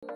I'm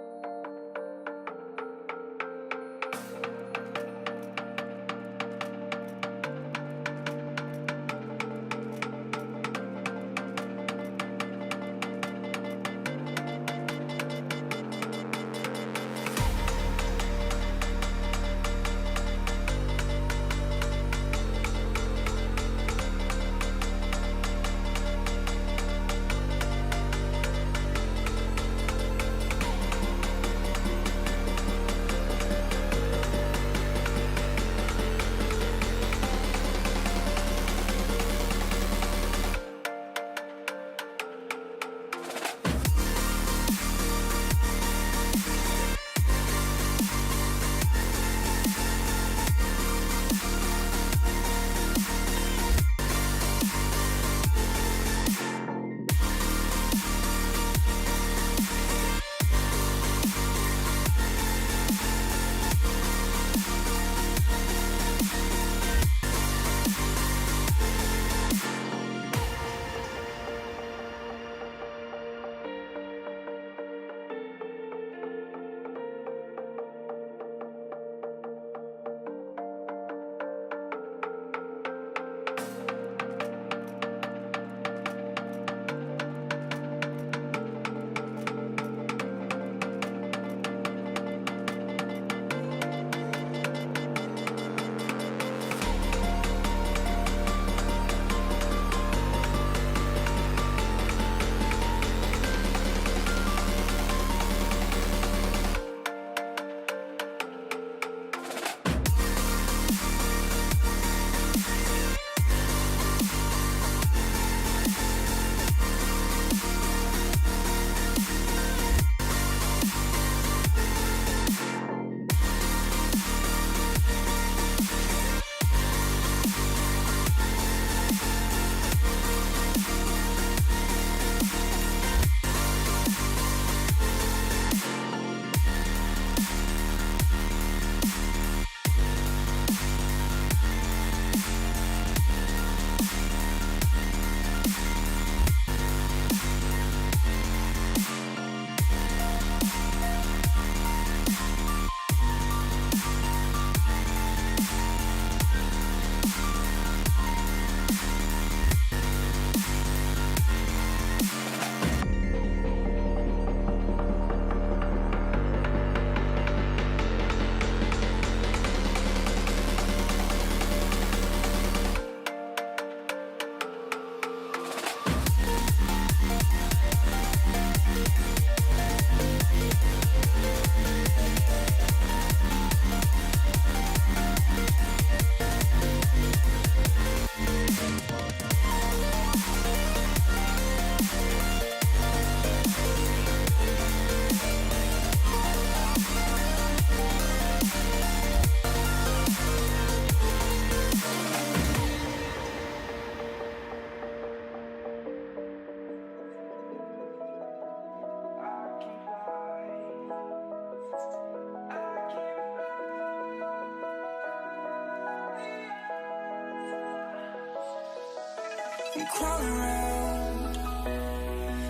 crawling around,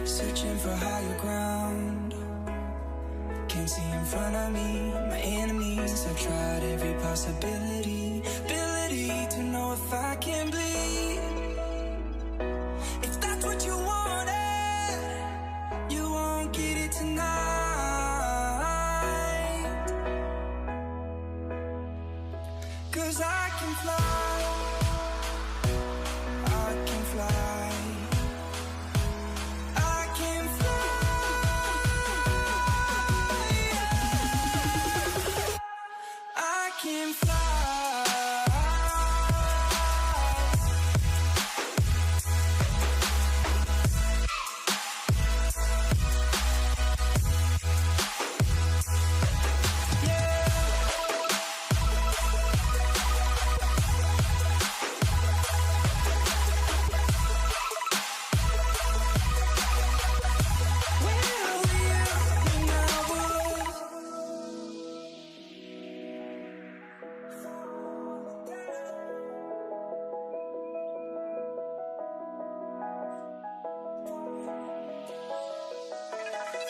searching for higher ground. Can't see in front of me, my enemies. I've tried every possibility, ability to know if I can bleed. If that's what you wanted, you won't get it tonight. 'Cause I can fly.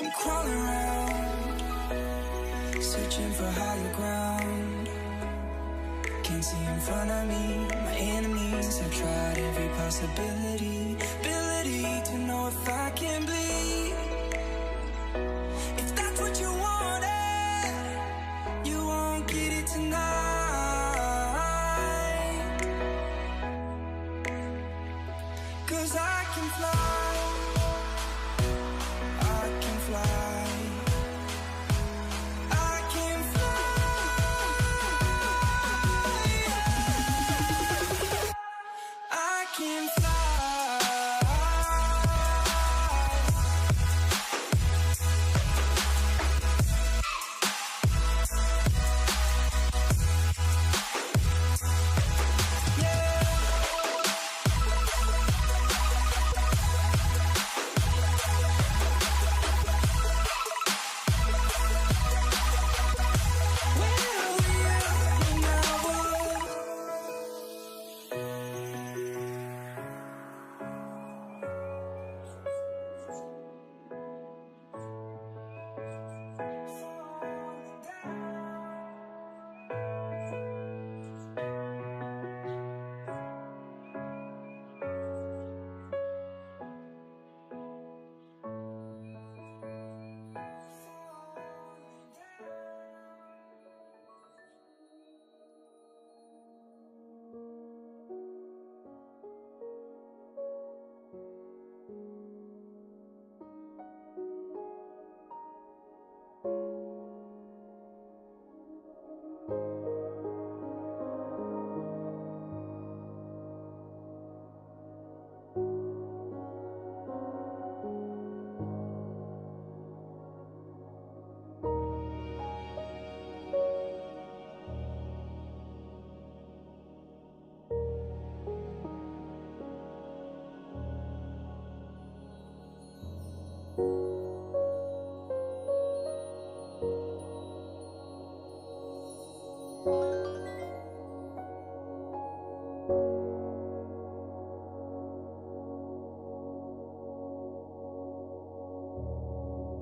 I'm crawling around, searching for higher ground. Can't see in front of me, my enemies. I've tried every possibility, ability to know if I can bleed. If that's what you wanted, you won't get it tonight. 'Cause I can fly, I can fly.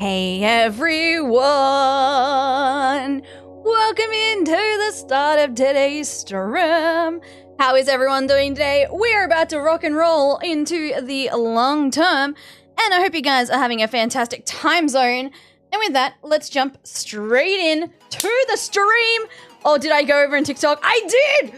Hey everyone! Welcome into the start of today's stream. How is everyone doing today? We're about to rock and roll into the long term, and I hope you guys are having a fantastic time zone. And with that, let's jump straight in to the stream. Oh, did I go over in TikTok? I did!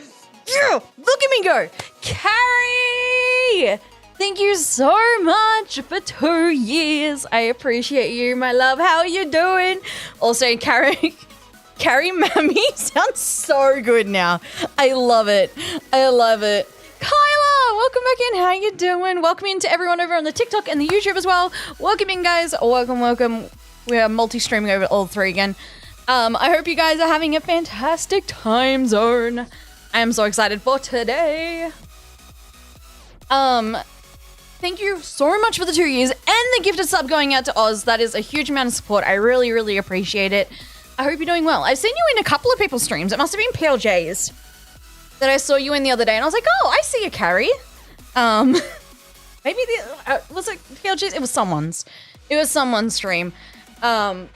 Yeah, look at me go! Carrie! Thank you so much for 2 years. I appreciate you, my love. How are you doing? Also, Carrie Mammy sounds so good now. I love it. I love it. Kyla, welcome back in. How you doing? Welcome in to everyone over on the TikTok and the YouTube as well. Welcome in, guys. Welcome, welcome. We are multi-streaming over all three again. I hope you guys are having a fantastic time zone. I am so excited for today. Thank you so much for the 2 years and the gifted sub going out to Oz. That is a huge amount of support. I really, really appreciate it. I hope you're doing well. I've seen you in a couple of people's streams. It must have been PLJ's that I saw you in the other day, and I was like, oh, I see you, Carrie. Maybe was it PLJ's? It was someone's. It was someone's stream. I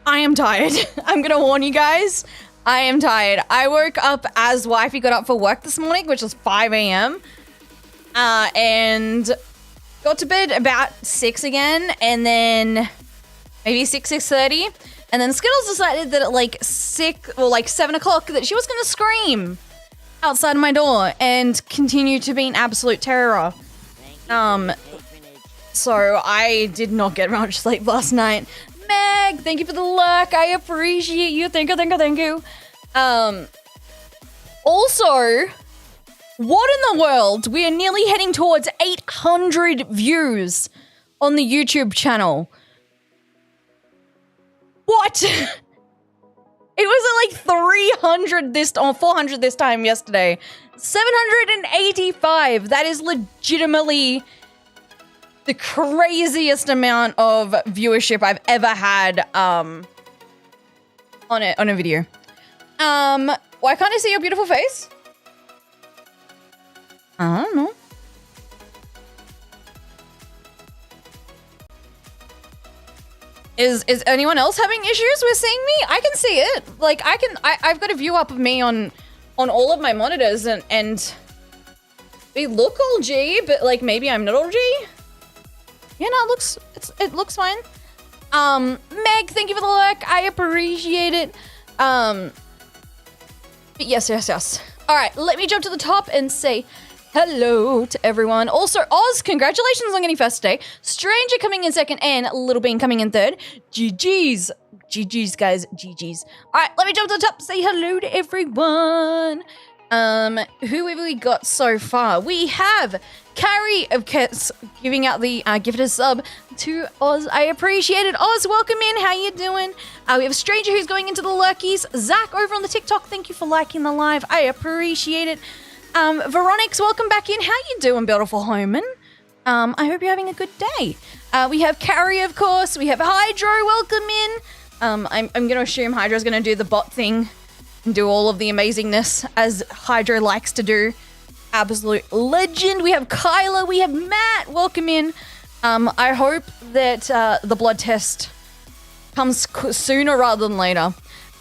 am tired. I'm gonna warn you guys. I am tired. I woke up as wifey got up for work this morning, which was 5 a.m. And got to bed about 6 again, and then maybe 6:30, and then Skittles decided that at like 7 o'clock that she was gonna scream outside my door and continue to be an absolute terror. So I did not get much sleep last night. Meg, thank you for the luck. I appreciate you. Thank you. Also, what in the world? We are nearly heading towards 800 views on the YouTube channel. What? It was at like 300 or 400 this time yesterday. 785. That is legitimately the craziest amount of viewership I've ever had on a video. Why can't I see your beautiful face? I don't know. Is anyone else having issues with seeing me? I can see it. Like I've got a view up of me on all of my monitors and we look all G, but like maybe I'm not all G. Yeah, no, it looks fine. Meg, thank you for the lurk. I appreciate it. But yes. All right, let me jump to the top and say hello to everyone. Also, Oz, congratulations on getting first today. Stranger coming in second and Little Bean coming in third. GG's. GG's, guys. GG's. All right, let me jump to the top and say hello to everyone. Who have we got so far? We have Carrie of Kets giving out the gifted sub to Oz. I appreciate it. Oz, welcome in. How you doing? We have a stranger who's going into the lurkies. Zach over on the TikTok. Thank you for liking the live. I appreciate it. Veronix, welcome back in. How you doing, beautiful Homan? I hope you're having a good day. We have Carrie, of course. We have Hydro, welcome in. I'm going to assume Hydro's going to do the bot thing and do all of the amazingness as Hydro likes to do. Absolute legend. We have Kyla. We have Matt. Welcome in. I hope that the blood test comes sooner rather than later.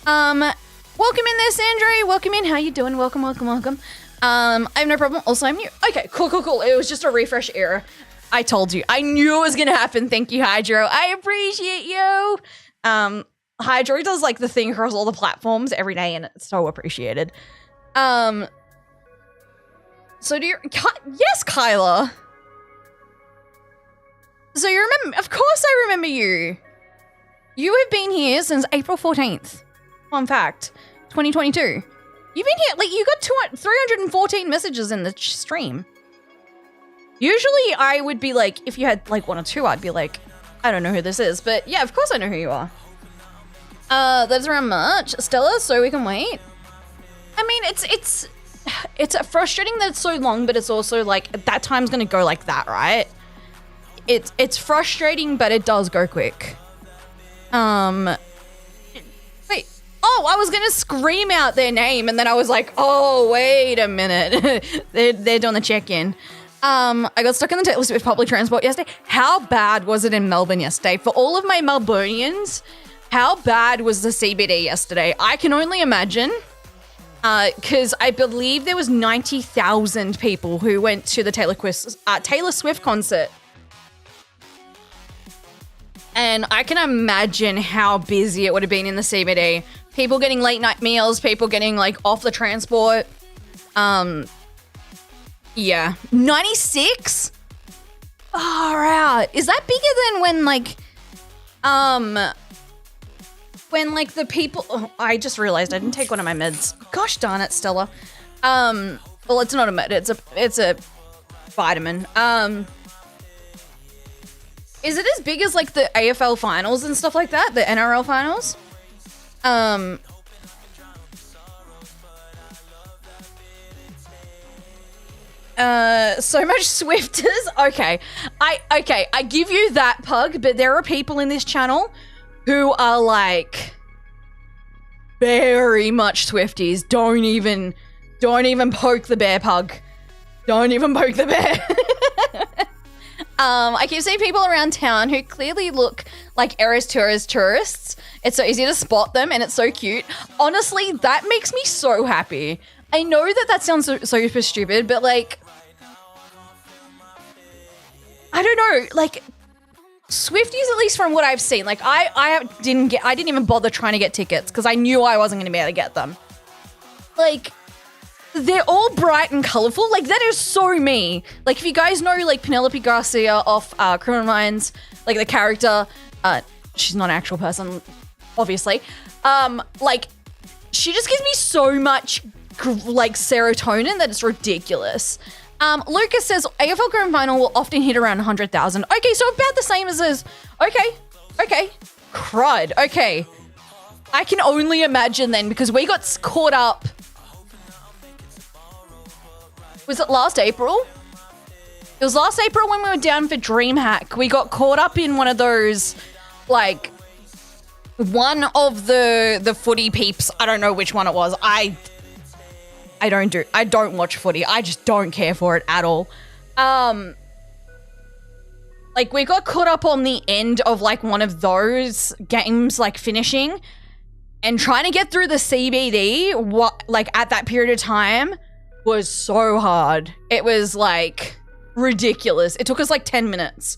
Welcome in there, Sandra. Welcome in. How you doing? Welcome. I have no problem. Also, I'm new. Okay, cool. It was just a refresh error. I told you. I knew it was going to happen. Thank you, Hydro. I appreciate you. Hydro does like the thing across all the platforms every day, and it's so appreciated. So do you? Yes, Kyla. So you remember? Of course, I remember you. You have been here since April 14th. Fun fact, 2022. You've been here, like, you got 314 messages in the stream. Usually I would be like, if you had like one or two, I'd be like, I don't know who this is. But yeah, of course I know who you are. That's around March. Stella, so we can wait. I mean, it's frustrating that it's so long, but it's also like, that time's gonna go like that, right? It's frustrating, but it does go quick. Wait. Oh, I was gonna scream out their name, and then I was like, oh, wait a minute. they're doing the check-in. I got stuck in the Taylor Swift public transport yesterday. How bad was it in Melbourne yesterday? For all of my Melburnians, how bad was the CBD yesterday? I can only imagine, because I believe there was 90,000 people who went to the Taylor Swift concert. And I can imagine how busy it would have been in the CBD. People getting late night meals, people getting like off the transport. Yeah. 96? Far out. Is that bigger than when the people, oh, I just realized I didn't take one of my meds. Gosh darn it, Stella. Well, it's not a med, it's a vitamin. Is it as big as like the AFL finals and stuff like that? The NRL finals? So much Swifters. Okay, I give you that, Pug, but there are people in this channel who are like very much Swifties. Don't even poke the bear, Pug. Don't even poke the bear. I keep seeing people around town who clearly look like Eras tourists. It's so easy to spot them, and it's so cute. Honestly, that makes me so happy. I know that sounds so super stupid, but like, I don't know, like, Swifties, at least from what I've seen, like, I didn't even bother trying to get tickets because I knew I wasn't going to be able to get them. Like, they're all bright and colorful. Like, that is so me. Like, if you guys know, like, Penelope Garcia off Criminal Minds, like, the character, she's not an actual person, obviously. Like, she just gives me so much, like, serotonin that it's ridiculous. Lucas says, AFL Grand Final will often hit around 100,000. Okay, so about the same as this. Okay. Crud. Okay. I can only imagine then, because we got caught up. Was it last April? It was last April when we were down for DreamHack. We got caught up in one of those, like, one of the footy peeps. I don't know which one it was. I don't watch footy. I just don't care for it at all. Like, we got caught up on the end of, like, one of those games, like, finishing. And trying to get through the CBD, like, at that period of time was so hard. It was, like, ridiculous. It took us, like, 10 minutes.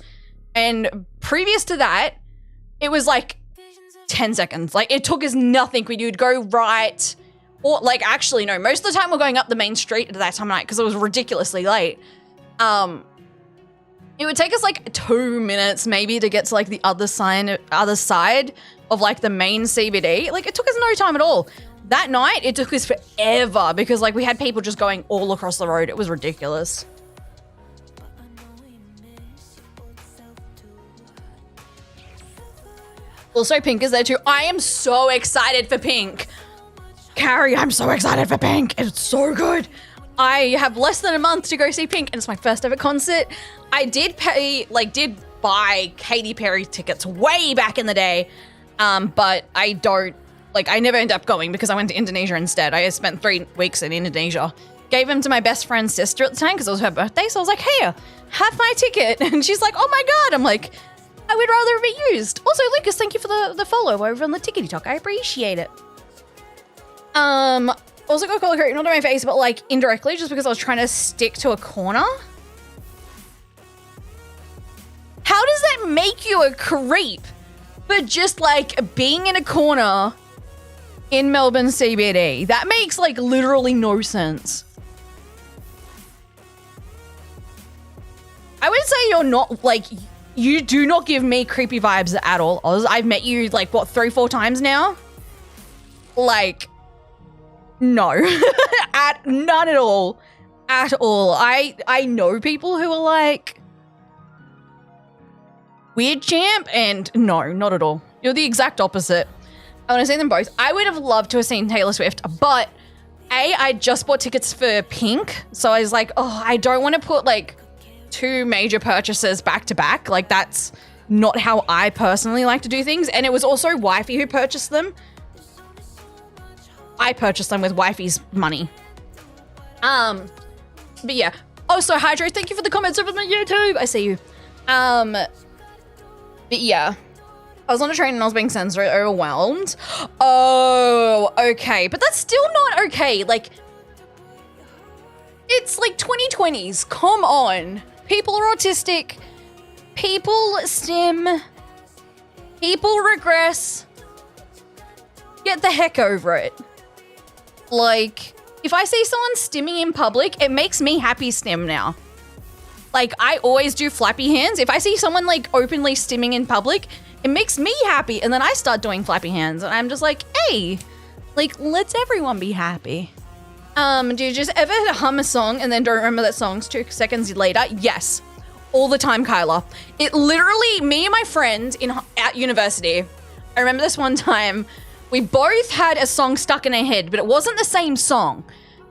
And previous to that, it was, like, 10 seconds. Like, it took us nothing. We'd go right. Or, like, actually, no. Most of the time, we're going up the main street at that time of night because it was ridiculously late. It would take us, like, 2 minutes maybe to get to, like, the other side of, like, the main CBD. Like, it took us no time at all. That night, it took us forever because, like, we had people just going all across the road. It was ridiculous. Also, Pink is there too. I am so excited for Pink. Carrie, I'm so excited for Pink. It's so good. I have less than a month to go see Pink, and it's my first ever concert. I did buy Katy Perry tickets way back in the day, but I never end up going because I went to Indonesia instead. I spent 3 weeks in Indonesia. Gave them to my best friend's sister at the time because it was her birthday, so I was like, here, have my ticket. And she's like, oh my God. I'm like, I would rather have it used. Also, Lucas, thank you for the follow over on the Tickety Talk. I appreciate it. Also got color correct, not on my face, but like indirectly, just because I was trying to stick to a corner. How does that make you a creep? But just like being in a corner in Melbourne CBD, that makes like literally no sense. I would say you're not like, you do not give me creepy vibes at all. I've met you like what, 3-4 times now? Like, no, none at all, at all. I know people who are like weird champ, and no, not at all. You're the exact opposite. I want to see them both. I would have loved to have seen Taylor Swift, but I just bought tickets for Pink, so I was like, oh, I don't want to put like 2 major purchases back to back. Like, that's not how I personally like to do things. And it was also Wifey who purchased them. I purchased them with Wifey's money. But yeah. Also, Hydro, thank you for the comments over my YouTube. I see you. But yeah. I was on a train and I was being sensory overwhelmed. Oh, okay. But that's still not okay. Like, it's like 2020s. Come on. People are autistic. People stim. People regress. Get the heck over it. Like, if I see someone stimming in public, it makes me happy stim now. Like, I always do flappy hands. If I see someone, like, openly stimming in public, it makes me happy. And then I start doing flappy hands. And I'm just like, hey, like, let's everyone be happy. Do you just ever hum a song and then don't remember that song's 2 seconds later? Yes. All the time, Kyla. It literally, me and my friend at university, I remember this one time, we both had a song stuck in our head, but it wasn't the same song.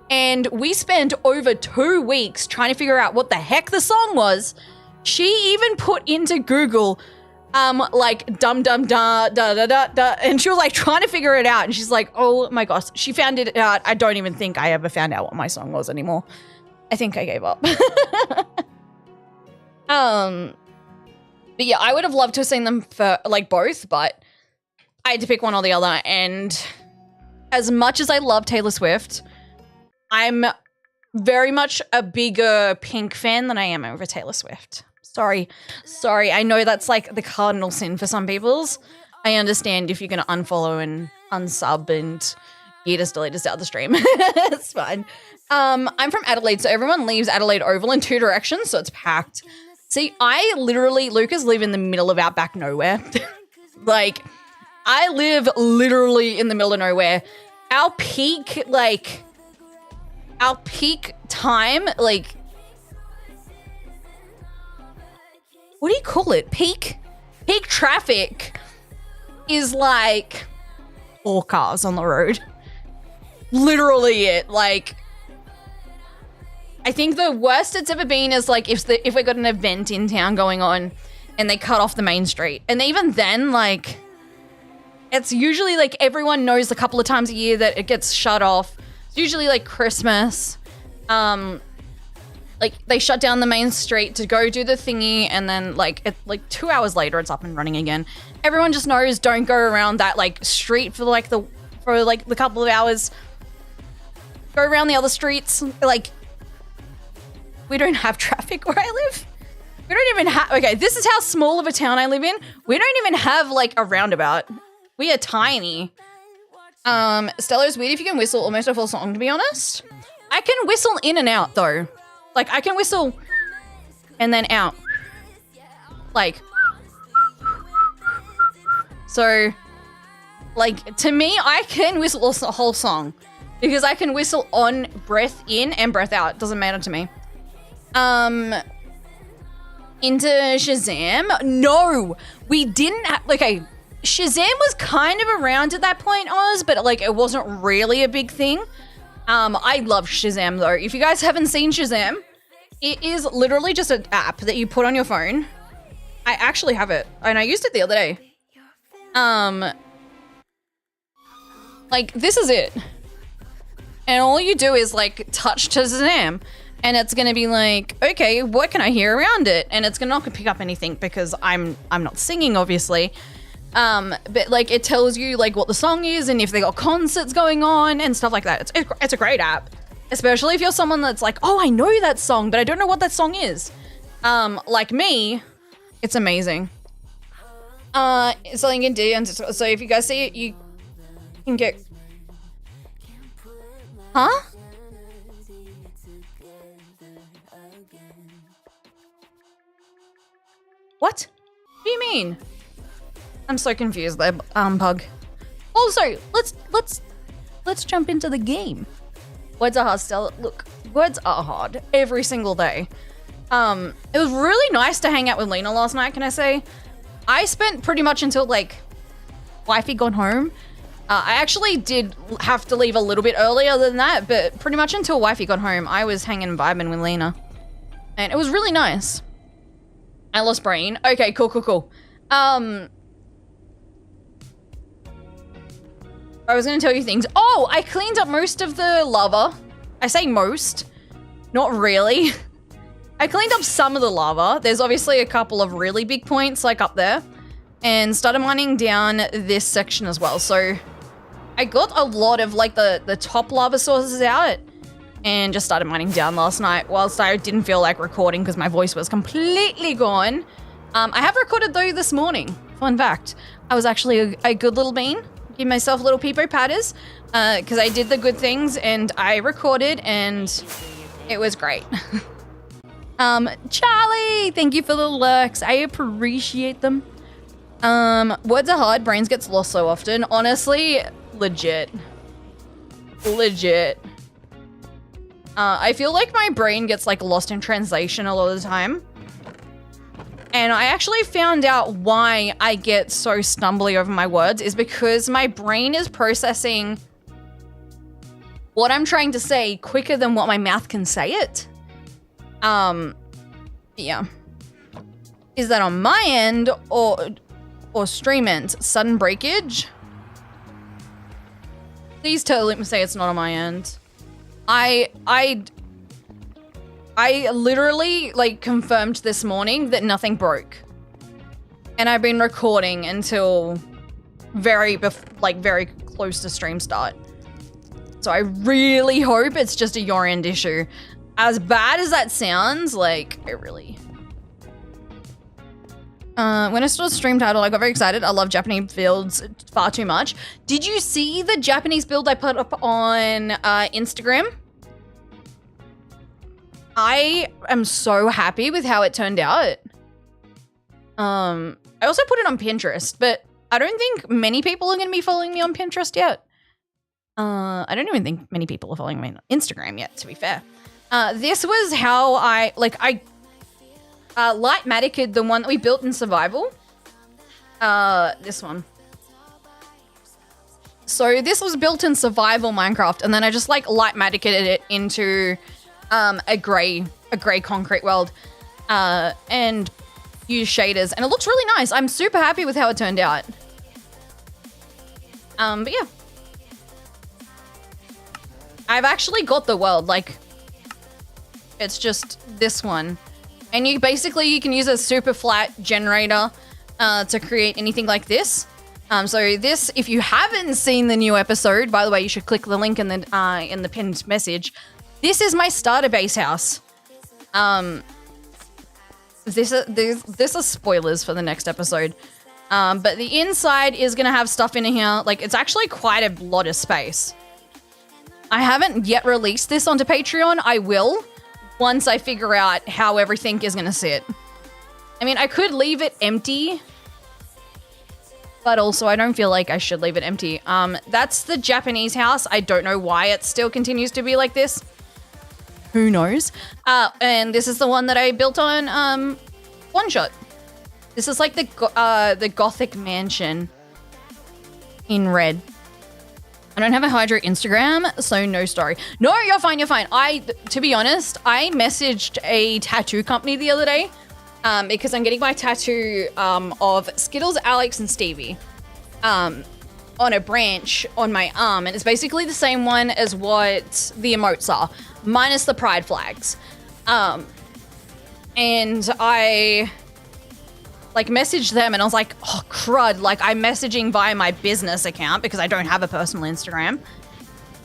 And we spent over 2 weeks trying to figure out what the heck the song was. She even put into Google, like, dum dum da da da da da, and she was like trying to figure it out. And she's like, oh my gosh, she found it out. I don't even think I ever found out what my song was anymore. I think I gave up. But yeah, I would have loved to have seen them for like both, but I had to pick one or the other. And as much as I love Taylor Swift, I'm very much a bigger Pink fan than I am over Taylor Swift. Sorry. I know that's like the cardinal sin for some people's. I understand if you're going to unfollow and unsub and you just delete us out of the stream. It's fine. I'm from Adelaide, so everyone leaves Adelaide Oval in 2 directions, so it's packed. See, I literally, Lucas, live in the middle of outback nowhere. Like, I live literally in the middle of nowhere. Our peak time, like, what do you call it? Peak traffic is like 4 cars on the road. Literally it. Like, I think the worst it's ever been is like if we got an event in town going on and they cut off the main street. And even then, like, it's usually like everyone knows a couple of times a year that it gets shut off. It's usually like Christmas. Like like they shut down the main street to go do the thingy, and then like 2 hours later it's up and running again. Everyone just knows don't go around that like street for the couple of hours. Go around the other streets. Like, we don't have traffic where I live. We don't even have, okay, this is how small of a town I live in. We don't even have like a roundabout. We are tiny. Stella, is weird if you can whistle almost a full song, to be honest. I can whistle in and out though. Like I can whistle and then out. Like, so like to me, I can whistle a whole song because I can whistle on breath in and breath out. It doesn't matter to me. Into Shazam? No, we didn't have, okay, Shazam was kind of around at that point, Oz, but like it wasn't really a big thing. I love Shazam though. If you guys haven't seen Shazam, it is literally just an app that you put on your phone. I actually have it and I used it the other day. Like this is it. And all you do is like touch Shazam. And it's gonna be like, okay, what can I hear around it? And it's not gonna pick up anything because I'm not singing, obviously. But like it tells you like what the song is and if they got concerts going on and stuff like that. It's a great app, especially if you're someone that's like, oh, I know that song, but I don't know what that song is. Like me, it's amazing. It's something you can do. And so if you guys see it, you can get, huh? What? What do you mean? I'm so confused there, Pug. Also, let's jump into the game. Words are hard, Stella. Look, words are hard every single day. It was really nice to hang out with Lena last night, can I say? I spent pretty much until like wifey got home. I actually did have to leave a little bit earlier than that, but pretty much until wifey got home, I was hanging and vibing with Lena. And it was really nice. I lost brain. Okay, cool. I was gonna tell you things. Oh, I cleaned up most of the lava. I say most, not really. I cleaned up some of the lava. There's obviously a couple of really big points like up there, and started mining down this section as well. So I got a lot of like the top lava sources out and just started mining down last night whilst I didn't feel like recording because my voice was completely gone. I have recorded though this morning. Fun fact, I was actually a good little bean. Give myself little peepo patters because I did the good things and I recorded and it was great. Charlie, thank you for the lurks. I appreciate them. Words are hard. Brains gets lost so often. Honestly, legit. I feel like my brain gets like lost in translation a lot of the time. And I actually found out why I get so stumbly over my words is because my brain is processing what I'm trying to say quicker than what my mouth can say it. Yeah. Is that on my end or stream end? Sudden breakage? Please tell me say it's not on my end. I literally like confirmed this morning that nothing broke. And I've been recording until very close to stream start. So I really hope it's just a your end issue. As bad as that sounds, like it really. When I saw the stream title, I got very excited. I love Japanese builds far too much. Did you see the Japanese build I put up on Instagram? I am so happy with how it turned out. I also put it on Pinterest, but I don't think many people are going to be following me on Pinterest yet. I don't even think many people are following me on Instagram yet, to be fair. This was how I light-maticed the one that we built in survival. This one. So this was built in survival Minecraft, and then I just like light-maticed it into a gray concrete world, and use shaders, and it looks really nice. I'm super happy with how it turned out. But yeah, I've actually got the world like It's just this one. And you can use a super flat generator to create anything like this. So this, if you haven't seen the new episode, by the way, you should click the link in the pinned message. This is my starter base house. This is spoilers for the next episode. But the inside is going to have stuff in here. Like, it's actually quite a lot of space. I haven't yet released this onto Patreon. I will once I figure out how everything is going to sit. I mean, I could leave it empty, but also I don't feel like I should leave it empty. That's the Japanese house. I don't know why it still continues to be like this. Who knows? And this is the one that I built on One Shot. This is like the Gothic mansion in red. I don't have a Hydro Instagram, so no story. No, you're fine, you're fine. To be honest, I messaged a tattoo company the other day because I'm getting my tattoo of Skittles, Alex, and Stevie on a branch on my arm. And it's basically the same one as what the emotes are, minus the pride flags. And I messaged them and I was like, oh crud, I'm messaging via my business account because I don't have a personal Instagram.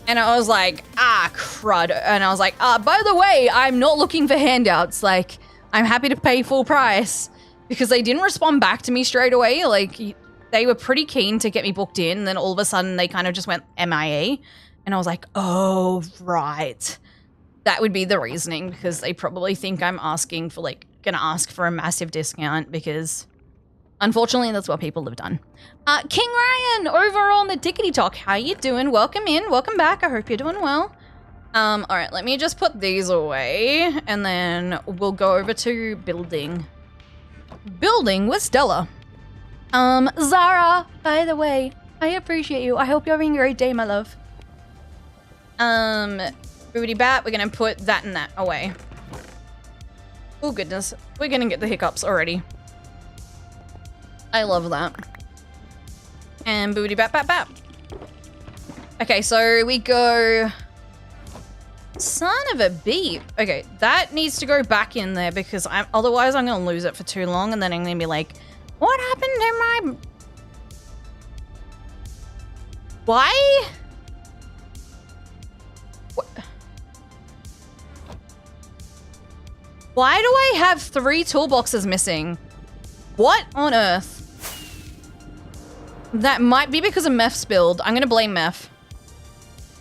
And I was like, crud. And I was like, by the way, I'm not looking for handouts. I'm happy to pay full price, because they didn't respond back to me straight away. They were pretty keen to get me booked in. And then all of a sudden they kind of just went MIA. And I was like, oh, right. That would be the reasoning, because they probably think I'm asking for gonna ask for a massive discount, because unfortunately that's what people have done. King Ryan over on the Tickety Talk, how you doing? Welcome in, welcome back. I hope you're doing well. All right, let me just put these away and then we'll go over to building with Stella. Zara, by the way, I appreciate you. I hope you're having a great day, my love. Boobity bat, we're gonna put that and that away. Oh goodness, we're gonna get the hiccups already. I love that. And boobity bat bat bat. Okay, so we go... Son of a beep. Okay, that needs to go back in there, because otherwise I'm gonna lose it for too long, and then I'm gonna be like, what happened to my... Why? Why do I have 3 toolboxes missing? What on earth? That might be because of Meth spilled. I'm gonna blame Meth.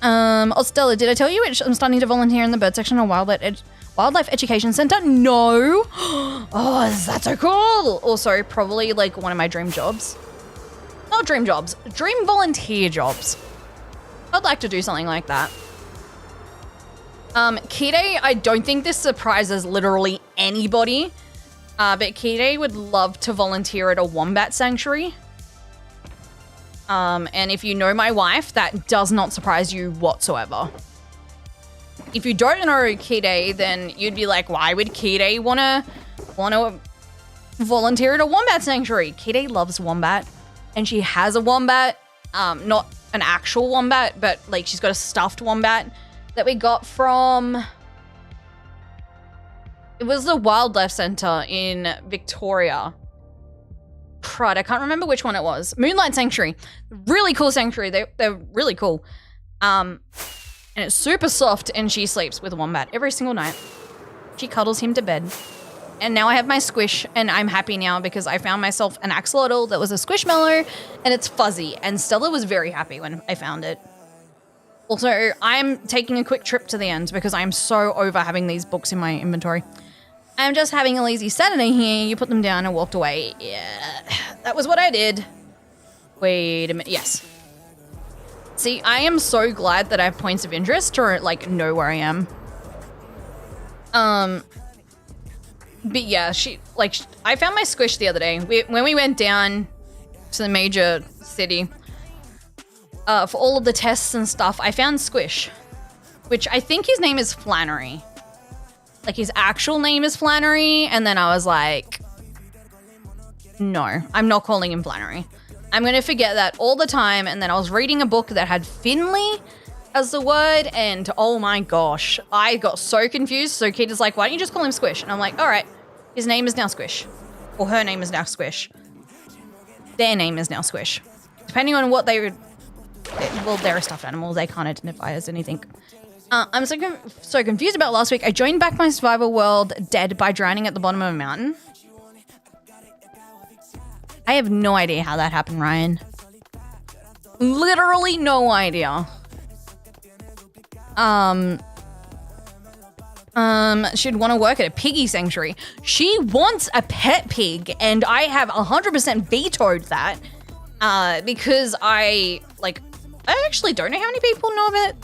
Oh, Stella, did I tell you I'm starting to volunteer in the bird section of Wildlife Education Center? No. Oh, that's so cool. Also, probably one of my dream jobs. Not dream jobs, dream volunteer jobs. I'd like to do something like that. Kide, I don't think this surprises literally anybody, but Kide would love to volunteer at a wombat sanctuary. And if you know my wife, that does not surprise you whatsoever. If you don't know Kide, then you'd be like, why would Kide wanna volunteer at a wombat sanctuary? Kide loves wombat, and she has a wombat, not an actual wombat, but she's got a stuffed wombat that we got from, it was the Wildlife Center in Victoria. Crud, I can't remember which one it was. Moonlight Sanctuary. Really cool sanctuary. They're really cool. And it's super soft, and she sleeps with a wombat every single night. She cuddles him to bed. And now I have my squish, and I'm happy now because I found myself an axolotl that was a squishmallow, and it's fuzzy. And Stella was very happy when I found it. Also, I'm taking a quick trip to the end because I'm so over having these books in my inventory. I'm just having a lazy Saturday here. You put them down and walked away. Yeah, that was what I did. Wait a minute. Yes. See, I am so glad that I have points of interest to know where I am. But yeah, I found my squish the other day. When we went down to the major city, for all of the tests and stuff, I found Squish, which I think his name is Flannery. His actual name is Flannery, and then I was like, no, I'm not calling him Flannery. I'm going to forget that all the time, and then I was reading a book that had Finley as the word, and oh my gosh, I got so confused. So Kita's like, why don't you just call him Squish? And I'm like, all right, his name is now Squish. Or her name is now Squish. Their name is now Squish. Depending on what they would... Well, they're a stuffed animal. They can't identify as anything. I'm so confused about last week. I joined back my survival world dead by drowning at the bottom of a mountain. I have no idea how that happened, Ryan. Literally no idea. She'd want to work at a piggy sanctuary. She wants a pet pig, and I have 100% vetoed that. Because I actually don't know how many people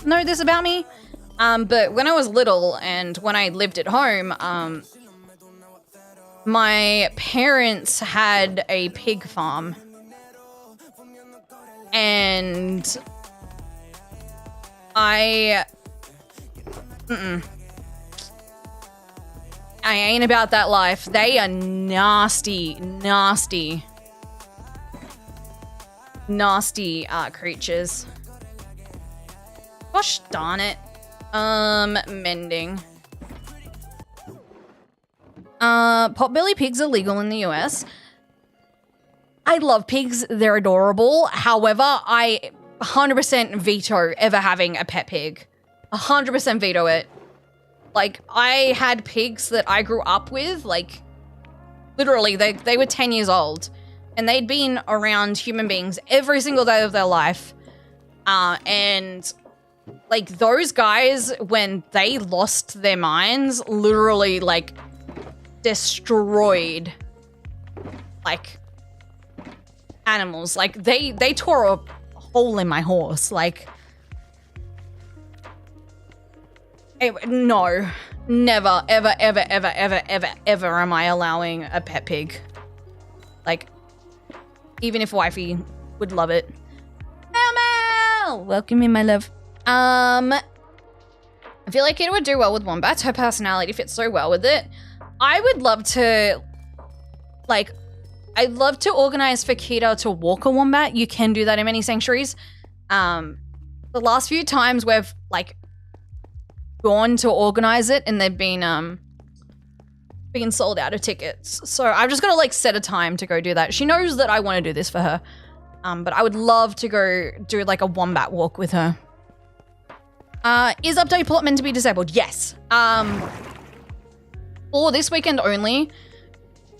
know this about me. But when I was little and when I lived at home, my parents had a pig farm. And I ain't about that life. They are nasty, nasty, nasty creatures. Gosh darn it. Mending. Potbelly pigs are legal in the US. I love pigs. They're adorable. However, I 100% veto ever having a pet pig. 100% veto it. Like, I had pigs that I grew up with, like, literally, they were 10 years old. And they'd been around human beings every single day of their life. And, like, those guys, when they lost their minds, literally, like, destroyed, like, animals. Like, they tore a hole in my horse. Like, no, never, ever, ever, ever, ever, ever, ever am I allowing a pet pig. Like, even if wifey would love it. Mel! Welcome in, my love. I feel like it would do well with wombats. Her personality fits so well with it. I would love to, like, I'd love to organize for Kita to walk a wombat. You can do that in many sanctuaries. The last few times we've, like, gone to organize it and they've been sold out of tickets. So I've just got to, like, set a time to go do that. She knows that I want to do this for her. But I would love to go do, like, a wombat walk with her. Is update plot meant to be disabled? Yes. For this weekend only.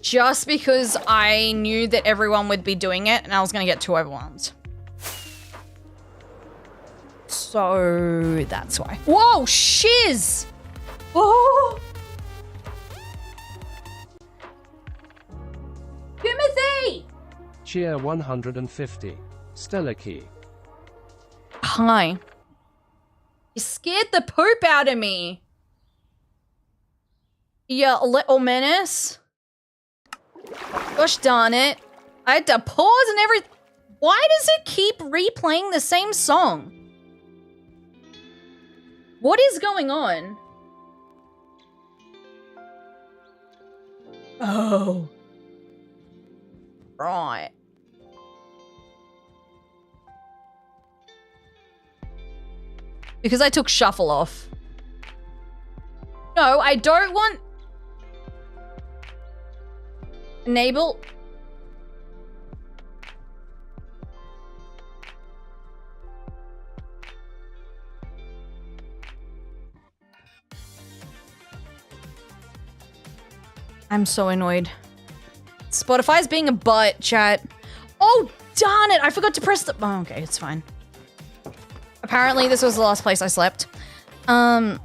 Just because I knew that everyone would be doing it and I was going to get too overwhelmed. So that's why. Whoa, shiz! Oh! Timothy! Cheer 150. Stella Key. Hi. You scared the poop out of me. You little menace. Gosh darn it. I had to pause and everything. Why does it keep replaying the same song? What is going on? Oh. Right. Because I took shuffle off. No, I don't want... Enable... I'm so annoyed. Spotify's being a butt, chat. Oh, darn it! I forgot to press the... Oh, okay, it's fine. Apparently, this was the last place I slept. But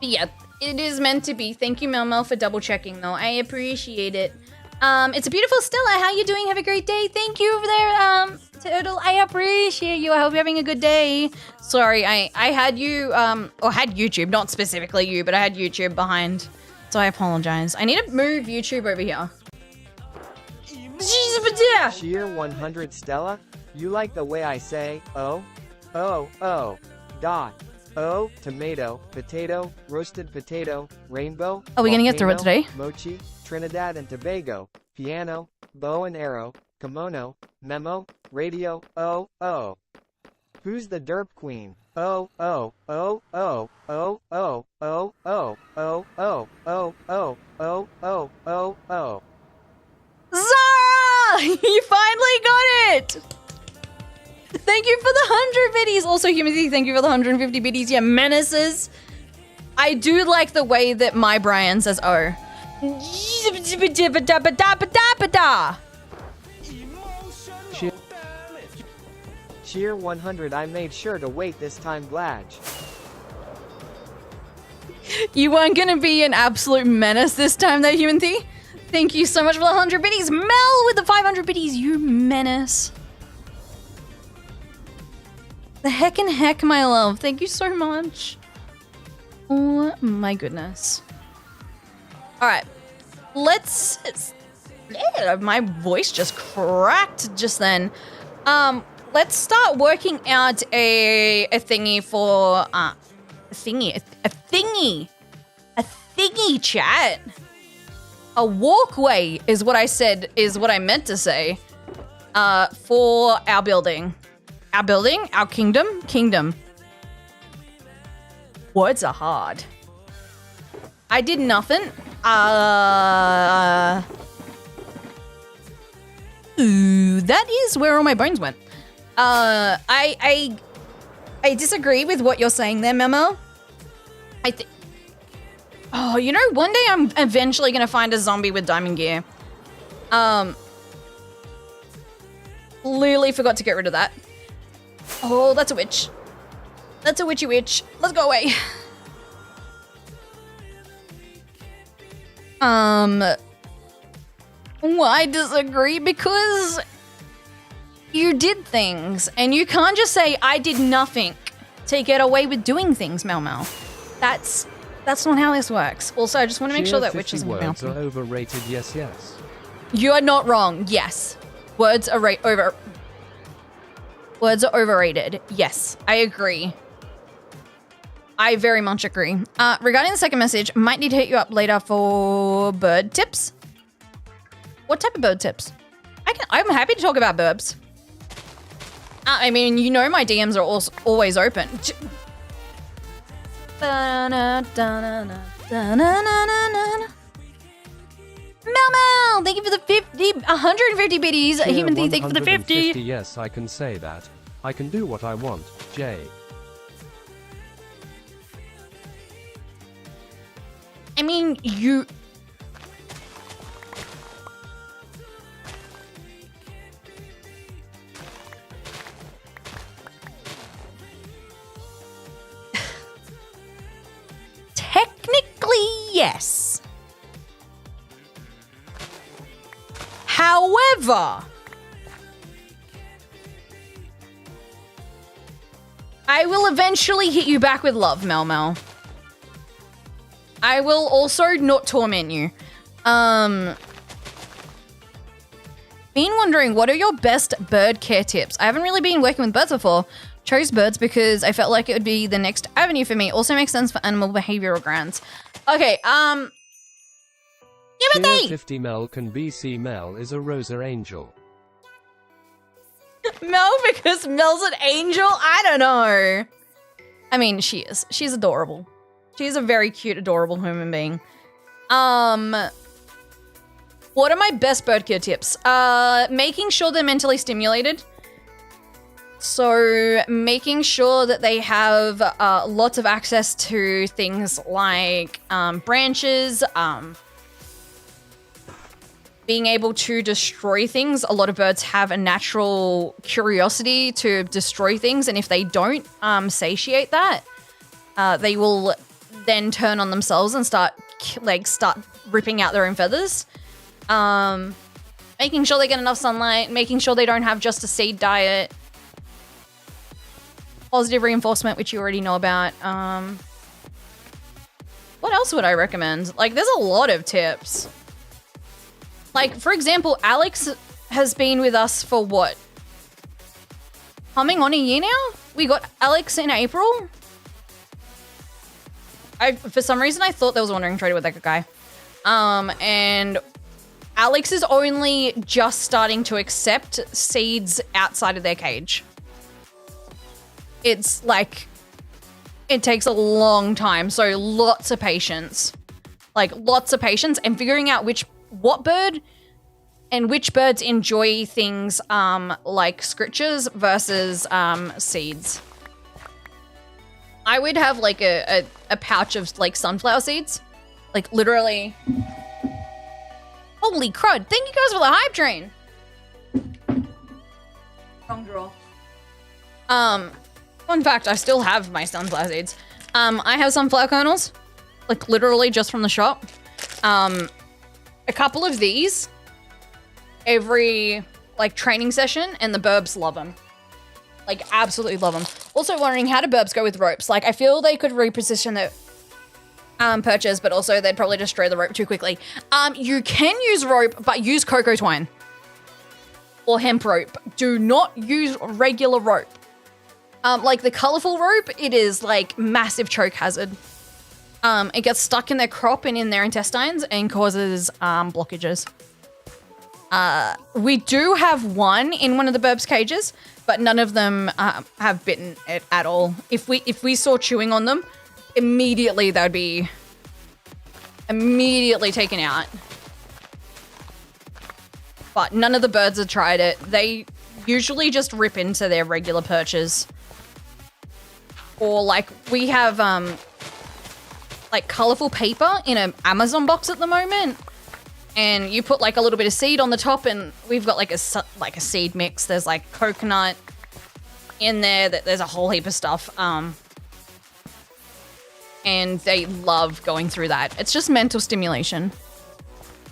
yeah, it is meant to be. Thank you, Mel, for double checking, though. I appreciate it. It's a beautiful Stella. How you doing? Have a great day. Thank you over there, Turtle. I appreciate you. I hope you're having a good day. Sorry, I had you, or had YouTube, not specifically you, but I had YouTube behind. So I apologize. I need to move YouTube over here. Cheer 100 Stella, you like the way I say, oh, dot, oh, tomato, potato, roasted potato, rainbow. Are we gonna get through it today? Mochi, Trinidad and Tobago, piano, bow and arrow, kimono, memo, radio, oh. Who's the derp queen? Oh, oh, oh, oh, oh, oh, oh, oh, oh, oh, oh, oh, oh, oh, oh, oh. Zara! You finally got it! Thank you for the 100 biddies. Also, Humidity, thank you for the 150 biddies. Yeah, menaces. I do like the way that my Brian says oh. Cheer 100. I made sure to wait this time, Bladge. You weren't gonna be an absolute menace this time though, Humidity. Thank you so much for the 100 biddies. Mel with the 500 biddies, you menace. The heck, my love. Thank you so much. Oh my goodness. All right, let's. Yeah, my voice just cracked just then. Let's start working out a thingy for a thingy, chat. A walkway is what I said. Is what I meant to say. For our building. Our building, our kingdom. Words are hard. I did nothing. Ooh, that is where all my bones went. I disagree with what you're saying there, Memo. I think. Oh, you know, one day I'm eventually gonna find a zombie with diamond gear. Literally forgot to get rid of that. Oh, that's a witch. That's a witchy witch. Let's go away. Why disagree? Because you did things, and you can't just say, I did nothing to get away with doing things, Mel Mel. That's not how this works. Also, I just want to make sure that witches and words are overrated, yes. You are not wrong, yes. Words are overrated. Yes, I agree. I very much agree. Regarding the second message, might need to hit you up later for bird tips. What type of bird tips? I'm happy to talk about burbs. I mean, you know my DMs are always open. Mel, thank you for the 150 biddies. Human thing, thank you for the 50. Yes, I can say that. I can do what I want, Jay. I mean, you... Technically, yes. However, I will eventually hit you back with love, Mel Mel. I will also not torment you. Been wondering, what are your best bird care tips? I haven't really been working with birds before. Chose birds because I felt like it would be the next avenue for me. Also makes sense for animal behavioral grounds. Okay, give it 50 Mel can BC Mel is a Rosa angel. Mel because Mel's an angel? I don't know. I mean, she is. She's adorable. She's a very cute, adorable human being. What are my best bird care tips? Making sure they're mentally stimulated. So making sure that they have lots of access to things like branches, being able to destroy things. A lot of birds have a natural curiosity to destroy things, and if they don't satiate that, they will then turn on themselves and start ripping out their own feathers. Making sure they get enough sunlight, making sure they don't have just a seed diet. Positive reinforcement, which you already know about. What else would I recommend? Like, there's a lot of tips. Like, for example, Alex has been with us for what? Coming on a year now? We got Alex in April. For some reason, I thought there was a wandering trader with that guy. And Alex is only just starting to accept seeds outside of their cage. it's like, it takes a long time. So lots of patience. Like lots of patience and figuring out what bird and which birds enjoy things like scritches versus seeds. I would have like a pouch of like sunflower seeds. Like literally. Holy crud. Thank you guys for the hype train. Wrong draw. Fun fact, I still have my sunflower seeds. I have sunflower kernels, like literally just from the shop. A couple of these every like training session, and the burbs love them. Like absolutely love them. Also wondering, how do burbs go with ropes? Like I feel they could reposition their perches, but also they'd probably destroy the rope too quickly. You can use rope, but use cocoa twine or hemp rope. Do not use regular rope. Like the colorful rope, it is like massive choke hazard. It gets stuck in their crop and in their intestines and causes blockages. We do have one in one of the burbs cages, but none of them have bitten it at all. If we saw chewing on them, immediately they would be immediately taken out. But none of the birds have tried it. They usually just rip into their regular perches. Or like we have like colorful paper in an Amazon box at the moment. And you put like a little bit of seed on the top, and we've got like a seed mix. There's like coconut in there. There's a whole heap of stuff. And they love going through that. It's just mental stimulation.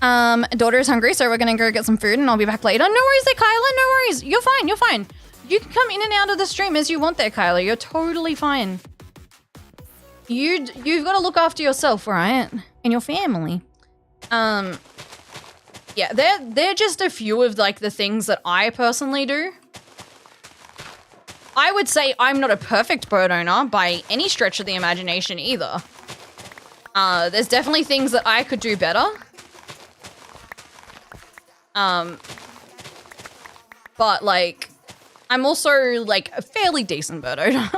Daughter is hungry, so we're gonna go get some food, and I'll be back later. No worries there, Kyla. No worries. You're fine. You're fine. You can come in and out of the stream as you want there, Kyla. You're totally fine. You've got to look after yourself, right? And your family. Yeah, they're just a few of like the things that I personally do. I would say I'm not a perfect bird owner by any stretch of the imagination either. There's definitely things that I could do better. But like, I'm also like a fairly decent bird owner.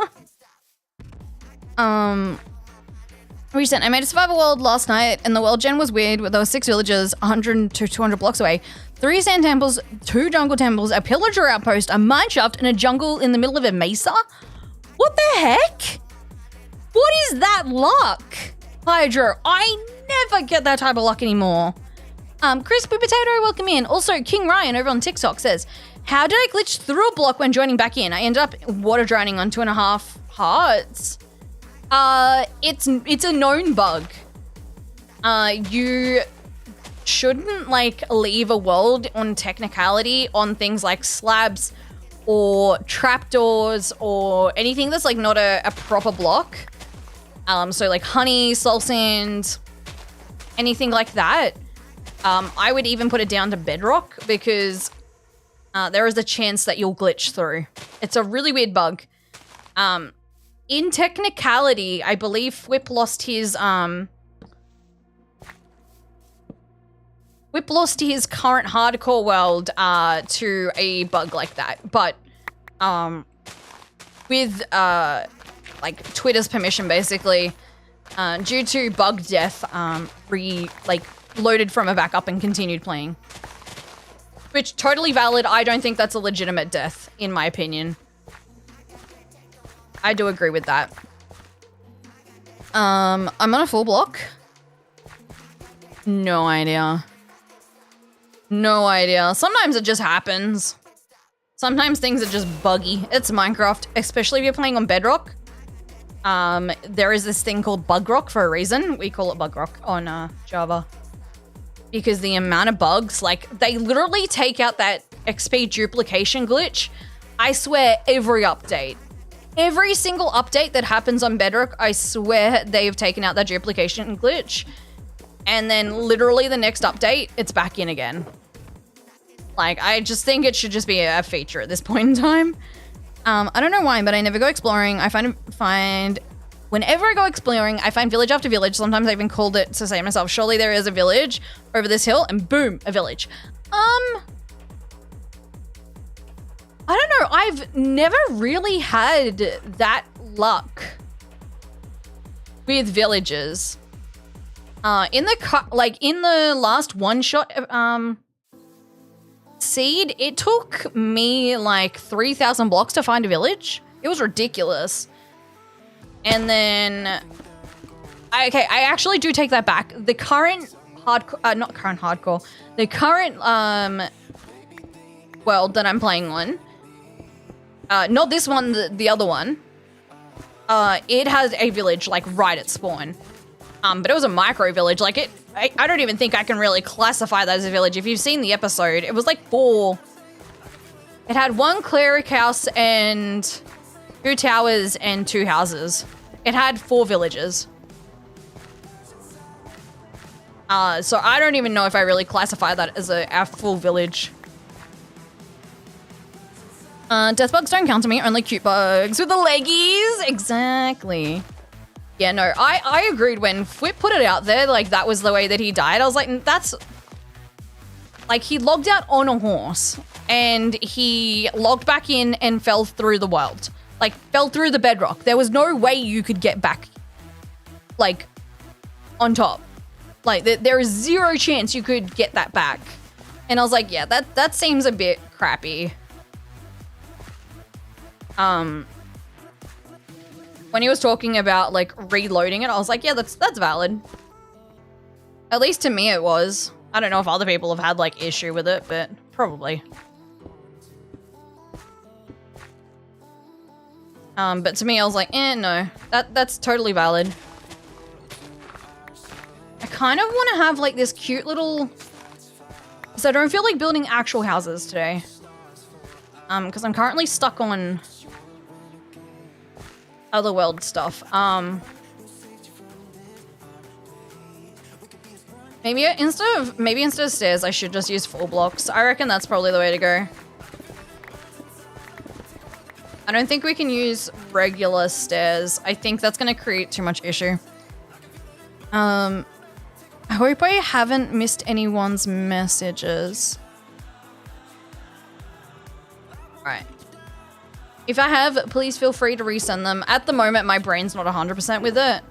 Recent, I made a survival world last night, and the world gen was weird. There were 6 villages, 100 to 200 blocks away, 3 sand temples, 2 jungle temples, a pillager outpost, a mine shaft, and a jungle in the middle of a mesa. What the heck? What is that luck? Hydro, I never get that type of luck anymore. Crispy Potato, welcome in. Also, King Ryan over on TikTok says, how did I glitch through a block when joining back in? I ended up water drowning on 2.5 hearts. It's a known bug. You shouldn't like leave a world on technicality on things like slabs or trapdoors or anything that's like not a proper block. So like honey, soul sand, anything like that. I would even put it down to bedrock because there is a chance that you'll glitch through. It's a really weird bug. In technicality, I believe Whip lost his current hardcore world to a bug like that. But with like Twitter's permission, basically, due to bug death, loaded from a backup and continued playing. Which, totally valid. I don't think that's a legitimate death, in my opinion. I do agree with that. I'm on a full block. No idea. No idea. Sometimes it just happens. Sometimes things are just buggy. It's Minecraft, especially if you're playing on Bedrock. There is this thing called bug rock for a reason. We call it bug rock on Java. Because the amount of bugs, like, they literally take out that XP duplication glitch. I swear, every update. Every single update that happens on Bedrock, I swear they've taken out that duplication glitch. And then literally the next update, it's back in again. Like, I just think it should just be a feature at this point in time. I don't know why, but I never go exploring. Whenever I go exploring, I find village after village. Sometimes I even called it to say to myself, surely there is a village over this hill, and boom, a village. I don't know. I've never really had that luck with villages. In the last one shot seed, it took me like 3,000 blocks to find a village. It was ridiculous. And then, I actually do take that back. The current hardcore, the current world that I'm playing on, not this one, the other one, it has a village like right at spawn. But it was a micro village. Like I don't even think I can really classify that as a village. If you've seen the episode, it was like 4. It had 1 cleric house and 2 towers and 2 houses. It had 4 villages. So I don't even know if I really classify that as a full village. Death bugs don't count to me, only cute bugs with the leggies. Exactly. Yeah, no, I agreed when Fwip put it out there, like that was the way that he died. I was like, that's... Like, he logged out on a horse and he logged back in and fell through the world. Like, fell through the bedrock. There was no way you could get back, like, on top. Like, there is 0 chance you could get that back. And I was like, yeah, that seems a bit crappy. When he was talking about, like, reloading it, I was like, yeah, that's valid. At least to me it was. I don't know if other people have had, like, issue with it, but probably. But to me, I was like, no. That's totally valid. I kind of want to have, like, this cute little... So I don't feel like building actual houses today. Because I'm currently stuck on... other world stuff. Maybe instead of stairs, I should just use 4 blocks. I reckon that's probably the way to go. I don't think we can use regular stairs. I think that's going to create too much issue. I hope I haven't missed anyone's messages. Alright. If I have, please feel free to resend them. At the moment, my brain's not 100% with it.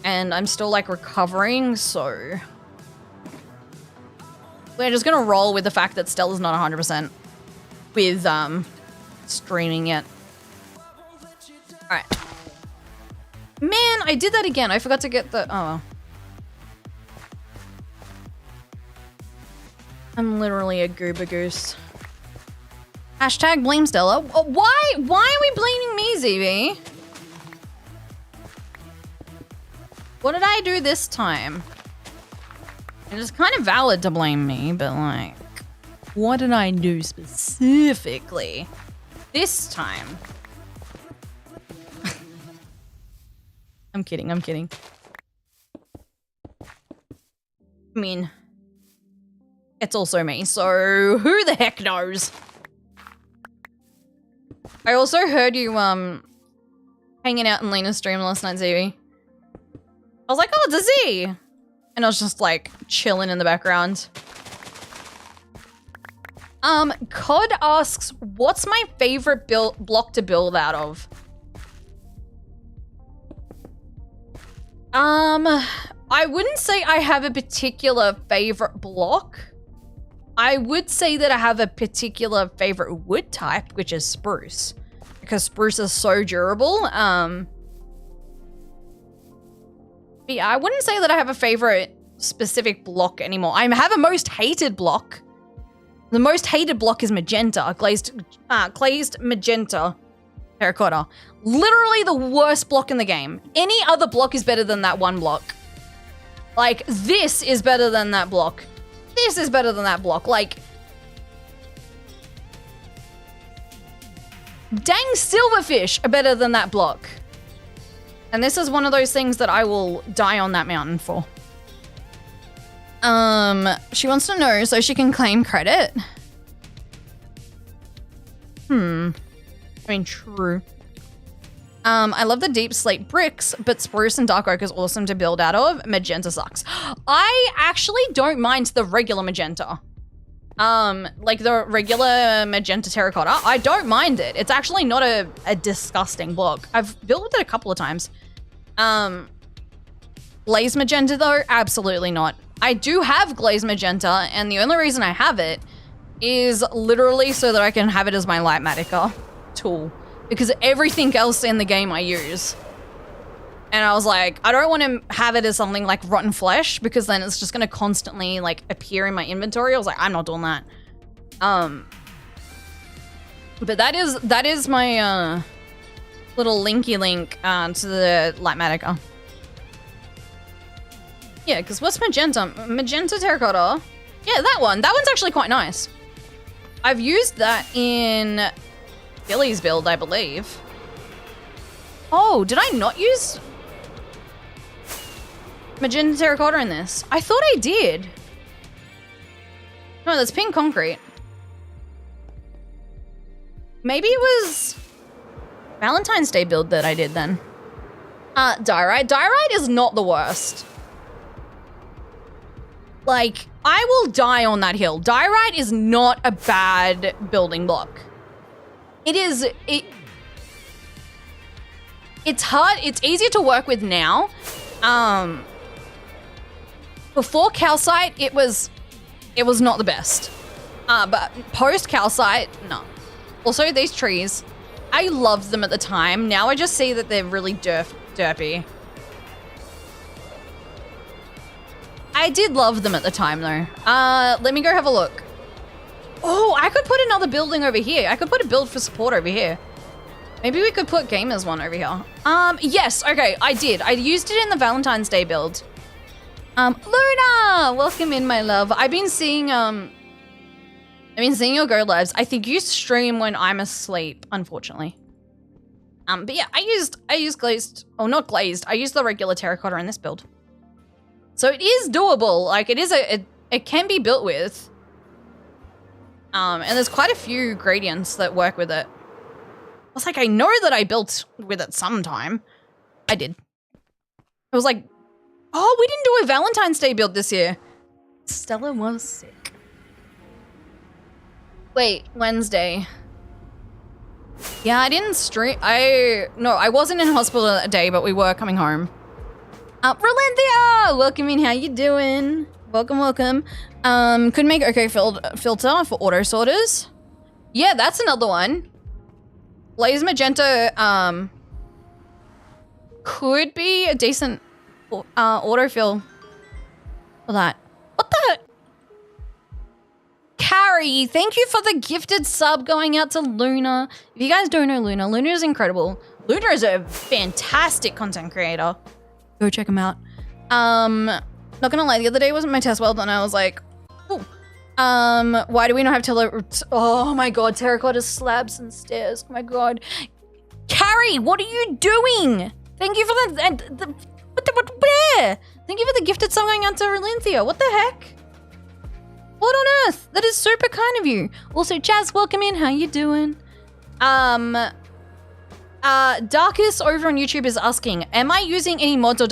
And I'm still, like, recovering, so... We're just gonna roll with the fact that Stella's not 100% with, streaming yet. Alright. Man, I did that again. I forgot to get the... Oh. I'm literally a goober goose. Hashtag blame Stella. Why are we blaming me, ZB? What did I do this time? It is kind of valid to blame me, but like, what did I do specifically this time? I'm kidding. I mean, it's also me, so who the heck knows? I also heard you, hanging out in Lena's stream last night, ZB. I was like, oh, it's a Z! And I was just, like, chilling in the background. Cod asks, what's my favorite block to build out of? I wouldn't say I have a particular favorite block. I would say that I have a particular favorite wood type, which is spruce, because spruce is so durable. But yeah, I wouldn't say that I have a favorite specific block anymore. I have a most hated block. The most hated block is magenta, glazed magenta terracotta. Literally the worst block in the game. Any other block is better than that one block. Like, this is better than that block. This is better than that block. Like, dang silverfish are better than that block. And this is one of those things that I will die on that mountain for. She wants to know so she can claim credit. I mean, true. I love the deep slate bricks, but spruce and dark oak is awesome to build out of. Magenta sucks. I actually don't mind the regular magenta. like the regular magenta terracotta, I don't mind it. It's actually not a disgusting block. I've built with it a couple of times. Glaze magenta though, absolutely not. I do have glaze magenta, and the only reason I have it is literally so that I can have it as my light matica tool, because everything else in the game I use. And I was like, I don't want to have it as something like rotten flesh, because then it's just going to constantly like appear in my inventory. I was like, I'm not doing that. But that is my little linky link to the light matica. Yeah, because what's magenta? Magenta terracotta. Yeah, that one. That one's actually quite nice. I've used that in Billy's build, I believe. Oh, did I not use magenta terracotta in this? I thought I did. No, that's pink concrete. Maybe it was Valentine's Day build that I did then. Diorite. Diorite is not the worst. Like, I will die on that hill. Diorite is not a bad building block. It's hard. It's easier to work with now. Before calcite, it was not the best. But post calcite, no. Also, these trees, I loved them at the time. Now I just see that they're really derpy. I did love them at the time though. Let me go have a look. Oh, I could put another building over here. I could put a build for support over here. Maybe we could put gamers one over here. Yes, okay, I did. I used it in the Valentine's Day build. Luna, welcome in, my love. I've been seeing your go lives. I think you stream when I'm asleep, unfortunately. But yeah, I used glazed, or not glazed. I used the regular terracotta in this build. So it is doable. Like it can be built with. And there's quite a few gradients that work with it. I was like, I know that I built with it sometime. I did. I was like, oh, we didn't do a Valentine's Day build this year. Stella was sick. Wait, Wednesday. Yeah, I didn't stream. No, I wasn't in hospital that day, but we were coming home. Rolanthia, welcome in. How you doing? Welcome. Could make okay filter for auto sorters. Yeah, that's another one. Blaze magenta could be a decent autofill for that. What the? Carrie, thank you for the gifted sub going out to Luna. If you guys don't know Luna, Luna is incredible. Luna is a fantastic content creator. Go check him out. Not gonna lie, the other day wasn't my test well done. I was like, oh. Why do we not have oh my god, terracotta slabs and stairs. Oh my god. Carrie, what are you doing? Thank you for where? Thank you for the gifted song going out to Rolanthia. What the heck? What on earth? That is super kind of you. Also, Chaz, welcome in. How you doing? Darkus over on YouTube is asking, am I using any mods or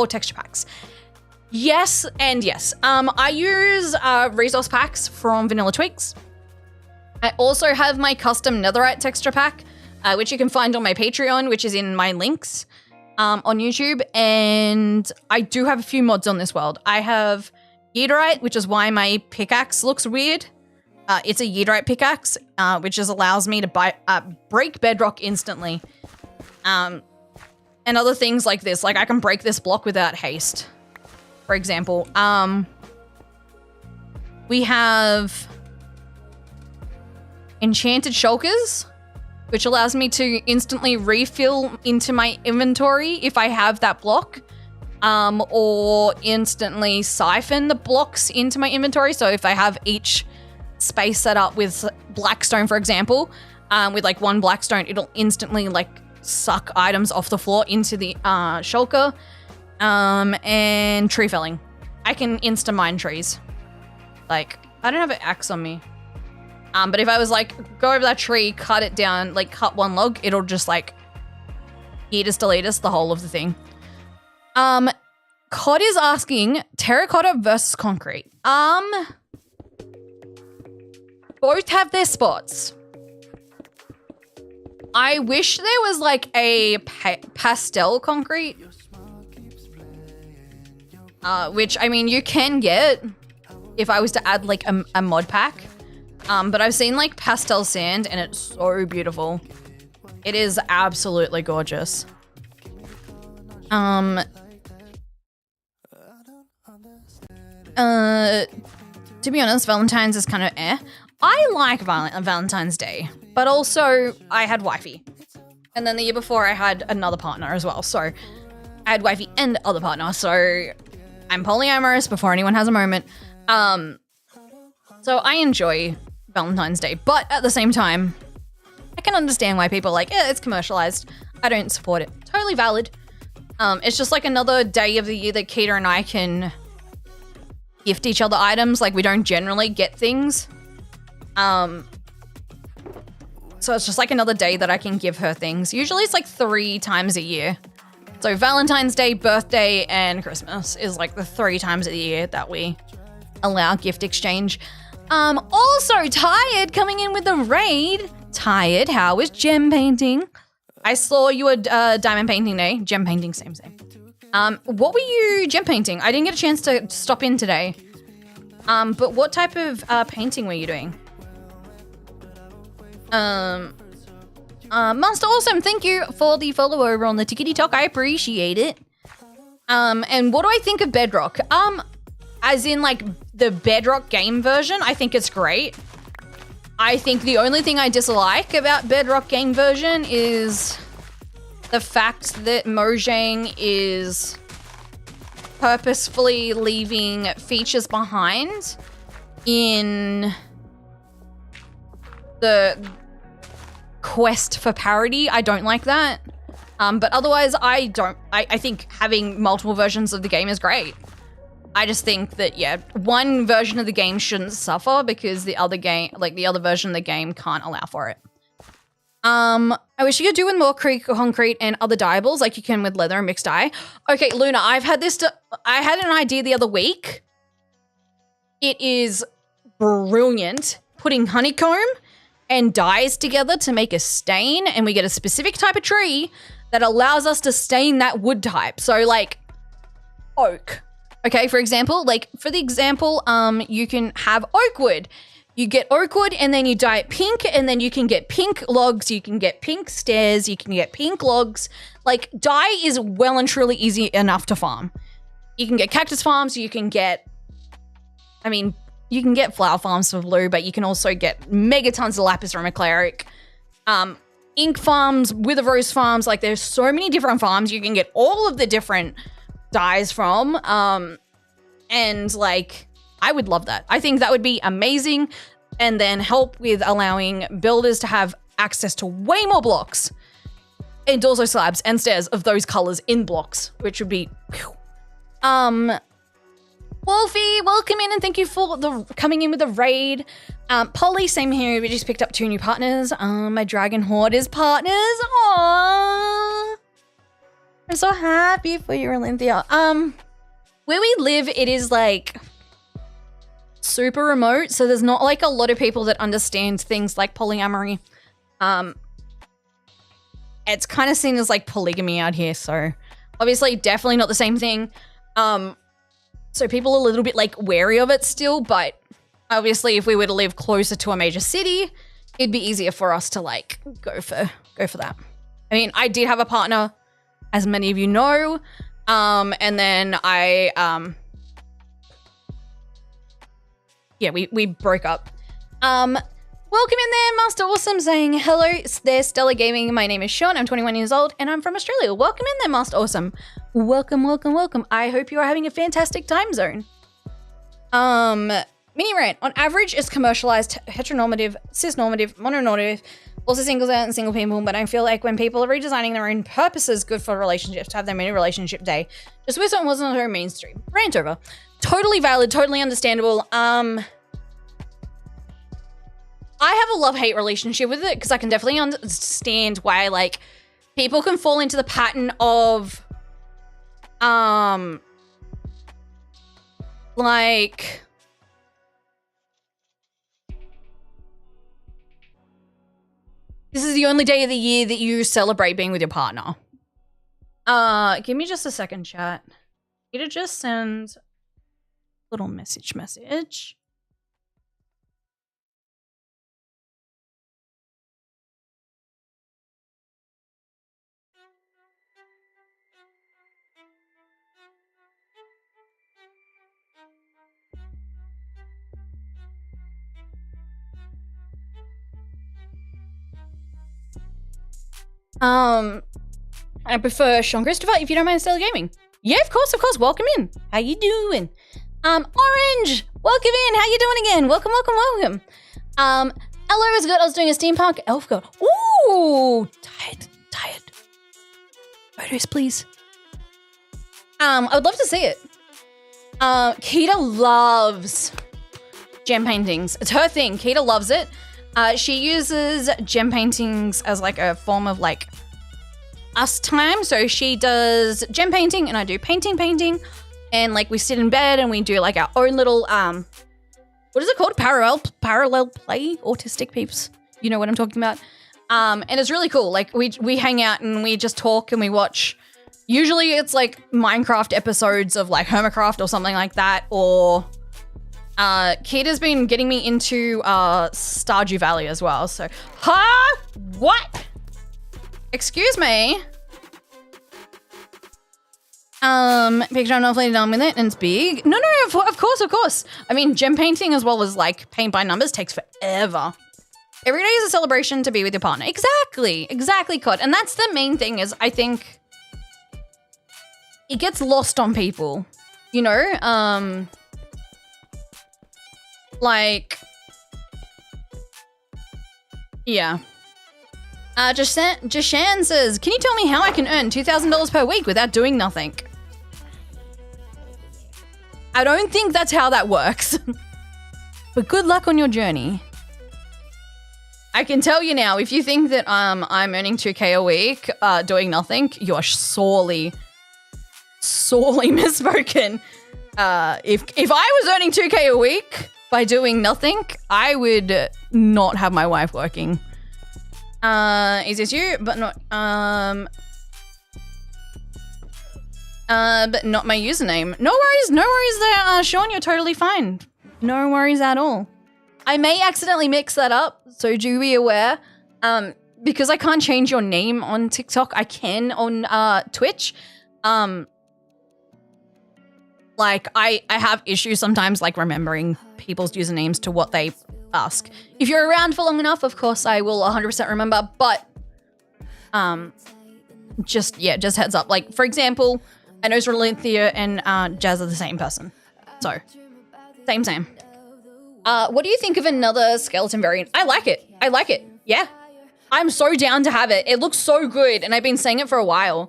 texture packs? Yes and yes. I use resource packs from Vanilla Twigs. I also have my custom netherite texture pack, which you can find on my Patreon, which is in my links on YouTube. And I do have a few mods on this world. I have Yeeterite, which is why my pickaxe looks weird. It's a Yeeterite pickaxe, which just allows me to break bedrock instantly. And other things like this, like I can break this block without haste. For example, we have enchanted shulkers, which allows me to instantly refill into my inventory if I have that block, or instantly siphon the blocks into my inventory. So if I have each space set up with blackstone, for example, with like one blackstone, it'll instantly like suck items off the floor into the shulker. And tree felling. I can insta-mine trees. Like, I don't have an axe on me. But if I was like, go over that tree, cut it down, like cut one log, it'll just like eat us, delete us, the whole of the thing. Cod is asking, terracotta versus concrete. both have their spots. I wish there was like a pastel concrete. Which, I mean, you can get if I was to add like a mod pack. But I've seen like pastel sand and it's so beautiful. It is absolutely gorgeous. To be honest, Valentine's is kind of eh. I like Valentine's Day, but also I had wifey. And then the year before I had another partner as well. So I had wifey and other partner. So I'm polyamorous before anyone has a moment. So I enjoy Valentine's Day, but at the same time, I can understand why people are like, yeah, it's commercialized. I don't support it. Totally valid. It's just like another day of the year that Keita and I can gift each other items. Like we don't generally get things. So it's just like another day that I can give her things. Usually it's like 3 times a year. So Valentine's Day, birthday, and Christmas is like the 3 times of the year that we allow gift exchange. Also, Tired coming in with the raid. Tired, how was gem painting? I saw you at Diamond Painting Day. Gem painting, same. What were you gem painting? I didn't get a chance to stop in today. But what type of painting were you doing? Master Awesome, thank you for the follow over on the Tickety Talk. I appreciate it. And what do I think of Bedrock? As in like the Bedrock game version, I think it's great. I think the only thing I dislike about Bedrock game version is the fact that Mojang is purposefully leaving features behind in the quest for parity. I don't like that. But otherwise, I think having multiple versions of the game is great. I just think that, yeah, one version of the game shouldn't suffer because the other version of the game can't allow for it. I wish you could do with more concrete and other dyeables like you can with leather and mixed dye. Okay, Luna, I had an idea the other week. It is brilliant. Putting honeycomb and dyes together to make a stain, and we get a specific type of tree that allows us to stain that wood type. So like oak. Okay, for example, you can have oak wood. You get oak wood and then you dye it pink, and then you can get pink logs, you can get pink stairs, you can get pink logs. Like, dye is well and truly easy enough to farm. You can get cactus farms, you can get flower farms for blue, but you can also get mega tons of lapis from a cleric. Ink farms, wither rose farms, like there's so many different farms you can get all of the different dyes from. And like, I would love that. I think that would be amazing, and then help with allowing builders to have access to way more blocks and also slabs and stairs of those colors in blocks, which would be whew. Wolfie, welcome in and thank you for coming in with the raid. Polly, same here. We just picked up 2 new partners. My Dragon Horde is partners. Aww. I'm so happy for you, Olympia. Where we live, it is like super remote, so there's not like a lot of people that understand things like polyamory. It's kind of seen as like polygamy out here, so obviously definitely not the same thing. So people are a little bit like wary of it still, but obviously if we were to live closer to a major city, it'd be easier for us to like go for that. I mean, I did have a partner, as many of you know, and then we broke up. Welcome in there, Master Awesome, saying hello there, Stellar Gaming. My name is Sean. I'm 21 years old and I'm from Australia. Welcome in there, Master Awesome. Welcome, welcome, welcome. I hope you are having a fantastic time zone. Mini rant. On average, is commercialized, heteronormative, cisnormative, mononormative, also singles out and single people, but I feel like when people are redesigning their own purposes, good for relationships, to have their mini relationship day, just wish it wasn't her mainstream. Rant over. Totally valid, totally understandable. I have a love-hate relationship with it because I can definitely understand why, like, people can fall into the pattern of, like, This is the only day of the year that you celebrate being with your partner. Give me just a second, chat. Need to just send a little message. I prefer Sean Christopher, if you don't mind still gaming. Yeah, of course. Welcome in. How you doing? Orange, welcome in. How you doing again? Welcome. Hello is good. I was doing a steampunk elf girl. Ooh, tired. Photos, please. I would love to see it. Kita loves gem paintings. It's her thing. Kita loves it. She uses gem paintings as like a form of like us time. So she does gem painting and I do painting. And like we sit in bed and we do like our own little, what is it called? Parallel play, autistic peeps. You know what I'm talking about? And it's really cool. Like we hang out and we just talk and we watch. Usually it's like Minecraft episodes of like Hermitcraft or something like that. Or Kita's been getting me into Stardew Valley as well. So, what? Excuse me. Picture I'm not fully done with it and it's big. No, of course. I mean, gem painting as well as like paint by numbers takes forever. Every day is a celebration to be with your partner. Exactly, Cod. And that's the main thing is I think it gets lost on people, you know? Like, yeah. Jashan says, can you tell me how I can earn $2,000 per week without doing nothing? I don't think that's how that works. But good luck on your journey. I can tell you now, if you think that I'm earning 2K a week doing nothing, you are sorely misspoken. If I was earning 2K a week by doing nothing, I would not have my wife working. Is this you? But not my username. No worries there, Sean, you're totally fine. No worries at all. I may accidentally mix that up, so do be aware. Because I can't change your name on TikTok, I can on Twitch. Like, I have issues sometimes, like, remembering people's usernames to what they ask. If you're around for long enough, of course, I will 100% remember, but just heads up. Like, for example, I know Rolinthia and Jazz are the same person. So, same. What do you think of another skeleton variant? I like it. Yeah. I'm so down to have it. It looks so good, and I've been saying it for a while.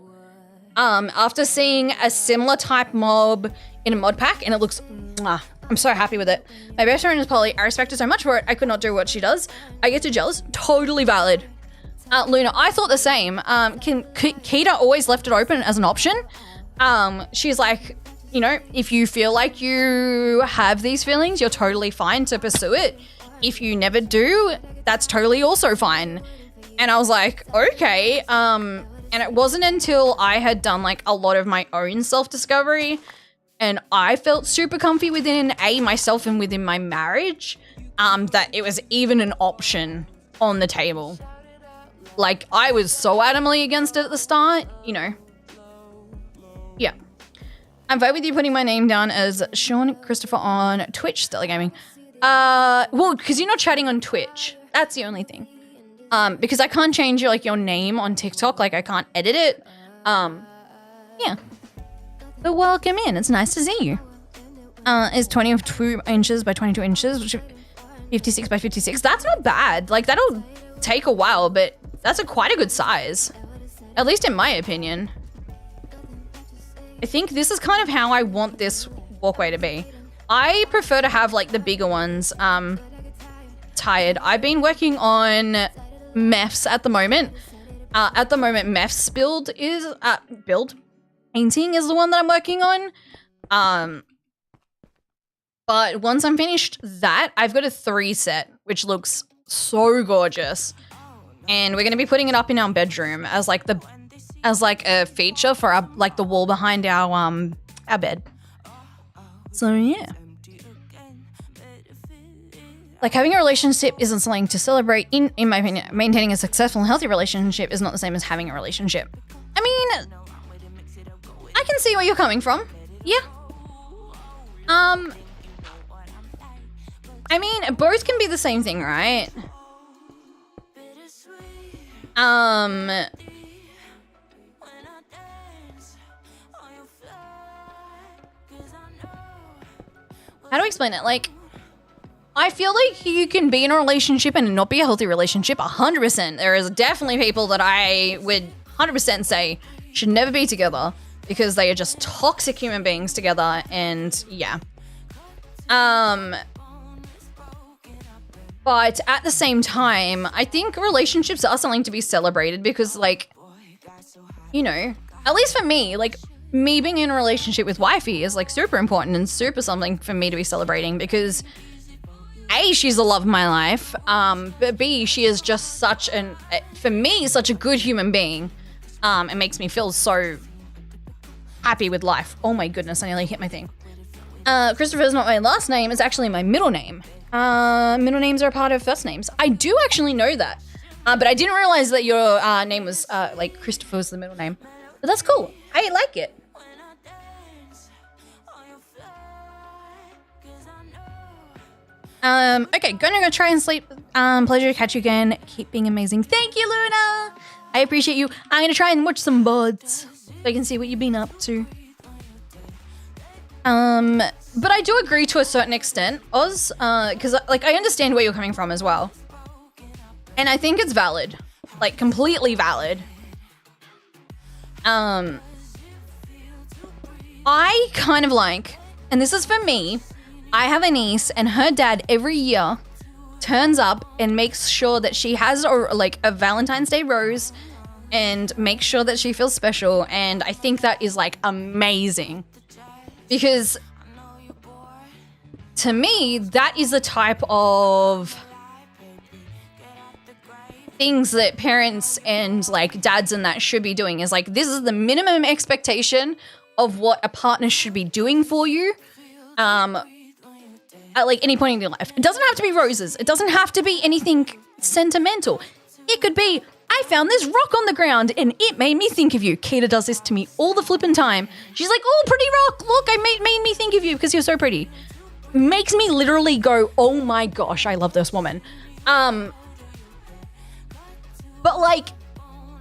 After seeing a similar type mob in a mod pack, and it looks, I'm so happy with it. My best friend is Polly. I respect her so much for it. I could not do what she does. I get too jealous. Totally valid. Luna, I thought the same. Kita always left it open as an option. She's like, you know, if you feel like you have these feelings, you're totally fine to pursue it. If you never do, that's totally also fine. And I was like, okay. And it wasn't until I had done like a lot of my own self-discovery and I felt super comfy within myself and within my marriage, that it was even an option on the table. Like, I was so adamantly against it at the start, you know. Yeah. I'm fine with you putting my name down as Sean Christopher on Twitch, Stellar Gaming. Well, because you're not chatting on Twitch. That's the only thing. Because I can't change your name on TikTok. Like, I can't edit it. Yeah. But welcome in. It's nice to see you. It's 22 inches by 22 inches, which is 56 by 56. That's not bad. Like, that'll take a while, but that's quite a good size. At least in my opinion. I think this is kind of how I want this walkway to be. I prefer to have, like, the bigger ones. Tired. I've been working on Mephs at the moment. Mephs build painting is the one that I'm working on. But once I'm finished that, I've got a 3 set, which looks so gorgeous. and we're going to be putting it up in our bedroom as like a feature for our, like the wall behind our bed. So yeah. Like having a relationship isn't something to celebrate. In my opinion, maintaining a successful and healthy relationship is not the same as having a relationship. I mean, I can see where you're coming from. Yeah. I mean, both can be the same thing, right? How do I explain it? Like, I feel like you can be in a relationship and not be a healthy relationship 100%. There is definitely people that I would 100% say should never be together because they are just toxic human beings together, and yeah. But at the same time, I think relationships are something to be celebrated because, like, you know, at least for me, like, me being in a relationship with wifey is, like, super important and super something for me to be celebrating because A, she's the love of my life, but B, she is just such for me, such a good human being. It makes me feel so happy with life. Oh my goodness, I nearly hit my thing. Christopher is not my last name, it's actually my middle name. Middle names are a part of first names. I do actually know that, but I didn't realize that your name was, like, Christopher was the middle name. But that's cool. I like it. Okay, gonna go try and sleep. Pleasure to catch you again. Keep being amazing. Thank you, Luna. I appreciate you. I'm gonna try and watch some buds so I can see what you've been up to. But I do agree to a certain extent, Oz, because, like, I understand where you're coming from as well. And I think it's valid. Like, completely valid. I kind of like, and this is for me, I have a niece and her dad every year turns up and makes sure that she has a Valentine's Day rose and makes sure that she feels special, and I think that is, like, amazing. Because to me, that is the type of things that parents and, like, dads and that should be doing, is, like, this is the minimum expectation of what a partner should be doing for you at, like, any point in your life. It doesn't have to be roses. It doesn't have to be anything sentimental. It could be, I found this rock on the ground and it made me think of you. Keita does this to me all the flipping time. She's like, oh, pretty rock. Look, I made me think of you because you're so pretty. Makes me literally go, oh my gosh, I love this woman. But, like,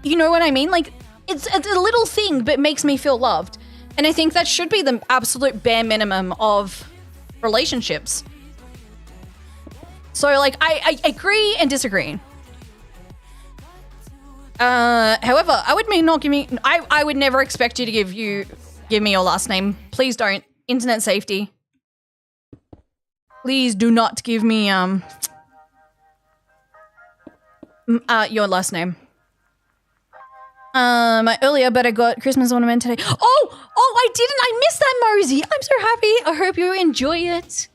you know what I mean? Like, it's a little thing, but makes me feel loved. And I think that should be the absolute bare minimum of relationships. So, like, I agree and disagree. However, I would never expect you to give me your last name. Please don't. Internet safety. Please do not give me your last name. Earlier, but I got Christmas ornament today. Oh, I didn't. I missed that, Mosey. I'm so happy. I hope you enjoy it.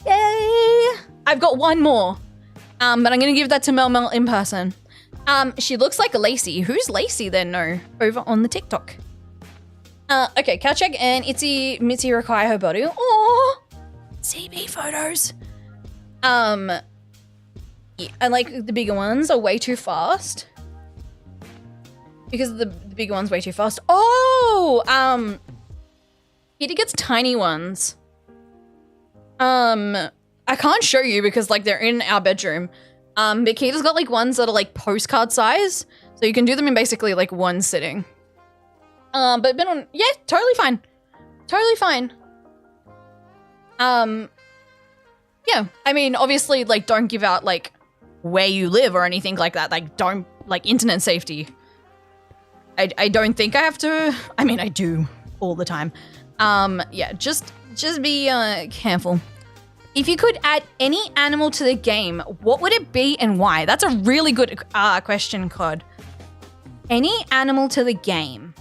Yay. I've got one more. But I'm going to give that to Mel in person. She looks like Lacey. Who's Lacey then? No, over on the TikTok. Okay, Kachek and Itzy Mitzi require her body. Oh, CB photos. Yeah, I like the bigger ones are way too fast. Because the bigger one's way too fast. Oh, Kitty gets tiny ones. I can't show you because, like, they're in our bedroom. But Kita's got, like, ones that are, like, postcard size. So you can do them in basically, like, one sitting. But been on, yeah, totally fine. Totally fine. Yeah, I mean, obviously, like, don't give out, like, where you live or anything like that. Like, don't, like, internet safety. I don't think I have to. I mean, I do all the time. Yeah, just be careful. If you could add any animal to the game, what would it be and why? That's a really good question, Cod. Any animal to the game.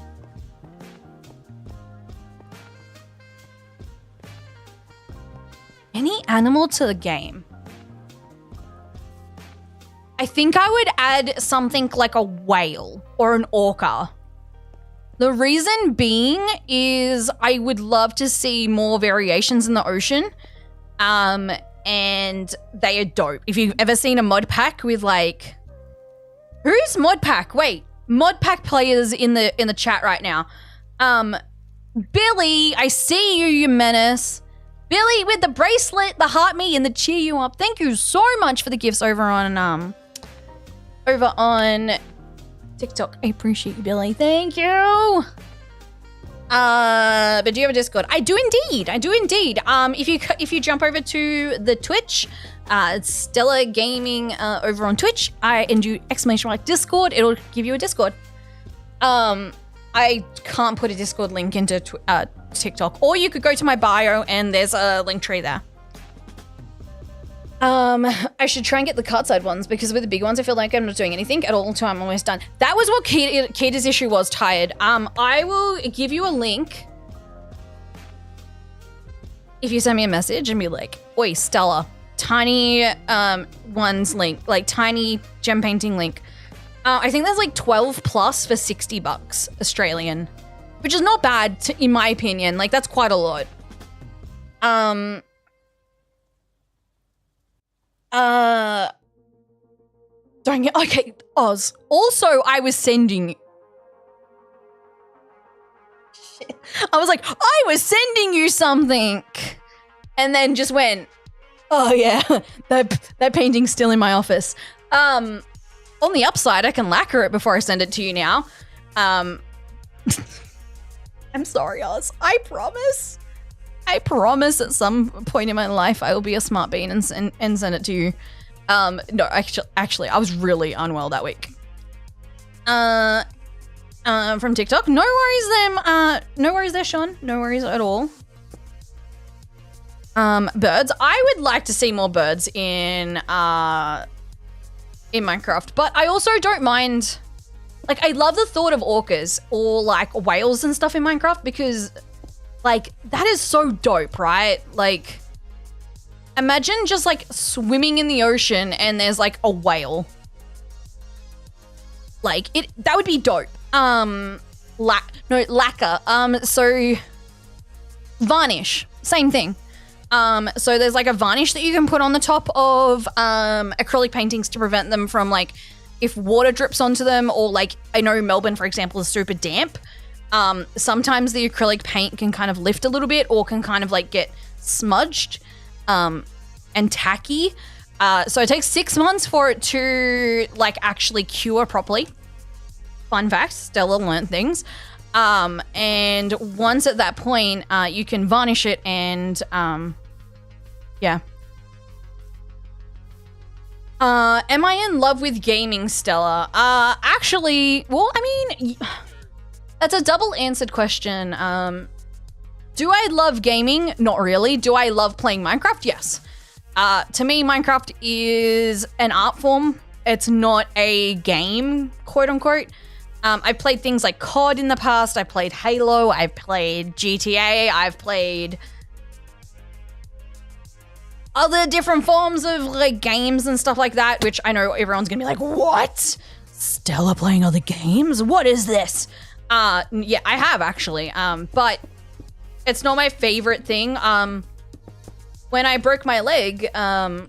Any animal to the game. I think I would add something like a whale or an orca. The reason being is I would love to see more variations in the ocean. And they are dope. If you've ever seen a mod pack with like, who's mod pack? Wait, mod pack players in the chat right now. Billy, I see you, you menace. Billy with the bracelet, the heart me, and the cheer you up. Thank you so much for the gifts over on TikTok. I appreciate you, Billy. Thank you. But do you have a Discord? I do indeed. If you jump over to the Twitch, it's Stella Gaming over on Twitch. And do !Discord. It'll give you a Discord. I can't put a Discord link into TikTok, or you could go to my bio and there's a link tree there. I should try and get the cart-side ones because with the big ones, I feel like I'm not doing anything at all until I'm almost done. That was what Kita's issue was, tired. I will give you a link if you send me a message and be like, oi, Stella, tiny ones link, like tiny gem painting link. I think there's like 12 plus for $60 Australian, which is not bad in my opinion. Like that's quite a lot. Dang it. Okay, Oz. Also, I was sending... Shit. I was like, I was sending you something. And then just went, oh yeah, that painting's still in my office. On the upside, I can lacquer it before I send it to you now. I'm sorry, Oz. I promise. At some point in my life I will be a smart bean and send it to you. No, actually, I was really unwell that week. From TikTok. No worries no worries there, Sean. No worries at all. Birds. I would like to see more birds in Minecraft, but I also don't mind. Like, I love the thought of orcas or like whales and stuff in Minecraft because like that is so dope, right? Like, imagine just like swimming in the ocean and there's like a whale. Like that would be dope. Lacquer. So varnish, same thing. So there's like a varnish that you can put on the top of acrylic paintings to prevent them from like if water drips onto them, or like I know Melbourne, for example, is super damp. Sometimes the acrylic paint can kind of lift a little bit or can kind of like get smudged and tacky. So it takes 6 months for it to like actually cure properly. Fun fact, Stella learned things. And once at that point, you can varnish it and yeah. Am I in love with gaming, Stella? Actually, well, I mean, that's a double-answered question. Do I love gaming? Not really. Do I love playing Minecraft? Yes. To me, Minecraft is an art form. It's not a game, quote unquote. I've played things like COD in the past. I played Halo. I've played GTA. I've played other different forms of like games and stuff like that, which I know everyone's gonna be like, what? Stella playing other games? What is this? Yeah, I have actually, but it's not my favorite thing. When I broke my leg, I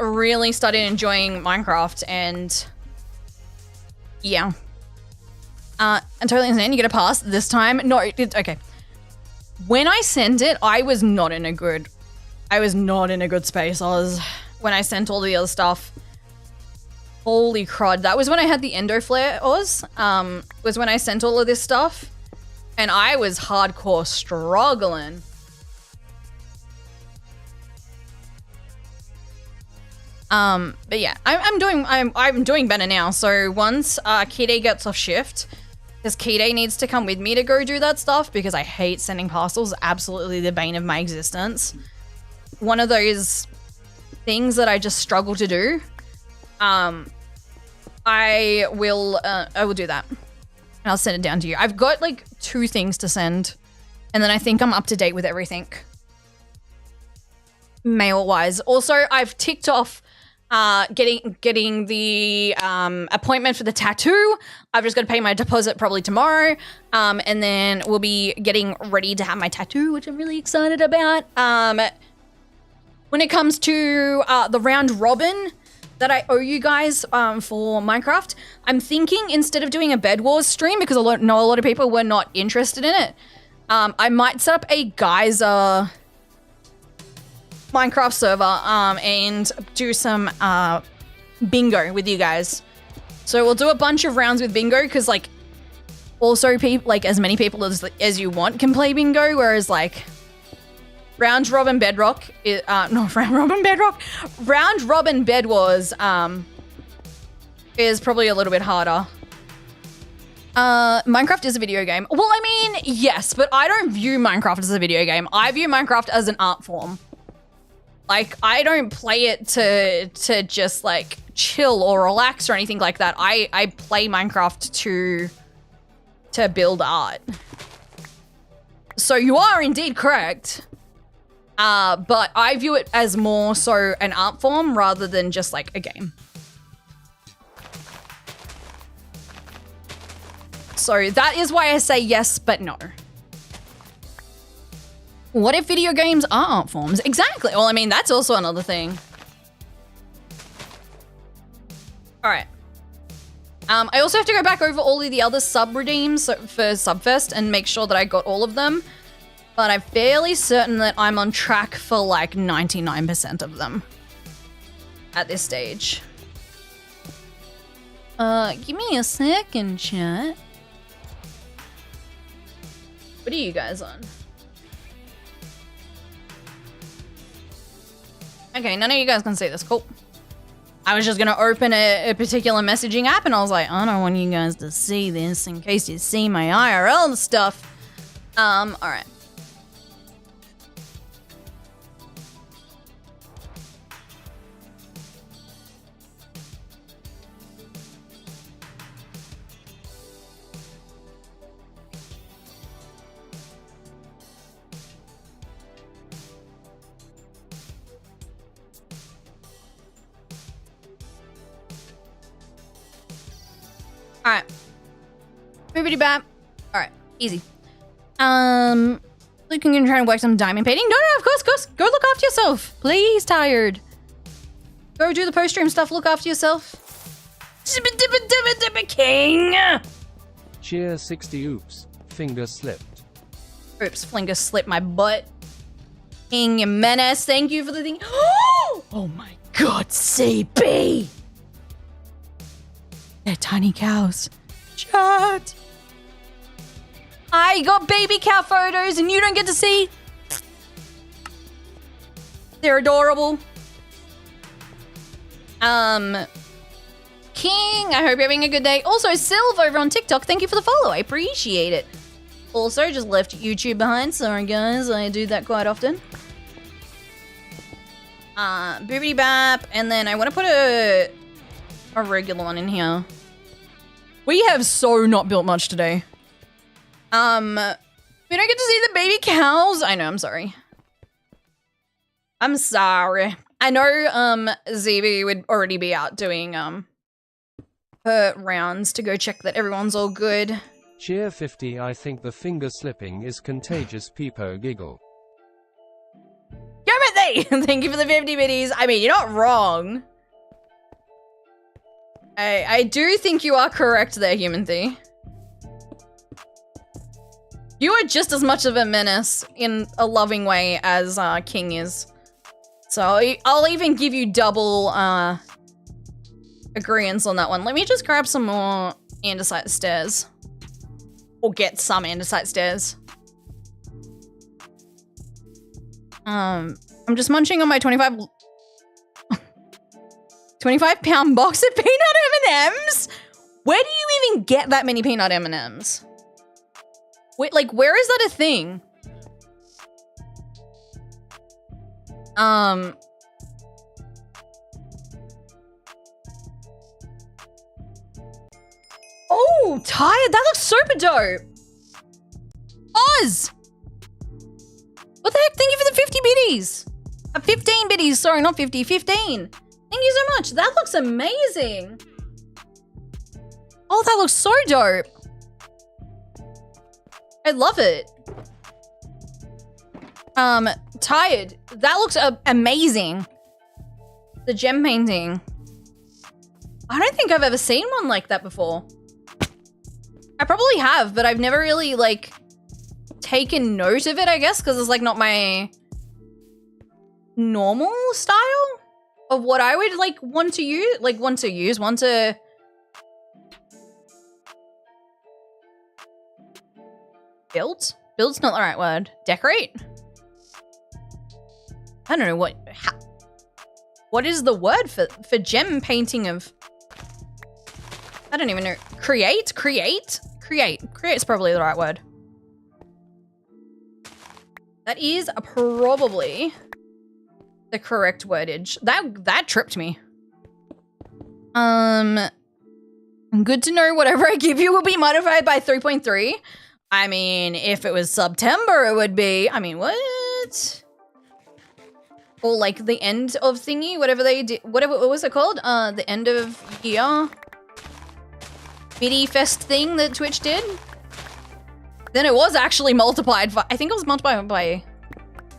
really started enjoying Minecraft, and yeah. And totally understand, you get a pass this time. No, okay. When I sent it, I was not in a good space. When I sent all the other stuff. Holy crud. That was when I had the endo flare, was when I sent all of this stuff. And I was hardcore struggling. But yeah, I'm doing better now. So once Kide gets off shift, because Kide needs to come with me to go do that stuff because I hate sending parcels. Absolutely the bane of my existence. One of those things that I just struggle to do. I will do that. And I'll send it down to you. I've got like 2 things to send, and then I think I'm up to date with everything. Mail-wise. Also, I've ticked off getting the appointment for the tattoo. I've just got to pay my deposit probably tomorrow. And then we'll be getting ready to have my tattoo, which I'm really excited about. When it comes to the round robin that I owe you guys for Minecraft, I'm thinking instead of doing a Bed Wars stream, because I know a lot of people were not interested in it, I might set up a geyser Minecraft server and do some bingo with you guys. So we'll do a bunch of rounds with bingo, because like also people, like as many people as you want can play bingo, whereas like round robin bedrock is, round robin bed wars is probably a little bit harder. Minecraft is a video game. Well, I mean, yes, but I don't view Minecraft as a video game. I view Minecraft as an art form. Like, I don't play it to just like chill or relax or anything like that. I play Minecraft to build art. So you are indeed correct. But I view it as more so an art form rather than just like a game. So that is why I say yes, but no. What if video games are art forms? Exactly. Well, I mean, that's also another thing. All right. I also have to go back over all of the other sub-redeems for Subfest and make sure that I got all of them. But I'm fairly certain that I'm on track for like 99% of them at this stage. Give me a second, chat. What are you guys on? Okay, none of you guys can see this. Cool. I was just gonna open a particular messaging app and I was like, I don't want you guys to see this in case you see my IRL stuff. Alright. Alright. Boobity bap. Alright, easy. Luke, I'm gonna try and work some diamond painting. No, of course. Go look after yourself. Please, tired. Go do the post-stream stuff, look after yourself. King! Cheer 60 oops. Finger slipped. Oops, finger slipped my butt. King Menace, thank you for the thing. Oh my god, CB! They're tiny cows. Chat. I got baby cow photos and you don't get to see. They're adorable. King, I hope you're having a good day. Also, Sylv over on TikTok, thank you for the follow. I appreciate it. Also, just left YouTube behind. Sorry, guys. I do that quite often. Boobity bap. And then I want to put a regular one in here. We have so not built much today. We don't get to see the baby cows. I know, I'm sorry. I'm sorry. I know, ZV would already be out doing, her rounds to go check that everyone's all good. Cheer 50. I think the finger slipping is contagious. Peepo giggle. Timothy! Thank you for the 50 biddies. I mean, you're not wrong. I do think you are correct there, Human Thee. You are just as much of a menace in a loving way as King is. So I'll even give you double agreeance on that one. Let me just grab some more andesite stairs. Or get some andesite stairs. I'm just munching on my 25 pound box of peanut M&Ms? Where do you even get that many peanut M&Ms? Wait, like, where is that a thing? Oh, tired. That looks super dope. Oz! What the heck? Thank you for the 50 biddies. 15 biddies. Sorry, not 50. 15. Thank Thank you so much. That looks amazing. Oh, that looks so dope. I love it. Tired. That looks amazing. The gem painting. I don't think I've ever seen one like that before. I probably have, but I've never really like taken note of it, I guess, because it's like not my normal style of what I would like want to use, build? Build's not the right word. Decorate? I don't know what is the word for gem painting of, I don't even know. Create? Create's probably the right word. That is probably the correct wordage. That tripped me. Good to know whatever I give you will be modified by 3.3. I mean, if it was September, it would be, I mean, what? Or like the end of thingy, whatever they did, what was it called? The end of year Biddy Fest thing that Twitch did. Then it was actually multiplied by, I think it was multiplied by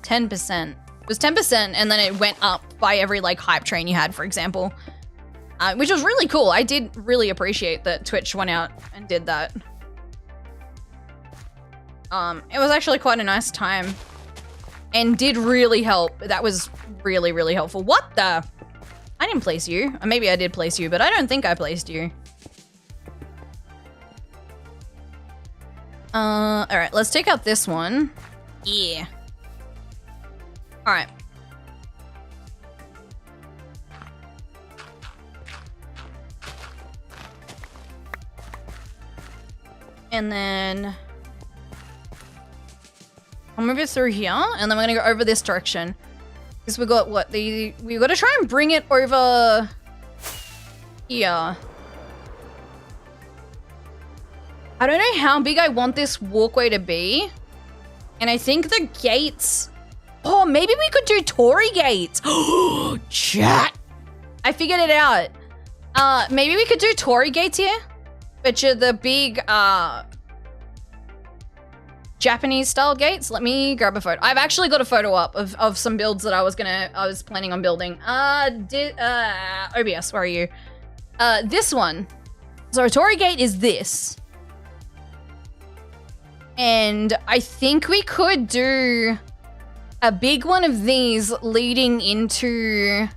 10%. It was 10% and then it went up by every like hype train you had, for example. Which was really cool. I did really appreciate that Twitch went out and did that. It was actually quite a nice time. And did really help. That was really, really helpful. What the? I didn't place you. Or maybe I did place you, but I don't think I placed you. Alright, let's take out this one. Yeah. Alright. And then I'll move it through here, and then we're gonna go over this direction. Because we got what? We gotta try and bring it over here. I don't know how big I want this walkway to be. And I think the gates... Oh, maybe we could do Tory gates. Oh, chat. I figured it out. Maybe we could do Tory gates here. Which are the big, Japanese style gates. Let me grab a photo. I've actually got a photo up of some builds that I was planning on building. OBS, where are you? This one. So a Tory gate is this. And I think we could do a big one of these leading into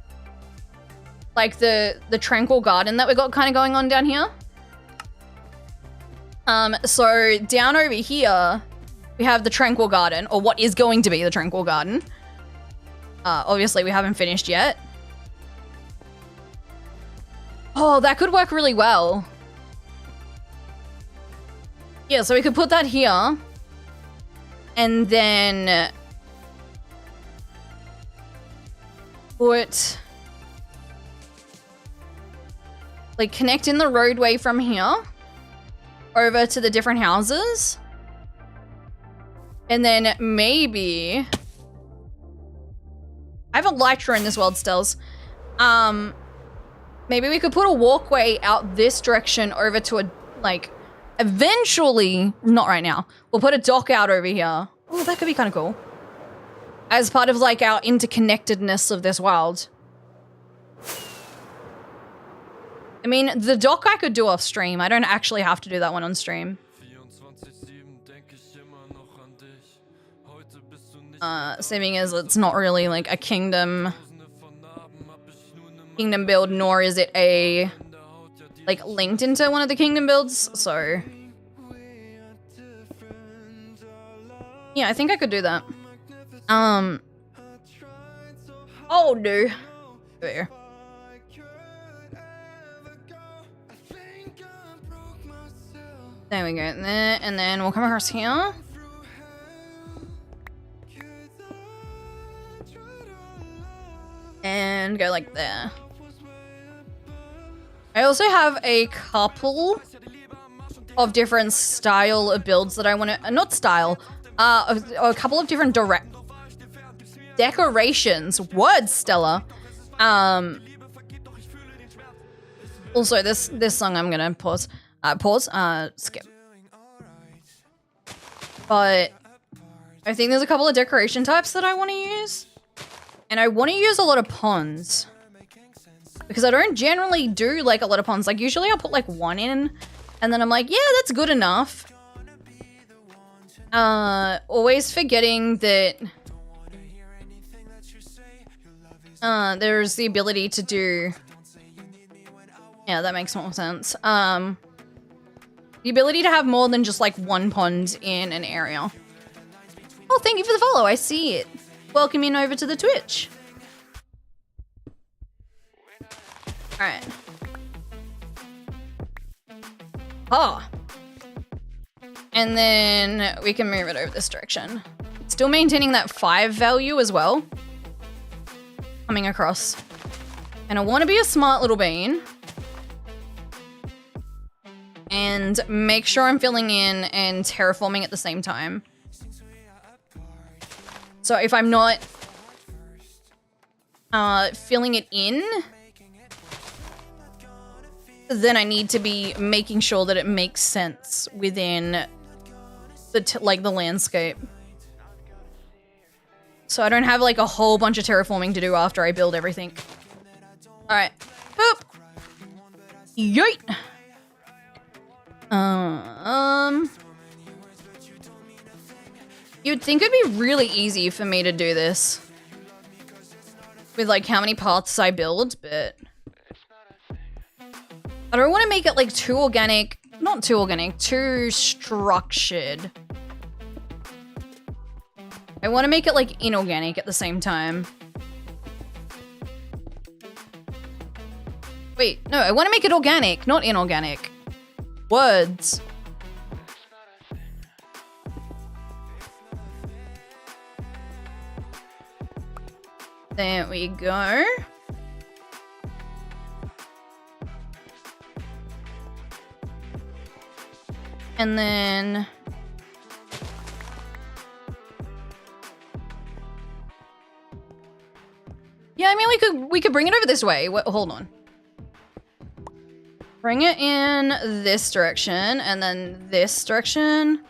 like the tranquil garden that we got kind of going on down here. So down over here, we have the tranquil garden, or what is going to be the tranquil garden. Obviously we haven't finished yet. Oh, that could work really well. Yeah, so we could put that here. And then put, like, connect in the roadway from here over to the different houses. And then maybe, I haven't liked her in this world, Stills. Maybe we could put a walkway out this direction over to a, like, eventually, not right now, we'll put a dock out over here. Oh, that could be kind of cool. As part of, like, our interconnectedness of this world. I mean, the dock I could do off stream. I don't actually have to do that one on stream. Seeming as it's not really, like, a kingdom build, nor is it a, like, linked into one of the kingdom builds, so yeah, I think I could do that. Oh no. There. There we go. There, and then we'll come across here. And go like there. I also have a couple of different style of builds that I want to, not style, a couple of different decorations, words, Stella, Also, this song I'm gonna skip. But I think there's a couple of decoration types that I want to use. And I want to use a lot of ponds. Because I don't generally do like a lot of ponds. Like usually I'll put like one in and then I'm like, yeah, that's good enough. Always forgetting that there's the ability to do, yeah, that makes more sense. The ability to have more than just like one pond in an area. Oh, thank you for the follow. I see it. Welcome in over to the Twitch. All right. Ah. And then we can move it over this direction. Still maintaining that 5 value as well. Coming across. And I want to be a smart little bean. And make sure I'm filling in and terraforming at the same time. So if I'm not filling it in, then I need to be making sure that it makes sense within the landscape. So I don't have like a whole bunch of terraforming to do after I build everything. All right, boop. Yeet. You'd think it'd be really easy for me to do this with like how many paths I build, but I don't want to make it like too organic, not too organic, too structured. I want to make it like inorganic at the same time. Wait, no, I want to make it organic, not inorganic. Words. There we go. And then yeah, I mean we could bring it over this way. Hold on. Bring it in this direction and then this direction.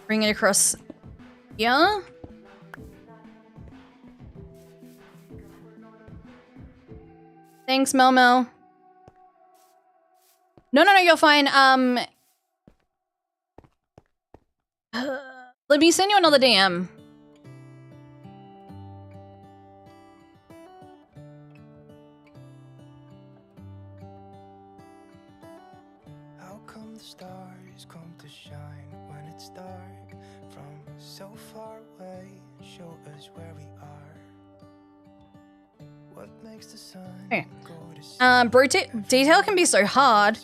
Bring it across here. Thanks, Mel. No, you're fine. Let me send you another DM. How come the stars come to shine when it's dark from so far away? Show us where we are. What makes the sun go to detail can be so hard.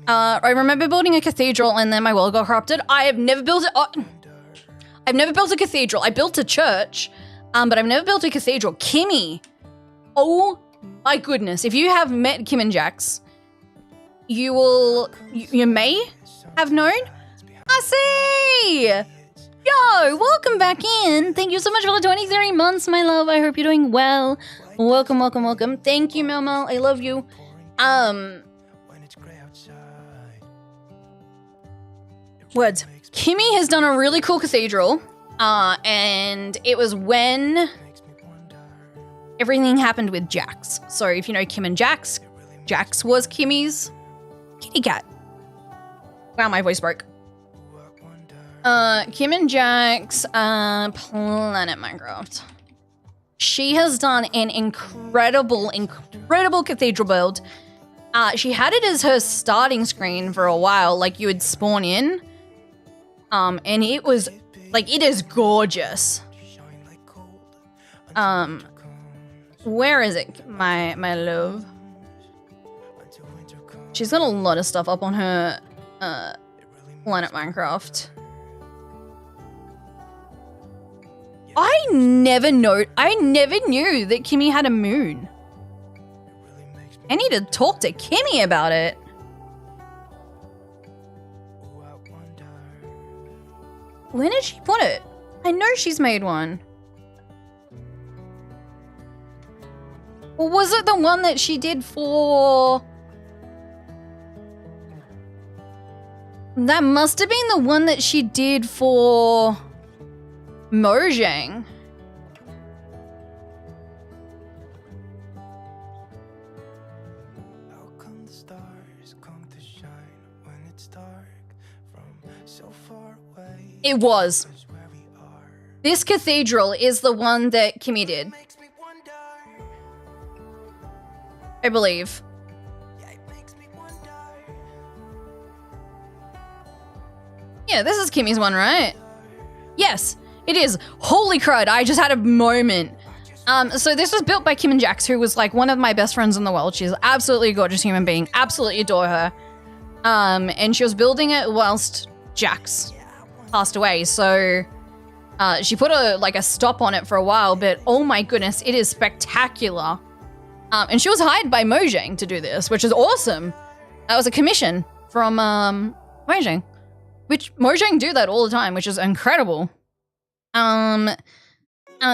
I remember building a cathedral and then my world got corrupted. I have never built it. I've never built a cathedral. I built a church, but I've never built a cathedral. Kimmy, oh my goodness! If you have met Kim and Jax, you may have known. I see. Yo, welcome back in. Thank you so much for the 23 months, my love. I hope you're doing well. Welcome, welcome, welcome. Thank you, Mel. I love you. Words. Kimmy has done a really cool cathedral, and it was when everything happened with Jax. So if you know Kim and Jax, Jax was Kimmy's kitty cat. Wow, my voice broke. Kim and Jax, Planet Minecraft. She has done an incredible cathedral build. She had it as her starting screen for a while, like you would spawn in. And it was, like, it is gorgeous. Where is it, my love? She's got a lot of stuff up on her, Planet Minecraft. I never knew that Kimmy had a moon. I need to talk to Kimmy about it. When did she put it? I know she's made one. Or was it the one that she did for That must have been the one that she did for Mojang. How come the stars come to shine when it's dark from so far away? It was. Is where we are. This cathedral is the one that Kimmy did, Makes me wonder. I believe. Yeah, it makes me wonder. Yeah, this is Kimmy's one, right? Yes, it is. Holy crud, I just had a moment. So this was built by Kim and Jax, who was like one of my best friends in the world. She's absolutely a gorgeous human being. Absolutely adore her. And she was building it whilst Jax passed away. So she put a stop on it for a while, but oh my goodness, it is spectacular. And she was hired by Mojang to do this, which is awesome. That was a commission from Mojang, which Mojang do that all the time, which is incredible. I'm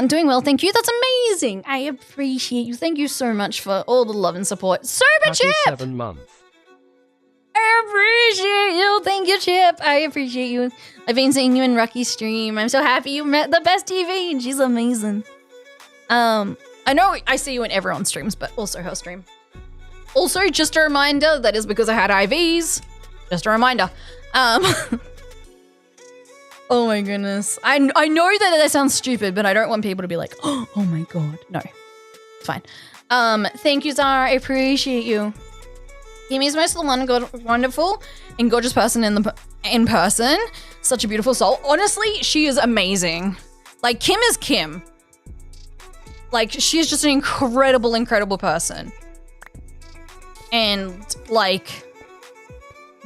doing well, thank you. That's amazing. I appreciate you. Thank you so much for all the love and support. Super Happy Chip! 7 month. I appreciate you. Thank you, Chip. I appreciate you. I've been seeing you in Rocky's stream. I'm so happy you met the best TV, and she's amazing. I know I see you in everyone's streams, but also her stream. Also, just a reminder, that is because I had IVs. Just a reminder. Oh my goodness. I know that sounds stupid, but I don't want people to be like, oh my god. No. It's fine. Thank you, Zara. I appreciate you. Kimmy's most wonderful and gorgeous person in person. Such a beautiful soul. Honestly, she is amazing. Like, Kim is Kim. Like, she is just an incredible, incredible person. And, like,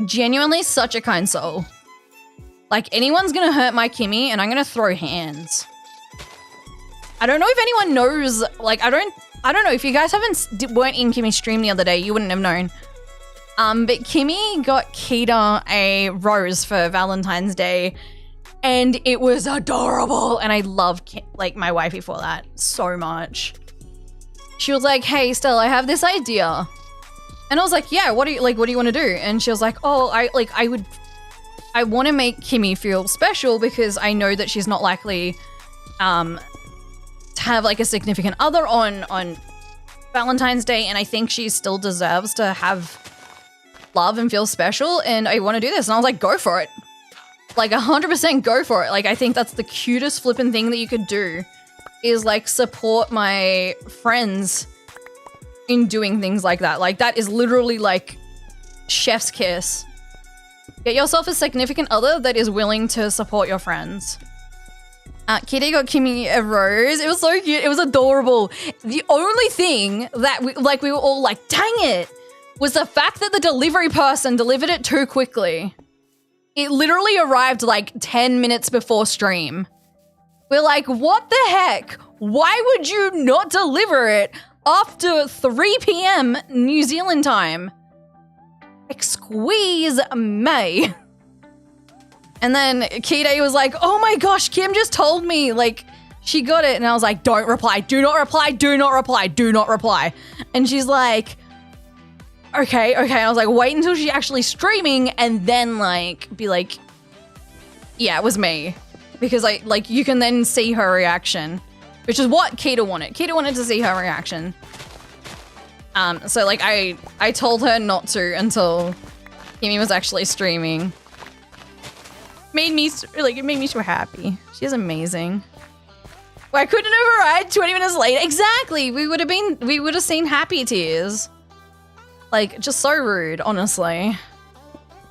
genuinely such a kind soul. Like, anyone's gonna hurt my Kimmy and I'm gonna throw hands. I don't know if anyone knows, like, I don't know, if you guys weren't in Kimmy's stream the other day, you wouldn't have known. But Kimmy got Keita a rose for Valentine's Day, and it was adorable, and I love, like, my wifey for that so much. She was like, hey, Stella, I have this idea. And I was like, yeah, what do you want to do? And she was like, oh, I want to make Kimmy feel special because I know that she's not likely to have, like, a significant other on Valentine's Day, and I think she still deserves to have love and feel special, and I want to do this. And I was like, go for it. Like, 100% go for it. Like, I think that's the cutest flipping thing that you could do, is, like, support my friends in doing things like that. Like, that is literally, like, chef's kiss. Get yourself a significant other that is willing to support your friends. Kitty got Kimmy a rose. It was so cute. It was adorable. The only thing that we were all like, dang it, was the fact that the delivery person delivered it too quickly. It literally arrived like 10 minutes before stream. We're like, what the heck? Why would you not deliver it after 3 p.m. New Zealand time? Excuse me. And then Kide was like, oh my gosh, Kim just told me, like, she got it. And I was like, don't reply, do not reply, do not reply, do not reply. And she's like, okay. And I was like, wait until she's actually streaming and then, like, be like, yeah, it was me. Because, like, you can then see her reaction, which is what Kita wanted. Kita wanted to see her reaction. So, like, I told her not to until Kimmy was actually streaming. It made me so happy. She's amazing. Why couldn't have arrived 20 minutes later? Exactly. We would have seen happy tears. Like, just so rude, honestly.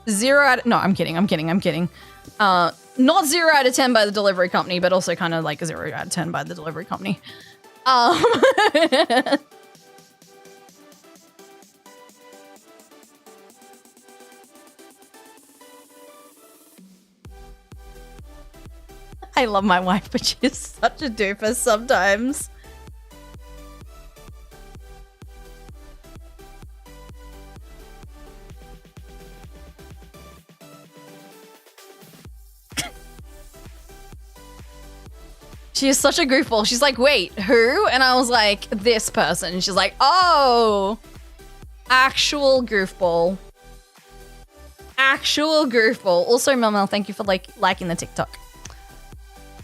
No, I'm kidding. Not 0 out of 10 by the delivery company, but also kind of like 0 out of 10 by the delivery company. I love my wife, but she's such a doofus sometimes. She is such a goofball. She's like, wait, who? And I was like, this person. And she's like, oh, actual goofball. actual goofball. Also, Mel, thank you for liking the TikTok.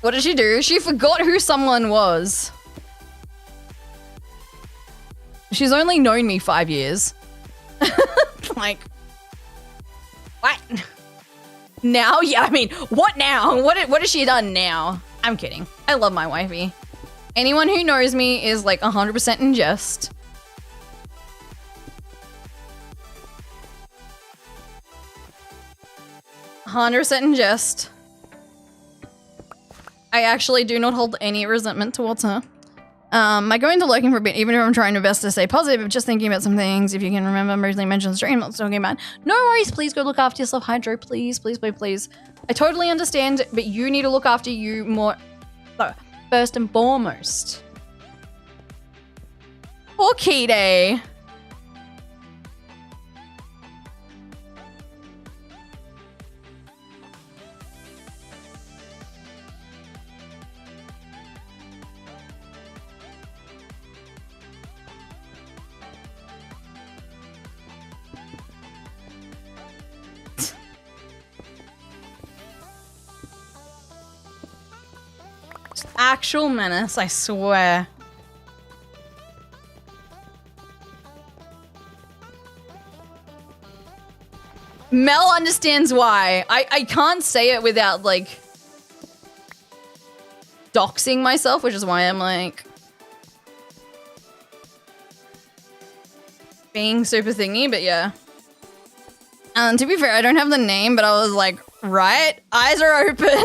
What did she do? She forgot who someone was. She's only known me 5 years. Like, what? Now? Yeah, I mean, what now? What has she done now? I'm kidding. I love my wifey. Anyone who knows me is like 100% in jest. In jest. I actually do not hold any resentment towards her. I go into lurking for a bit, even if I'm trying my best to stay positive, just thinking about some things. If you can remember, I briefly mentioned stream, not talking about. No worries, please go look after yourself, Hydro. Please, please, please, please. I totally understand, but you need to look after you more first and foremost. Poor Kide. Actual menace, I swear. Mel understands why. I can't say it without, like, doxing myself, which is why I'm, like, being super thingy, but yeah. To be fair, I don't have the name, but I was like, right? Eyes are open.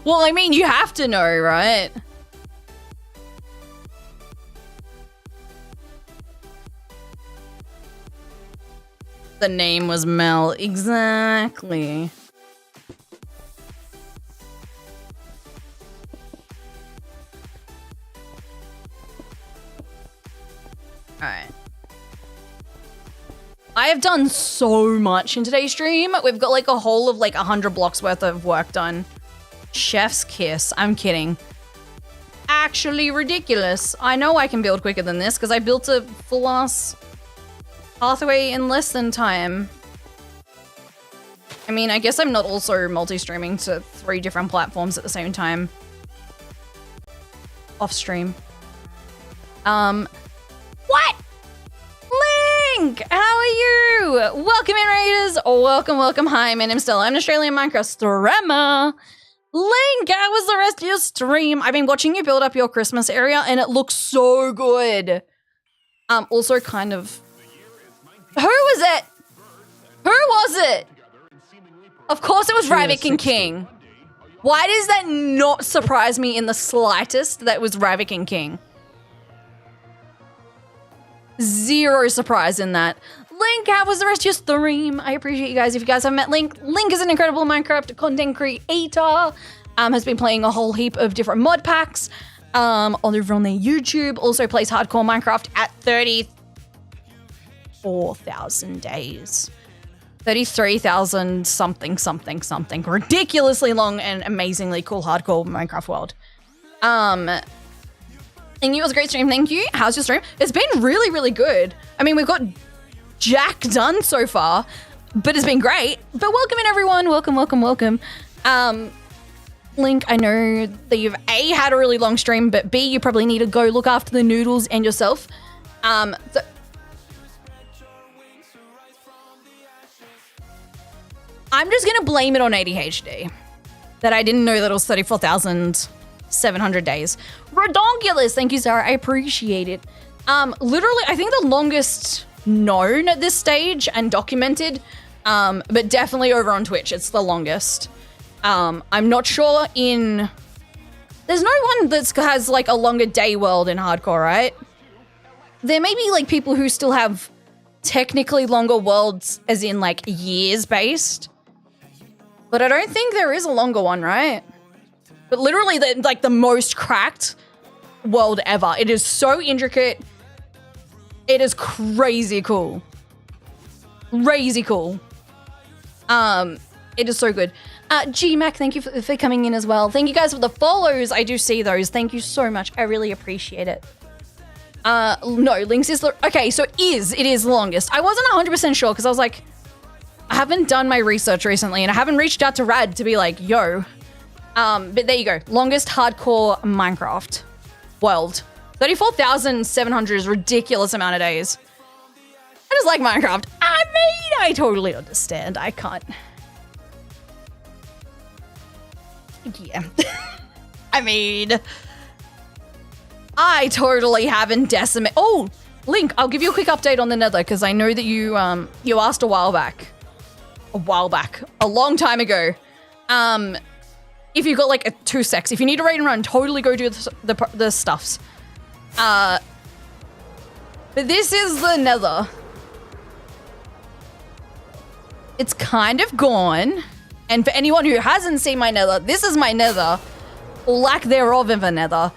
Well, I mean, you have to know, right? The name was Mel. Exactly. Alright. I have done so much in today's stream. We've got like a whole of like 100 blocks worth of work done. Chef's kiss. I'm kidding. Actually ridiculous. I know I can build quicker than this because I built a full-ass pathway in less than time. I mean, I guess I'm not also multi-streaming to 3 different platforms at the same time. Off-stream. What? Link! How are you? Welcome in, Raiders. Welcome, welcome. Hi, my name's Stella. I'm an Australian Minecraft streamer. Link, how was the rest of your stream? I've been watching you build up your Christmas area and it looks so good. Also kind of... Who was it? Who was it? Of course it was Ravik and King. Why does that not surprise me in the slightest that it was Ravik and King? Zero surprise in that. Link, how was the rest of your stream? I appreciate you guys. If you guys haven't met Link, Link is an incredible Minecraft content creator. Has been playing a whole heap of different mod packs over on their YouTube. Also plays hardcore Minecraft at 34,000 days. 33,000 something, something, something. Ridiculously long and amazingly cool hardcore Minecraft world. Thank you. It was a great stream. Thank you. How's your stream? It's been really, really good. I mean, we've got Jack done so far, but it's been great. But welcome in, everyone. Welcome, welcome, welcome. Link, I know that you've A, had a really long stream, but B, you probably need to go look after the noodles and yourself. I'm just going to blame it on ADHD. That I didn't know that it was 34,700 days. Redonkulous. Thank you, Sarah. I appreciate it. Literally, I think the longest known at this stage and documented, but definitely over on Twitch, it's the longest. I'm not sure in... There's no one that has like a longer day world in hardcore, right? There may be like people who still have technically longer worlds as in like years based, but I don't think there is a longer one, right? But literally the most cracked world ever. It is so intricate. It is crazy cool. Crazy cool. It is so good. GMAC, thank you for coming in as well. Thank you guys for the follows. I do see those. Thank you so much. I really appreciate it. No, Lynx is... Okay, so it is the longest. I wasn't 100% sure because I was like... I haven't done my research recently, and I haven't reached out to Rad to be like, yo. But there you go. Longest hardcore Minecraft world. 34,700 is a ridiculous amount of days. I just like Minecraft. I mean, I totally understand. I can't. Yeah. I mean, I totally haven't decimated. Oh, Link, I'll give you a quick update on the Nether because I know that you asked a while back, a long time ago. If you got like 2 secs, if you need a raid and run, totally go do the stuffs. But this is the Nether. It's kind of gone. And for anyone who hasn't seen my Nether, this is my Nether, or lack thereof of a Nether.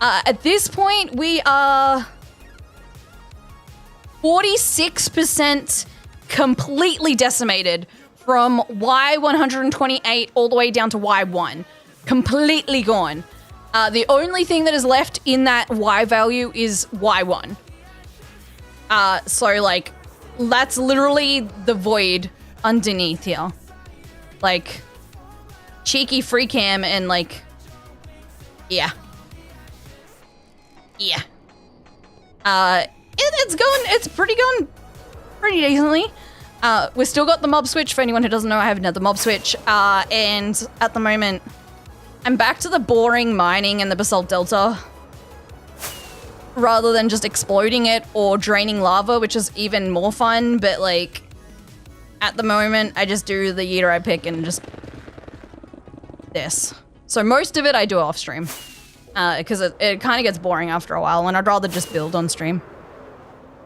At this point, we are 46% completely decimated from Y128 all the way down to Y1. Completely gone. The only thing that is left in that Y value is Y1. So, like, that's literally the void underneath here. Like, cheeky free cam and, like, yeah. Yeah. It's going pretty decently. We've still got the mob switch. For anyone who doesn't know, I have another mob switch. And at the moment, I'm back to the boring mining in the Basalt Delta rather than just exploding it or draining lava, which is even more fun. But, like, at the moment, I just do the yeeter I pick and just this. So most of it I do off stream because it kind of gets boring after a while and I'd rather just build on stream.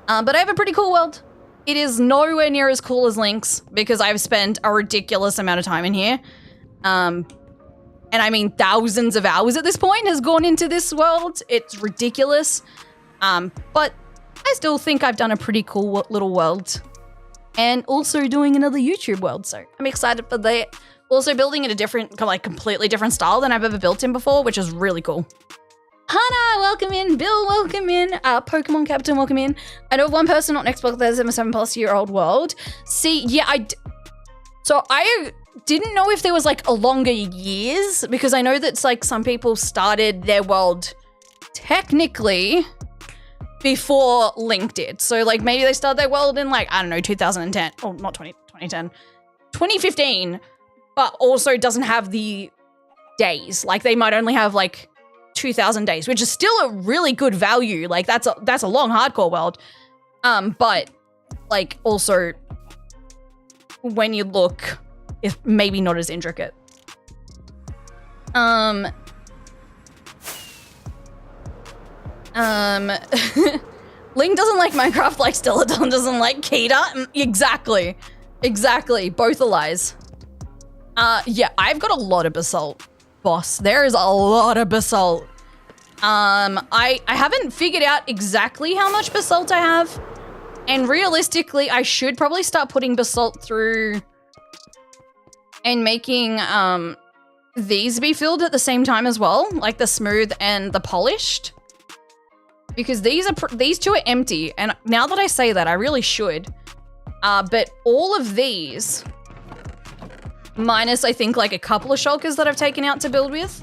But I have a pretty cool world. It is nowhere near as cool as Link's because I've spent a ridiculous amount of time in here. And I mean thousands of hours at this point has gone into this world. It's ridiculous. But I still think I've done a pretty cool little world. And also doing another YouTube world, so I'm excited for that. Also building in a different, like completely different style than I've ever built in before, which is really cool. Hannah, welcome in. Bill, welcome in. Pokemon Captain, welcome in. I know of one person on Xbox that's in a 7+ year-old world. See, yeah, so I didn't know if there was like a longer years because I know that's like some people started their world technically before Link did. So like maybe they started their world in like, I don't know, 2010. Oh, not 2010. 2015, but also doesn't have the days. Like they might only have like 2,000 days, which is still a really good value. Like that's a long hardcore world. But like also when you look, it's maybe not as intricate. Link doesn't like Minecraft like Stelladon doesn't like Kita. Exactly. Both are lies. Yeah, I've got a lot of basalt, boss. There is a lot of basalt. I haven't figured out exactly how much basalt I have. And realistically, I should probably start putting basalt through and making these be filled at the same time as well, like the smooth and the polished. Because these two are empty, and now that I say that, I really should. But all of these, minus I think like a couple of shulkers that I've taken out to build with,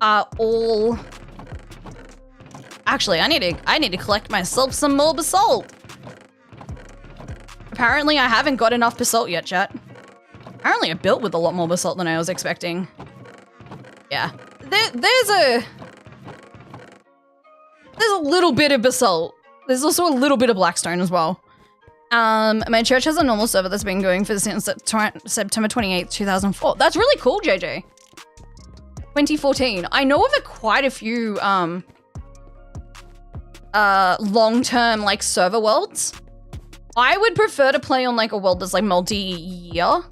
are all. Actually, I need to collect myself some more basalt. Apparently, I haven't got enough basalt yet, chat. Apparently, I built with a lot more basalt than I was expecting. Yeah, there's a little bit of basalt. There's also a little bit of blackstone as well. My church has a normal server that's been going since September 28th, 2004. That's really cool, JJ. 2014. I know of quite a few long-term like server worlds. I would prefer to play on like a world that's like multi-year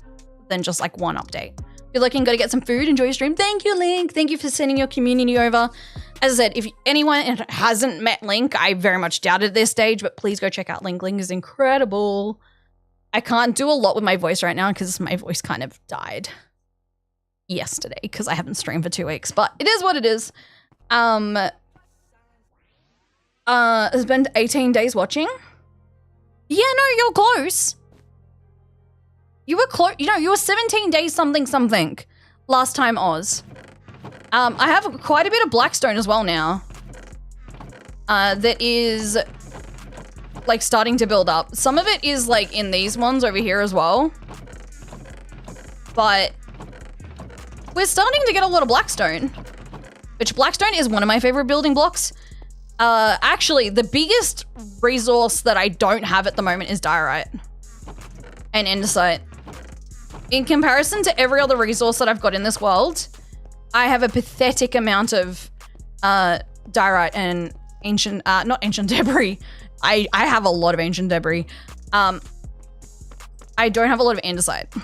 than just like one update. If you're looking, gotta get some food, enjoy your stream. Thank you, Link. Thank you for sending your community over. As I said, if anyone hasn't met Link, I very much doubt it at this stage, but please go check out Link. Link is incredible. I can't do a lot with my voice right now because my voice kind of died yesterday because I haven't streamed for 2 weeks, but it is what it is. It's been 18 days watching. Yeah, no, you're close. You were close. You know, you were 17 days something last time, Oz. I have quite a bit of blackstone as well now. That is like starting to build up. Some of it is like in these ones over here as well. But we're starting to get a lot of blackstone. Which blackstone is one of my favorite building blocks. Actually, the biggest resource that I don't have at the moment is diorite and andesite. In comparison to every other resource that I've got in this world, I have a pathetic amount of diorite and ancient, not ancient debris. I have a lot of ancient debris. I don't have a lot of andesite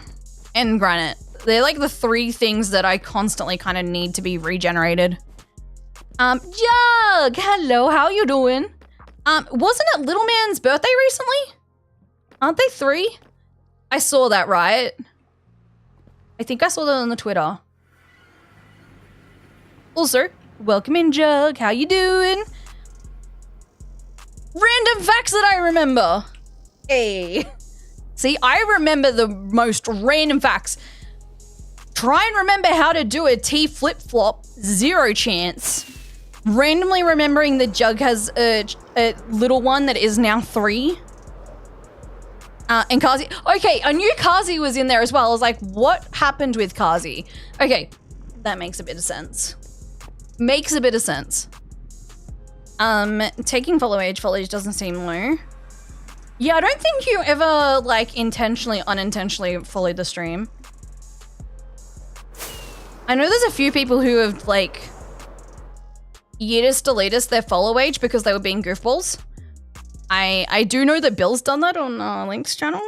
and granite. They're like the three things that I constantly kind of need to be regenerated. Jug, hello, how you doing? Wasn't it Little Man's birthday recently? Aren't they 3? I saw that, right? I think I saw that on the Twitter. Also, welcome in, Jug, how you doing? Random facts that I remember. Hey. See, I remember the most random facts. Try and remember how to do a T flip-flop, 0 chance. Randomly remembering that Jug has a little one that is now 3. And Kazi. Okay, I knew Kazi was in there as well. I was like, what happened with Kazi? Okay, that makes a bit of sense. Makes a bit of sense. Taking follow age doesn't seem low. Yeah, I don't think you ever, like, intentionally, unintentionally follow the stream. I know there's a few people who have, like, deleted their follow age because they were being goofballs. I do know that Bill's done that on Link's channel.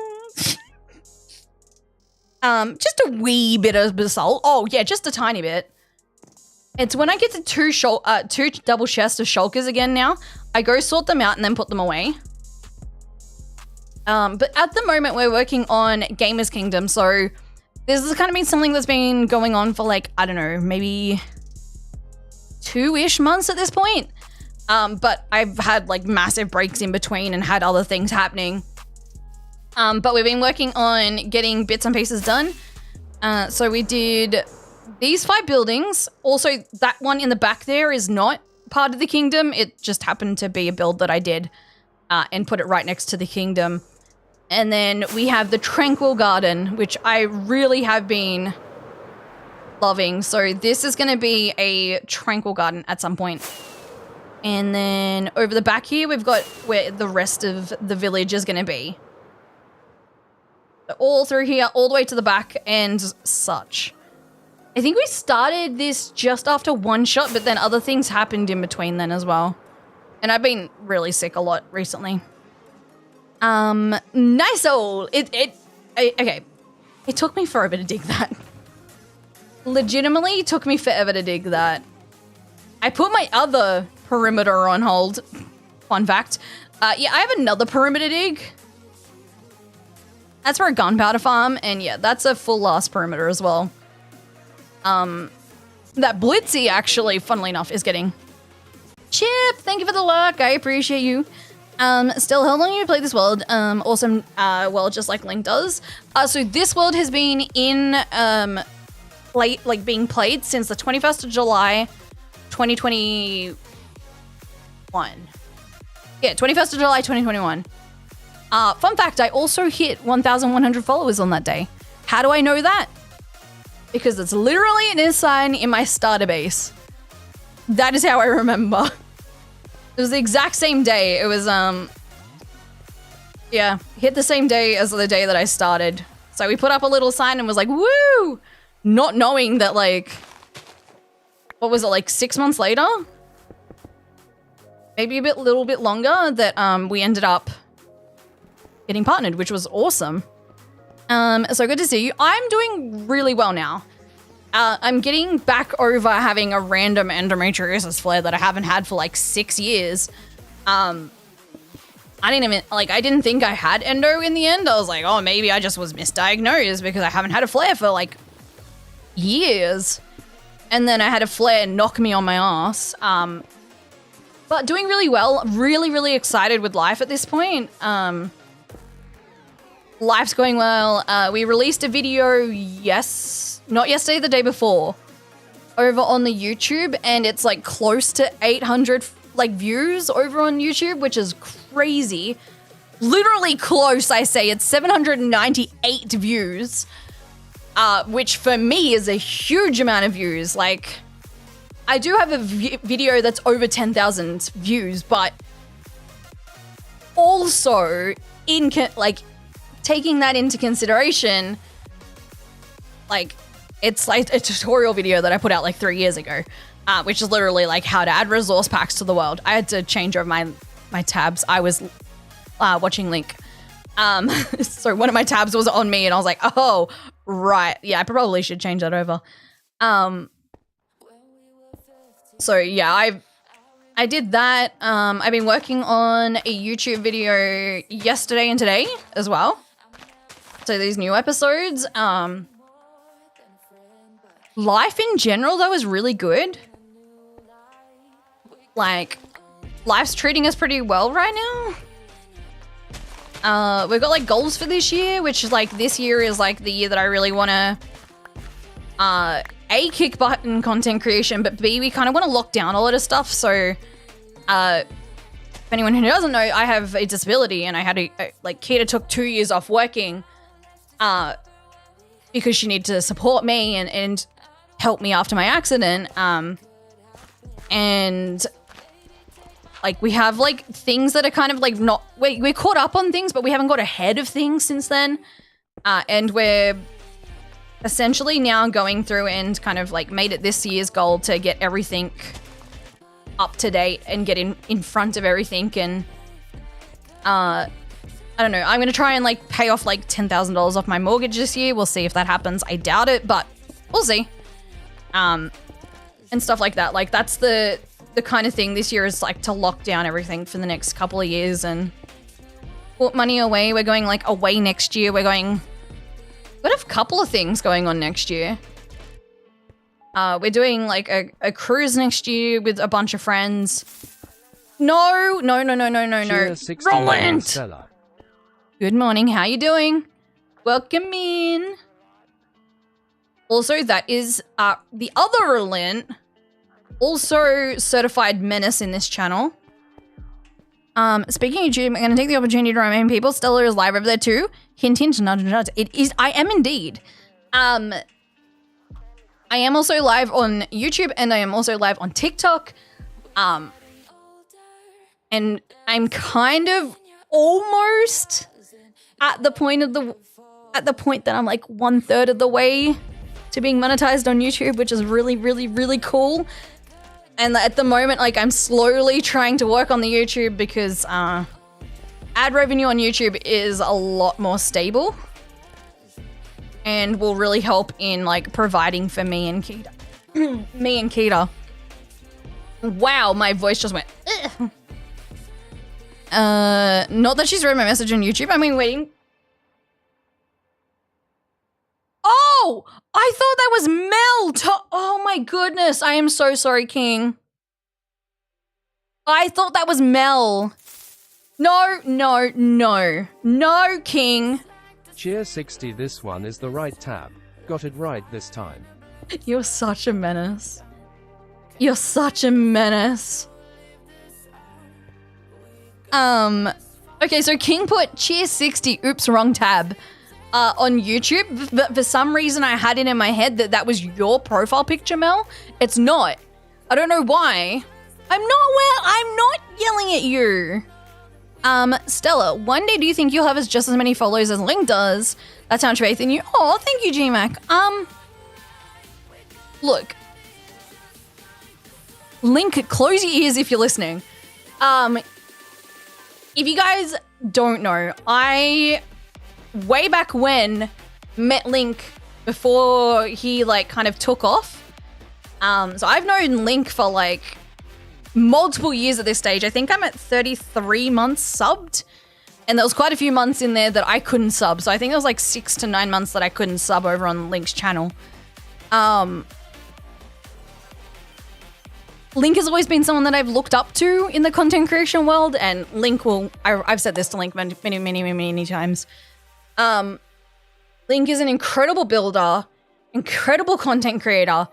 Just a wee bit of basalt. Oh, yeah, just a tiny bit. It's when I get to 2 double chests of shulkers again now, I go sort them out and then put them away. But at the moment, we're working on Gamer's Kingdom, so this has kind of been something that's been going on for, like, I don't know, maybe 2-ish months at this point. But I've had, like, massive breaks in between and had other things happening. But we've been working on getting bits and pieces done. So we did these 5 buildings. Also, that one in the back there is not part of the kingdom. It just happened to be a build that I did and put it right next to the kingdom. And then we have the Tranquil Garden, which I really have been loving. So this is going to be a Tranquil Garden at some point. And then over the back here, we've got where the rest of the village is going to be. All through here, all the way to the back and such. I think we started this just after one shot, but then other things happened in between then as well. And I've been really sick a lot recently. Nice old. Okay. It took me forever to dig that. Legitimately took me forever to dig that. I put my other perimeter on hold. Fun fact. Yeah, I have another perimeter dig. That's for a gunpowder farm, and yeah, that's a full last perimeter as well. That Blitzy actually, funnily enough, is getting. Chip, thank you for the luck. I appreciate you. Still, how long have you played this world? Awesome, well, just like Link does. So this world has been in, being played since the 21st of July, 2021. Yeah, 21st of July, 2021. Fun fact, I also hit 1,100 followers on that day. How do I know that? Because it's literally an sign in my starter base. That is how I remember. It was the exact same day. It was, yeah, hit the same day as the day that I started. So we put up a little sign and was like, woo! Not knowing that, like, what was it, like 6 months later? Maybe a little bit longer that, we ended up getting partnered, which was awesome. So good to see you. I'm doing really well now. I'm getting back over having a random endometriosis flare that I haven't had for like 6 years. I didn't think I had endo in the end. I was like, oh, maybe I just was misdiagnosed because I haven't had a flare for like years. And then I had a flare knock me on my ass. But doing really well. Really, really excited with life at this point. Life's going well. We released a video, not yesterday, the day before, over on the YouTube, and it's like close to 800 like views over on YouTube, which is crazy. Literally close, I say. It's 798 views, which for me is a huge amount of views. Like, I do have a video that's over 10,000 views, but also taking that into consideration, like, it's like a tutorial video that I put out like 3 years ago, which is literally like how to add resource packs to the world. I had to change over my tabs. I was watching Link. So one of my tabs was on me and I was like, oh, right. Yeah, I probably should change that over. So yeah, I did that. I've been working on a YouTube video yesterday and today as well. So these new episodes. Life in general, though, is really good. Like, life's treating us pretty well right now. We've got like goals for this year, which is like this year is like the year that I really want to A, kick butt in content creation, but B, we kind of want to lock down a lot of stuff. So if anyone who doesn't know, I have a disability and I had like Kita took 2 years off working because she needed to support me and help me after my accident. And like we have like things that are kind of like not, we're caught up on things, but we haven't got ahead of things since then. And we're essentially now going through and kind of like made it this year's goal to get everything up to date and get in front of everything. And I don't know, I'm going to try and like pay off like $10,000 off my mortgage this year. We'll see if that happens. I doubt it, but we'll see. And stuff like that. Like that's the kind of thing this year is like to lock down everything for the next couple of years and put money away. We're going like away next year. We've got a couple of things going on next year. We're doing like a cruise next year with a bunch of friends. No. Roland! Good morning, how you doing? Welcome in. Also, that is the other Roland, also certified menace in this channel. Speaking of YouTube, I'm going to take the opportunity to remind people, Stella is live over there too. Hint, hint, nudge, nudge. It is, I am indeed. I am also live on YouTube and I am also live on TikTok. And I'm kind of almost at the point that I'm like 1/3 of the way to being monetized on YouTube, which is really, really, really cool. And at the moment, like I'm slowly trying to work on the YouTube because ad revenue on YouTube is a lot more stable and will really help in like providing for me and Kita. Wow, my voice just went. Ugh. Not that she's read my message on YouTube. I mean, waiting. Oh, I thought that was Mel. Oh my goodness. I am so sorry, King. I thought that was Mel. No, King. Cheer 60, this one is the right tab. Got it right this time. You're such a menace. You're such a menace. Okay, so King put cheer 60, oops, wrong tab, on YouTube, but for some reason I had it in my head that was your profile picture, Mel. It's not. I don't know why. I'm not yelling at you. Stella, one day do you think you'll have just as many followers as Link does? That's how much faith in you. Oh, thank you, G-Mac. Look. Link, close your ears if you're listening. If you guys don't know, I, way back when, met Link before he, like, kind of took off. So I've known Link for, like, multiple years at this stage. I think I'm at 33 months subbed. And there was quite a few months in there that I couldn't sub. So I think it was, like, 6 to 9 months that I couldn't sub over on Link's channel. Link has always been someone that I've looked up to in the content creation world, and Link will, I've said this to Link many times, Link is an incredible builder, incredible content creator.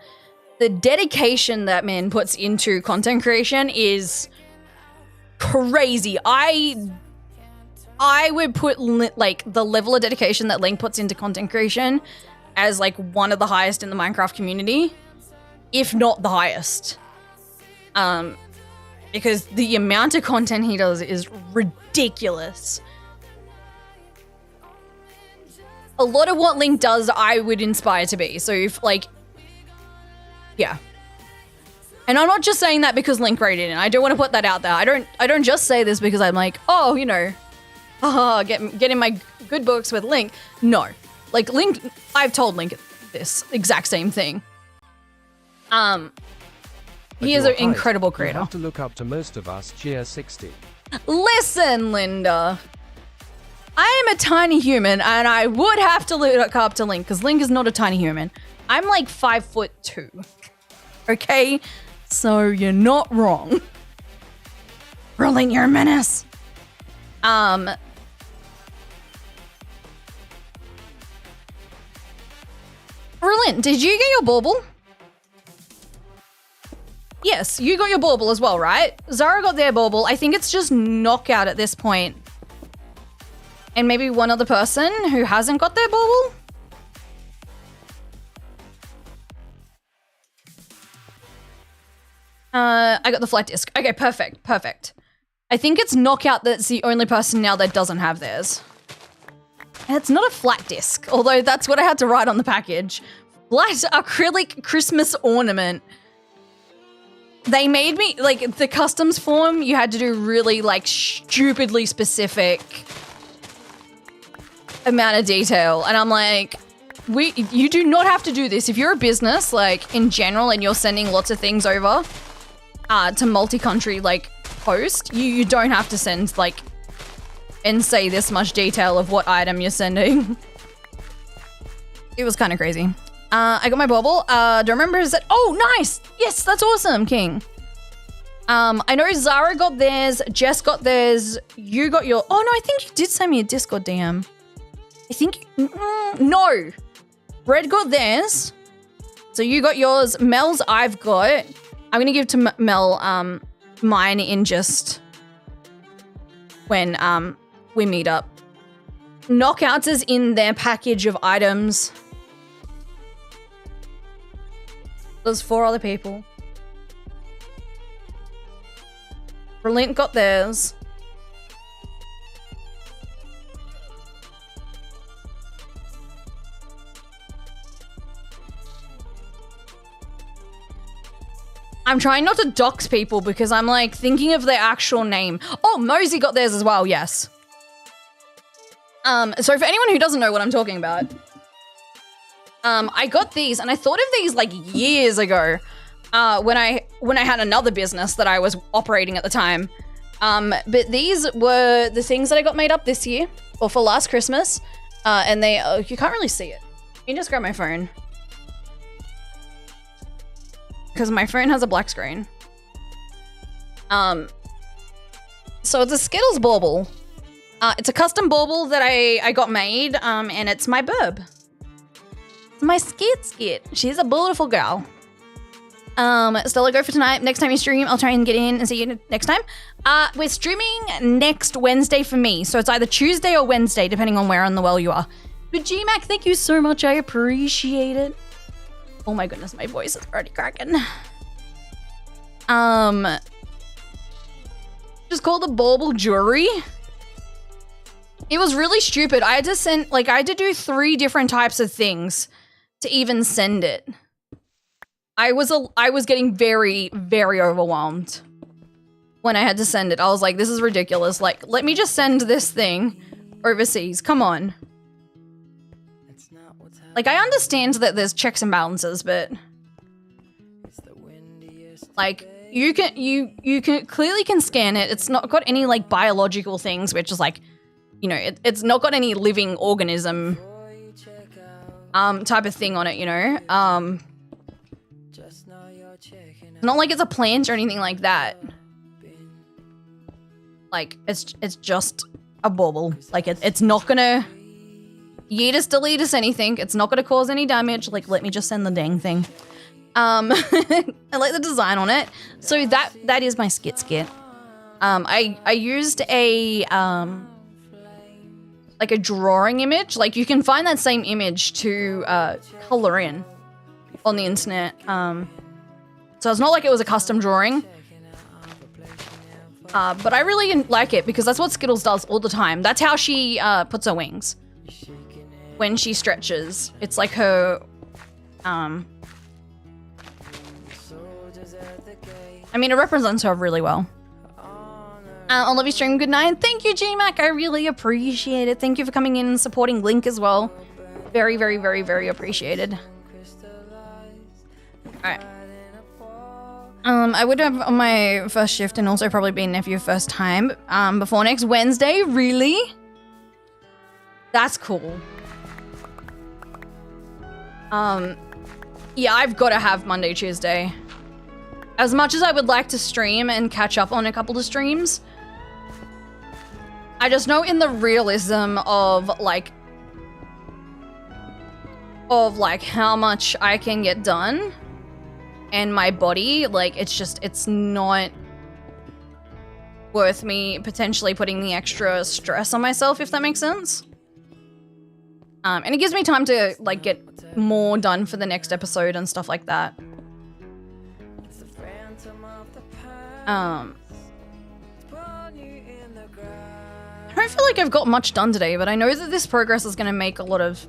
The dedication that man puts into content creation is crazy. I would put like the level of dedication that Link puts into content creation as like one of the highest in the Minecraft community, if not the highest. Because the amount of content he does is ridiculous. A lot of what Link does, I would inspire to be. So if like, yeah. And I'm not just saying that because Link wrote it in. I don't want to put that out there. I don't just say this because I'm like, oh, you know, get in my good books with Link. No. Like Link, I've told Link this exact same thing. He is an incredible creator. You have to look up to most of us, Cheer 60. Listen, Linda. I am a tiny human and I would have to look up to Link because Link is not a tiny human. I'm like 5'2". Okay? So you're not wrong. Rolling, you're a menace. Berlin, did you get your bauble? Yes, you got your bauble as well, right? Zara got their bauble. I think it's just knockout at this point. And maybe one other person who hasn't got their bauble? I got the flight disc. Okay, perfect, perfect. I think it's knockout that's the only person now that doesn't have theirs. And it's not a flat disc, although that's what I had to write on the package. Flat acrylic Christmas ornament. They made me, like, the customs form, you had to do really, like, stupidly specific amount of detail. And I'm like, you do not have to do this. If you're a business, like, in general, and you're sending lots of things over to multi-country, like, post, you don't have to send, like, and say this much detail of what item you're sending. It was kind of crazy. I got my bauble. Do I remember is that? Oh, nice. Yes, that's awesome, King. I know Zara got theirs. Jess got theirs. You got your. Oh no, I think you did send me a Discord DM. I think no. Red got theirs. So you got yours. Mel's I've got. I'm gonna give to Mel mine in just when we meet up. Knockouts is in their package of items. There's 4 other people. Brilliant got theirs. I'm trying not to dox people because I'm like thinking of their actual name. Oh, Mosey got theirs as well, yes. So for anyone who doesn't know what I'm talking about, I got these and I thought of these like years ago when I had another business that I was operating at the time. But these were the things that I got made up this year or for last Christmas. And they, you can't really see it. You can just grab my phone. Because my phone has a black screen. So it's a Skittles bauble. It's a custom bauble that I got made, and it's my burb. My skit. She's a beautiful girl. Stella, go for tonight. Next time you stream, I'll try and get in and see you next time. We're streaming next Wednesday for me, so it's either Tuesday or Wednesday, depending on where in the world you are. But GMAC, thank you so much. I appreciate it. Oh my goodness, my voice is already cracking. Just called the bauble jewelry. It was really stupid. I had to do 3 different types of things to even send it. I was getting very, very overwhelmed when I had to send it. I was like, this is ridiculous. Like, let me just send this thing overseas. Come on. Like, I understand that there's checks and balances, but like you can clearly scan it. It's not got any like biological things, which is like, you know, it's not got any living organism type of thing on it, you know. Not like it's a plant or anything like that. Like it's just a bauble. Like it's not gonna Yeetus, delete us, anything. It's not going to cause any damage. Like, let me just send the dang thing. I like the design on it. So that is my skit. I used a like a drawing image. Like, you can find that same image to color in on the internet. So it's not like it was a custom drawing. But I really like it because that's what Skittles does all the time. That's how she puts her wings. When she stretches. It's like her... I mean, it represents her really well. I love your stream. Good night. Thank you, G-Mac. I really appreciate it. Thank you for coming in and supporting Link as well. Very, very, very, very appreciated. Alright. I would have on my first shift and also probably be nephew first time before next Wednesday. Really? That's cool. Yeah, I've got to have Monday, Tuesday. As much as I would like to stream and catch up on a couple of streams, I just know in the realism of like how much I can get done and my body, like it's not worth me potentially putting the extra stress on myself, if that makes sense. And it gives me time to like get more done for the next episode and stuff like that. I don't feel like I've got much done today, but I know that this progress is going to make a lot of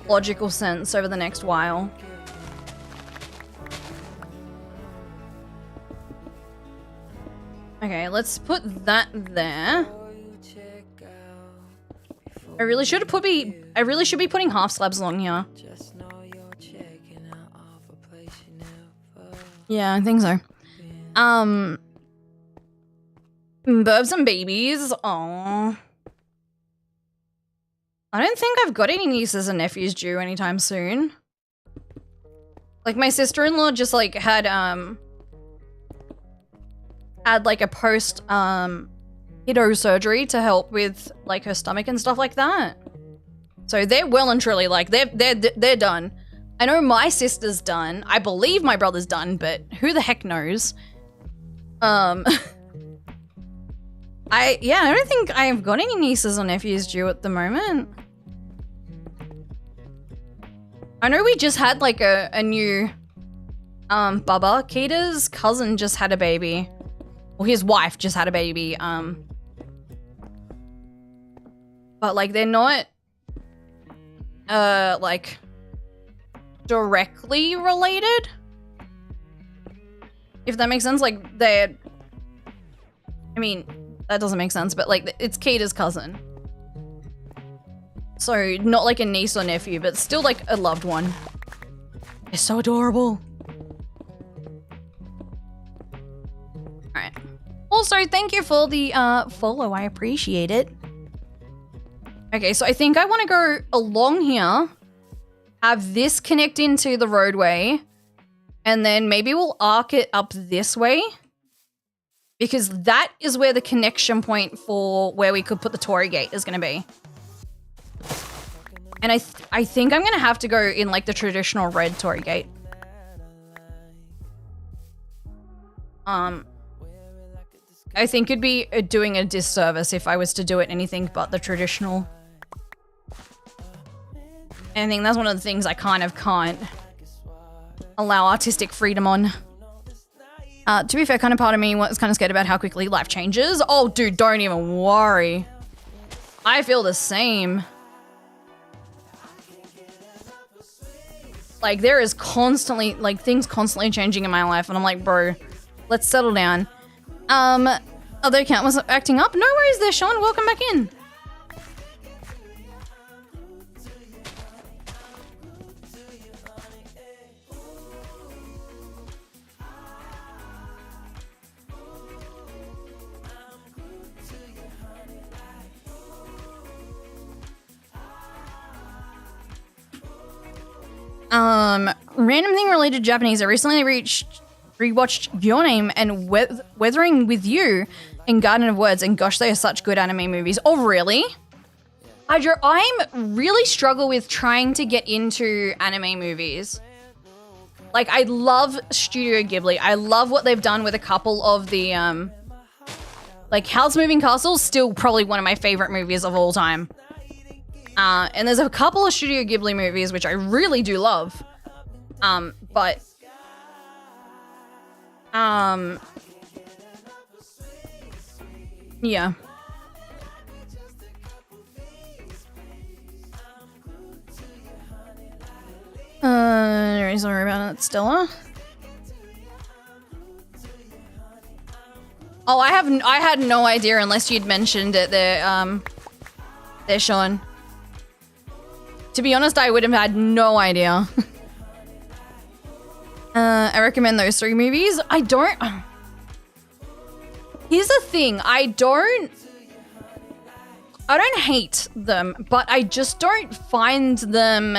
logical sense over the next while. Okay, let's put that there. I really should be putting half slabs along here. Yeah, I think so. Burbs and babies. Aww. I don't think I've got any nieces and nephews due anytime soon. Like, my sister-in-law just like had like a post kiddo surgery to help with like her stomach and stuff like that. So they're well and truly like they're done. I know my sister's done. I believe my brother's done, but who the heck knows? I don't think I've got any nieces or nephews due at the moment. I know we just had like a new Bubba. Keita's cousin just had a baby. Well, his wife just had a baby. But like they're not like directly related. If that makes sense, like I mean, that doesn't make sense, but like it's Keita's cousin. So not like a niece or nephew, but still like a loved one. It's so adorable. Alright. Also, thank you for the follow. I appreciate it. Okay, so I think I want to go along here, have this connect into the roadway, and then maybe we'll arc it up this way. Because that is where the connection point for where we could put the Tory gate is going to be. And I think I'm going to have to go in like the traditional red Tory gate. I think it'd be doing a disservice if I was to do it anything but the traditional. And I think that's one of the things I kind of can't allow artistic freedom on. To be fair, kind of part of me was kind of scared about how quickly life changes. Oh, dude, don't even worry. I feel the same. Like, there is constantly, like, things constantly changing in my life. And I'm like, bro, let's settle down. Other account was acting up. No worries there, Sean. Welcome back in. Random thing related to Japanese. I recently rewatched Your Name and Weathering with You in Garden of Words, and gosh, they are such good anime movies. Oh, really? I'm really struggle with trying to get into anime movies. Like, I love Studio Ghibli. I love what they've done with a couple of the, like, Howl's Moving Castle, still probably one of my favorite movies of all time. And there's a couple of Studio Ghibli movies which I really do love. But yeah. Sorry about it, Stella. Oh, I had no idea unless you'd mentioned it there, Sean. To be honest, I would have had no idea. I recommend those 3 movies. I don't... Here's the thing. I don't hate them, but I just don't find them,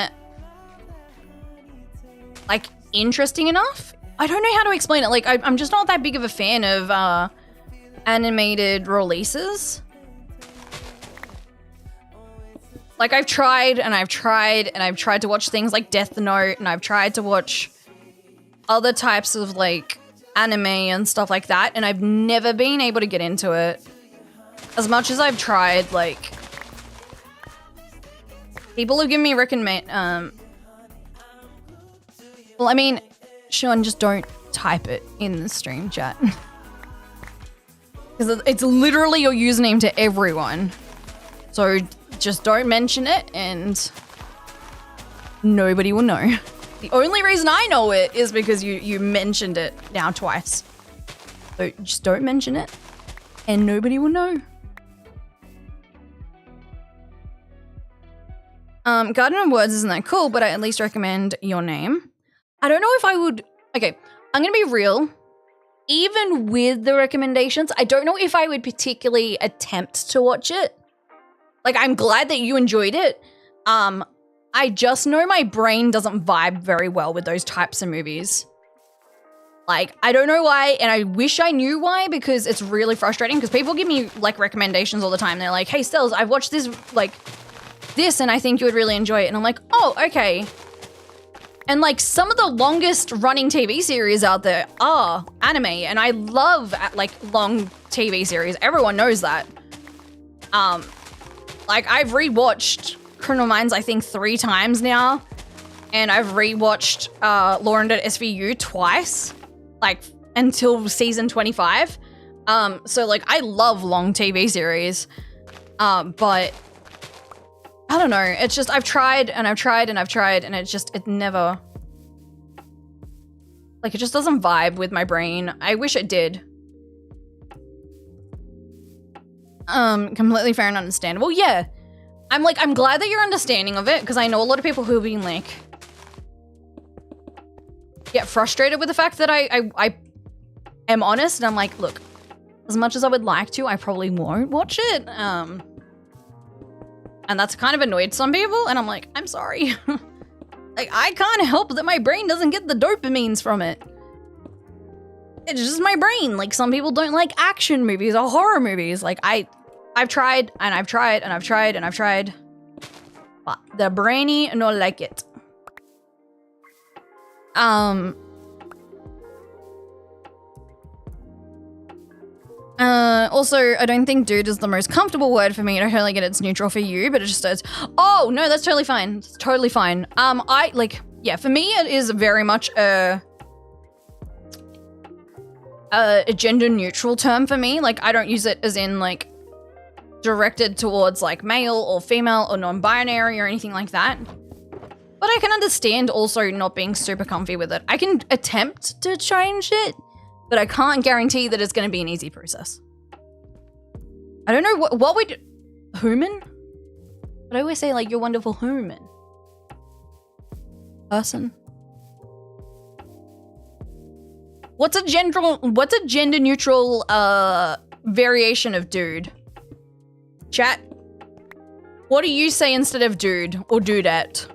like, interesting enough. I don't know how to explain it. Like, I'm just not that big of a fan of animated releases. Like, I've tried to watch things like Death Note, and I've tried to watch other types of, like, anime and stuff like that, and I've never been able to get into it. As much as I've tried, like, people have given me well, I mean, Sean, just don't type it in the stream chat. Because it's literally your username to everyone. So just don't mention it and nobody will know. The only reason I know it is because you mentioned it now twice. So just don't mention it and nobody will know. Garden of Words isn't that cool, but I at least recommend Your Name. I don't know if I would... Okay, I'm going to be real. Even with the recommendations, I don't know if I would particularly attempt to watch it. Like, I'm glad that you enjoyed it. I just know my brain doesn't vibe very well with those types of movies. Like, I don't know why, and I wish I knew why, because it's really frustrating, because people give me, like, recommendations all the time. They're like, hey, Stells, I've watched this, like, this, and I think you would really enjoy it. And I'm like, oh, okay. And, like, some of the longest running TV series out there are anime, and I love, like, long TV series. Everyone knows that. Like, I've rewatched Criminal Minds, I think, 3 times now, and I've rewatched Law & Order SVU twice, like, until season 25. So, like, I love long TV series, but I don't know. It's just, I've tried, and it never, like, it just doesn't vibe with my brain. I wish it did. Completely fair and understandable. Yeah. I'm glad that you're understanding of it, because I know a lot of people who have been, like, get frustrated with the fact that I am honest, and I'm like, look, as much as I would like to, I probably won't watch it. And that's kind of annoyed some people, and I'm like, I'm sorry. Like, I can't help that my brain doesn't get the dopamines from it. It's just my brain. Like, some people don't like action movies or horror movies. Like, I've tried, and I've tried, and I've tried, and I've tried. But the brainy no like it. Also, I don't think dude is the most comfortable word for me. I totally get it's neutral for you, but it just says, oh, no, that's totally fine. It's totally fine. Yeah, for me, it is very much a gender neutral term for me. Like, I don't use it as in, like, directed towards, like, male or female or non-binary or anything like that. But I can understand also not being super comfy with it. I can attempt to change it, but I can't guarantee that it's going to be an easy process. I don't know what would... Human? But I always say, like, you're wonderful human. Person. What's a gender neutral variation of dude? Chat. What do you say instead of dude or dudette?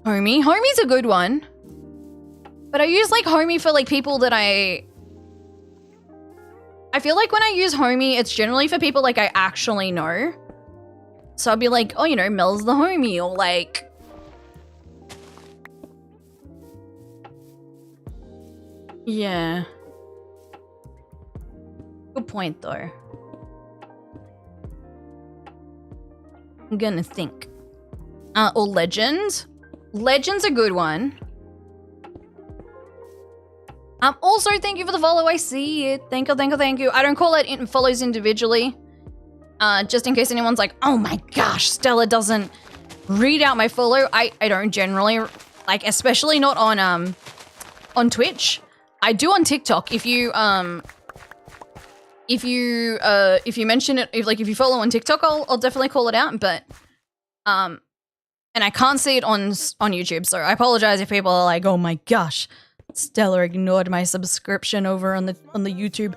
Homie. Homie's a good one. But I use, like, homie for, like, people that I I feel like when I use homie, it's generally for people like I actually know. So I'll be like, oh, you know, Mel's the homie, or like... Yeah. Good point, though. I'm gonna think. Or legend. Legend's a good one. Also, thank you for the follow. I see it. Thank you, thank you, thank you. I don't call it follows individually. Just in case anyone's like, oh my gosh, Stella doesn't read out my follow. I don't generally, like, especially not on Twitch. I do on TikTok. If you mention it, if you follow on TikTok, I'll definitely call it out. But and I can't see it on YouTube, so I apologize if people are like, oh my gosh, Stella ignored my subscription over on the YouTube.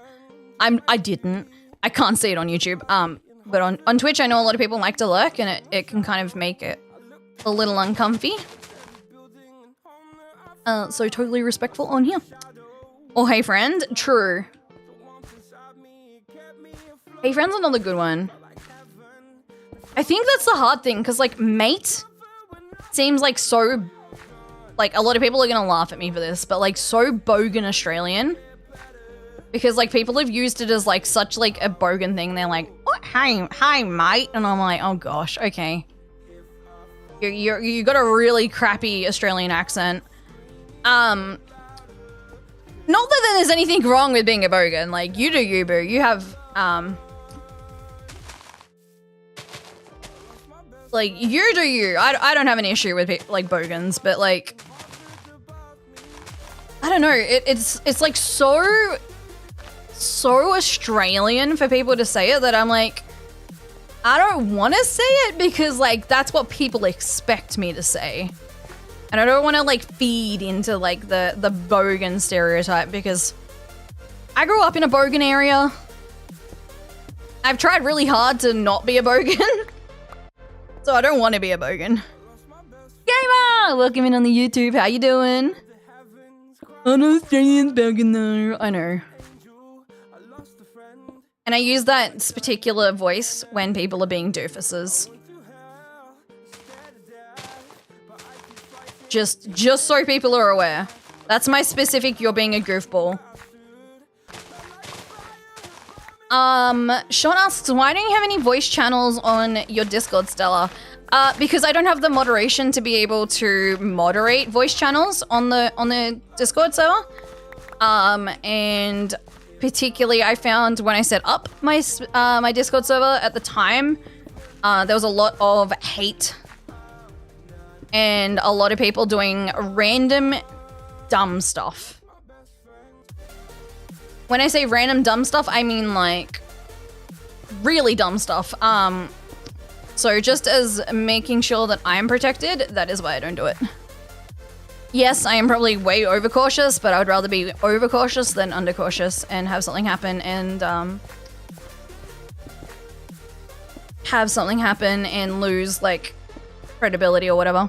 I didn't. I can't see it on YouTube. But on Twitch, I know a lot of people like to lurk, and it can kind of make it a little uncomfy. So totally respectful on here. Or hey friend, true. Hey friend's another good one. I think that's the hard thing, because like mate seems like so, like a lot of people are gonna laugh at me for this, but like so bogan Australian. Because like people have used it as like such like a bogan thing. They're like, what? Hi mate, and I'm like, oh gosh, okay. You got a really crappy Australian accent. Not that there's anything wrong with being a bogan. Like you do you, boo. You have like you do you. I don't have an issue with like bogans, but like I don't know. It's like so Australian for people to say it that I'm like, I don't want to say it because like that's what people expect me to say, and I don't want to like feed into like the bogan stereotype because I grew up in a bogan area. I've tried really hard to not be a bogan, so I don't want to be a bogan. Gamer, welcome in on the YouTube. How you doing? An Australian bogan though. I know. And I use that particular voice when people are being doofuses. Just so people are aware. That's my specific you're being a goofball. Sean asks, why don't you have any voice channels on your Discord, Stella? Because I don't have the moderation to be able to moderate voice channels on the Discord server. And particularly, I found when I set up my my Discord server at the time, there was a lot of hate and a lot of people doing random dumb stuff. When I say random dumb stuff, I mean like really dumb stuff. So just as making sure that I am protected, that is why I don't do it. Yes, I am probably way overcautious, but I would rather be overcautious than undercautious and have something happen and lose like credibility or whatever.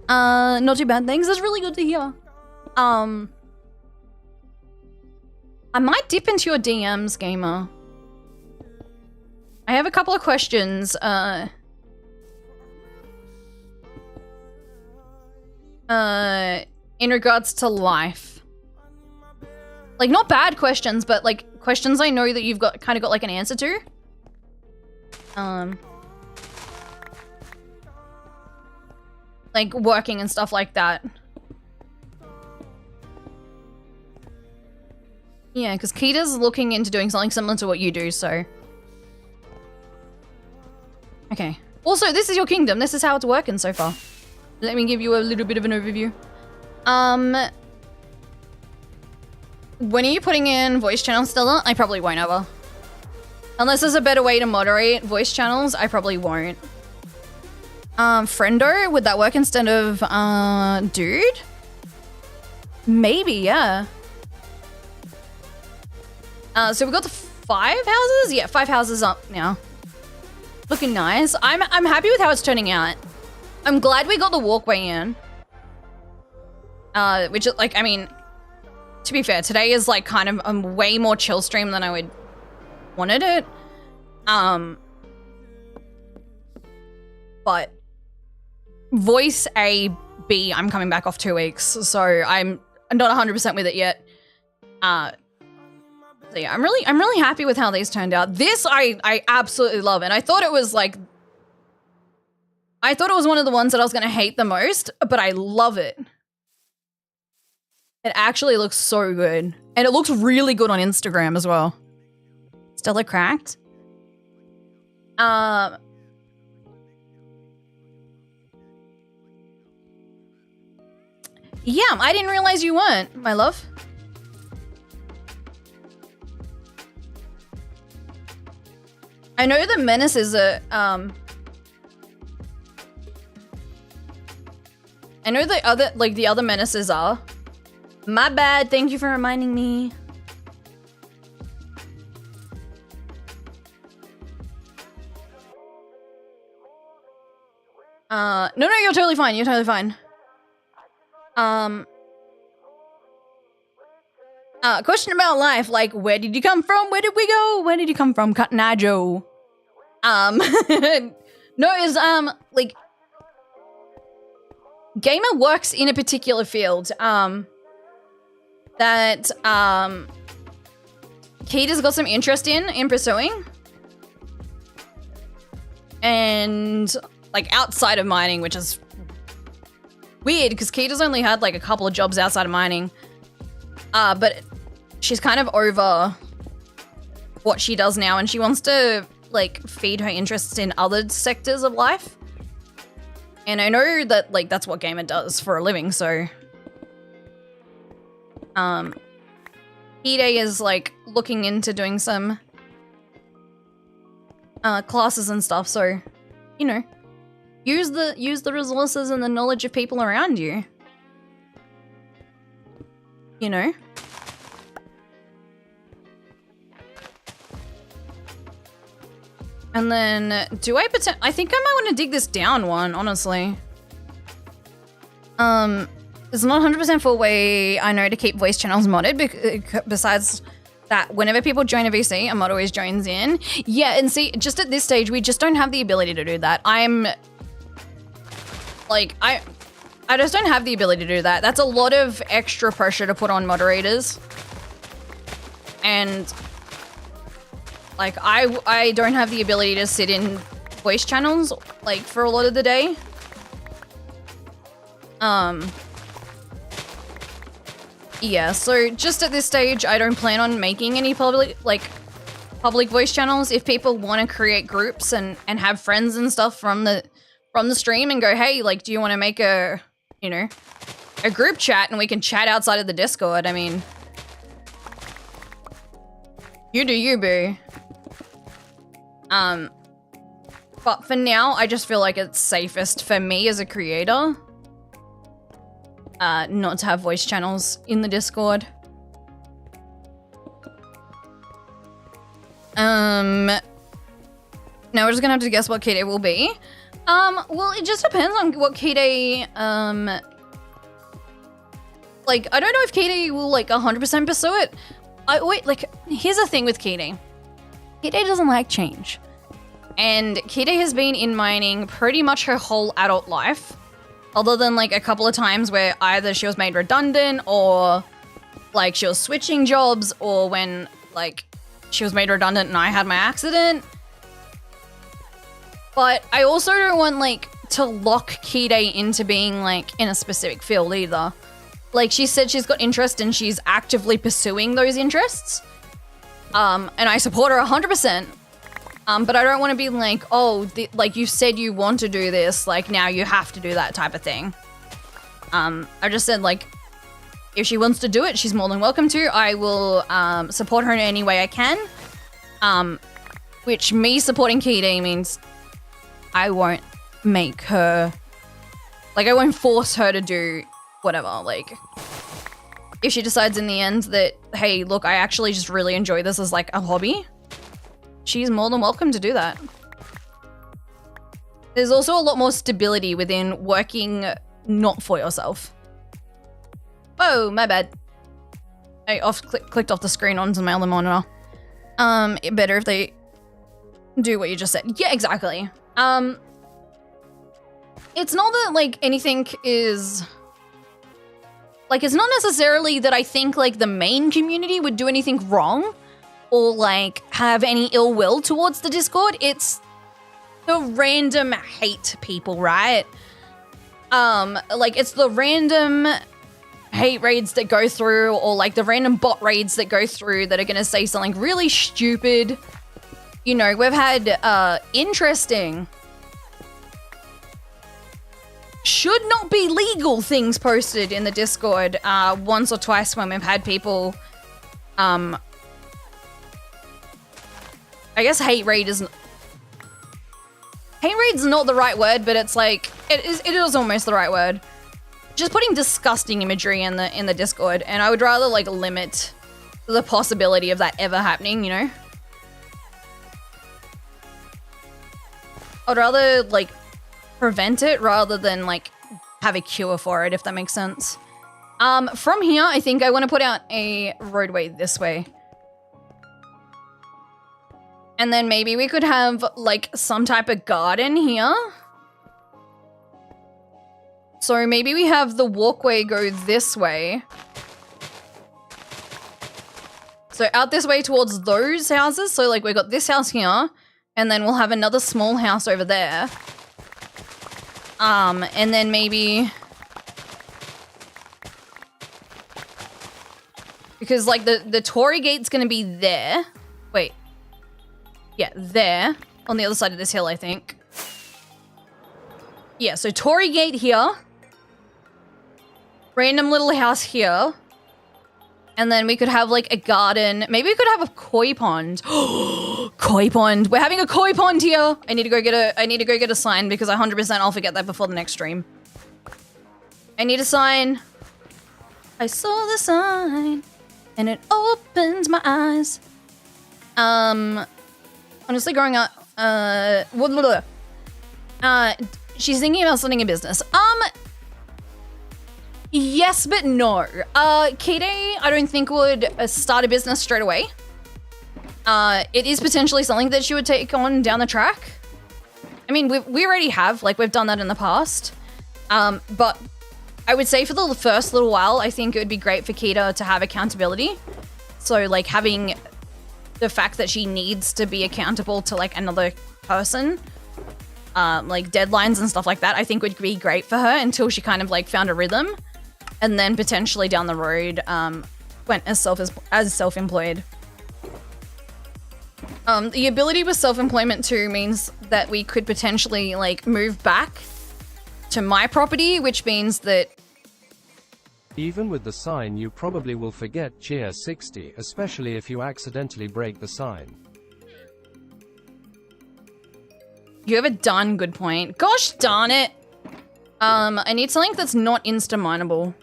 Not too bad. Thanks. That's really good to hear. I might dip into your DMs, gamer. I have a couple of questions. In regards to life. Like, not bad questions, but like questions I know that you've got kind of got like an answer to. Like working and stuff like that. Yeah, because Kita's looking into doing something similar to what you do, so. Okay. Also, this is your kingdom. This is how it's working so far. Let me give you a little bit of an overview. When are you putting in voice channels, Stella? I probably won't ever. Unless there's a better way to moderate voice channels, I probably won't. Friendo, would that work instead of, dude? Maybe, yeah. So we've got the 5 houses? Yeah, 5 houses up now. Looking nice. I'm happy with how it's turning out. I'm glad we got the walkway in. Which, like, I mean, to be fair, today is, like, kind of a way more chill stream than I would wanted it. But voice A, B, I'm coming back off 2 weeks, so I'm not 100% with it yet. So yeah, I'm really happy with how these turned out. This I absolutely love, and I thought it was one of the ones that I was gonna hate the most, but I love it. It actually looks so good, and it looks really good on Instagram as well. Stella cracked. Yeah, I didn't realize you weren't, my love. I know the menace is a, I know the other menaces are. My bad, thank you for reminding me. No, you're totally fine, you're totally fine. Question about life, like, where did you come from? Where did we go? Where did you come from, Katnajo? No, is, like, Gamer works in a particular field, that, Keita's got some interest in pursuing. And, like, outside of mining, which is weird, because Keita's only had, like, a couple of jobs outside of mining. But she's kind of over what she does now, and she wants to, like, feed her interests in other sectors of life. And I know that, like, that's what Gamer does for a living, so... Hide is, like, looking into doing some classes and stuff, so, you know, use the resources and the knowledge of people around you. You know? And then, I think I might want to dig this down one, honestly. It's not 100% full way I know to keep voice channels modded, besides that whenever people join a VC, a mod always joins in. Yeah, and see, just at this stage, we just don't have the ability to do that. I just don't have the ability to do that. That's a lot of extra pressure to put on moderators. And, like, I don't have the ability to sit in voice channels, like, for a lot of the day. Yeah, so just at this stage, I don't plan on making any public voice channels. If people want to create groups and have friends and stuff from the stream and go, hey, like, do you want to make a group chat and we can chat outside of the Discord? I mean, you do you, boo. But for now, I just feel like it's safest for me as a creator not to have voice channels in the Discord. Now we're just gonna have to guess what K-Day will be. Well, it just depends on what K-Day, like, I don't know if K-Day will, like, 100% pursue it. Here's the thing with K-Day. K-Day doesn't like change. And K-Day has been in mining pretty much her whole adult life. Other than, like, a couple of times where either she was made redundant or, like, she was switching jobs, or when, like, she was made redundant and I had my accident. But I also don't want, like, to lock K-Day into being, like, in a specific field either. Like, she said she's got interest and she's actively pursuing those interests. And I support her 100%. But I don't want to be like, oh, like, you said you want to do this, like, now you have to do that type of thing. I just said, like, if she wants to do it, she's more than welcome to. I will support her in any way I can. Which me supporting K-Day means I won't make her, like, I won't force her to do whatever. Like, if she decides in the end that, hey, look, I actually just really enjoy this as, like, a hobby, she's more than welcome to do that. There's also a lot more stability within working not for yourself. Oh, my bad. I clicked off the screen onto my other monitor. Better if they do what you just said. Yeah, exactly. It's not that, like, anything is... Like, it's not necessarily that I think, like, the main community would do anything wrong or, like, have any ill will towards the Discord. It's the random hate people, right? Like, it's the random hate raids that go through, or, like, the random bot raids that go through that are gonna say something really stupid. You know, we've had, interesting... should not be legal things posted in the Discord once or twice when we've had people, I guess hate raid isn't... Hate raid's not the right word, but it's like, it is almost the right word. Just putting disgusting imagery in the Discord, and I would rather, like, limit the possibility of that ever happening, you know? I'd rather, like, prevent it rather than, like, have a cure for it, if that makes sense. From here, I think I want to put out a roadway this way. And then maybe we could have, like, some type of garden here. So maybe we have the walkway go this way. So out this way towards those houses. So, like, we've got this house here, and then we'll have another small house over there. And then maybe... Because, like, the Tory gate's gonna be there. Wait. Yeah, there. On the other side of this hill, I think. Yeah, so Tory gate here. Random little house here. And then we could have, like, a garden. Maybe we could have a koi pond. Koi pond. We're having a koi pond here. I need to go get a sign because 100% I'll forget that before the next stream. I need a sign. I saw the sign and it opened my eyes. Honestly, growing up, she's thinking about starting a business. Yes, but no. Kate, I don't think would start a business straight away. It is potentially something that she would take on down the track. I mean, we already have, like, we've done that in the past. But I would say for the first little while, I think it would be great for Kita to have accountability. So, like, having the fact that she needs to be accountable to, like, another person, like deadlines and stuff like that, I think would be great for her until she kind of, like, found a rhythm. And then potentially down the road, went as self-employed. The ability with self-employment too means that we could potentially, like, move back to my property, which means that... Even with the sign, you probably will forget cheer 60, especially if you accidentally break the sign. You have a darn good point. Gosh darn it! I need something that's not insta-mineable.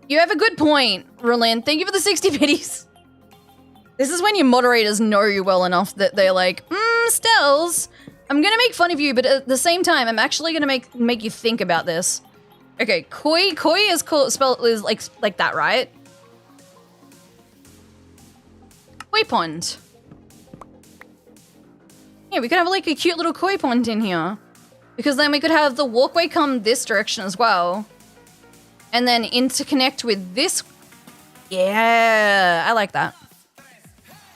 You have a good point, Roland. Thank you for the 60 biddies. This is when your moderators know you well enough that they're like, Stells, I'm gonna make fun of you, but at the same time, I'm actually gonna make you think about this. Okay, koi is spelled is like that, right? Koi pond. Yeah, we could have, like, a cute little koi pond in here. Because then we could have the walkway come this direction as well. And then interconnect with this. Yeah, I like that.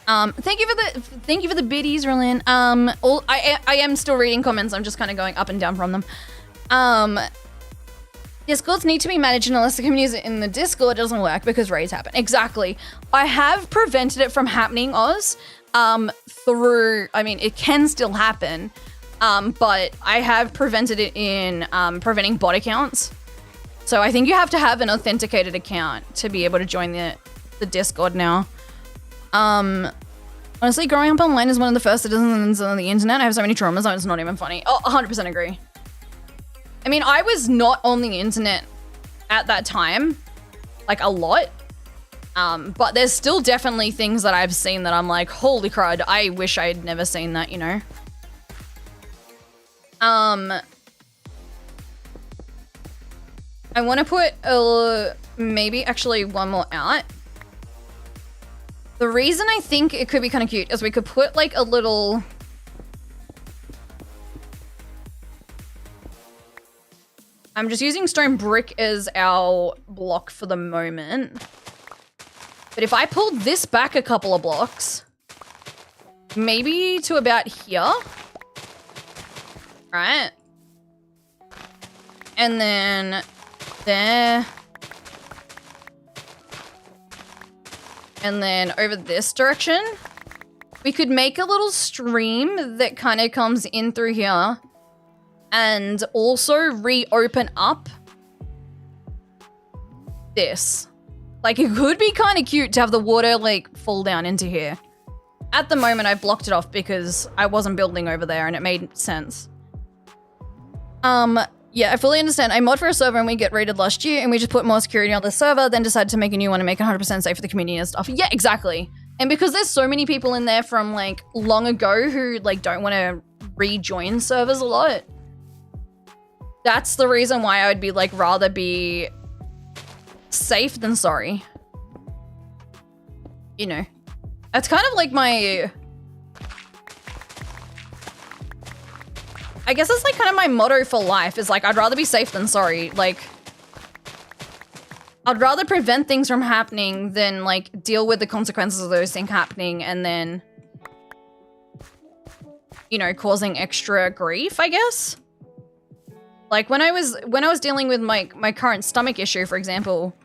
Thank you for the biddies, Roland. I am still reading comments. I'm just kind of going up and down from them. Discords need to be managed unless the community in the Discord doesn't work because raids happen. Exactly. I have prevented it from happening, Oz. Through, I mean, it can still happen. But I have prevented it in preventing bot accounts. So I think you have to have an authenticated account to be able to join the Discord now. Honestly, growing up online is one of the first citizens on the internet. I have so many traumas, it's not even funny. Oh, 100% agree. I mean, I was not on the internet at that time, like, a lot. But there's still definitely things that I've seen that I'm like, holy crud, I wish I had never seen that, you know? I want to put maybe actually one more out. The reason I think it could be kind of cute is we could put like a little... I'm just using stone brick as our block for the moment. But if I pulled this back a couple of blocks, maybe to about here, right? And then there. And then over this direction, we could make a little stream that kind of comes in through here and also reopen up this. Like, it could be kind of cute to have the water, like, fall down into here. At the moment, I blocked it off because I wasn't building over there and it made sense. Yeah, I fully understand. I mod for a server and we get raided last year and we just put more security on the server, then decided to make a new one and make it 100% safe for the community and stuff. Yeah, exactly. And because there's so many people in there from, like, long ago who, like, don't want to rejoin servers a lot, that's the reason why I would be, like, rather be safe than sorry. You know. That's kind of like my... I guess that's like kind of my motto for life is like, I'd rather be safe than sorry. Like, I'd rather prevent things from happening than like deal with the consequences of those things happening and then, you know, causing extra grief, I guess. Like when I was dealing with my current stomach issue, for example,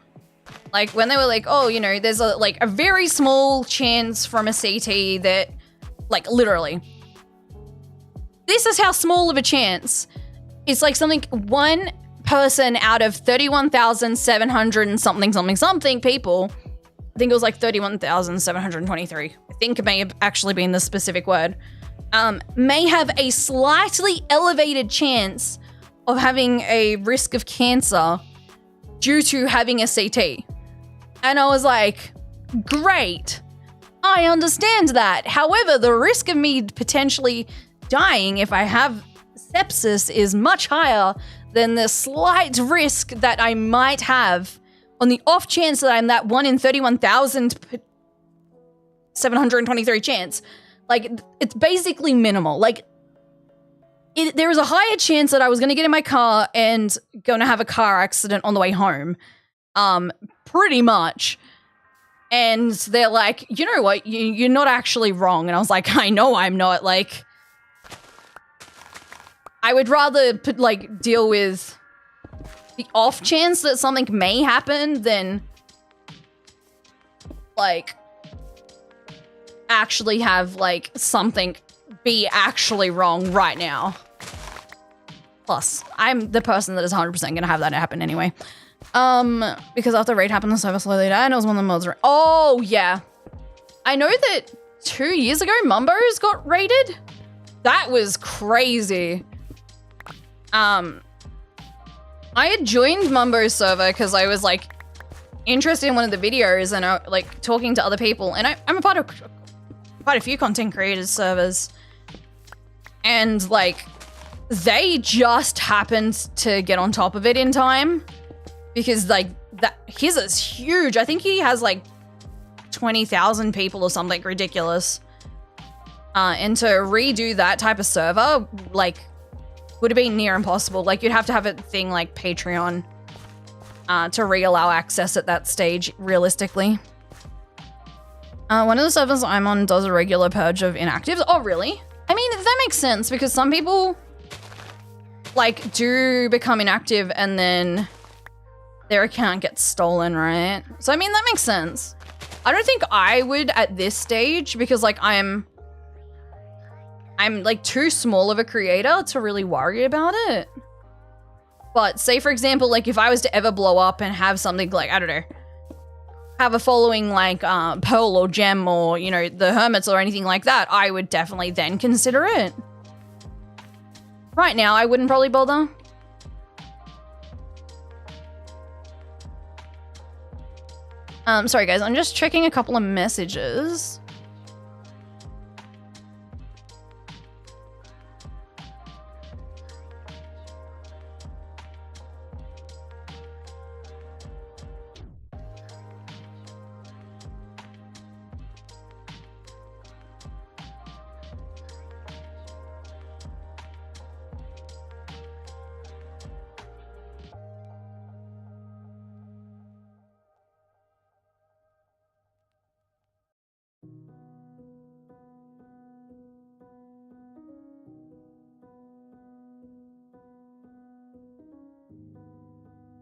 like when they were like, oh, you know, there's a very small chance from a CT that, like, literally, this is how small of a chance. It's like something, one person out of 31,700 and something people, I think it was like 31,723. I think it may have actually been the specific word, may have a slightly elevated chance of having a risk of cancer due to having a CT. And I was like, great, I understand that. However, the risk of me potentially dying if I have sepsis is much higher than the slight risk that I might have on the off chance that I'm that 1 in 31,723 chance. Like, it's basically minimal. Like, there was a higher chance that I was going to get in my car and going to have a car accident on the way home. Pretty much. And they're like, you know what? You're not actually wrong. And I was like, I know I'm not. Like, I would rather deal with the off chance that something may happen than like actually have like something be actually wrong right now. Plus, I'm the person that is 100% gonna have that happen anyway. Because after raid happened, the server slowly died and it was one of the mods. Oh yeah, I know that 2 years ago Mumbo's got raided. That was crazy. I had joined Mumbo's server because I was like interested in one of the videos and like talking to other people, and I'm a part of quite a few content creators servers, and like they just happened to get on top of it in time because like his is huge. I think he has like 20,000 people or something ridiculous. And to redo that type of server, like, would have been near impossible. Like, you'd have to have a thing like Patreon to re-allow access at that stage, realistically. One of the servers I'm on does a regular purge of inactives. Oh, really? I mean, that makes sense because some people, like, do become inactive and then their account gets stolen, right? So, I mean, that makes sense. I don't think I would at this stage because, like, I'm like too small of a creator to really worry about it. But say, for example, like if I was to ever blow up and have something like, I don't know, have a following like Pearl or Gem or, you know, the Hermits or anything like that, I would definitely then consider it. Right now, I wouldn't probably bother. Sorry guys, I'm just checking a couple of messages.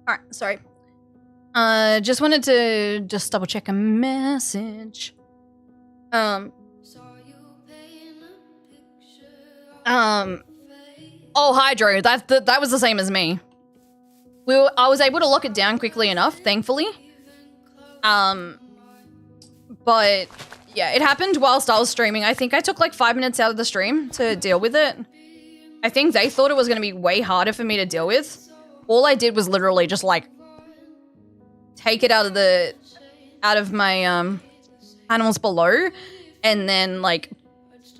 Alright, sorry. Just wanted to just double check a message. Oh, Hydro, that was the same as me. I was able to lock it down quickly enough, thankfully. But yeah, it happened whilst I was streaming. I think I took like 5 minutes out of the stream to deal with it. I think they thought it was going to be way harder for me to deal with. All I did was literally just like take it out of my animals below, and then like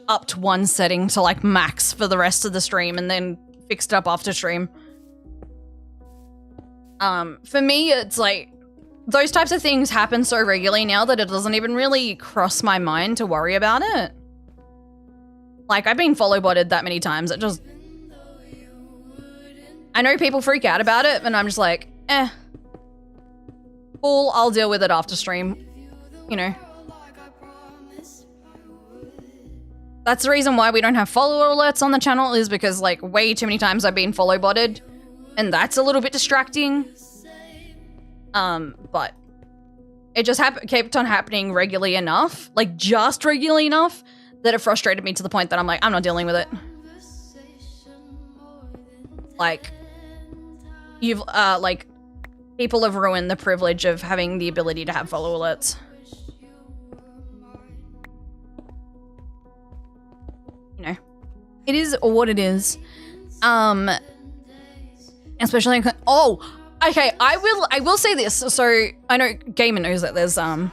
upped one setting to like max for the rest of the stream, and then fixed it up after stream. For me, it's like those types of things happen so regularly now that it doesn't even really cross my mind to worry about it. Like, I've been follow botted that many times. It just... I know people freak out about it, and I'm just like, eh. Cool, I'll deal with it after stream. You know. That's the reason why we don't have follower alerts on the channel, is because, like, way too many times I've been follow botted. And that's a little bit distracting. But it just kept on happening regularly enough, like just regularly enough, that it frustrated me to the point that I'm like, I'm not dealing with it. Like, you've, like, people have ruined the privilege of having the ability to have follow alerts. You know, it is what it is. Especially, oh, okay, I will say this. So, I know Gamer knows that there's, the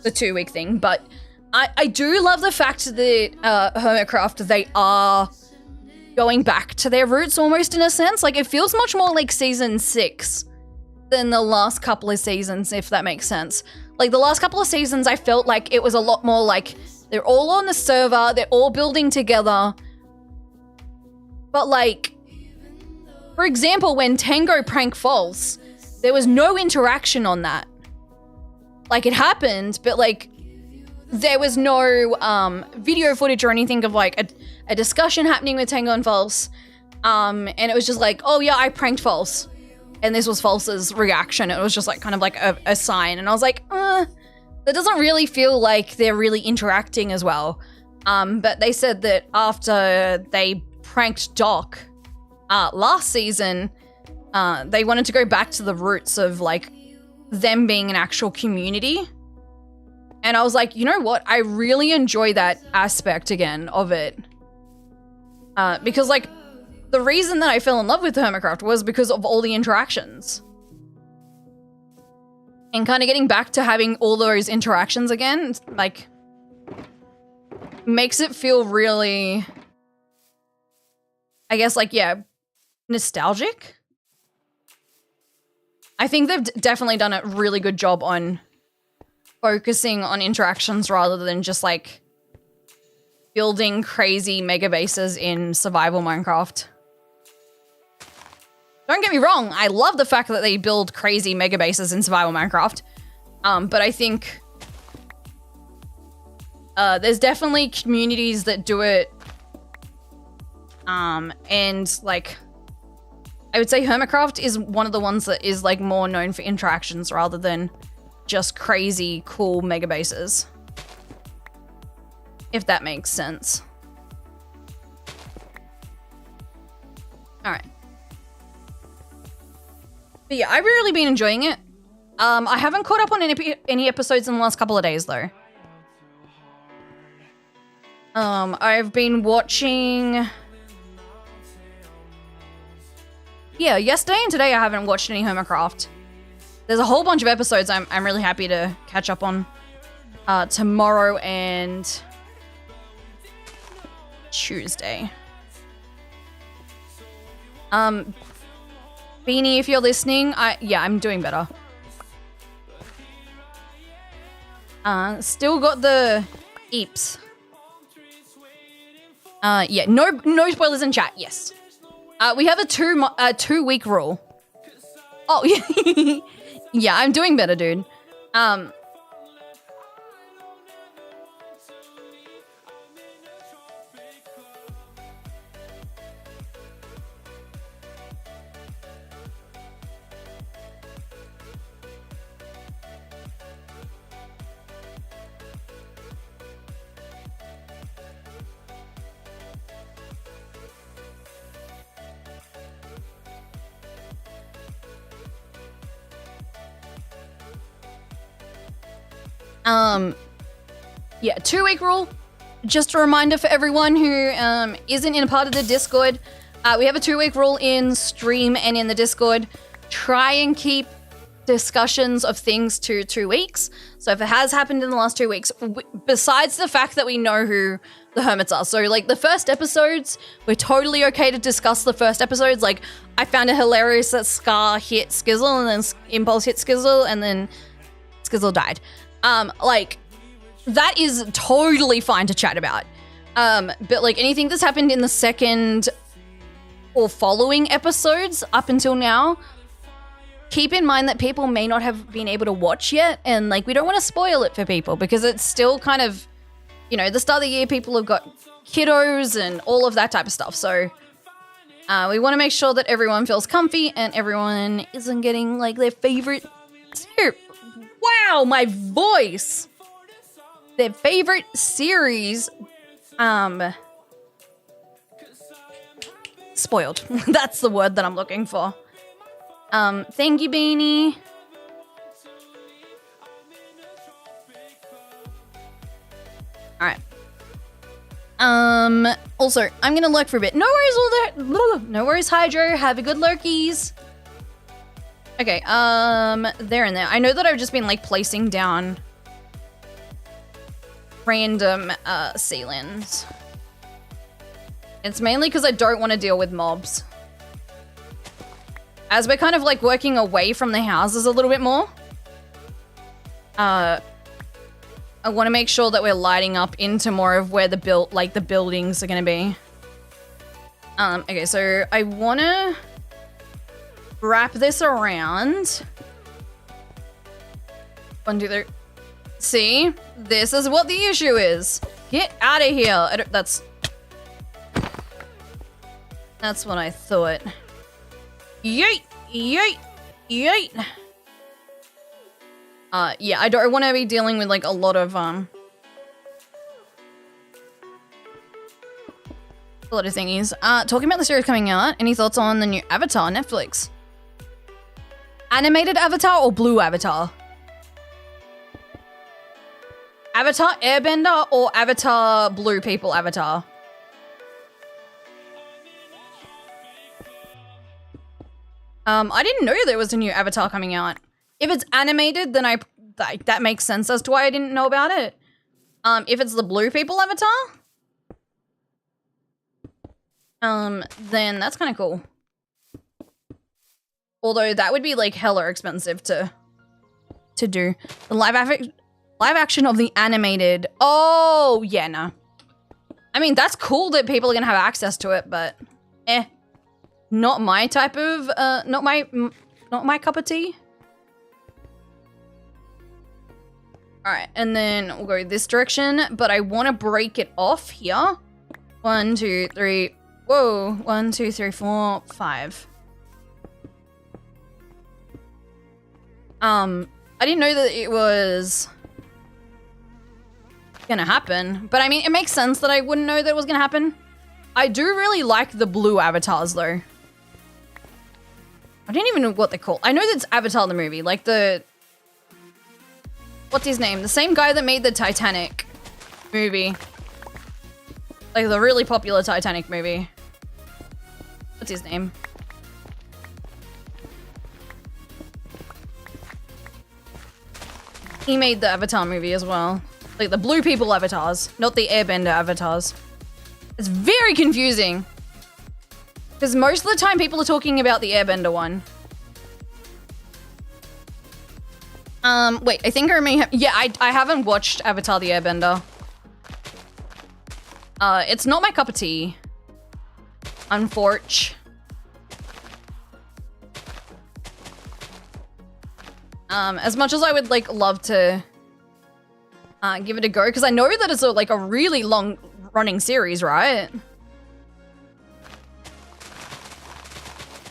2-week thing, but I do love the fact that, Hermitcraft, they are going back to their roots almost in a sense. Like, it feels much more like season 6 than the last couple of seasons, if that makes sense. Like, the last couple of seasons, I felt like it was a lot more like, they're all on the server, they're all building together. But, like, for example, when Tango pranked False, there was no interaction on that. Like, it happened, but, like, there was no video footage or anything of, like, a discussion happening with Tango and False. And it was just like, oh, yeah, I pranked False. And this was False's reaction. It was just, like, kind of like a sign. And I was like, that doesn't really feel like they're really interacting as well. But they said that after they pranked Doc, last season, they wanted to go back to the roots of, like, them being an actual community. And I was like, you know what? I really enjoy that aspect again of it. Because, like, the reason that I fell in love with Hermitcraft was because of all the interactions. And kind of getting back to having all those interactions again, like, makes it feel really, I guess, like, yeah, nostalgic. I think they've definitely done a really good job on focusing on interactions rather than just, like, building crazy mega bases in survival Minecraft. Don't get me wrong, I love the fact that they build crazy mega bases in survival Minecraft. But I think there's definitely communities that do it. And, like, I would say Hermitcraft is one of the ones that is, like, more known for interactions rather than just crazy cool mega bases. If that makes sense. Alright. But yeah, I've really been enjoying it. I haven't caught up on any episodes in the last couple of days, though. I've been watching... Yeah, yesterday and today I haven't watched any Hermitcraft. There's a whole bunch of episodes I'm really happy to catch up on. Tomorrow and... Tuesday. Beanie, if you're listening, yeah, I'm doing better. Still got the eeps. Yeah, no spoilers in chat. Yes. We have a 2-week rule. Oh, yeah. Yeah, I'm doing better, dude. Yeah, 2-week rule. Just a reminder for everyone who isn't in a part of the Discord. We have a 2-week rule in stream and in the Discord. Try and keep discussions of things to 2 weeks. So if it has happened in the last 2 weeks, besides the fact that we know who the hermits are. So like the first episodes, we're totally okay to discuss the first episodes. Like I found it hilarious that Scar hit Skizzle and then Impulse hit Skizzle and then Skizzle died. Like that is totally fine to chat about. But like anything that's happened in the second or following episodes up until now, keep in mind that people may not have been able to watch yet, and like we don't want to spoil it for people because it's still kind of, you know, the start of the year, people have got kiddos and all of that type of stuff. So we want to make sure that everyone feels comfy and everyone isn't getting like their favorite. Wow, my voice. Their favorite series spoiled. That's the word that I'm looking for. Thank you, Beanie. All right. Also, I'm gonna lurk for a bit. No worries, all that. No worries, Hydro. Have a good lurkies. Okay, there and there. I know that I've just been like placing down random ceilings. It's mainly because I don't want to deal with mobs. As we're kind of like working away from the houses a little bit more, I want to make sure that we're lighting up into more of where the buildings are going to be. Okay, so I want to wrap this around. 1, 2, 3. See, this is what the issue is. Get out of here. That's what I thought. Yeet! Yeet! Yeet! Yeah, I don't want to be dealing with like a lot of thingies. Talking about the series coming out, any thoughts on the new Avatar Netflix? Animated Avatar or blue Avatar? Avatar Airbender or Avatar Blue People Avatar? I didn't know there was a new Avatar coming out. If it's animated, then that makes sense as to why I didn't know about it. If it's the Blue People Avatar, then that's kind of cool. Although that would be like hella expensive to do. The live action of the animated. Oh yeah, no. I mean that's cool that people are gonna have access to it, but not my type of not my cup of tea. All right, and then we'll go this direction, but I want to break it off here. 1, 2, 3. Whoa, 1, 2, 3, 4, 5. I didn't know that it was gonna happen, but I mean, it makes sense that I wouldn't know that it was gonna happen. I do really like the blue avatars, though. I don't even know what they're called. I know that's Avatar the movie, like the... What's his name? The same guy that made the Titanic movie. Like the really popular Titanic movie. What's his name? He made the Avatar movie as well. Like the Blue People avatars, not the Airbender avatars. It's very confusing. Because most of the time people are talking about the Airbender one. Wait, I think I may have... Yeah, I haven't watched Avatar the Airbender. It's not my cup of tea. Unfortunately. As much as I would, like, love to give it a go, because I know that it's, like, a really long-running series, right?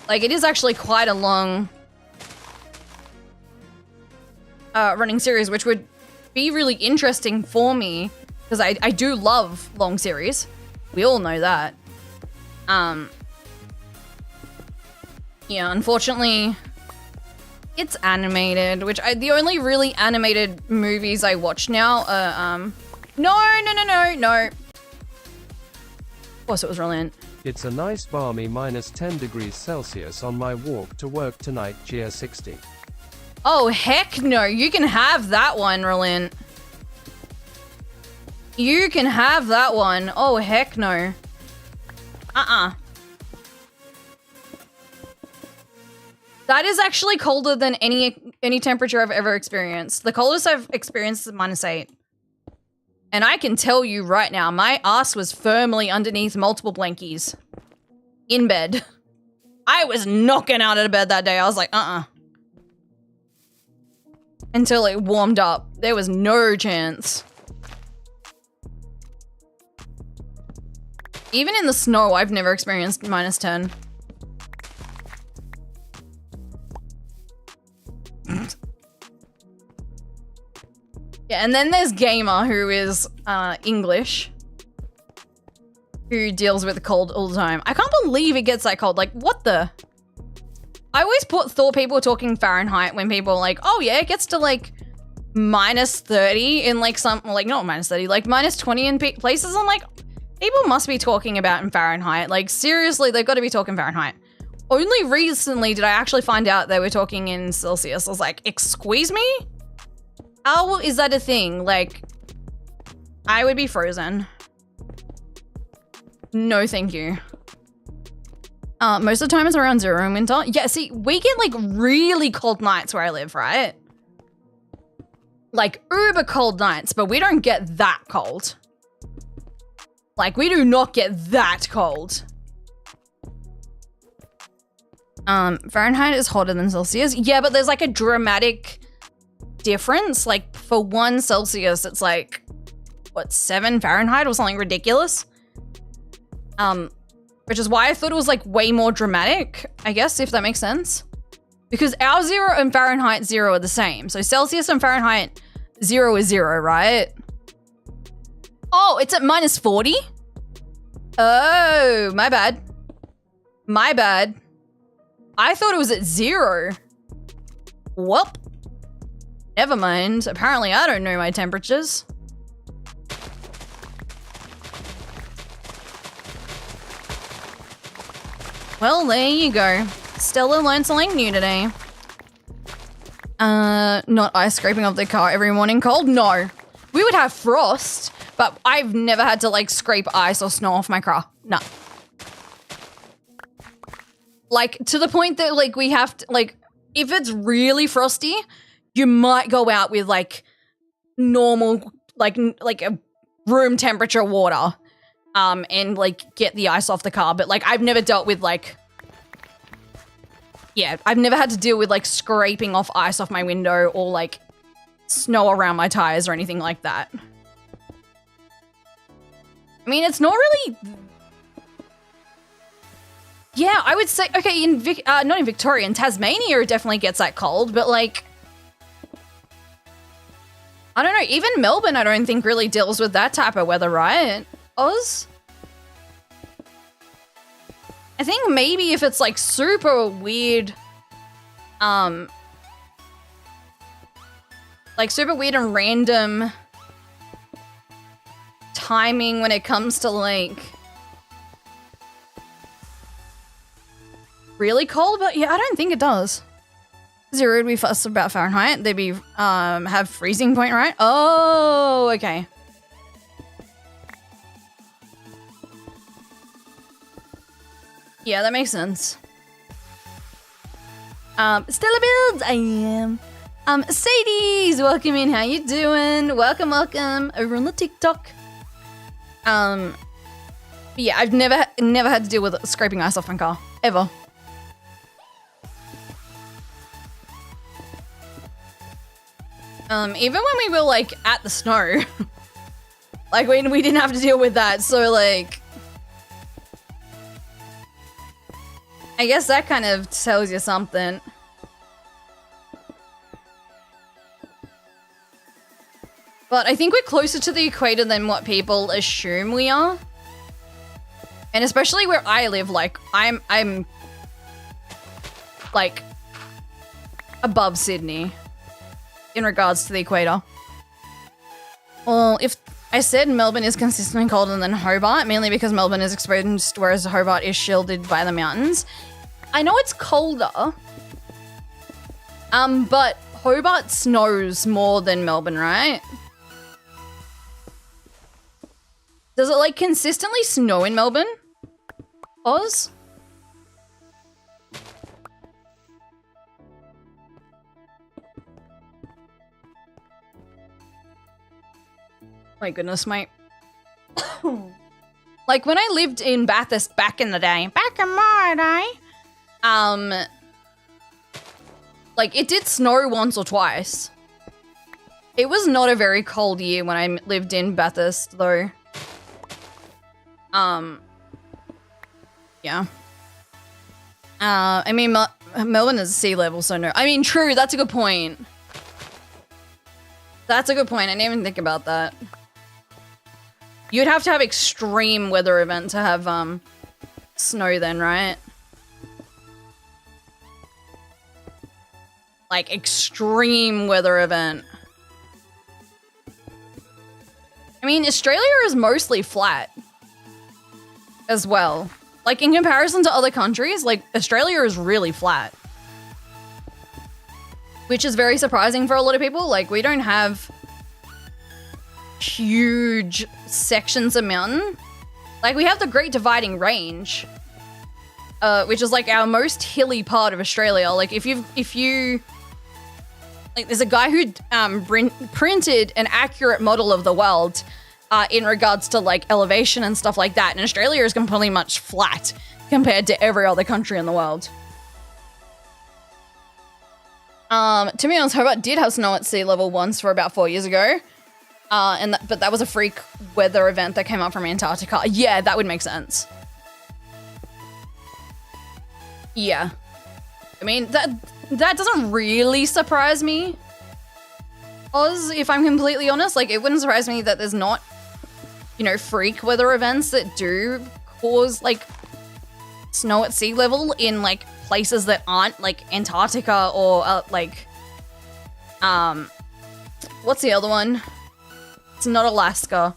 Like, it is actually quite a long... running series, which would be really interesting for me because I do love long series. We all know that. Yeah, unfortunately, It's animated, which the only really animated movies I watch now are, no. Of course it was brilliant. It's a nice balmy minus 10 degrees Celsius on my walk to work tonight, cheer 60. Oh, heck no. You can have that one, Relent. You can have that one. Oh, heck no. That is actually colder than any temperature I've ever experienced. The coldest I've experienced is -8. And I can tell you right now, my ass was firmly underneath multiple blankies. In bed. I was knocking out of bed that day. I was like, Until it warmed up. There was no chance. Even in the snow, I've never experienced -10. Yeah, and then there's Gamer, who is English, who deals with the cold all the time. I can't believe it gets that cold. Like, what the? I always thought people were talking Fahrenheit when people are like, oh yeah, it gets to like -30 in like some, like not -30, like -20 in places. I'm like, people must be talking about in Fahrenheit. Like, seriously, they've got to be talking Fahrenheit. Only recently did I actually find out they were talking in Celsius. I was like, excuse me? How is that a thing? Like, I would be frozen. No, thank you. Most of the time it's around 0 in winter. Yeah, see, we get like really cold nights where I live, right? Like uber cold nights, but we don't get that cold. Like, we do not get that cold. Fahrenheit is hotter than Celsius. Yeah, but there's like a dramatic difference. Like, for 1 Celsius, it's like, what, 7 Fahrenheit or something ridiculous? Which is why I thought it was like way more dramatic, I guess, if that makes sense. Because our 0 and Fahrenheit 0 are the same. So Celsius and Fahrenheit 0 is 0, right? Oh, it's at -40? Oh, my bad. My bad. I thought it was at 0. Whoop. Never mind. Apparently I don't know my temperatures. Well, there you go. Stella learned something new today. Not ice scraping off the car every morning cold? No. We would have frost, but I've never had to like scrape ice or snow off my car. No. Like, to the point that like we have to, like, if it's really frosty, you might go out with like normal, like a room temperature water, and like get the ice off the car. But like, I've never dealt with like, yeah, I've never had to deal with like scraping off ice off my window or like snow around my tires or anything like that. I mean, it's not really. Yeah, I would say, okay, not in Victoria, in Tasmania it definitely gets that cold, but like, I don't know, even Melbourne I don't think really deals with that type of weather, right? Oz? I think maybe if it's like super weird, like super weird and random timing when it comes to like really cold, but yeah, I don't think it does. 0 would be fussed about Fahrenheit. They'd be have freezing point, right? Oh, okay. Yeah, that makes sense. Stella Builds, I am. Sadie's, welcome in. How you doing? Welcome, welcome over on the TikTok. Yeah, I've never had to deal with scraping ice off my car ever. Even when we were like at the snow, like we didn't have to deal with that. So like, I guess that kind of tells you something. But I think we're closer to the equator than what people assume we are. And especially where I live, like I'm like above Sydney in regards to the equator. Well, if I said Melbourne is consistently colder than Hobart, mainly because Melbourne is exposed, whereas Hobart is shielded by the mountains. I know it's colder, but Hobart snows more than Melbourne, right? Does it like consistently snow in Melbourne? Oz? My goodness, mate. Like when I lived in Bathurst back in the day, like it did snow once or twice. It was not a very cold year when I lived in Bathurst though. Yeah. I mean, Melbourne is sea level, so no. I mean, true, that's a good point. That's a good point. I didn't even think about that. You'd have to have extreme weather event to have snow then, right? Like extreme weather event. I mean, Australia is mostly flat as well. Like in comparison to other countries, like Australia is really flat. Which is very surprising for a lot of people. Like we don't have huge sections of mountain. Like we have the Great Dividing Range, which is like our most hilly part of Australia. Like if you like, there's a guy who printed an accurate model of the world in regards to like elevation and stuff like that. And Australia is completely much flat compared to every other country in the world. To be honest, Hobart did have snow at sea level once for about 4 years ago. But that was a freak weather event that came up from Antarctica. Yeah, that would make sense. Yeah. I mean, that doesn't really surprise me, Oz, if I'm completely honest. Like, it wouldn't surprise me that there's not, you know, freak weather events that do cause, like, snow at sea level in, like, places that aren't, like, Antarctica or, what's the other one? It's not Alaska,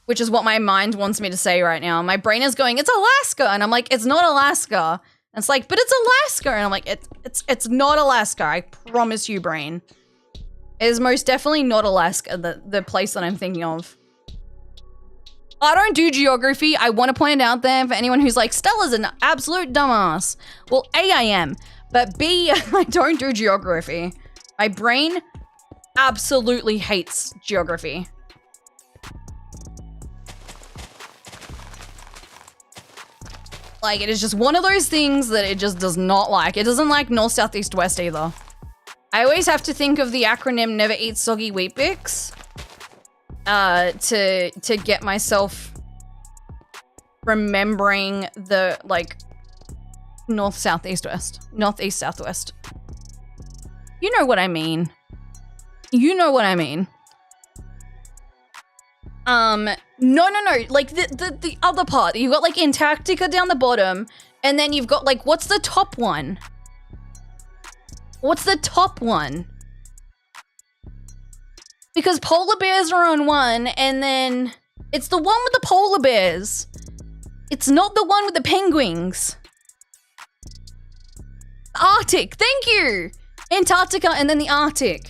which is what my mind wants me to say right now. My brain is going, it's Alaska. And I'm like, it's not Alaska. And it's like, but it's Alaska. And I'm like, it's not Alaska. I promise you, brain. It is most definitely not Alaska, the place that I'm thinking of. I don't do geography. I want to point out there for anyone who's like, Stella's an absolute dumbass. Well, A, I am. But B, I don't do geography. My brain absolutely hates geography. Like, it is just one of those things that it just does not like. It doesn't like north, south, east, west either. I always have to think of the acronym Never Eat Soggy Wheat Bix to get myself remembering the, like, north, south, east, west. North, east, south, west. You know what I mean. You know what I mean. No. Like, the other part. You've got, like, Antarctica down the bottom, and then you've got, like, what's the top one? What's the top one? Because polar bears are on one, and then it's the one with the polar bears. It's not the one with the penguins. Arctic, thank you! Antarctica and then the Arctic.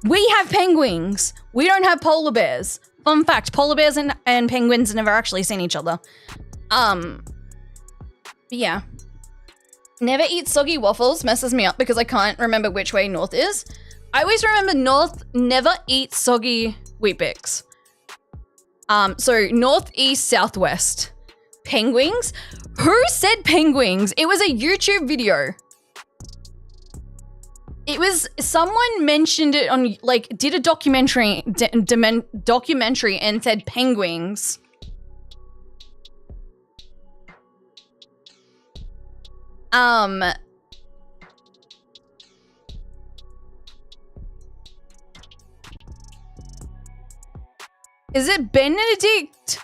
We have penguins. We don't have polar bears. Fun fact, polar bears and penguins never actually seen each other. But yeah. Never eat soggy waffles messes me up because I can't remember which way north is. I always remember north, never eat soggy Wheat Bix. So north, east, southwest. Penguins? Who said penguins? It was a YouTube video. It was, someone mentioned it on, like, did a documentary and said penguins. Is it Benedict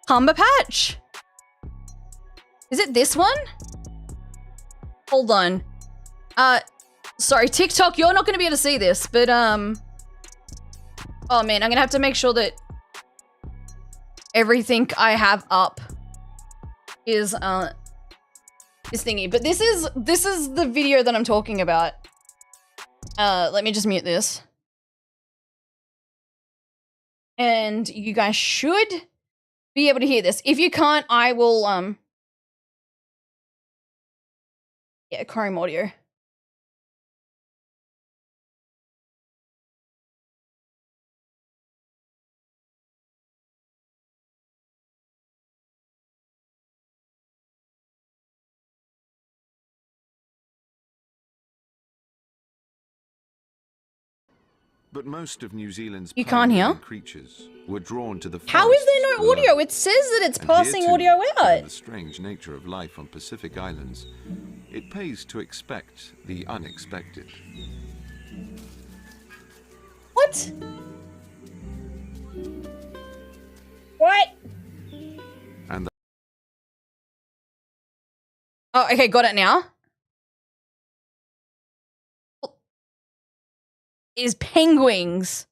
Cumberbatch? Is it this one? Hold on. Sorry, TikTok, you're not going to be able to see this, but, oh man, I'm going to have to make sure that everything I have up is thingy. But this is the video that I'm talking about. Let me just mute this. And you guys should be able to hear this. If you can't, I will, yeah, Chrome audio. But most of New Zealand's You can't hear? creatures were drawn to the How is there forests no audio? below. It says that it's And passing here, too, audio given out. the strange nature of life on Pacific Islands, it pays to expect the unexpected. What? What? And Oh, okay, got it now. Is penguins.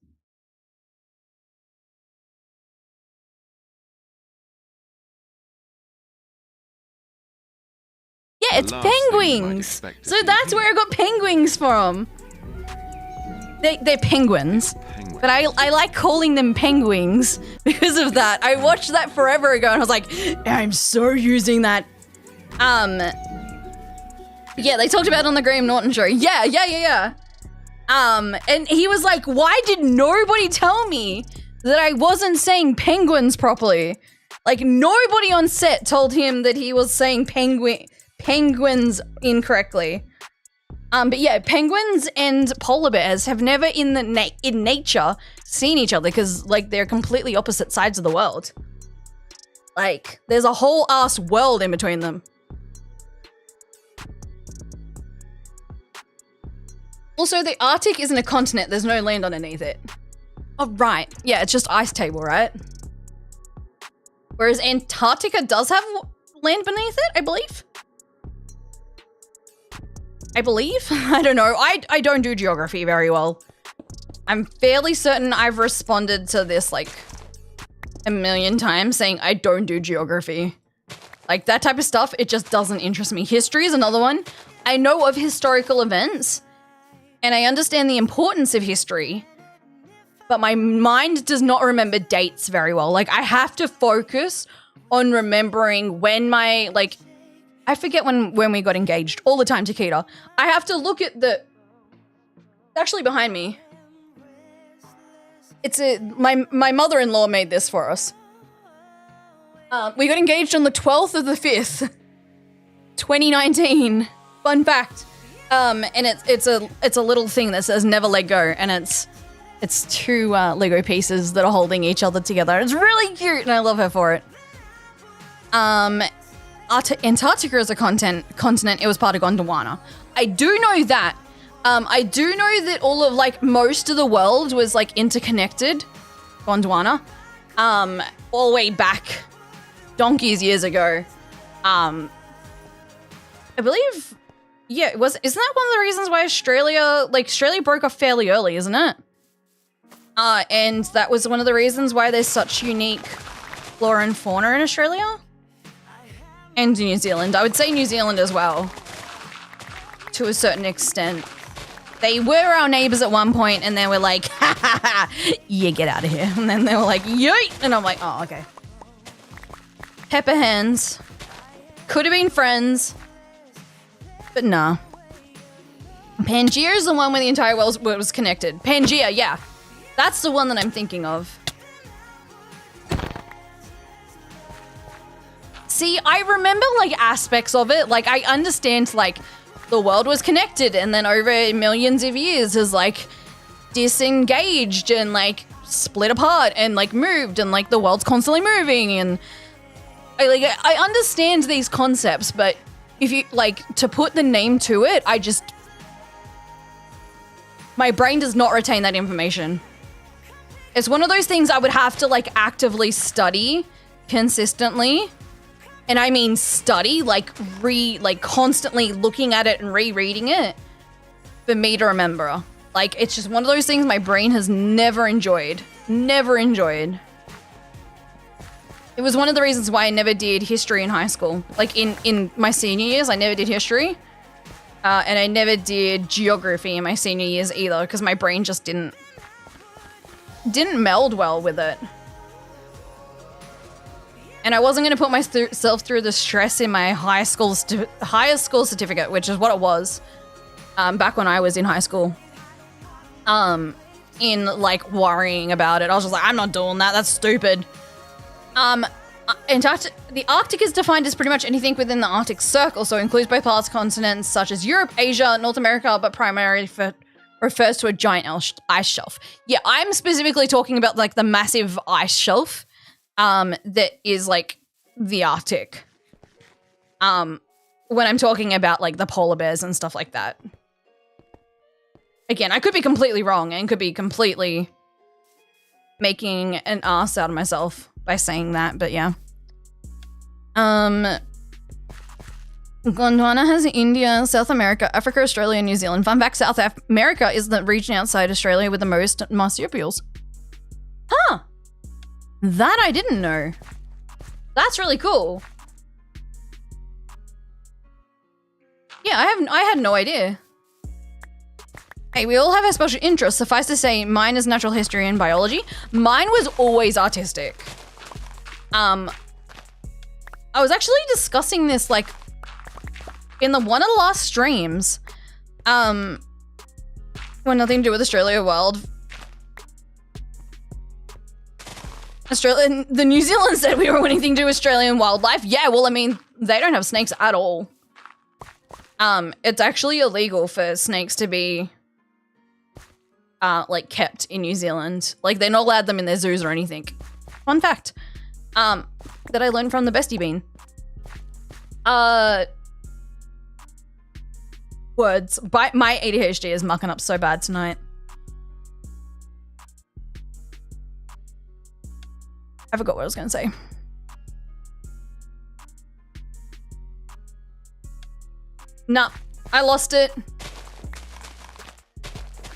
Yeah, it's The last thing you might penguins. expect to So see that's here. where I got penguins from. They're penguins. penguins. But I like calling them penguins because of that. I watched that forever ago and I was like, I'm so using that. Yeah, they talked about it on the Graham Norton show. Yeah. And he was like, why did nobody tell me that I wasn't saying penguins properly? Like, nobody on set told him that he was saying penguins incorrectly. But yeah, penguins and polar bears have never in nature seen each other because, like, they're completely opposite sides of the world. Like, there's a whole ass world in between them. Also, the Arctic isn't a continent. There's no land underneath it. Oh, right. Yeah, it's just ice table, right? Whereas Antarctica does have land beneath it, I believe. I don't know. I don't do geography very well. I'm fairly certain I've responded to this like a million times saying I don't do geography. Like that type of stuff, it just doesn't interest me. History is another one. I know of historical events and I understand the importance of history, but my mind does not remember dates very well. Like I have to focus on remembering when my, like, I forget when we got engaged all the time, Takeda. I have to look at the, it's actually behind me. It's my mother-in-law made this for us. We got engaged on the 12th of the 5th, 2019. Fun fact. And it's a little thing that says never let go, and it's two Lego pieces that are holding each other together. It's really cute, and I love her for it. Antarctica is a continent. It was part of Gondwana. I do know that. I do know that all of, like, most of the world was, like, interconnected. Gondwana. All the way back donkeys years ago. I believe, yeah, isn't that one of the reasons why Australia broke off fairly early, isn't it? And that was one of the reasons why there's such unique flora and fauna in Australia. And New Zealand. I would say New Zealand as well. To a certain extent. They were our neighbors at one point and they were like, ha ha ha, yeah, get out of here. And then they were like, yeet. And I'm like, oh, okay. Pepper hands. Could have been friends. But nah. Pangea is the one where the entire world was connected. Pangea, yeah. That's the one that I'm thinking of. See, I remember, like, aspects of it. Like, I understand, like, the world was connected and then over millions of years has, like, disengaged and, like, split apart and, like, moved and, like, the world's constantly moving and... I understand these concepts, but if you, like, to put the name to it, I just... My brain does not retain that information. It's one of those things I would have to, like, actively study consistently. And I mean study, like, constantly looking at it and rereading it. for me to remember. Like, it's just one of those things my brain has never enjoyed. Never enjoyed. It was one of the reasons why I never did history in high school. Like, in my senior years, I never did history. And I never did geography in my senior years either, because my brain just didn't meld well with it. And I wasn't going to put myself through the stress in my highest school certificate, which is what it was back when I was in high school. In like worrying about it. I was just like, I'm not doing that. That's stupid. The Arctic is defined as pretty much anything within the Arctic Circle, so includes both parts of continents such as Europe, Asia, North America, but primarily refers to a giant ice shelf. Yeah, I'm specifically talking about like the massive ice shelf that is like the Arctic. When I'm talking about like the polar bears and stuff like that. Again, I could be completely wrong and could be completely making an ass out of myself by saying that, but yeah. Gondwana has India, South America, Africa, Australia, and New Zealand. Fun fact, South America is the region outside Australia with the most marsupials. Huh. That I didn't know. That's really cool. Yeah, I had no idea. Hey, we all have our special interests. Suffice to say, mine is natural history and biology. Mine was always artistic. I was actually discussing this like in one of the last streams. When nothing to do with Australia World. The New Zealand said we were anything to do with Australian wildlife. Yeah, well, I mean, they don't have snakes at all. It's actually illegal for snakes to be like kept in New Zealand. Like, they're not allowed them in their zoos or anything. Fun fact. That I learned from the Bestie Bean. Words. My ADHD is mucking up so bad tonight. I forgot what I was going to say. Nah, I lost it.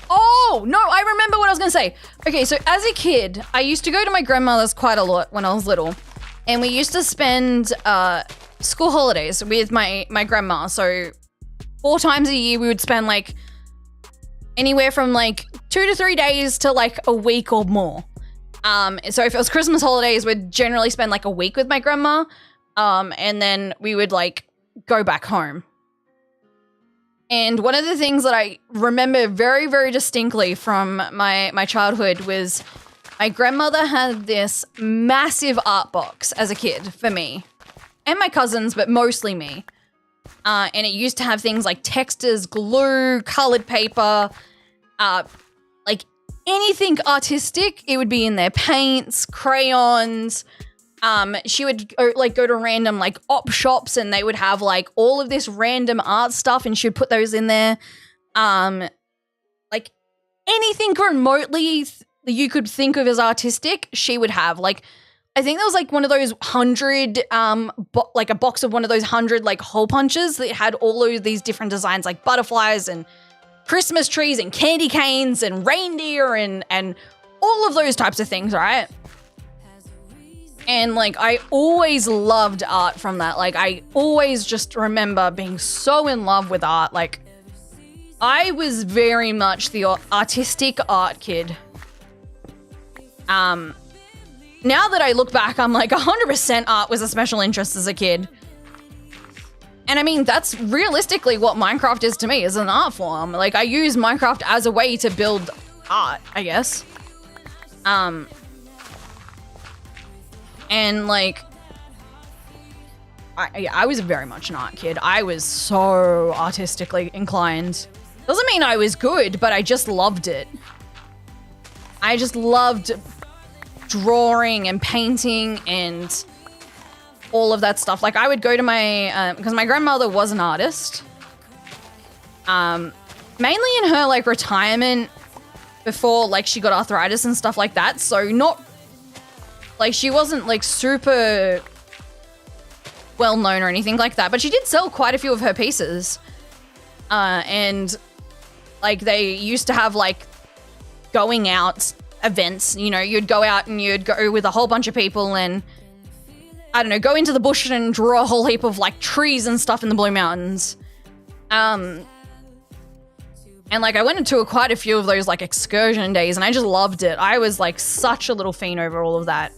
Oh, no, I remember what I was going to say. Okay, so as a kid, I used to go to my grandmother's quite a lot when I was little. And we used to spend school holidays with my grandma. So 4 times a year, we would spend like anywhere from like 2 to 3 days to like a week or more. So if it was Christmas holidays, we'd generally spend like a week with my grandma. And then we would like go back home. And one of the things that I remember very, very distinctly from my childhood was my grandmother had this massive art box as a kid for me and my cousins, but mostly me. And it used to have things like textures, glue, colored paper, like anything artistic. It would be in there, paints, crayons. She would go to random like op shops and they would have like all of this random art stuff and she would put those in there. Like anything remotely that you could think of as artistic, she would have. Like, I think there was like one of those 100, like a box of one of those 100 like hole punches that had all of these different designs like butterflies and Christmas trees and candy canes and reindeer and all of those types of things, right? And like, I always loved art from that. Like, I always just remember being so in love with art. Like, I was very much the artistic art kid. Now that I look back, I'm like 100% art was a special interest as a kid. And I mean, that's realistically what Minecraft is to me, is an art form. Like, I use Minecraft as a way to build art, I guess. And like, I was very much an art kid. I was so artistically inclined. Doesn't mean I was good, but I just loved it. I just loved drawing and painting and all of that stuff. Like, I would go to my, because my grandmother was an artist. Mainly in her like retirement before like she got arthritis and stuff like that. So not, like, she wasn't like super well known or anything like that, but she did sell quite a few of her pieces. And Like, they used to have, like, going out events. You know, you'd go out and you'd go with a whole bunch of people and, I don't know, go into the bush and draw a whole heap of, like, trees and stuff in the Blue Mountains. And, like, I went into quite a few of those, like, excursion days, and I just loved it. I was, like, such a little fiend over all of that.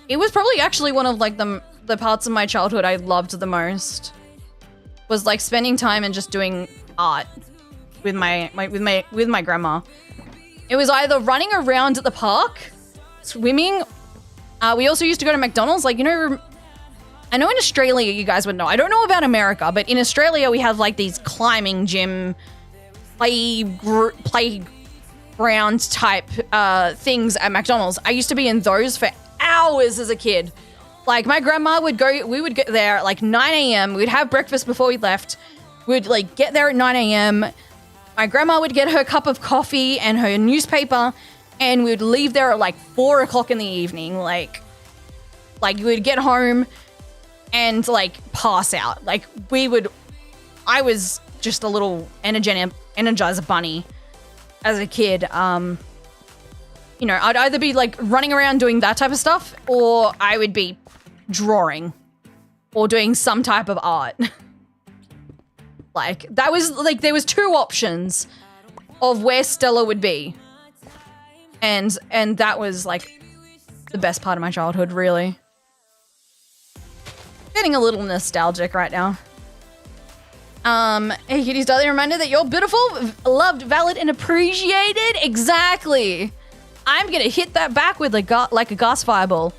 It was probably actually one of, like, the parts of my childhood I loved the most. Was, like, spending time and just doing art with my grandma. It was either running around at the park, swimming. We also used to go to McDonald's. Like, you know, I know in Australia you guys would know. I don't know about America, but in Australia we have like these climbing gym, playground type things at McDonald's. I used to be in those for hours as a kid. Like, my grandma would go, we would get there at like 9 a.m. We'd have breakfast before we left. We'd like get there at 9 a.m. My grandma would get her cup of coffee and her newspaper, and we'd leave there at like 4 o'clock in the evening. Like you would get home and like pass out. Like, I was just a little energizer bunny as a kid. You know, I'd either be like running around doing that type of stuff, or I would be drawing or doing some type of art. Like, that was like, there was 2 options of where Stella would be. And that was like the best part of my childhood, really. Getting a little nostalgic right now. Hey kitties, darling, reminder that you're beautiful, loved, valid, and appreciated. Exactly. I'm gonna hit that back with like a gas fireball.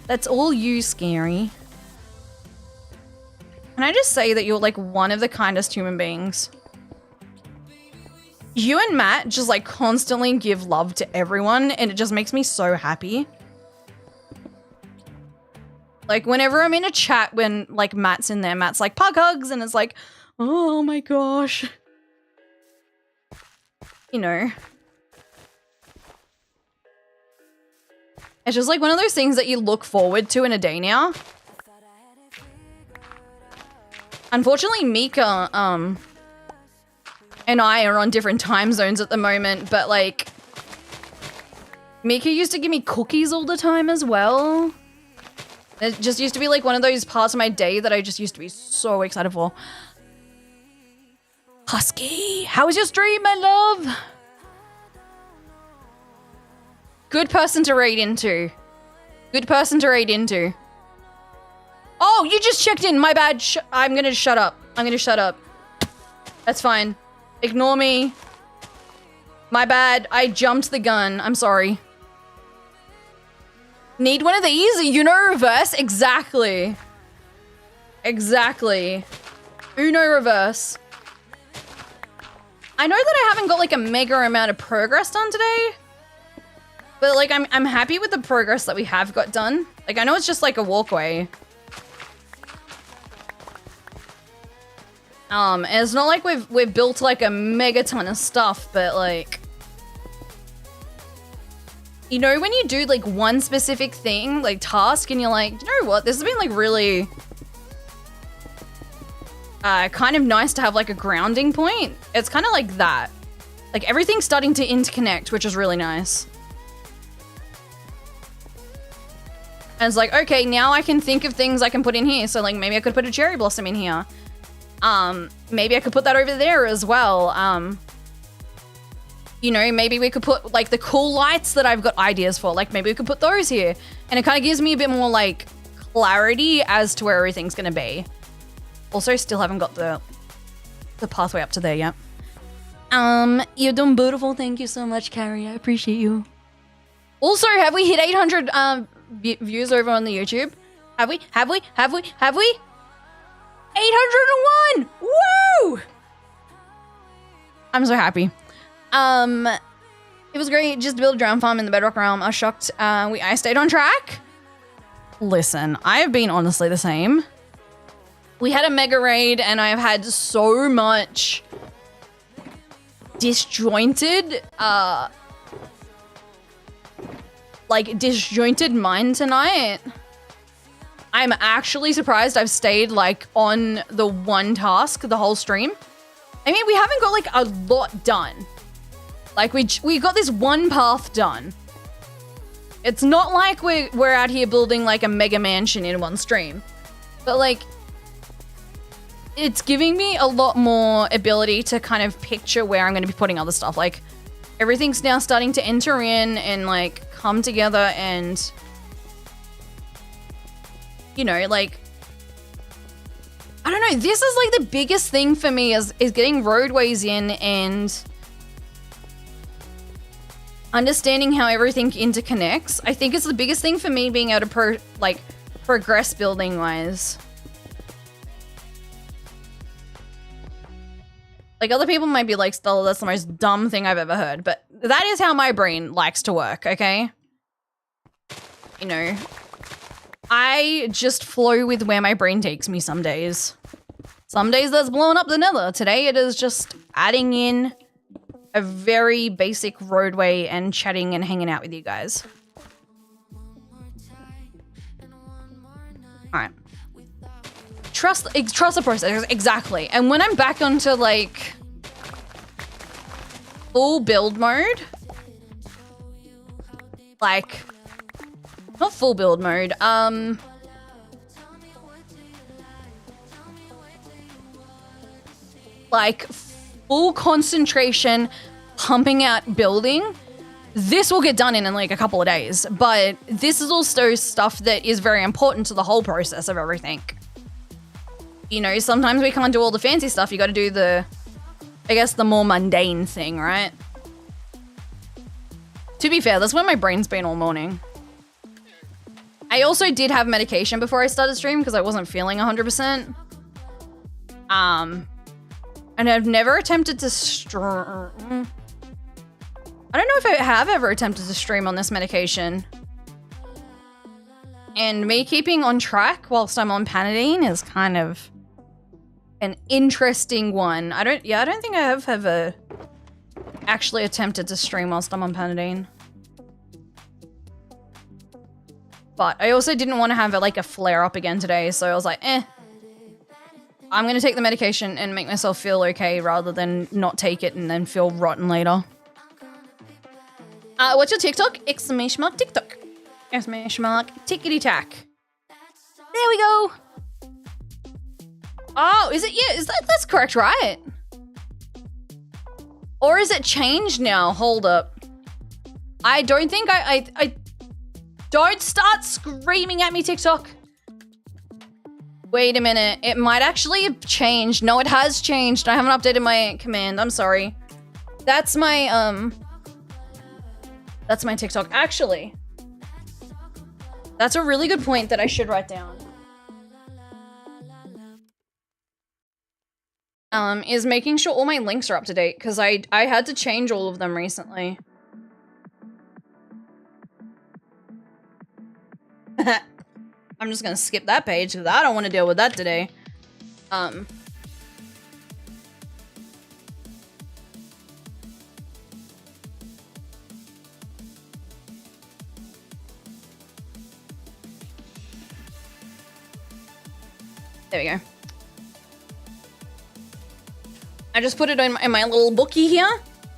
That's all you, Scary. Can I just say that you're like one of the kindest human beings? You and Matt just like constantly give love to everyone, and it just makes me so happy. Like, whenever I'm in a chat when like Matt's in there, Matt's like, pug hugs, and it's like, oh my gosh. You know. It's just like one of those things that you look forward to in a day now. Unfortunately, Mika, and I are on different time zones at the moment, but like, Mika used to give me cookies all the time as well. It just used to be like one of those parts of my day that I just used to be so excited for. Husky, how was your stream, my love? Good person to raid into. Good person to raid into. Oh, you just checked in. My bad. I'm gonna shut up. I'm gonna shut up. That's fine. Ignore me. My bad. I jumped the gun. I'm sorry. Need one of these? Uno reverse? Exactly. Exactly. Uno reverse. I know that I haven't got like a mega amount of progress done today. But like, I'm happy with the progress that we have got done. Like, I know it's just like a walkway. And it's not like we've built like a mega ton of stuff, but like, you know, when you do like one specific thing, like task, and you're like, you know what, this has been like really kind of nice to have like a grounding point. It's kind of like that. Like, everything's starting to interconnect, which is really nice. And it's like, okay, now I can think of things I can put in here. So like, maybe I could put a cherry blossom in here. Maybe I could put that over there as well. You know, maybe we could put like the cool lights that I've got ideas for. Like, maybe we could put those here. And it kind of gives me a bit more like clarity as to where everything's gonna be. Also, still haven't got the pathway up to there yet. You're doing beautiful. Thank you so much, Carrie. I appreciate you. Also, have we hit 800 views over on the YouTube? Have we? 801! Woo! I'm so happy. It was great just to build a drone farm in the Bedrock realm. I was shocked I stayed on track. Listen, I have been honestly the same. We had a mega raid and I have had so much disjointed mind tonight. I'm actually surprised I've stayed like on the one task the whole stream. I mean, we haven't got like a lot done. Like we got this one path done. It's not like we're out here building like a mega mansion in one stream. But like, it's giving me a lot more ability to kind of picture where I'm going to be putting other stuff. Like, everything's now starting to enter in and like come together and, you know, like, I don't know. This is like the biggest thing for me is getting roadways in and understanding how everything interconnects. I think it's the biggest thing for me being able to progress building wise. Like, other people might be like, Stella, that's the most dumb thing I've ever heard. But that is how my brain likes to work, okay? You know, I just flow with where my brain takes me some days. Some days that's blowing up the nether. Today it is just adding in a very basic roadway and chatting and hanging out with you guys. All right. Trust the process, exactly. And when I'm back onto like full build mode, like not full build mode, like full concentration, pumping out building, this will get done in like a couple of days. But this is also stuff that is very important to the whole process of everything. You know, sometimes we can't do all the fancy stuff. You got to do the, I guess, the more mundane thing, right? To be fair, that's where my brain's been all morning. I also did have medication before I started stream because I wasn't feeling 100%. And I've never attempted to stream. I don't know if I have ever attempted to stream on this medication. And me keeping on track whilst I'm on Panadine is kind of an interesting one. I don't think I have ever actually attempted to stream whilst I'm on Panadine. But I also didn't want to have like a flare up again today, so I was like, I'm gonna take the medication and make myself feel okay rather than not take it and then feel rotten later. What's your TikTok? Exclamation mark TikTok. Exclamation mark tickety tack. There we go. Oh, is it? Yeah, that's correct, right? Or is it changed now? Hold up. I don't think I don't start screaming at me, TikTok. Wait a minute. It might actually have changed. No, it has changed. I haven't updated my command. I'm sorry. That's my TikTok. Actually, that's a really good point that I should write down. Is making sure all my links are up to date because I had to change all of them recently. I'm just gonna skip that page because I don't want to deal with that today. There we go. I just put it in my little bookie here.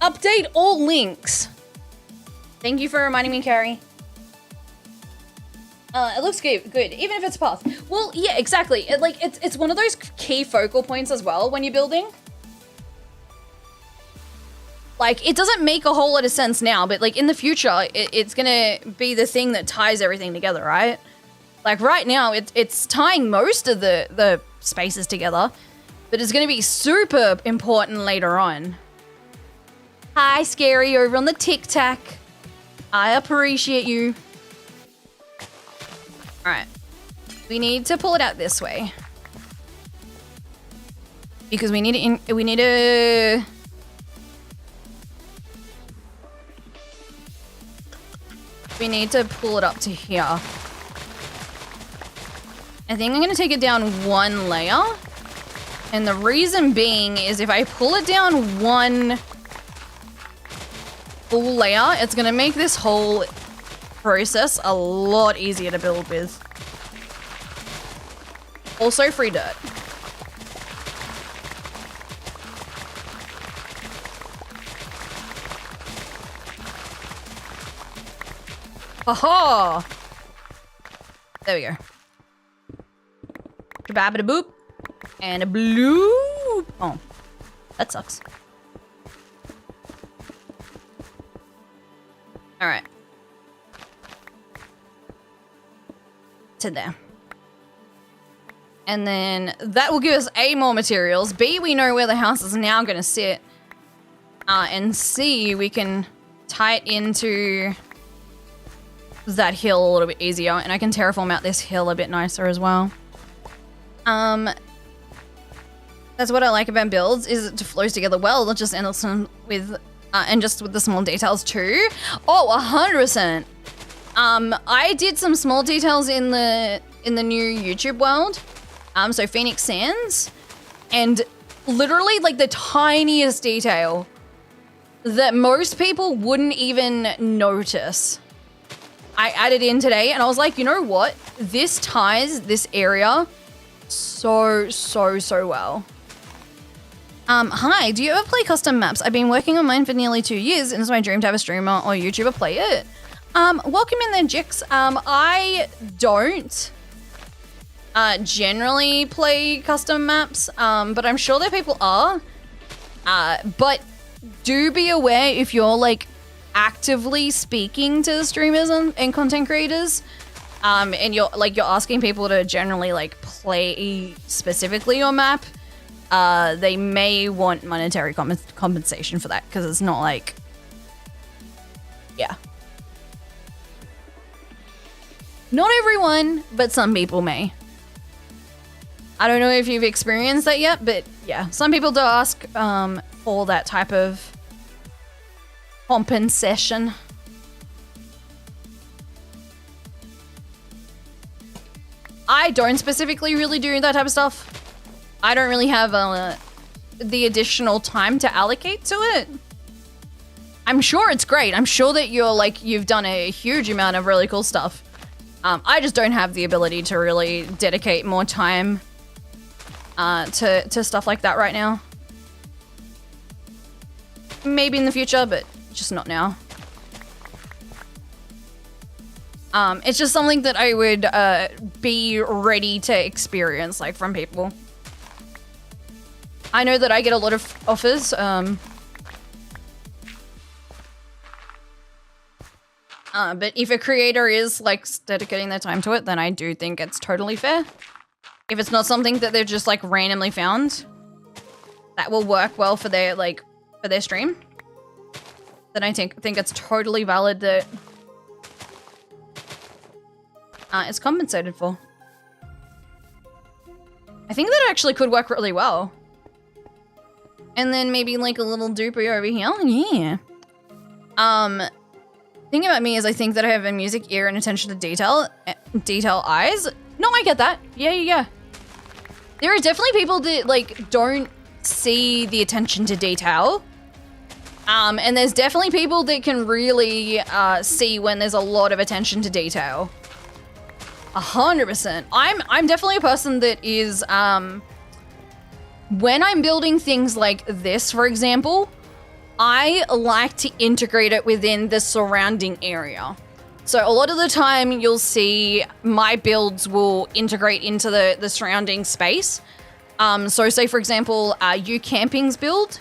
Update all links. Thank you for reminding me, Carrie. It looks good, even if it's a path. Well, yeah, exactly. It's one of those key focal points as well when you're building. Like, it doesn't make a whole lot of sense now, but like in the future, it's gonna be the thing that ties everything together, right? Like right now, it's tying most of the spaces together, but it's gonna be super important later on. Hi, Scary, over on the Tic Tac. I appreciate you. All right, we need to pull it out this way because we need to pull it up to here. I think I'm gonna take it down one layer, and the reason being is if I pull it down one full layer, it's gonna make this whole process a lot easier to build with. Also free dirt. Aha! There we go. Shababba boop. And a blue. Oh, that sucks. All right. To there. And then that will give us A, more materials. B, we know where the house is now going to sit. And C, we can tie it into that hill a little bit easier. And I can terraform out this hill a bit nicer as well. That's what I like about builds, is it flows together well, not just with and just with the small details too. Oh, 100%. I did some small details in the new YouTube world. So Phoenix Sands, and literally like the tiniest detail that most people wouldn't even notice, I added in today, and I was like, you know what? This ties this area so well. Hi, do you ever play custom maps? I've been working on mine for nearly 2 years, and it's my dream to have a streamer or YouTuber play it. Welcome in there, Jix. I don't generally play custom maps, but I'm sure that people are. But do be aware if you're like actively speaking to streamers and content creators, and you're asking people to generally like play specifically your map, they may want monetary compensation for that, because it's not like, yeah. Not everyone, but some people may. I don't know if you've experienced that yet, but yeah, some people do ask for that type of compensation. I don't specifically really do that type of stuff. I don't really have the additional time to allocate to it. I'm sure it's great. I'm sure that you've done a huge amount of really cool stuff. I just don't have the ability to really dedicate more time to stuff like that right now. Maybe in the future, but just not now. It's just something that I would be ready to experience, like, from people. I know that I get a lot of offers. But if a creator is like dedicating their time to it, then I do think it's totally fair. If it's not something that they've just like randomly found that will work well for their stream, then I think it's totally valid that it's compensated for. I think that actually could work really well. And then maybe like a little duper over here. Yeah. Thing about me is I think that I have a music ear and attention to detail eyes. No, I get that. Yeah. There are definitely people that like don't see the attention to detail. And there's definitely people that can really see when there's a lot of attention to detail. 100%. I'm definitely a person that is when I'm building things like this, for example, I like to integrate it within the surrounding area. So a lot of the time you'll see my builds will integrate into the surrounding space. So say for example, You Camping's build.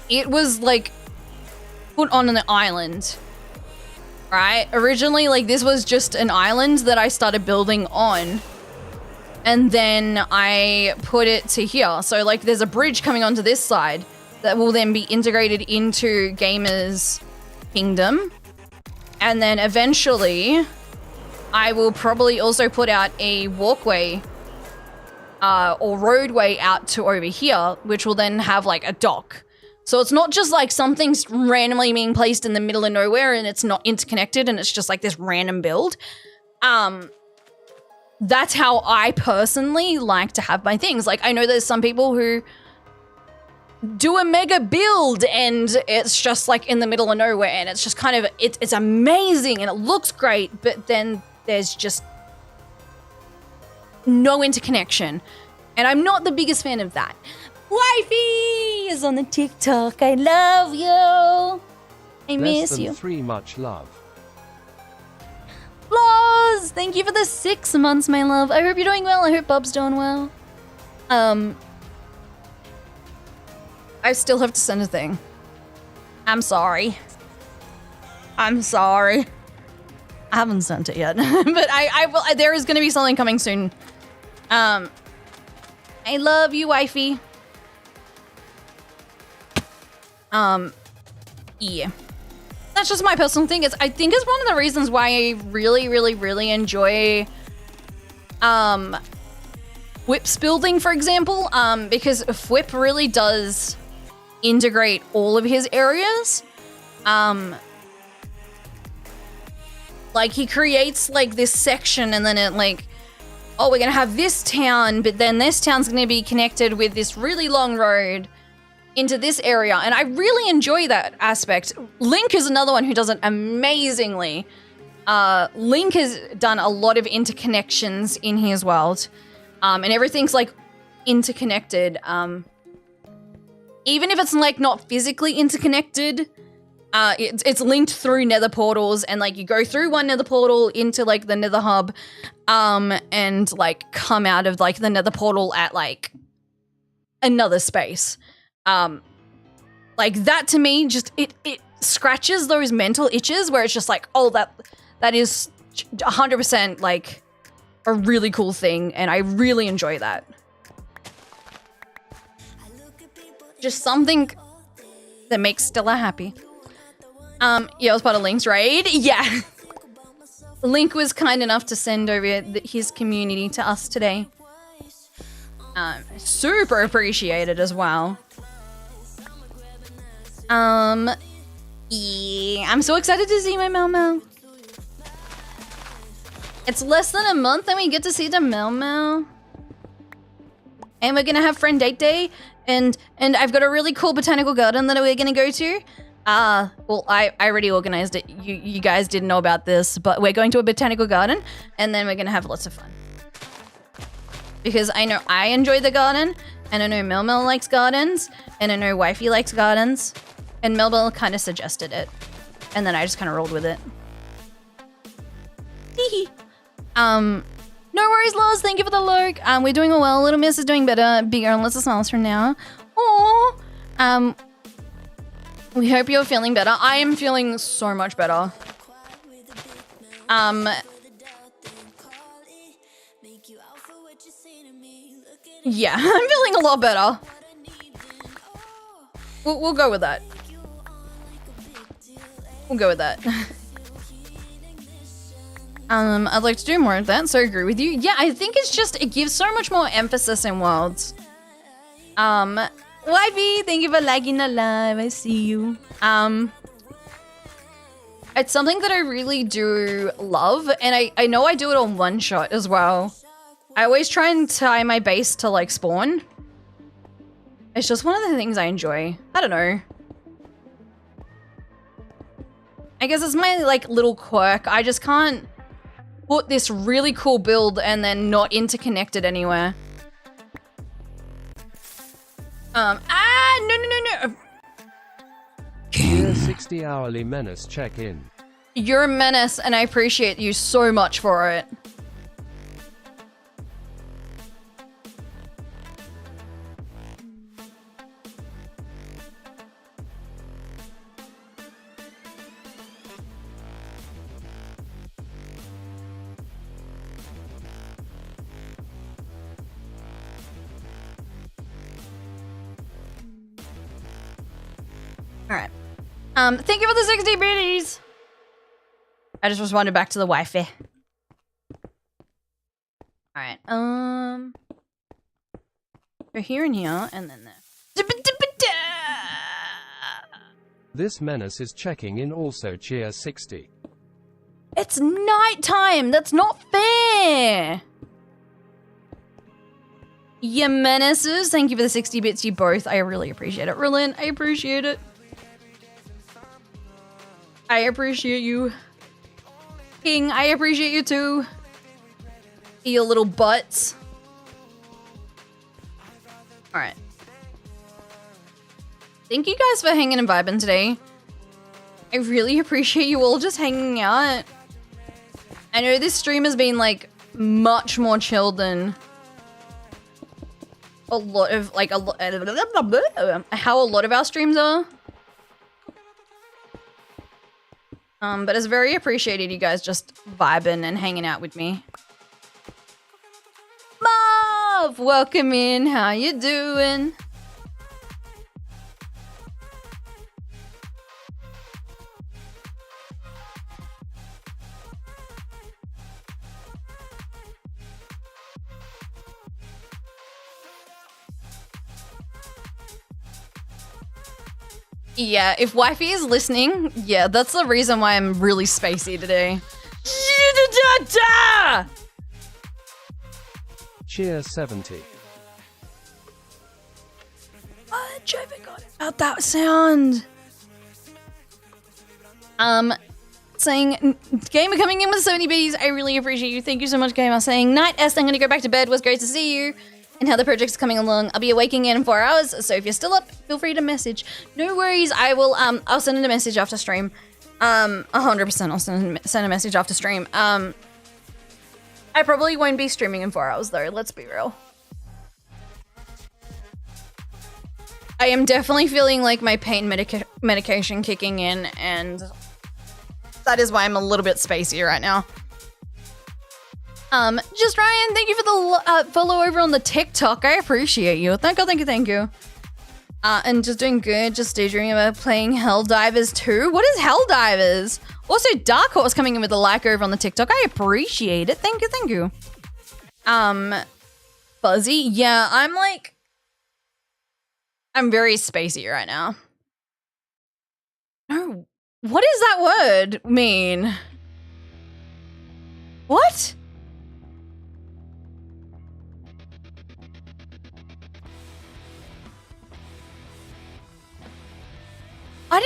It was like put on an island, right? Originally, like this was just an island that I started building on. And then I put it to here. So like there's a bridge coming onto this side that will then be integrated into Gamer's Kingdom. And then eventually I will probably also put out a walkway or roadway out to over here, which will then have like a dock. So it's not just like something's randomly being placed in the middle of nowhere and it's not interconnected and it's just like this random build. That's how I personally like to have my things. Like, I know there's some people who do a mega build and it's just like in the middle of nowhere and it's just kind of, it's amazing and it looks great, but then there's just no interconnection. And I'm not the biggest fan of that. Wifey is on the TikTok. I love you. I Less miss than you. 3 much love. Laws, thank you for the 6 months, my love. I hope you're doing well. I hope Bob's doing well. I still have to send a thing. I'm sorry. I'm sorry. I haven't sent it yet, but I will. There is going to be something coming soon. I love you, wifey. Yeah. That's just my personal thing. I think it's one of the reasons why I really, really, really enjoy Whip's building, for example, because Whip really does integrate all of his areas. Like he creates like this section and then it like, oh, we're gonna have this town, but then this town's gonna be connected with this really long road into this area, and I really enjoy that aspect. Link is another one who does it amazingly. Link has done a lot of interconnections in his world, and everything's like interconnected. Even if it's like not physically interconnected, it's linked through nether portals, and like you go through one nether portal into like the nether hub, and like come out of like the nether portal at like another space. Like that to me, just it scratches those mental itches where it's just like, oh, that is 100% like a really cool thing, and I really enjoy that. Just something that makes Stella happy. Yeah, I was part of Link's raid. Yeah. Link was kind enough to send over his community to us today. Super appreciated as well. Yeah, I'm so excited to see my Mel. It's less than a month and we get to see the Mel. And we're gonna have friend date day, and I've got a really cool botanical garden that we're gonna go to. Well, I already organized it. You guys didn't know about this, but we're going to a botanical garden, and then we're gonna have lots of fun. Because I know I enjoy the garden, and I know Mel likes gardens, and I know Wifey likes gardens, and Mel kind of suggested it, and then I just kind of rolled with it. Hee. No worries, Laws. Thank you for the lurk. We're doing well. Little Miss is doing better. Bigger and less smiles from now. Aww. We hope you're feeling better. I am feeling so much better. Yeah, I'm feeling a lot better. We'll go with that. We'll go with that. I'd like to do more of that, so I agree with you. Yeah, I think it's just, it gives so much more emphasis in worlds. Wifey, thank you for liking the live. I see you. It's something that I really do love, and I know I do it on one shot as well. I always try and tie my base to like spawn. It's just one of the things I enjoy. I don't know. I guess it's my like little quirk. I just can't put this really cool build and then not interconnected anywhere. No. Dear 60 hourly menace check-in. You're a menace, and I appreciate you so much for it. Alright. Thank you for the 60 biddies. I just responded back to the Wi-Fi. Alright, we're here and here, and then there. This menace is checking in also cheer 60. It's nighttime! That's not fair! You menaces, thank you for the 60 bits, you both. I really appreciate it. Rillin, I appreciate it. I appreciate you. King, I appreciate you too. You little butts. Alright. Thank you guys for hanging and vibing today. I really appreciate you all just hanging out. I know this stream has been like much more chill than a lot of like how a lot of our streams are. But it's very appreciated you guys just vibing and hanging out with me. Marv, welcome in. How you doing? Yeah, if wifey is listening, yeah, that's the reason why I'm really spacey today. Cheer 70. I forgot about that sound. Saying, Gamer coming in with 70 Bs. I really appreciate you. Thank you so much, Gamer. Saying, Night AEST, I'm gonna go back to bed. Was great to see you. And how the project's coming along. I'll be awaking in 4 hours, so if you're still up, feel free to message. No worries, I will, I'll send in a message after stream. 100% I'll send a message after stream. I probably won't be streaming in 4 hours though, let's be real. I am definitely feeling like my pain medication kicking in, and that is why I'm a little bit spacey right now. Just Ryan, thank you for the follow over on the TikTok. I appreciate you. Thank you. And just doing good. Just daydreaming about playing Helldivers 2. What is Helldivers? Also, Dark Horse coming in with a like over on the TikTok. I appreciate it. Thank you. Fuzzy. Yeah, I'm very spacey right now. No, what does that word mean? What? I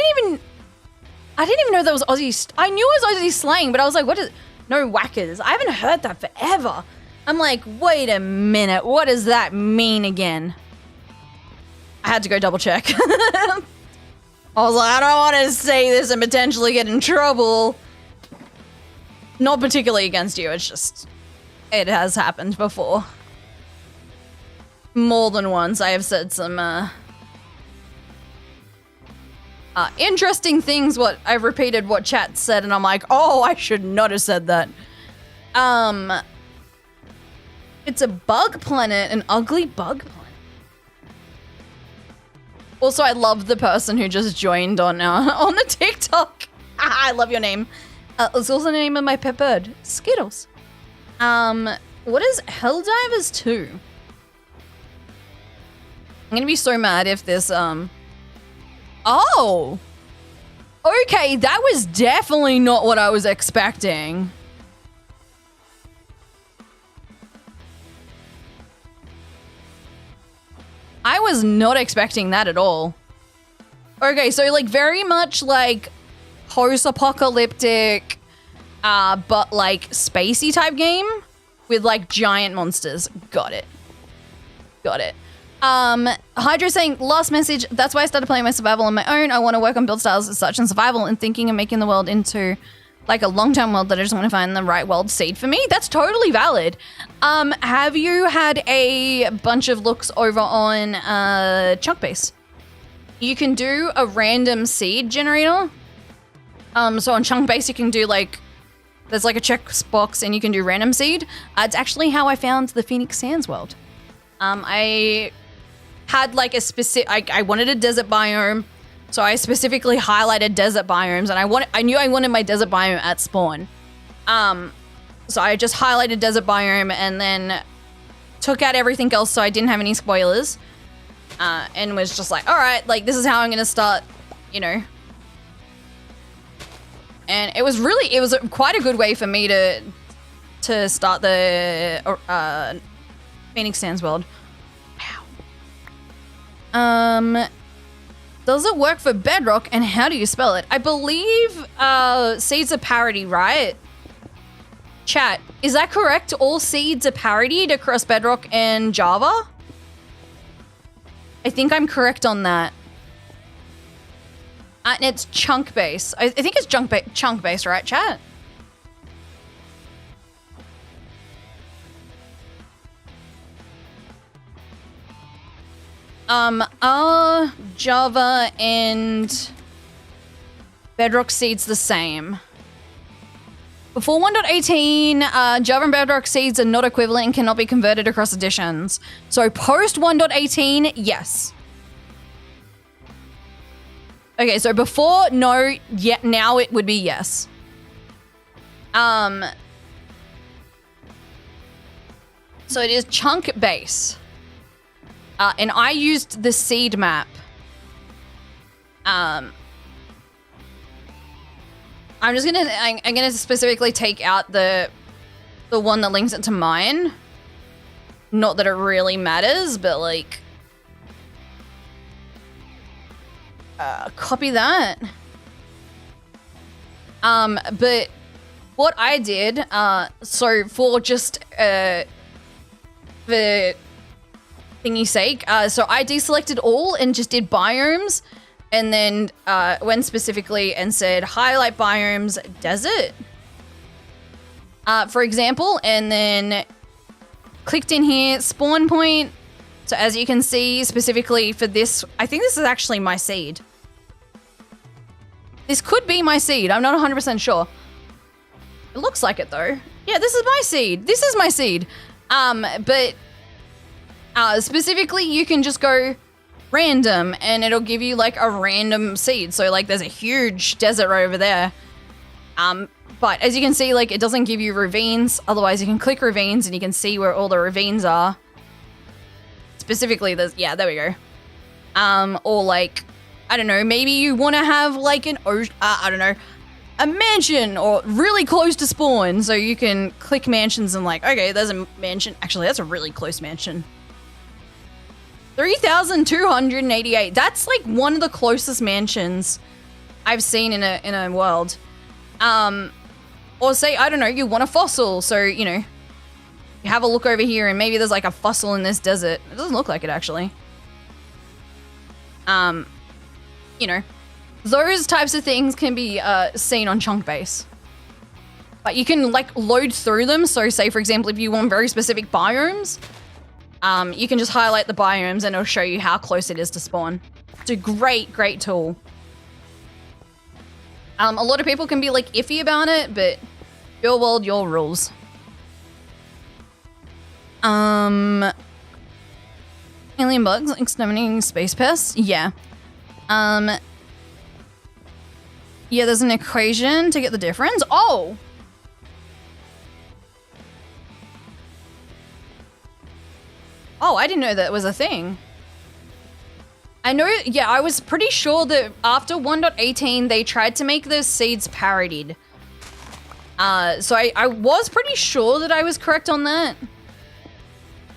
didn't even know that was Aussie. I knew it was Aussie slang, but I was like, what is, no whackers. I haven't heard that forever. I'm like, wait a minute. What does that mean again? I had to go double check. I was like, I don't want to say this and potentially get in trouble. Not particularly against you. It's just, it has happened before. More than once. I have said some, interesting things. I've repeated what chat said, and I'm like, oh, I should not have said that. It's a bug planet, an ugly bug planet. Also, I love the person who just joined on the TikTok. I love your name. It's also the name of my pet bird, Skittles. What is Helldivers 2? I'm gonna be so mad if this, oh! Okay, that was definitely not what I was expecting. I was not expecting that at all. Okay, so like very much like post-apocalyptic, but like spacey type game with like giant monsters. Got it. Hydra saying, last message, that's why I started playing my survival on my own. I want to work on build styles as such and survival and thinking and making the world into like a long-term world that I just want to find the right world seed for me. That's totally valid. Have you had a bunch of looks over on Chunk Base? You can do a random seed generator. So on Chunk Base you can do like, there's like a checkbox and you can do random seed. It's actually how I found the Phoenix Sands world. I had like a specific, I wanted a desert biome, so I specifically highlighted desert biomes, and I knew I wanted my desert biome at spawn. So I just highlighted desert biome and then took out everything else so I didn't have any spoilers, and was just like, all right, like this is how I'm gonna start, you know. And it was quite a good way for me to start the Phoenix Sands world. Wow. Does it work for Bedrock, and how do you spell it? I believe seeds are parody, right? Chat, is that correct? All seeds are parodied across Bedrock and Java? I think I'm correct on that. And it's chunk base. I think it's chunk base, right, chat? Are Java and Bedrock seeds the same? Before 1.18, Java and Bedrock seeds are not equivalent and cannot be converted across editions. So post 1.18, yes. Okay, so before, no, yet now it would be yes. So it is chunk base. And I used the seed map. I'm gonna specifically take out the one that links it to mine. Not that it really matters, but like, copy that. But what I did, so for just the thingy's sake, so I deselected all and just did biomes. And then went specifically and said highlight biomes desert, for example, and then clicked in here spawn point. So as you can see, specifically for this, I think this is actually my seed. This could be my seed. I'm not 100% sure. It looks like it though. Yeah, this is my seed. This is my seed. But specifically, you can just go random and it'll give you like a random seed. So like there's a huge desert right over there. But as you can see, like it doesn't give you ravines. Otherwise you can click ravines and you can see where all the ravines are. Specifically there's, yeah, there we go. Or like, I don't know, maybe you want to have like an, I don't know, a mansion or really close to spawn. So you can click mansions and like, okay, there's a mansion. Actually, that's a really close mansion. 3,288. That's like one of the closest mansions I've seen in a world. Or say, I don't know, you want a fossil. So, you know, you have a look over here and maybe there's like a fossil in this desert. It doesn't look like it actually. You know, those types of things can be seen on chunk base. But you can like load through them. So say, for example, if you want very specific biomes, you can just highlight the biomes and it'll show you how close it is to spawn. It's a great, great tool. A lot of people can be like iffy about it, but your world, your rules. Alien bugs, exterminating space pests? Yeah. Yeah, there's an equation to get the difference. Oh! Oh, I didn't know that was a thing. I know, yeah, I was pretty sure that after 1.18, they tried to make the seeds parodied. So I was pretty sure that I was correct on that.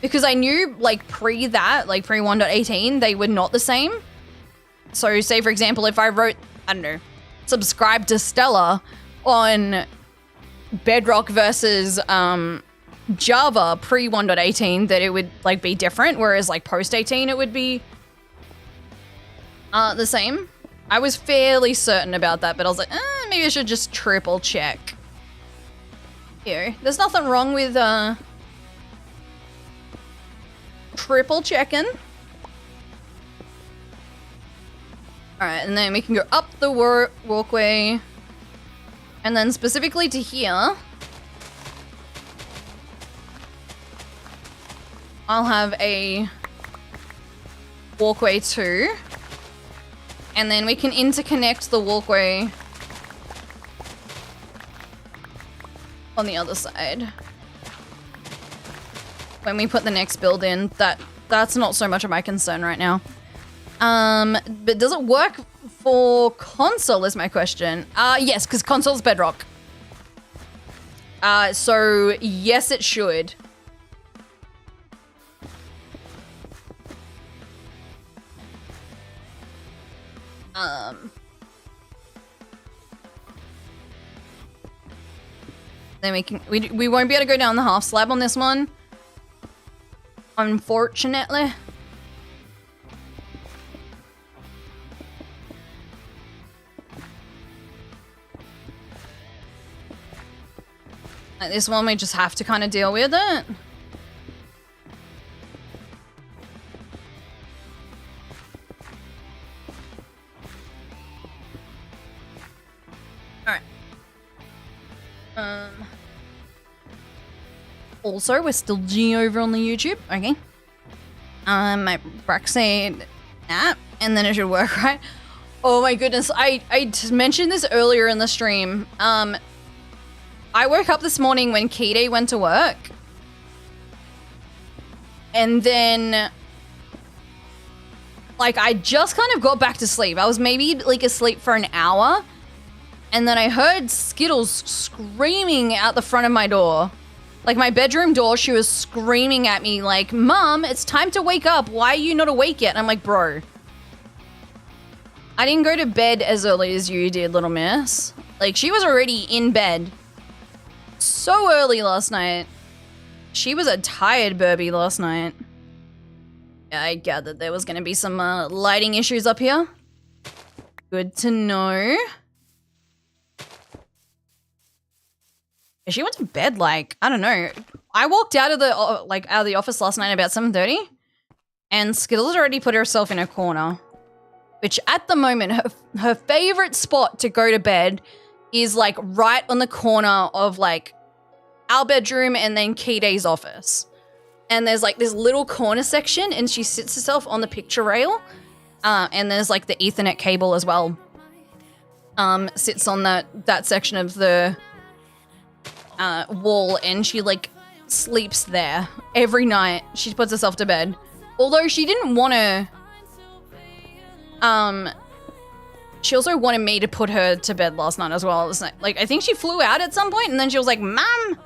Because I knew, like, pre 1.18, they were not the same. So, say, for example, if I wrote, I don't know, subscribe to Stella on Bedrock versus, Java pre 1.18, that it would like be different, whereas like post 18 it would be the same. I was fairly certain about that, but I was like, maybe I should just triple check. Here, there's nothing wrong with triple checking. All right, and then we can go up the walkway, and then specifically to here. I'll have a walkway too. And then we can interconnect the walkway on the other side. When we put the next build in, that's not so much of my concern right now. But does it work for console is my question. Yes, because console's Bedrock. So yes, it should. Then we won't be able to go down the half slab on this one, unfortunately. Like this one, we just have to kind of deal with it. All right. Also, we're still G over on the YouTube. Okay. My Braxade nap, and then it should work, right? Oh my goodness, I mentioned this earlier in the stream. I woke up this morning when Kide went to work. And then, like, I just kind of got back to sleep. I was maybe, like, asleep for an hour. And then I heard Skittles screaming out the front of my door. Like, my bedroom door, she was screaming at me, like, Mom, it's time to wake up. Why are you not awake yet? And I'm like, bro. I didn't go to bed as early as you did, little miss. Like, she was already in bed so early last night. She was a tired Burby last night. Yeah, I gathered there was going to be some lighting issues up here. Good to know. She went to bed like, I don't know. I walked out of the out of the office last night about 7:30, and Skittles already put herself in a corner. Which at the moment, her favorite spot to go to bed is like right on the corner of like our bedroom and then Kide's office. And there's like this little corner section, and she sits herself on the picture rail. And there's like the Ethernet cable as well. Sits on that section of the wall, and she like sleeps there every night. She puts herself to bed. Although she didn't want to. She also wanted me to put her to bed last night as well. It was like, I think she flew out at some point, and then she was like, Mom.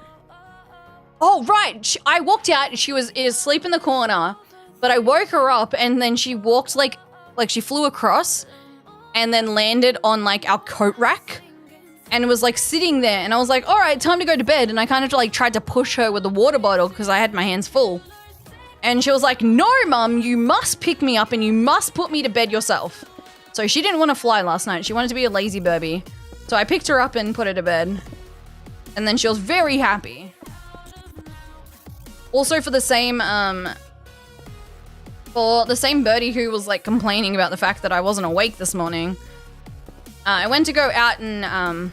Oh, right. I walked out. She was asleep in the corner, but I woke her up, and then she walked like she flew across and then landed on like our coat rack and was like sitting there. And I was like, all right, time to go to bed. And I kind of like tried to push her with the water bottle because I had my hands full. And she was like, no, Mum, you must pick me up and you must put me to bed yourself. So she didn't want to fly last night. She wanted to be a lazy Burby. So I picked her up and put her to bed. And then she was very happy. Also for the same birdie who was like complaining about the fact that I wasn't awake this morning. I went to go out and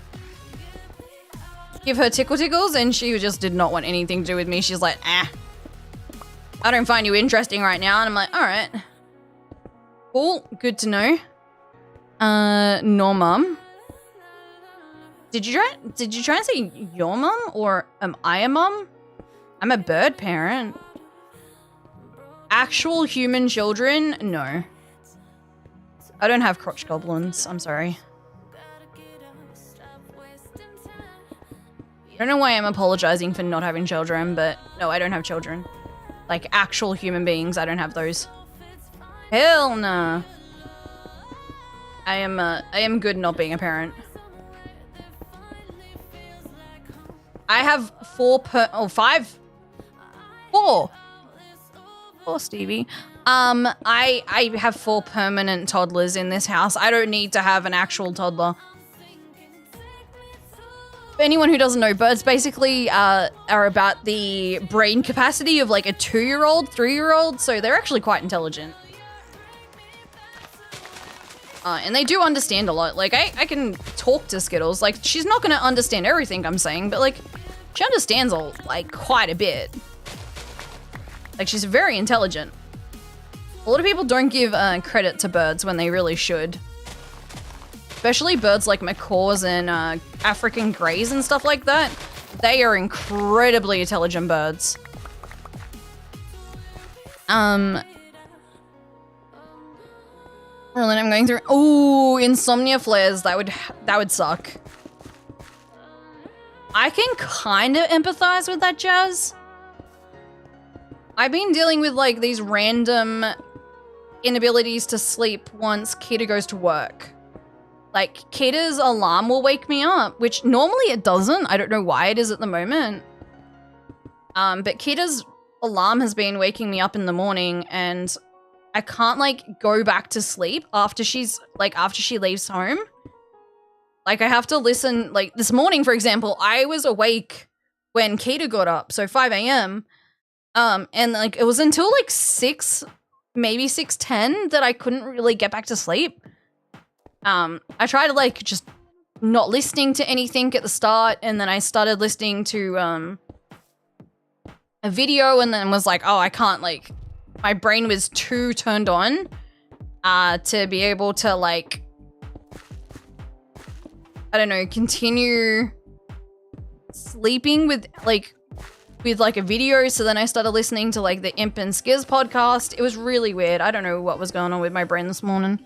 give her tickles, and she just did not want anything to do with me. She's like, I don't find you interesting right now. And I'm like, all right. Cool. Good to know. No, Mum. Did you try and say your mum, or am I a mum? I'm a bird parent. Actual human children? No. I don't have crotch goblins. I'm sorry. I don't know why I'm apologizing for not having children, but no, I don't have children. Like actual human beings, I don't have those. Hell nah. I am good not being a parent. I have four, Stevie. I have 4 permanent toddlers in this house. I don't need to have an actual toddler. For anyone who doesn't know, birds basically are about the brain capacity of like a 2-year-old, 3-year-old, so they're actually quite intelligent. And they do understand a lot. Like, I can talk to Skittles. Like, she's not going to understand everything I'm saying, but, like, she understands, like, quite a bit. Like, she's very intelligent. A lot of people don't give credit to birds when they really should. Especially birds like macaws and African greys and stuff like that. They are incredibly intelligent birds. Well, then I'm going through. Ooh, insomnia flares. That would suck. I can kind of empathize with that, Jazz. I've been dealing with like these random inabilities to sleep once Kita goes to work. Like Kita's alarm will wake me up, which normally it doesn't. I don't know why it is at the moment. But Kita's alarm has been waking me up in the morning, and I can't like go back to sleep after she leaves home. Like I have to listen, like this morning, for example, I was awake when Keita got up, so 5 a.m. And like it was until like 6, maybe 6:10 that I couldn't really get back to sleep. I tried to like just not listening to anything at the start, and then I started listening to a video, and then was like, oh, I can't, like, my brain was too turned on to be able to like, I don't know, continue sleeping with like a video. So then I started listening to like the Imp and Skiz podcast. It was really weird. I don't know what was going on with my brain this morning.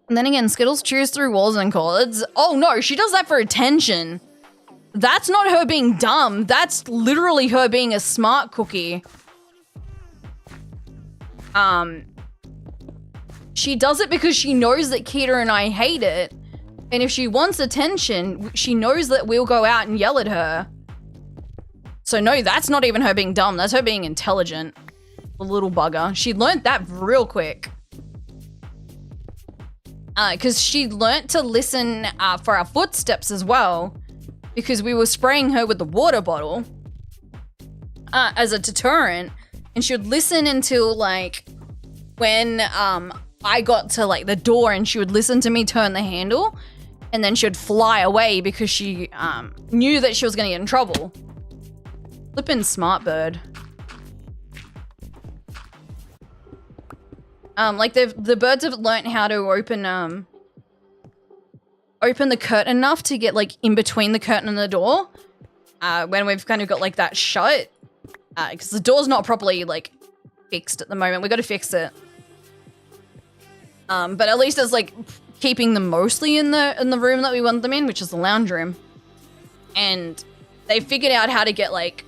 And then again, Skittles chews through walls and cords. Oh no, she does that for attention. That's not her being dumb. That's literally her being a smart cookie. She does it because she knows that Keita and I hate it. And if she wants attention, she knows that we'll go out and yell at her. So no, that's not even her being dumb. That's her being intelligent. The little bugger. She learned that real quick. Because she learnt to listen for our footsteps as well. Because we were spraying her with the water bottle as a deterrent. And she would listen until like when I got to like the door, and she would listen to me turn the handle. And then she would fly away because she knew that she was going to get in trouble. Flippin' smart bird. Like the birds have learnt how to open the curtain enough to get like in between the curtain and the door. When we've kind of got like that shut. Because the door's not properly like fixed at the moment. We got to fix it. But at least it's like keeping them mostly in the room that we want them in, which is the lounge room. And they figured out how to get like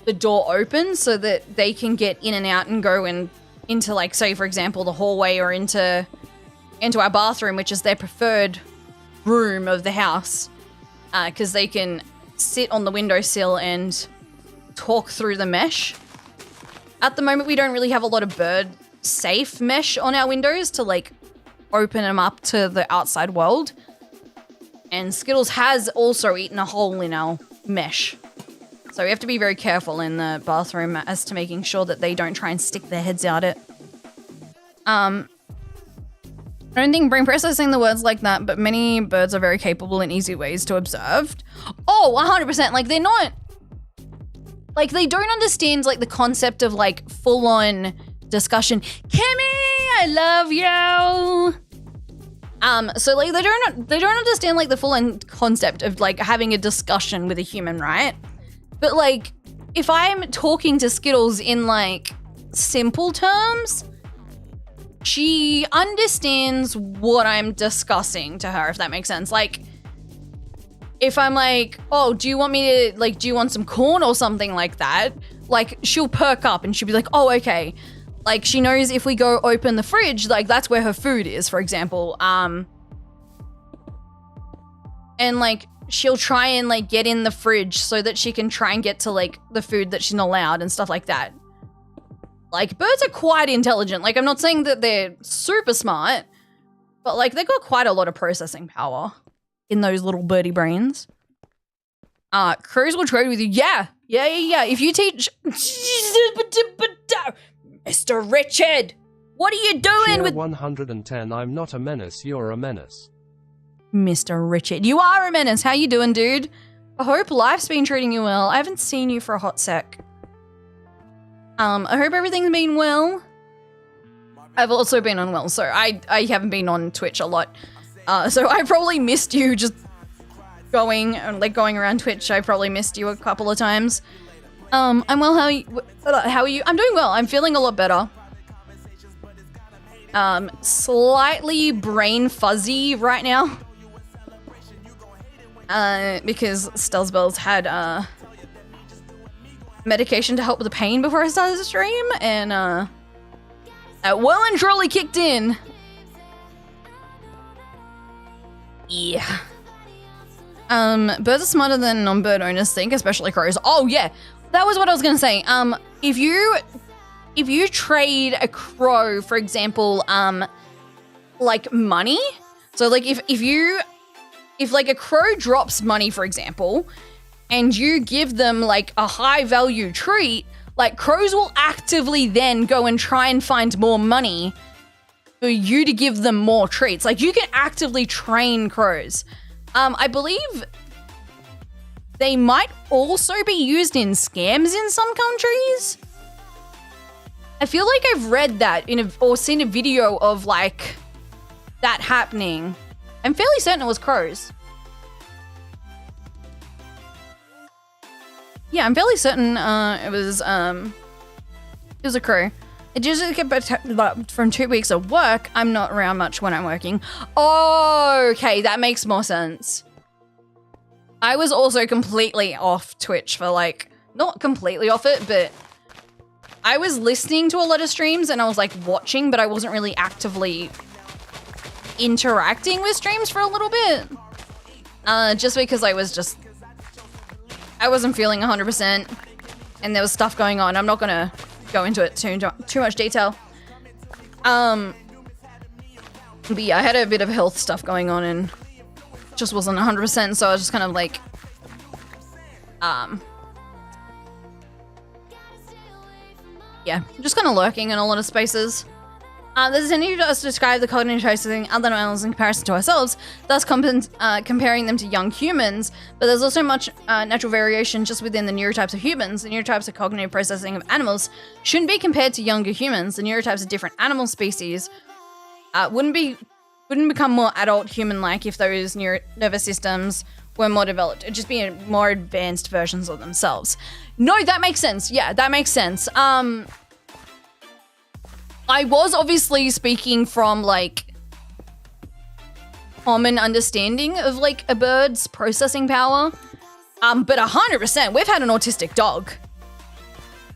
the door open so that they can get in and out and go into like, say for example, the hallway or into our bathroom, which is their preferred room of the house. Because they can sit on the windowsill and talk through the mesh. At the moment, we don't really have a lot of bird safe mesh on our windows to like open them up to the outside world. And Skittles has also eaten a hole in our mesh. So we have to be very careful in the bathroom as to making sure that they don't try and stick their heads out it. I don't think brain processing the words like that, but many birds are very capable in easy ways to observe. Oh, 100%. Like they're not, like they don't understand like the concept of like full on discussion. Kimmy, I love you. So like they don't understand like the full on concept of like having a discussion with a human, right? But like if I'm talking to Skittles in like simple terms, she understands what I'm discussing to her, if that makes sense. Like if I'm like, oh, do you want some corn or something like that? Like she'll perk up and she'll be like, oh, okay. Like she knows if we go open the fridge, like that's where her food is, for example. And like she'll try and like get in the fridge so that she can try and get to like the food that she's not allowed and stuff like that. Like birds are quite intelligent. Like I'm not saying that they're super smart, but like they've got quite a lot of processing power in those little birdie brains. Crows will trade with you. Yeah. If you teach Mr. Richard, what are you doing with 110? I'm not a menace, you're a menace. Mr. Richard, you are a menace. How you doing, dude? I hope life's been treating you well. I haven't seen you for a hot sec. I hope everything's been well. I've also been unwell, so I haven't been on Twitch a lot. So I probably missed you just going around Twitch. I probably missed you a couple of times. I'm well. How are you? I'm doing well. I'm feeling a lot better. Slightly brain fuzzy right now. Because Stelzbells had medication to help with the pain before I started the stream, and that well and truly kicked in. Yeah. Birds are smarter than non-bird owners think, especially crows. Oh yeah, that was what I was gonna say. If you trade a crow, for example, like money. So like if you if like a crow drops money, for example, and you give them like a high value treat, like crows will actively then go and try and find more money for you to give them more treats. Like you can actively train crows. I believe they might also be used in scams in some countries. I feel like I've read that or seen a video of like that happening. I'm fairly certain it was crows. Yeah, I'm fairly certain it was a crow. It usually get from 2 weeks of work. I'm not around much when I'm working. Oh, okay, that makes more sense. I was also completely off Twitch for like, not completely off it, but I was listening to a lot of streams and I was like watching, but I wasn't really actively interacting with streams for a little bit. Just because I wasn't feeling 100% and there was stuff going on. I'm not gonna go into it too much detail. But yeah, I had a bit of health stuff going on and just wasn't 100%, so I was just kind of like, yeah, just kind of lurking in a lot of spaces. There's a need for us to describe the cognitive traits of other animals in comparison to ourselves, thus comparing them to young humans, but there's also much natural variation just within the neurotypes of humans. The neurotypes of cognitive processing of animals shouldn't be compared to younger humans. The neurotypes of different animal species wouldn't become more adult human-like if those nervous systems were more developed. It'd just be more advanced versions of themselves. No, that makes sense. Yeah, that makes sense. I was obviously speaking from like common understanding of like a bird's processing power. But 100%, we've had an autistic dog.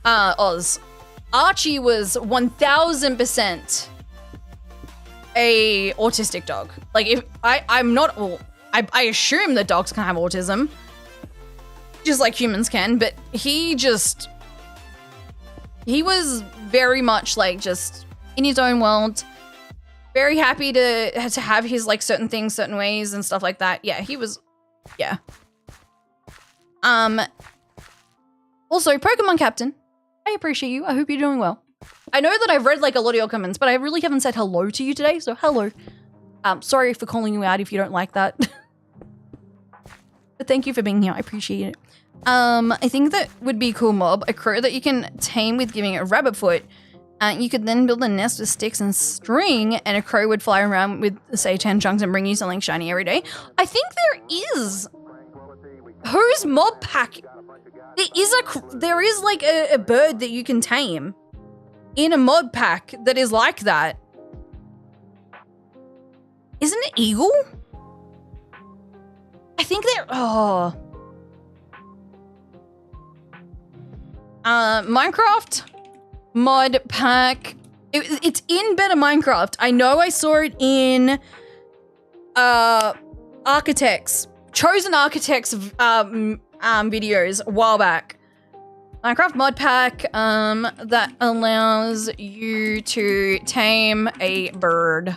Oz. Archie was 1000% a autistic dog. Like if I'm not all, I assume that dogs can have autism, just like humans can, but he was very much like just in his own world, very happy to have his like certain things, certain ways and stuff like that. Yeah, he was, yeah. Also, Pokemon Captain, I appreciate you. I hope you're doing well. I know that I've read like a lot of your comments, but I really haven't said hello to you today, so hello. Sorry for calling you out if you don't like that. But thank you for being here. I appreciate it. I think that would be a cool mob, a crow that you can tame with giving it a rabbit foot. You could then build a nest with sticks and string, and a crow would fly around with, say, 10 chunks and bring you something shiny every day. I think there is. Whose mob pack? There is like a bird that you can tame in a mod pack that is like that. Isn't it eagle? I think they're, Minecraft mod pack. It's in Better Minecraft. I know I saw it in Chosen Architects videos a while back. Minecraft mod pack that allows you to tame a bird.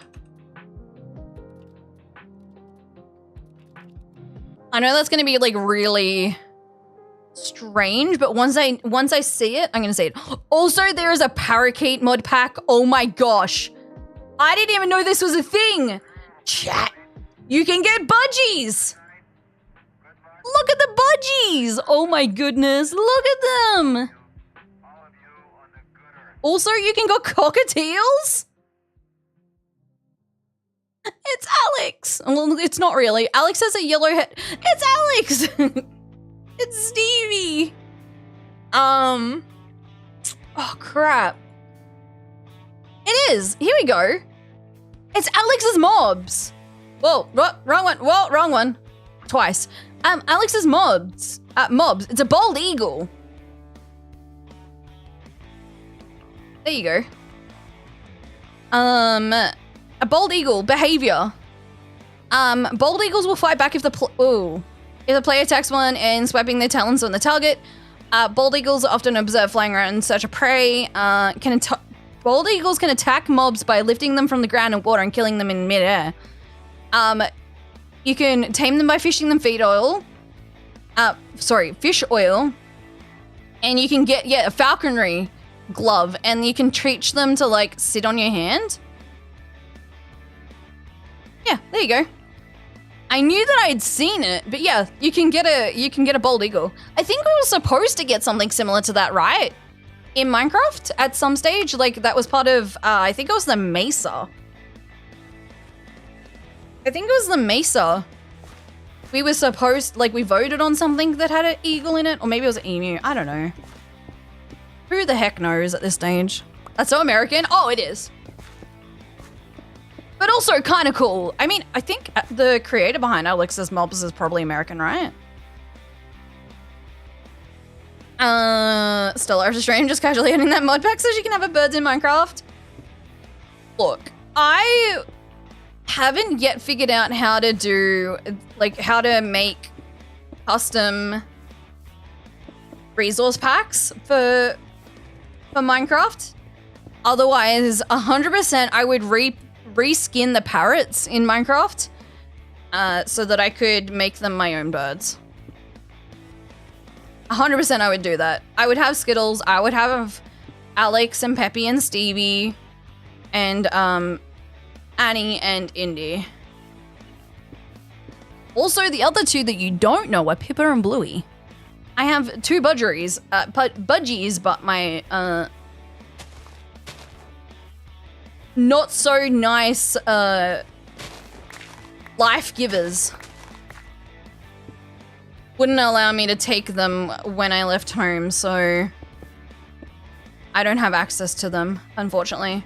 I know that's gonna be like really strange, but once I see it, I'm gonna say it. Also, there is a parakeet mod pack. Oh my gosh. I didn't even know this was a thing. Chat. You can get budgies. Look at the budgies. Oh my goodness. Look at them. Also, you can go cockatiels. It's Alex. Well, it's not really. Alex has a yellow head. It's Alex. It's Stevie. Oh crap. It is. Here we go. It's Alex's mobs. Whoa, wrong one. Whoa, wrong one. Twice. Alex's mobs. Mobs. It's a bald eagle. There you go. A bald eagle behavior. Bald eagles will fight back if the player attacks one and swiping their talons on the target. Bald eagles are often observed flying around in search of prey. Bald eagles can attack mobs by lifting them from the ground and water and killing them in midair. You can tame them by fishing them fish oil. And you can get, a falconry glove, and you can teach them to like sit on your hand. Yeah, there you go. I knew that I'd seen it, but yeah, you can get a bald eagle. I think we were supposed to get something similar to that, right? In Minecraft at some stage, like that was part of, I think it was the Mesa. We were supposed, like we voted on something that had an eagle in it, or maybe it was an emu, I don't know. Who the heck knows at this stage? That's so American. Oh, it is. But also kind of cool. I mean, I think the creator behind Alex's Mobs is probably American, right? Stella after stream, just casually hitting that mod pack so she can have her birds in Minecraft. Look, I haven't yet figured out how to do, like, how to make custom resource packs for Minecraft. Otherwise, 100% I would reskin the parrots in Minecraft so that I could make them my own birds. 100% I would do that. I would have Skittles. I would have Alex and Peppy and Stevie and Annie and Indy. Also, the other two that you don't know are Pippa and Bluey. I have two budgies, but my not so nice life givers wouldn't allow me to take them when I left home, so I don't have access to them, unfortunately.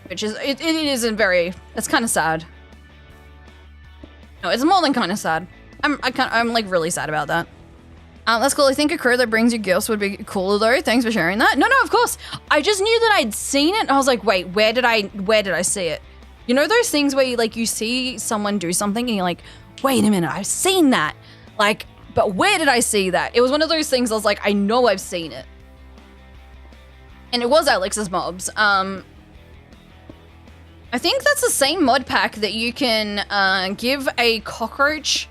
Which is, it isn't very, it's kind of sad. No, it's more than kind of sad. I'm like really sad about that. That's cool. I think a crew that brings you gifts would be cooler though. Thanks for sharing that. No, of course. I just knew that I'd seen it. I was like, wait, where did I see it? You know those things where you see someone do something and you're like, wait a minute, I've seen that. Like, but where did I see that? It was one of those things I was like, I know I've seen it. And it was Alex's Mobs. I think that's the same mod pack that you can give a cockroach,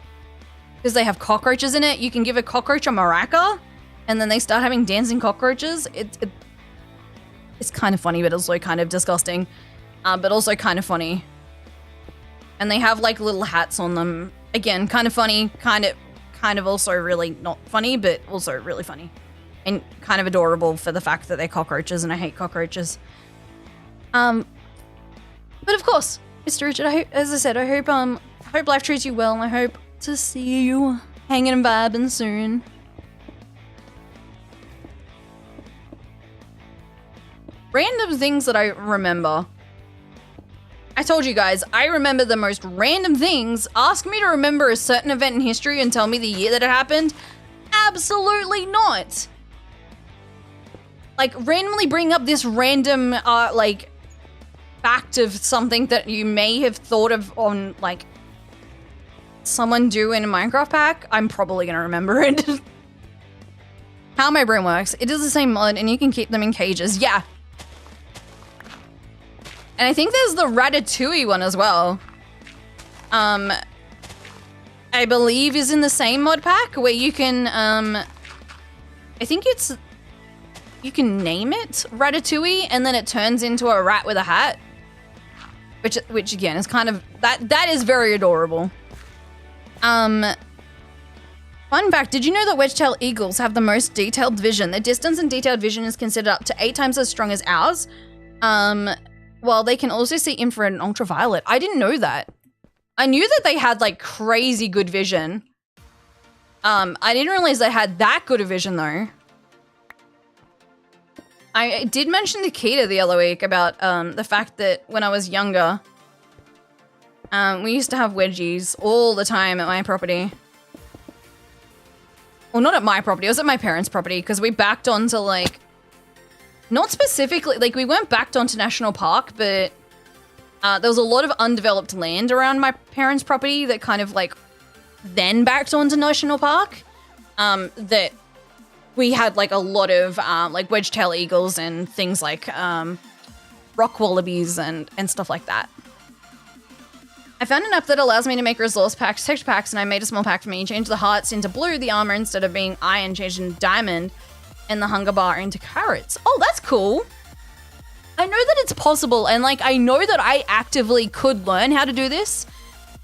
because they have cockroaches in it. You can give a cockroach a maraca, and then they start having dancing cockroaches. It's kind of funny, but also kind of disgusting, but also kind of funny. And they have like little hats on them. Again, kind of funny, kind of also really not funny, but also really funny. And kind of adorable for the fact that they're cockroaches, and I hate cockroaches. But of course, Mr. Richard, as I said, I hope life treats you well, and I hope to see you hanging and vibing soon. Random things that I remember. I told you guys, I remember the most random things. Ask me to remember a certain event in history and tell me the year that it happened. Absolutely not. Like, randomly bring up this random, like, fact of something that you may have thought of on, like, someone do in a Minecraft pack. I'm probably gonna remember it. How my brain works. It is the same mod, and you can keep them in cages. Yeah. And I think there's the Ratatouille one as well. I believe is in the same mod pack where you can, I think it's, you can name it Ratatouille and then it turns into a rat with a hat. Which again is kind of, that is very adorable. Fun fact, did you know that wedge-tailed eagles have the most detailed vision? Their distance and detailed vision is considered up to 8 times as strong as ours. While they can also see infrared and ultraviolet. I didn't know that. I knew that they had like crazy good vision. I didn't realize they had that good a vision though. I did mention to Keita the other week about the fact that when I was younger, we used to have wedgies all the time at my property. Well, not at my property, it was at my parents' property because we backed onto like, not specifically, like we weren't backed onto National Park, but there was a lot of undeveloped land around my parents' property that kind of like then backed onto National Park. That we had like a lot of like wedge-tailed eagles and things like rock wallabies and stuff like that. I found an app that allows me to make resource packs, texture packs, and I made a small pack for me. Change the hearts into blue, the armor instead of being iron, changed into diamond, and the hunger bar into carrots. Oh, that's cool. I know that it's possible, and like I know that I actively could learn how to do this.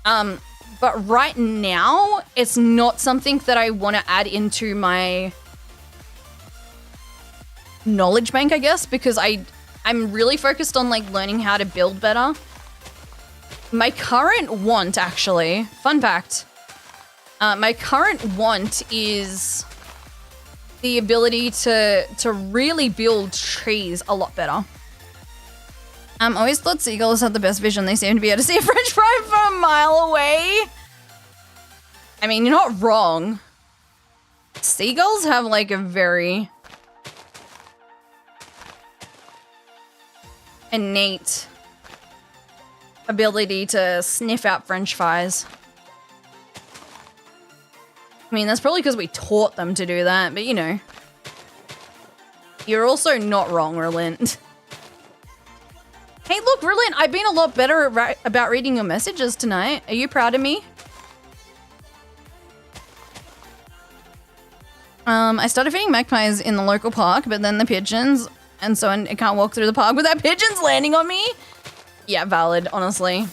But right now, it's not something that I want to add into my knowledge bank, I guess, because I'm really focused on like learning how to build better. My current want, actually, fun fact, my current want is the ability to really build trees a lot better. Always thought seagulls had the best vision. They seem to be able to see a french fry from a mile away. I mean, you're not wrong. Seagulls have like a very innate ability to sniff out french fries. I mean, that's probably because we taught them to do that, but you know. You're also not wrong, Relent. Hey, look, Relent, I've been a lot better about reading your messages tonight. Are you proud of me? I started feeding magpies in the local park, but then the pigeons, and so I can't walk through the park without pigeons landing on me. Yeah, valid, honestly.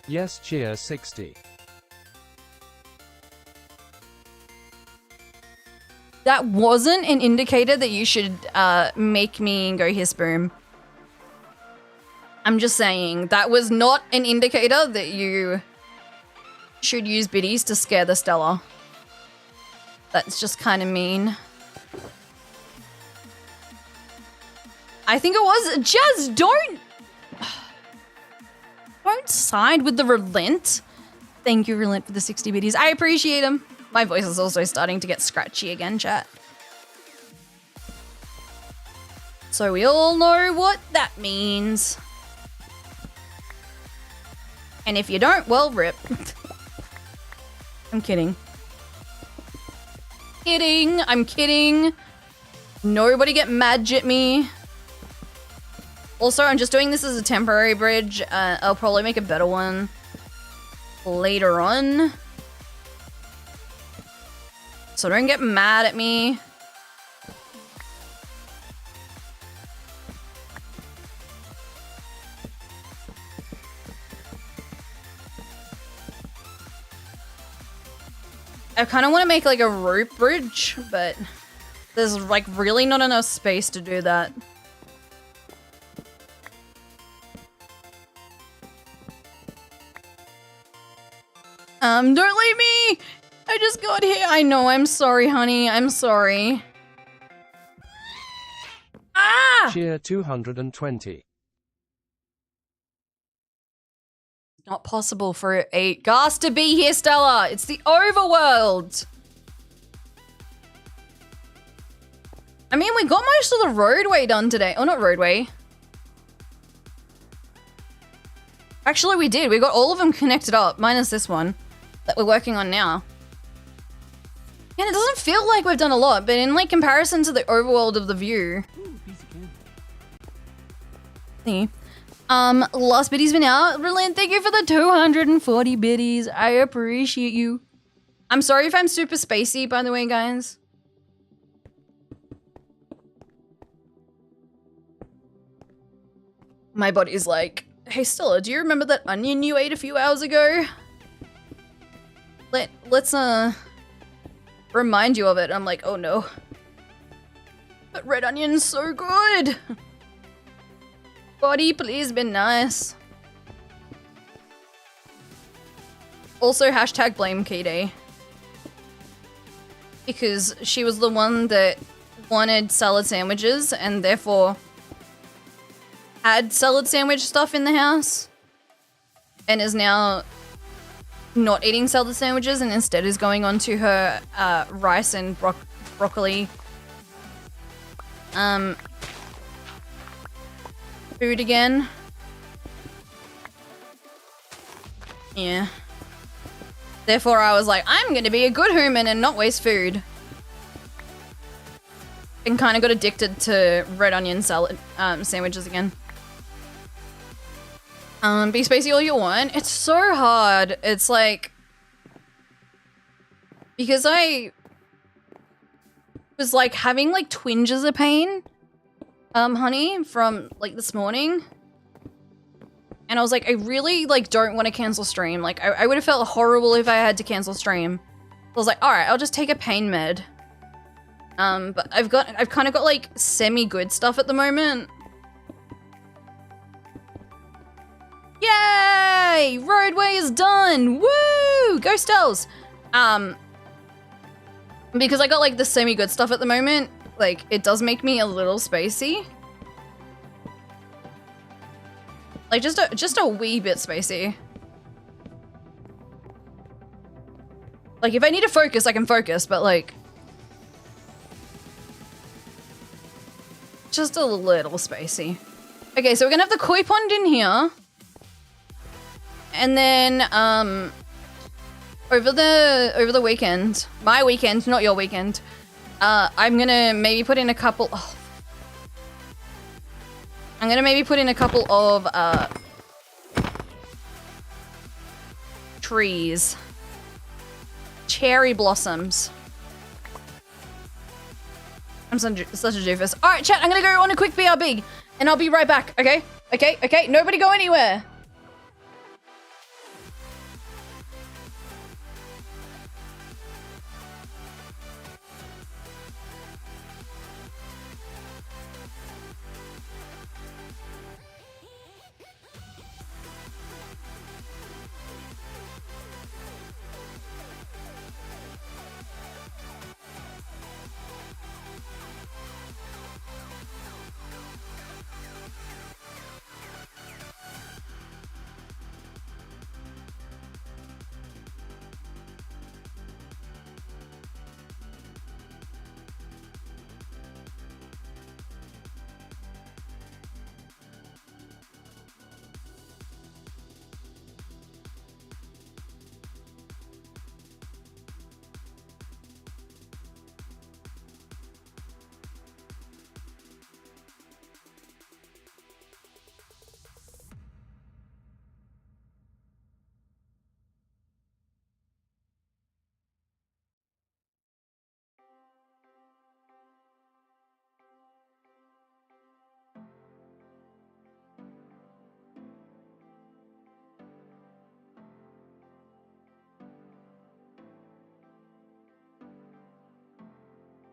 Yes, cheer 60. That wasn't an indicator that you should make me go hiss boom. I'm just saying, that was not an indicator that you should use biddies to scare the Stella. That's just kind of mean. I think it was. Just don't side with the Relent. Thank you, Relent, for the 60 biddies. I appreciate them. My voice is also starting to get scratchy again, chat. So we all know what that means. And if you don't, well, rip. I'm kidding. I'm kidding. Nobody get mad at me. Also, I'm just doing this as a temporary bridge. I'll probably make a better one later on. So don't get mad at me. I kind of want to make like a rope bridge, but there's like really not enough space to do that. Don't leave me! I just got here. I know, I'm sorry, honey. I'm sorry. Ah! Cheer 220. Not possible for a ghast to be here, Stella. It's the overworld. I mean, we got most of the roadway done today. Oh, not roadway. Actually, we did. We got all of them connected up, minus this one that we're working on now. And it doesn't feel like we've done a lot, but in like comparison to the overworld of the view. See. Last biddy's been out. Relent, thank you for the 240 biddies. I appreciate you. I'm sorry if I'm super spacey, by the way, guys. My body's like, hey Stella, do you remember that onion you ate a few hours ago? Let's remind you of it. I'm like, oh no. But red onion's so good. Body, please be nice. Also, hashtag blame K-Day. Because she was the one that wanted salad sandwiches and therefore had salad sandwich stuff in the house. And is now not eating salad sandwiches and instead is going on to her rice and broccoli food again. Yeah. Therefore, I was like, I'm gonna be a good human and not waste food. and kind of got addicted to red onion salad sandwiches again. Be spacey all you want. It's so hard. It's like, because I was like having like twinges of pain, honey, from like this morning. And I was like, I really like don't want to cancel stream. Like I would have felt horrible if I had to cancel stream. I was like, all right, I'll just take a pain med. But I've kind of got like semi-good stuff at the moment. Yay! Roadway is done! Woo! Go Stells! Because I got like the semi-good stuff at the moment, like it does make me a little spacey. Like just a wee bit spacey. Like if I need to focus, I can focus, but like just a little spacey. Okay, so we're gonna have the koi pond in here. And then over the weekend, my weekend, not your weekend, I'm gonna maybe put in a couple I'm gonna maybe put in a couple of trees. Cherry blossoms. I'm such a doofus. Alright, chat, I'm gonna go on a quick BRB and I'll be right back, okay? Okay, nobody go anywhere.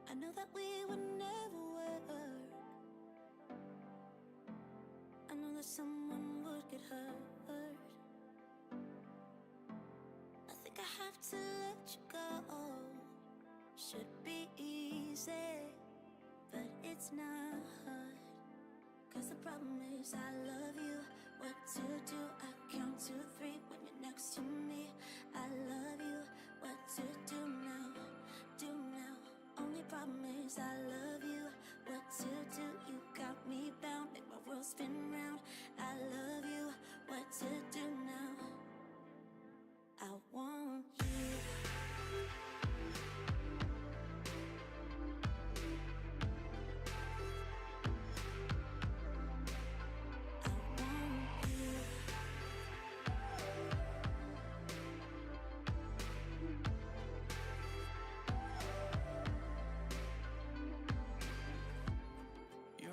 I know that we would never work. I know that someone would get hurt. I think I have to let you go. Should be easy, but it's not. 'Cause the problem is I love you. What to do? I count to 3 when you're next to me. I love you. What to do now? Do now. Only problem is I love you. What to do? You got me bound. Make my world spin round. I love you. What to do now? I want you.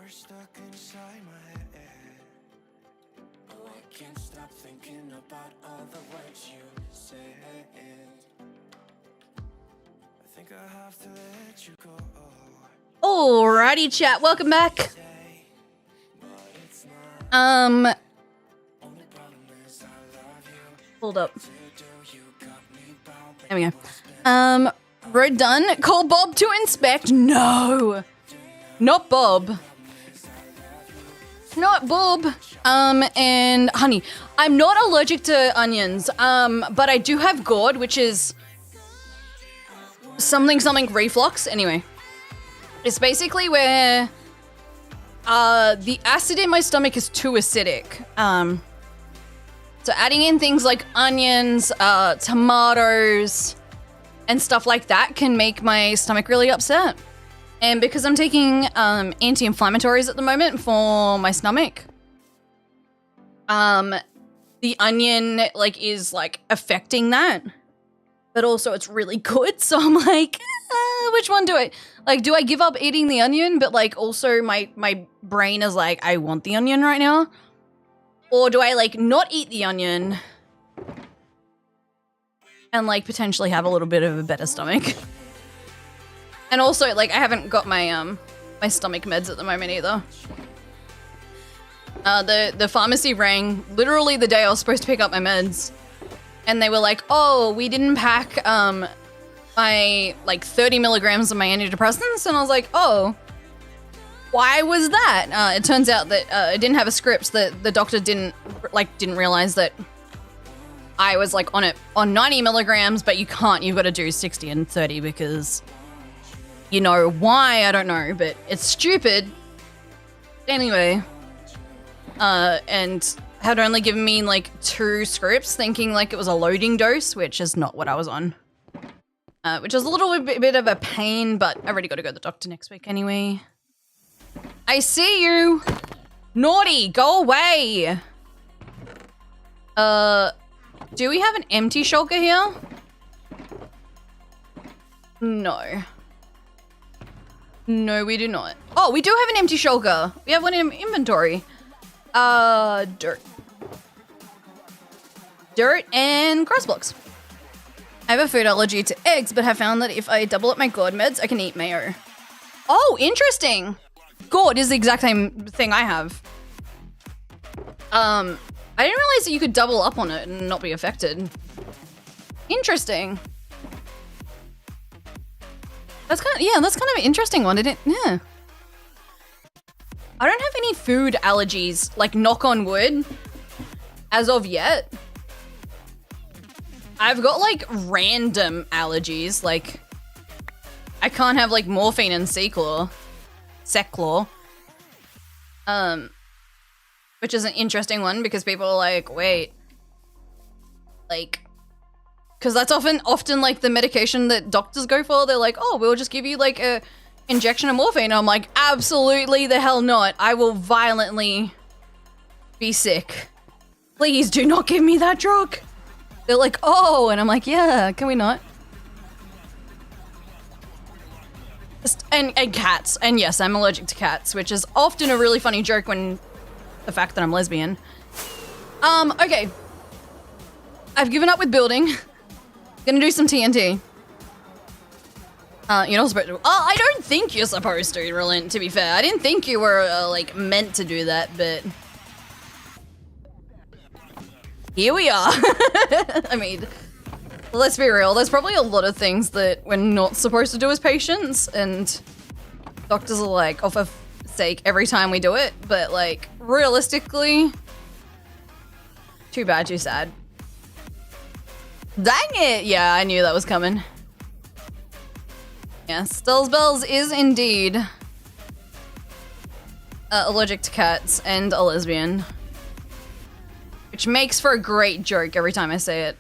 Stuck inside my head. Oh, I can't stop thinking about all the words you said. I think I have to let you go. Alrighty, chat. Welcome back. Hold up. There we go. Road done. Call Bob to inspect. No, not Bob. Not Bob. And honey, I'm not allergic to onions. But I do have gourd, which is something reflux. Anyway, it's basically where the acid in my stomach is too acidic. So adding in things like onions, tomatoes, and stuff like that can make my stomach really upset. And because I'm taking anti-inflammatories at the moment for my stomach, the onion like is like affecting that, but also it's really good. So I'm like, which one do I like? Do I give up eating the onion, but like also my brain is like, I want the onion right now, or do I like not eat the onion and like potentially have a little bit of a better stomach? And also like I haven't got my my stomach meds at the moment either. The pharmacy rang literally the day I was supposed to pick up my meds, and they were like, oh, we didn't pack my like 30 milligrams of my antidepressants, and I was like, oh, why was that? It turns out that I didn't have a script, that the doctor didn't realize that I was like on 90 milligrams, but you've got to do 60 and 30 because you know why, I don't know, but it's stupid. Anyway. And had only given me like 2 scripts, thinking like it was a loading dose, which is not what I was on. Which is a little bit of a pain, but I already got to go to the doctor next week anyway. I see you! Naughty, go away! Do we have an empty shulker here? No. No, we do not. Oh, we do have an empty shulker. We have one in inventory. Dirt. Dirt and grass blocks. I have a food allergy to eggs, but have found that if I double up my gourd meds, I can eat mayo. Oh, interesting. Gourd is the exact same thing I have. I didn't realize that you could double up on it and not be affected. Interesting. That's kind of an interesting one, didn't it? Yeah. I don't have any food allergies, like knock on wood, as of yet. I've got like random allergies, like I can't have like morphine and Seclaw, which is an interesting one because people are like, wait, like, because that's often like the medication that doctors go for. They're like, oh, we'll just give you like a injection of morphine. And I'm like, absolutely the hell not. I will violently be sick. Please do not give me that drug. They're like, oh, and I'm like, yeah, can we not? And cats. And yes, I'm allergic to cats, which is often a really funny joke when the fact that I'm lesbian. Okay. I've given up with building. Gonna do some TNT. You're not supposed to. Oh, I don't think you're supposed to, Relent, to be fair. I didn't think you were, like, meant to do that, but here we are. I mean, let's be real. There's probably a lot of things that we're not supposed to do as patients, and doctors are like, oh, for sake, every time we do it. But, like, realistically, too bad, too sad. Dang it! Yeah, I knew that was coming. Yeah, Stills Bells is indeed allergic to cats and a lesbian. Which makes for a great joke every time I say it.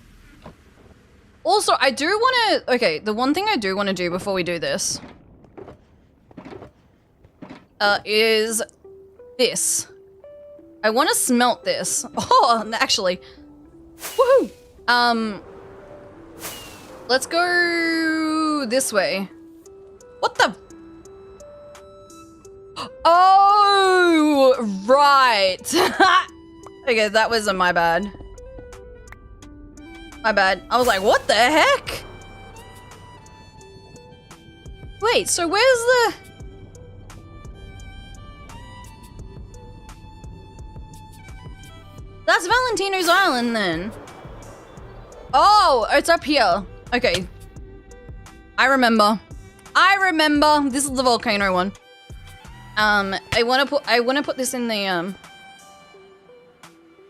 Also, I do want to... Okay, the one thing I do want to do before we do this is this. I want to smelt this. Oh, actually. Woohoo! Let's go this way. What the? Oh, right. Okay, that was my bad. My bad. I was like, what the heck? Wait, so where's the... That's Valentino's Island then. Oh, it's up here. Okay. I remember. This is the volcano one. I want to put this in the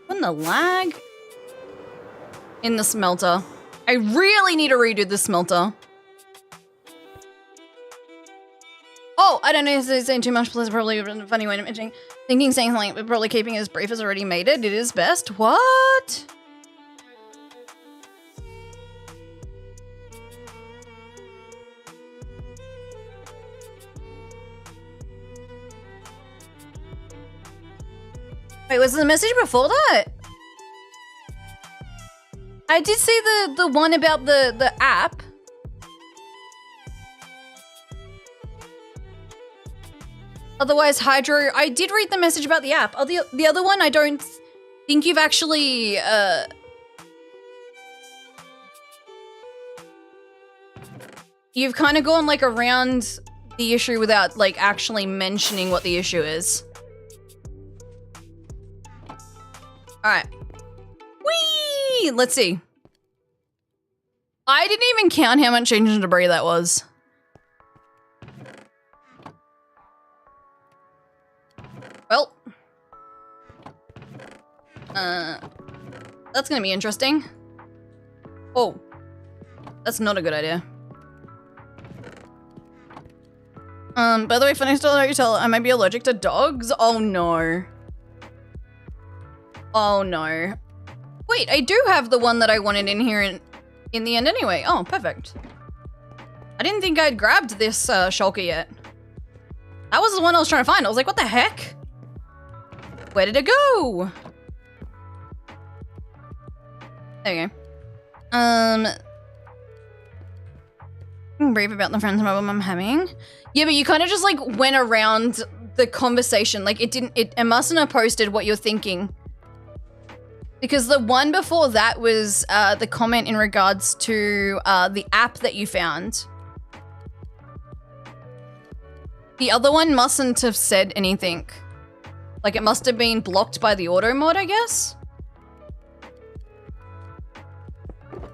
lag? In the smelter. I really need to redo the smelter. Oh, I don't know if they're saying too much, plus probably a funny way to mention. Saying something, but probably keeping it as brief as already made it. It is best. What? Wait, was the message before that? I did see the one about the app. Otherwise, Hydro, I did read the message about the app. The other one, I don't think you've actually, you've kind of gone like around the issue without like actually mentioning what the issue is. All right. Whee! Let's see. I didn't even count how much engine debris that was. Well. That's gonna be interesting. Oh. That's not a good idea. By the way, funny story you tell, I might be allergic to dogs. Oh no. Oh no. Wait, I do have the one that I wanted in here in the end anyway. Oh, perfect. I didn't think I'd grabbed this shulker yet. That was the one I was trying to find. I was like, what the heck? Where did it go? There you go. I'm brave about the friends problem I'm having. Yeah, but you kind of just like went around the conversation. Like it mustn't have posted what you're thinking. Because the one before that was the comment in regards to the app that you found. The other one mustn't have said anything. Like it must have been blocked by the auto mod, I guess.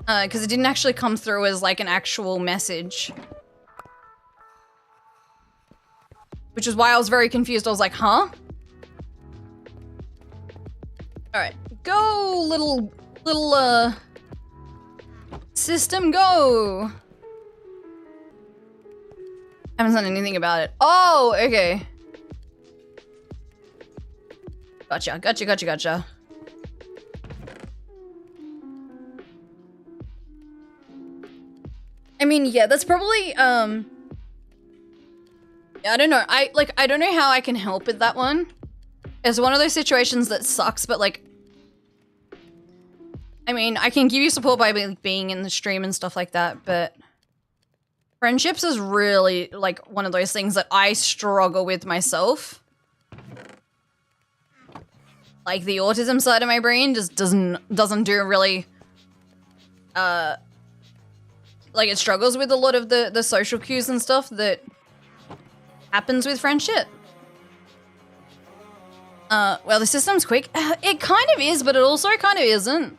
Because it didn't actually come through as like an actual message. Which is why I was very confused. I was like, huh? Alright. Go, little, system, go. Haven't done anything about it. Oh, okay. Gotcha, gotcha, gotcha, gotcha. I mean, yeah, that's probably, I don't know. I don't know how I can help with that one. It's one of those situations that sucks, but like, I mean, I can give you support by being in the stream and stuff like that, but friendships is really like one of those things that I struggle with myself. Like the autism side of my brain just doesn't do really, like it struggles with a lot of the social cues and stuff that happens with friendship. Well, the system's quick. It kind of is, but it also kind of isn't.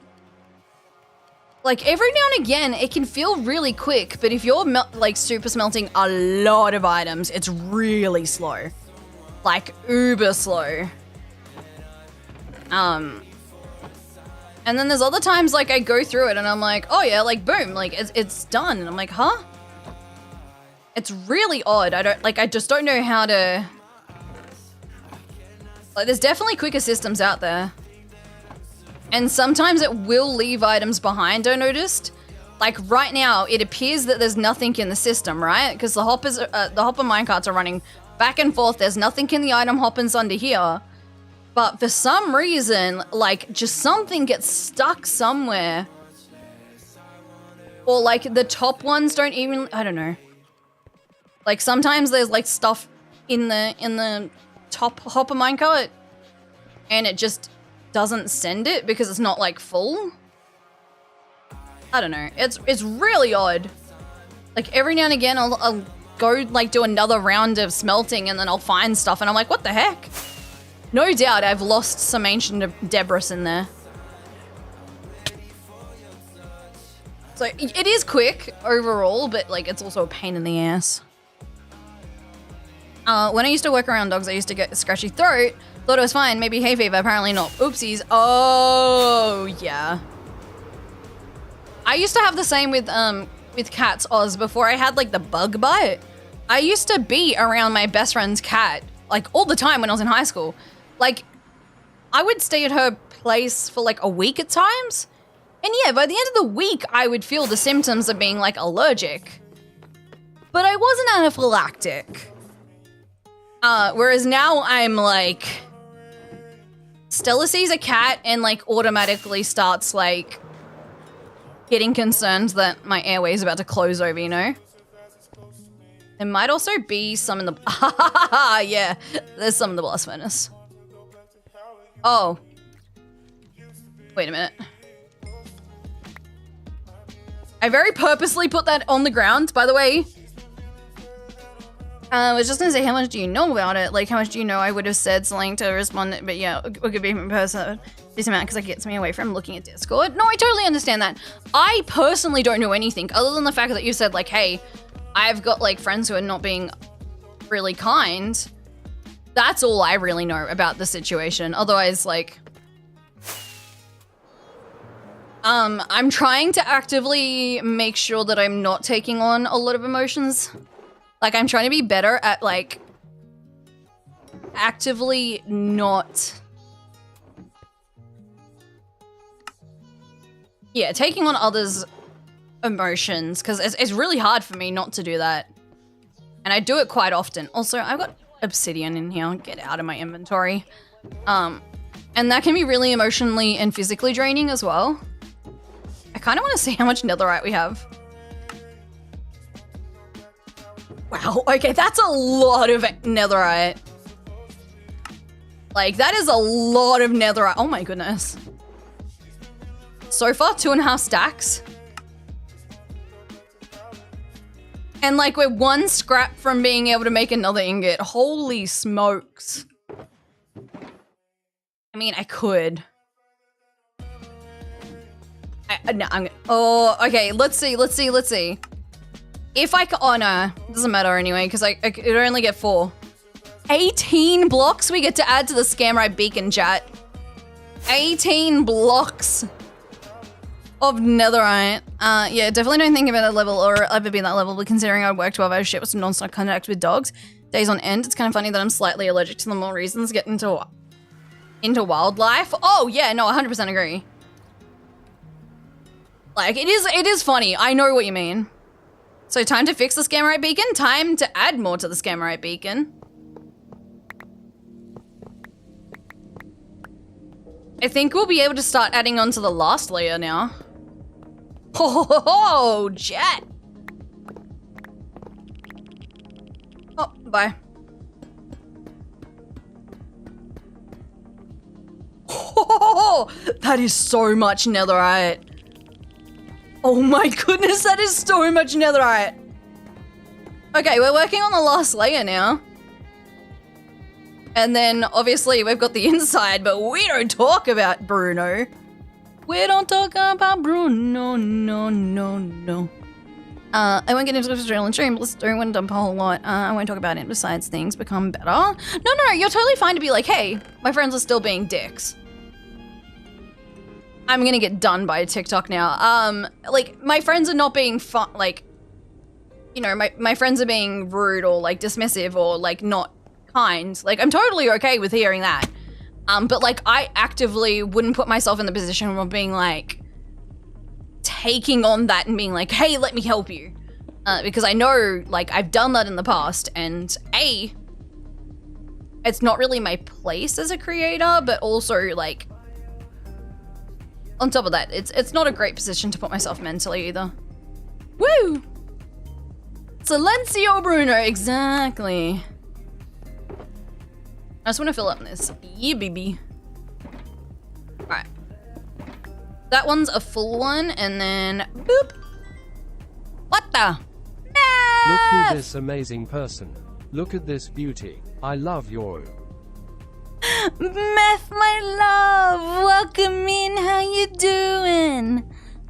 Like every now and again, it can feel really quick, but if you're like super smelting a lot of items, it's really slow. Like uber slow. And then there's other times like I go through it and I'm like, oh yeah, like boom, like it's done. And I'm like, huh? It's really odd. I just don't know how to, like there's definitely quicker systems out there. And sometimes it will leave items behind, I noticed. Like right now, it appears that there's nothing in the system, right? Because the hopper minecarts are running back and forth. There's nothing in the item hoppers under here. But for some reason, like just something gets stuck somewhere. Or like the top ones don't even, I don't know. Like sometimes there's like stuff in the top hopper minecart and it just doesn't send it because it's not like full. I don't know. It's really odd. Like every now and again I'll go like do another round of smelting and then I'll find stuff and I'm like, what the heck? No doubt I've lost some ancient debris in there. So it is quick overall, but like it's also a pain in the ass. When I used to work around dogs, I used to get a scratchy throat. Thought it was fine, maybe hay fever, apparently not. Oopsies. Oh, yeah. I used to have the same with cats, Oz, before I had like the bug bite. I used to be around my best friend's cat, like all the time when I was in high school. Like, I would stay at her place for like a week at times. And yeah, by the end of the week, I would feel the symptoms of being like allergic. But I wasn't anaphylactic. Whereas now I'm like, Stella sees a cat and like automatically starts like getting concerned that my airway is about to close over, you know? There might also be some in the... yeah, there's some in the blast furnace. Oh. Wait a minute. I very purposely put that on the ground, by the way. I was just gonna say, how much do you know about it? Like, how much do you know? I would have said something to respond, but yeah, it could be in person. This amount, because it gets me away from looking at Discord. No, I totally understand that. I personally don't know anything other than the fact that you said, like, hey, I've got, like, friends who are not being really kind. That's all I really know about the situation. Otherwise, like... I'm trying to actively make sure that I'm not taking on a lot of emotions. Like, I'm trying to be better at, like, actively not... Yeah, taking on others' emotions, because it's really hard for me not to do that. And I do it quite often. Also, I've got obsidian in here. Get out of my inventory. And that can be really emotionally and physically draining as well. I kind of want to see how much netherite we have. Wow, okay, that's a lot of netherite. Like, that is a lot of netherite. Oh my goodness. So far, 2.5 stacks. And like, we're one scrap from being able to make another ingot. Holy smokes. I mean, I could. No, I'm gonna, oh, okay, let's see. If I oh no, it doesn't matter anyway, because I could only get 4. 18 blocks we get to add to the Scamrite beacon, chat. 18 blocks of netherite. Yeah, definitely don't think about that level or ever be that level, but considering I work 12-hour shifts with non-stop contact with dogs, days on end, it's kind of funny that I'm slightly allergic to them all reasons, get into wildlife. Oh yeah, no, 100% agree. Like, it is funny. I know what you mean. So time to fix the Scamrite beacon. Time to add more to the Scamrite beacon. I think we'll be able to start adding on to the last layer now. Oh, jet. Oh, bye. Oh, that is so much netherite. Oh my goodness, that is so much netherite. Okay, we're working on the last layer now. And then, obviously, we've got the inside, but we don't talk about Bruno. We don't talk about Bruno, no. I won't get into Australian stream, but let's do one dump a whole lot. I won't talk about it besides things become better. No, you're totally fine to be like, hey, my friends are still being dicks. I'm gonna get done by TikTok now. Like, my friends are not being fun, like, you know, my friends are being rude or, like, dismissive or, like, not kind. Like, I'm totally okay with hearing that. But, like, I actively wouldn't put myself in the position of being, like, taking on that and being like, hey, let me help you. Because I know, like, I've done that in the past, and A, it's not really my place as a creator, but also, like, on top of that, it's not a great position to put myself mentally either. Woo! Silencio Bruno, exactly. I just want to fill up this. Yeah, baby. Alright. That one's a full one, and then boop. What the? Look who this amazing person. Look at this beauty. I love your... Meth, my love, welcome in. How you doing?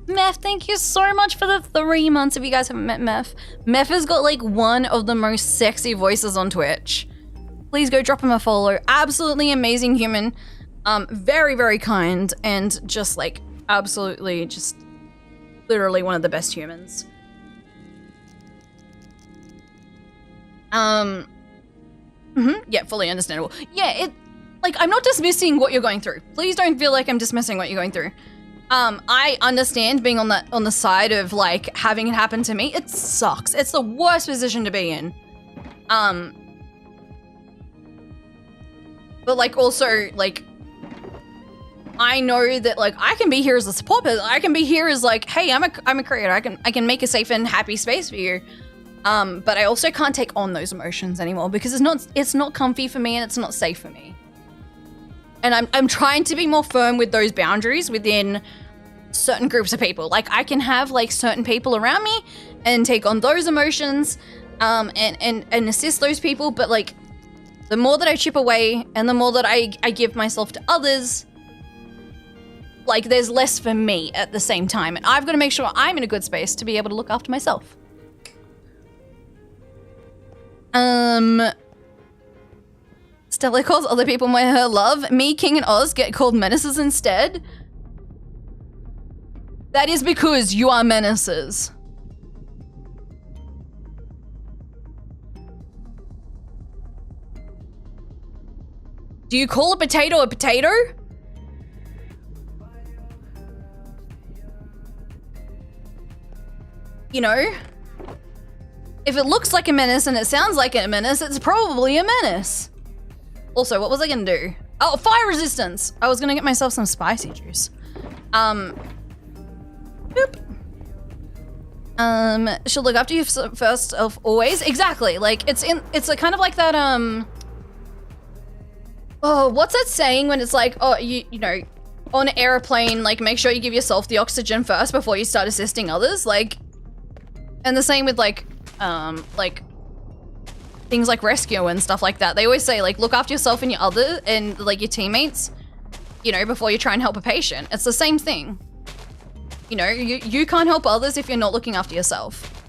Meth, thank you so much for the 3 months. If you guys haven't met Meth, Meth has got like one of the most sexy voices on Twitch. Please go drop him a follow. Absolutely amazing human. Very, very kind, and just like absolutely just literally one of the best humans. Yeah, fully understandable. Yeah, like, I'm not dismissing what you're going through. Please don't feel like I'm dismissing what you're going through. I understand being on the side of, like, having it happen to me. It sucks. It's the worst position to be in. But, like, also, like, I know that like I can be here as a support person. I can be here as like, hey, I'm a creator. I can make a safe and happy space for you. But I also can't take on those emotions anymore because it's not comfy for me and it's not safe for me. And I'm trying to be more firm with those boundaries within certain groups of people. Like I can have like certain people around me and take on those emotions, and assist those people. But like the more that I chip away and the more that I give myself to others, like there's less for me at the same time. And I've got to make sure I'm in a good space to be able to look after myself. Stella calls other people her love. Me, King, and Oz get called menaces instead. That is because you are menaces. Do you call a potato a potato? You know? If it looks like a menace and it sounds like a menace, it's probably a menace. Also, what was I gonna do? Oh, fire resistance. I was gonna get myself some spicy juice. Boop. She'll look after you first of always. Exactly. Like it's like kind of like that. Oh, what's that saying when it's like, oh, you know, on an airplane, like make sure you give yourself the oxygen first before you start assisting others. Like, and the same with like things like rescue and stuff like that. They always say like look after yourself and your teammates, you know, before you try and help a patient. It's the same thing. You know, you can't help others if you're not looking after yourself.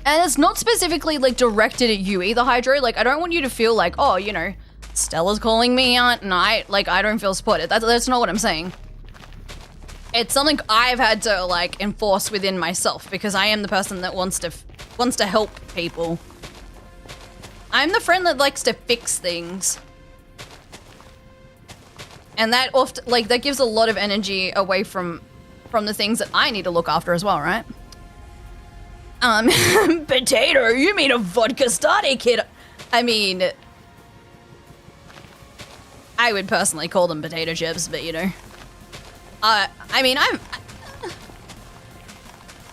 And it's not specifically like directed at you either, Hydro. Like I don't want you to feel like, oh, you know, Stella's calling me out and I don't feel supported. That's not what I'm saying. It's something I've had to like enforce within myself because I am the person that wants to help people. I'm the friend that likes to fix things. And that often, like, that gives a lot of energy away from the things that I need to look after as well, right? Potato, you mean a vodka starter kit? I mean, I would personally call them potato chips, but you know. I mean,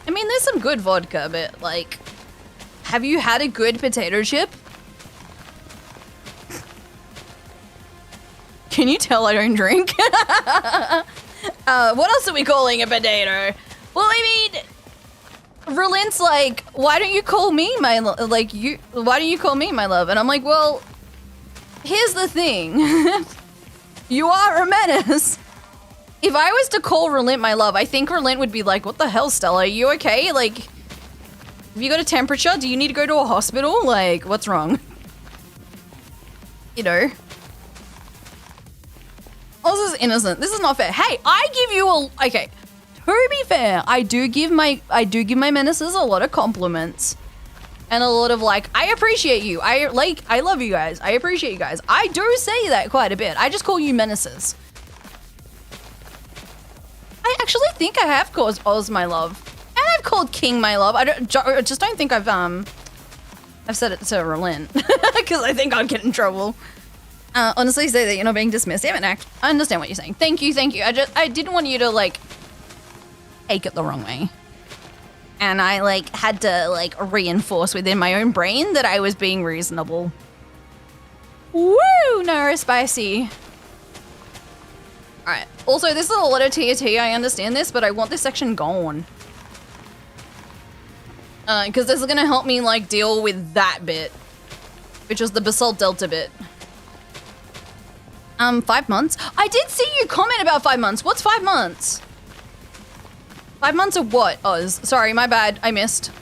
there's some good vodka, but like, have you had a good potato chip? Can you tell I don't drink? What else are we calling a potato? Well, I mean, Verlin's like, why don't you call me my love? Why don't you call me my love? And I'm like, well, here's the thing. You are a menace. If I was to call Relent my love, I think Relent would be like, what the hell, Stella? Are you okay? Like, have you got a temperature? Do you need to go to a hospital? Like, what's wrong? You know? Oh, this is innocent. This is not fair. Hey, I give you okay. To be fair, I do give my menaces a lot of compliments. And a lot of like, I appreciate you. I love you guys. I appreciate you guys. I do say that quite a bit. I just call you menaces. I actually think I have called Oz my love. And I've called King my love. I just don't think I've said it to Relent. Because I think I'd get in trouble. Honestly, say that you're not being dismissive and I understand what you're saying. Thank you. I didn't want you to like take it the wrong way. And I like had to like reinforce within my own brain that I was being reasonable. Woo! No, spicy. Alright. Also, this is a lot of TNT, I understand this, but I want this section gone. Because this is gonna help me like deal with that bit. Which was the Basalt Delta bit. 5 months? I did see you comment about 5 months. What's 5 months? 5 months of what, Oz? Sorry, my bad. I missed.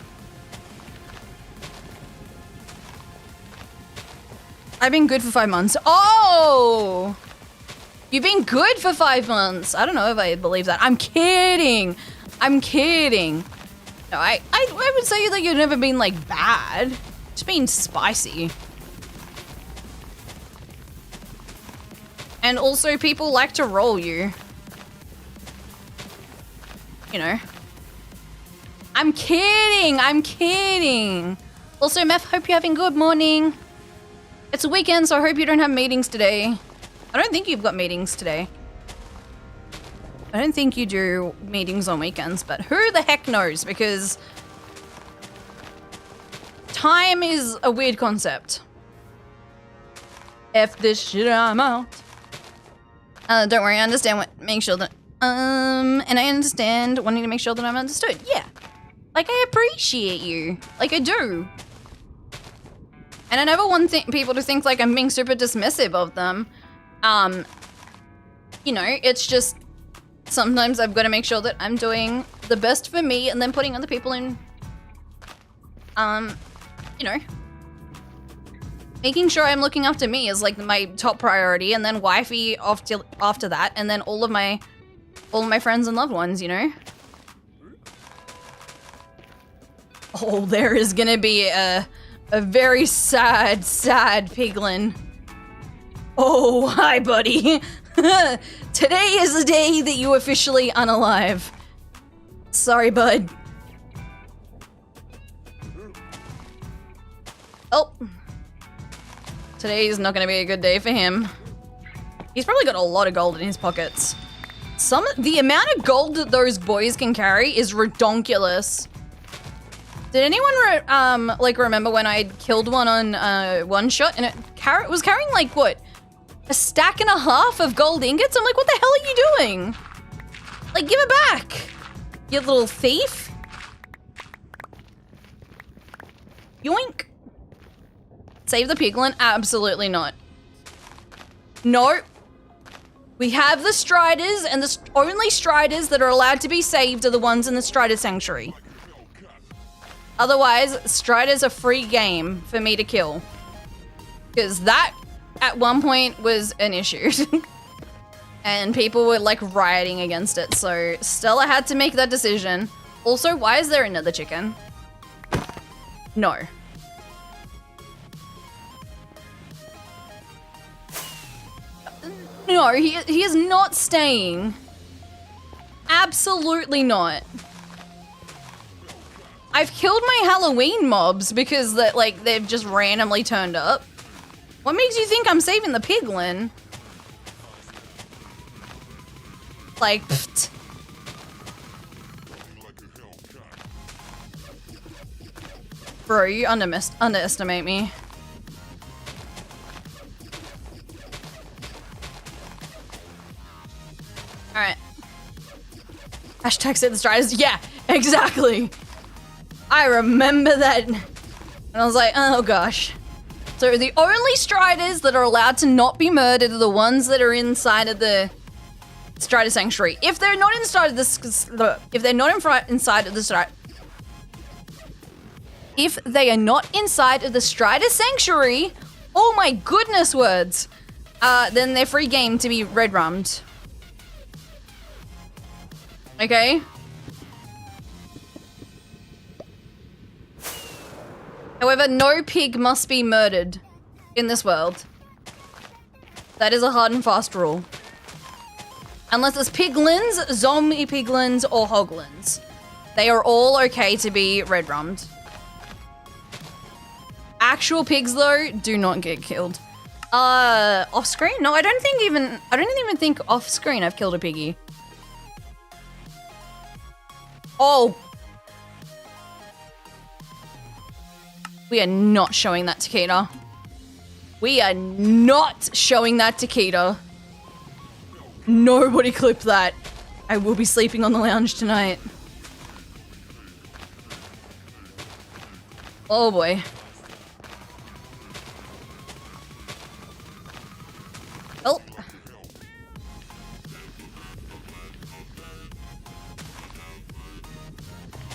I've been good for 5 months. Oh! You've been good for 5 months. I don't know if I believe that. I'm kidding. I'm kidding. No, I would say that you've never been, like, bad. Just been spicy. And also, people like to roll you. You know. I'm kidding. I'm kidding. Also, Meth, hope you're having a good morning. It's a weekend, so I hope you don't have meetings today. I don't think you've got meetings today. I don't think you do meetings on weekends, but who the heck knows? Because time is a weird concept. F this shit, I'm out. Don't worry, I understand make sure that, and I understand wanting to make sure that I'm understood. Yeah. Like, I appreciate you. Like, I do. And I never want people to think like I'm being super dismissive of them. You know, it's just sometimes I've got to make sure that I'm doing the best for me and then putting other people in, you know, making sure I'm looking after me is like my top priority, and then wifey after that, and then all of my friends and loved ones, you know. Oh, there is gonna be a very sad piglin. Oh, hi, buddy. Today is the day that you officially unalive. Sorry, bud. Oh. Today is not gonna be a good day for him. He's probably got a lot of gold in his pockets. The amount of gold that those boys can carry is redonkulous. Did anyone like remember when I killed one on one shot and it was carrying like what? A stack and a half of gold ingots? I'm like, what the hell are you doing? Like, give it back, you little thief. Yoink. Save the piglin? Absolutely not. No. We have the striders, and the only striders that are allowed to be saved are the ones in the strider sanctuary. Otherwise, striders are free game for me to kill. Because that, at one point, was an issue. And people were, like, rioting against it. So, Stella had to make that decision. Also, why is there another chicken? No. No, he is not staying. Absolutely not. I've killed my Halloween mobs because that like they've just randomly turned up. What makes you think I'm saving the piglin? Like, pfft. Bro, you underestimate me. Alright. Hashtag save the striders. Yeah, exactly. I remember that. And I was like, oh gosh. So the only striders that are allowed to not be murdered are the ones that are inside of the Strider Sanctuary. If they're not inside of the, if they are not inside of the Strider Sanctuary, oh my goodness words, then they're free game to be red rummed. Okay. However, no pig must be murdered in this world. That is a hard and fast rule. Unless it's piglins, zombie piglins, or hoglins. They are all okay to be red rummed. Actual pigs, though, do not get killed. Off screen? No, I don't even think off screen I've killed a piggy. Oh. We are not showing that to Kita. We are not showing that to Kita. Nobody clip that. I will be sleeping on the lounge tonight. Oh boy. Oh.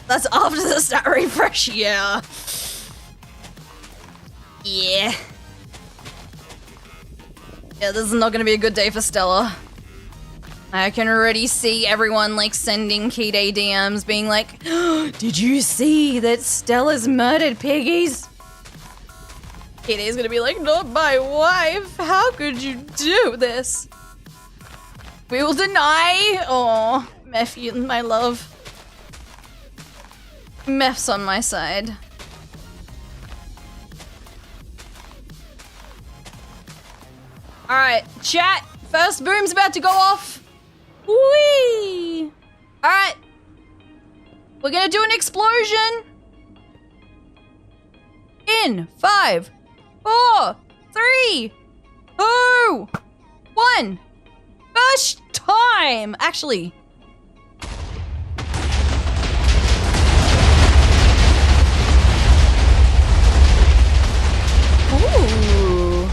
That's after the stat refresh, yeah. Yeah. Yeah, this is not gonna be a good day for Stella. I can already see everyone like sending Keyday DMs being like, did you see that Stella's murdered piggies? Keyday's gonna be like, not my wife. How could you do this? We will deny. Oh, Meph, my love. Meph's on my side. Alright, chat. First boom's about to go off. Whee! Alright. We're gonna do an explosion. In 5, 4, 3, 2, 1. First time! Actually. Ooh.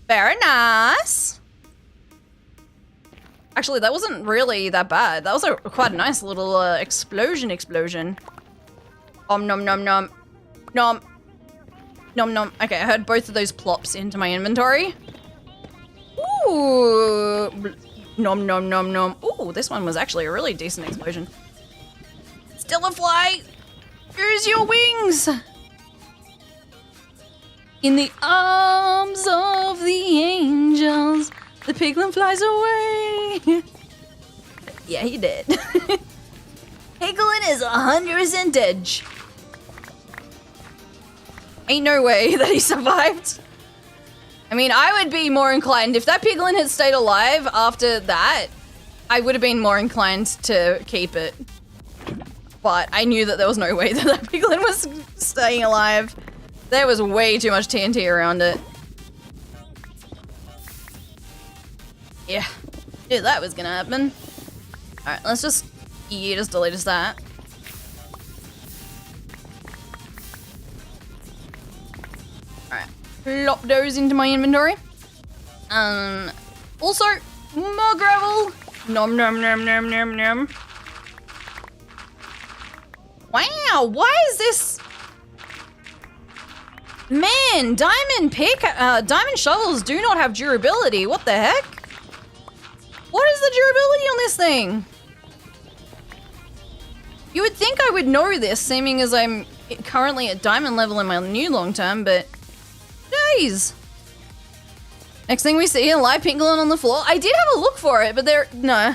Very nice. Actually, that wasn't really that bad. That was a quite nice little explosion. Nom nom nom nom. Nom. Nom nom. Okay, I heard both of those plops into my inventory. Ooh. Nom nom nom nom. Ooh, this one was actually a really decent explosion. Still a fly. Use your wings. In the arms of the angels, the piglin flies away. Yeah, he did. Piglin is 100% dead. Ain't no way that he survived. I mean, I would be more inclined, if that piglin had stayed alive after that, I would have been more inclined to keep it. But I knew that there was no way that that piglin was staying alive. There was way too much TNT around it. Yeah, knew that was gonna happen. Alright, let's just, yeah, just delete us that. Alright, plop those into my inventory. Also, more gravel. Nom nom nom nom nom nom. Wow, why is this? Man, diamond shovels do not have durability. What the heck? What is the durability on this thing? You would think I would know this, seeming as I'm currently at diamond level in my new long term, but jeez. Next thing we see, a live piglin on the floor. I did have a look for it, but no.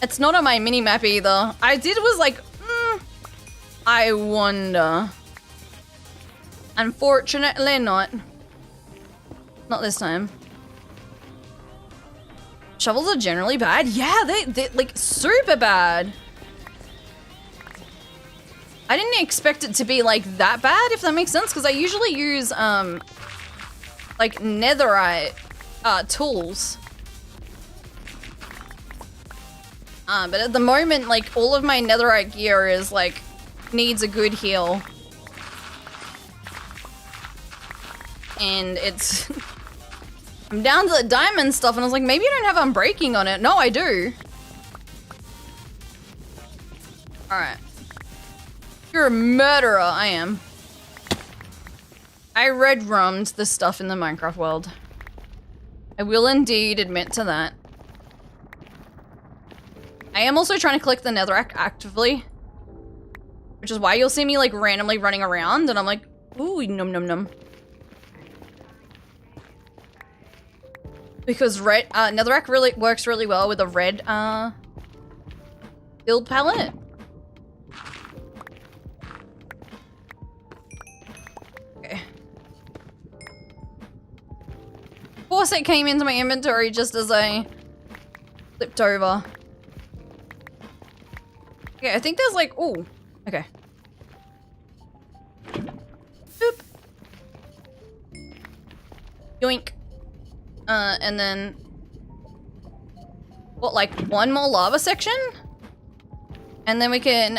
It's not on my mini-map either. I was like, I wonder. Unfortunately not. Not this time. Shovels are generally bad. Yeah, they're like super bad. I didn't expect it to be like that bad, if that makes sense, because I usually use like netherite tools. But at the moment, like all of my netherite gear is like needs a good heal. And it's I'm down to the diamond stuff, and I was like, maybe I don't have unbreaking on it. No, I do. Alright. You're a murderer, I am. I red rummed the stuff in the Minecraft world. I will indeed admit to that. I am also trying to collect the netherrack actively. Which is why you'll see me like randomly running around, and I'm like, ooh, num num num. Because red netherrack really works really well with a red build palette. Okay. Of course it came into my inventory just as I flipped over. Okay, I think there's like, ooh, okay. Boop. Yoink. And then, what, like one more lava section? And then we can,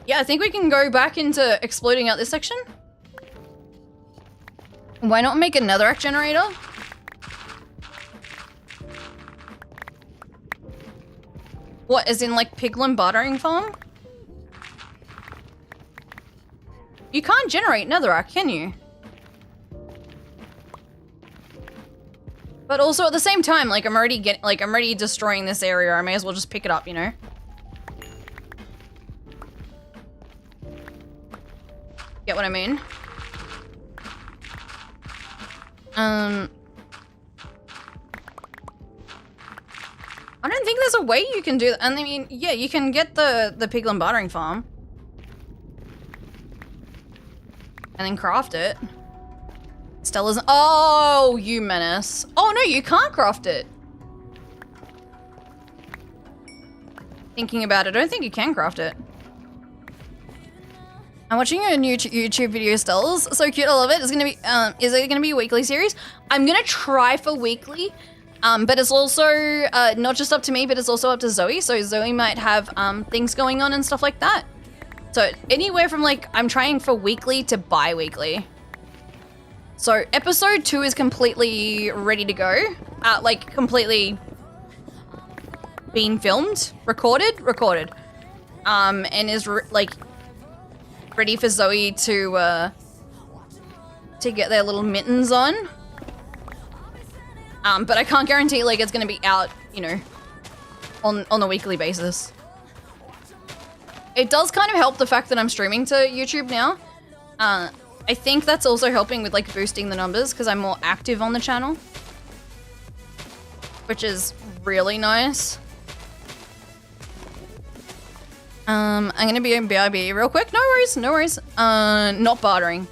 yeah, I think we can go back into exploding out this section. Why not make a netherrack generator? What, as in like piglin bartering farm? You can't generate netherrack, can you? But also at the same time, like I'm already destroying this area. I may as well just pick it up, you know? Get what I mean? I don't think there's a way you can do that. And I mean, yeah, you can get the piglin bartering farm. And then craft it. Stella's. Oh, you menace. Oh no, you can't craft it. Thinking about it, I don't think you can craft it. I'm watching a new YouTube video, Stellas. So cute, I love it. It's gonna be, is it gonna be a weekly series? I'm gonna try for weekly, but it's also not just up to me, but it's also up to Zoe. So Zoe might have things going on and stuff like that. So anywhere from like, I'm trying for weekly to bi-weekly. So episode 2 is completely ready to go. Like completely being filmed, recorded. And is like ready for Zoe to get their little mittens on. But I can't guarantee like it's gonna be out, you know, on a weekly basis. It does kind of help the fact that I'm streaming to YouTube now. I think that's also helping with like boosting the numbers because I'm more active on the channel, which is really nice. I'm gonna be in BRB real quick. No worries. Not bartering.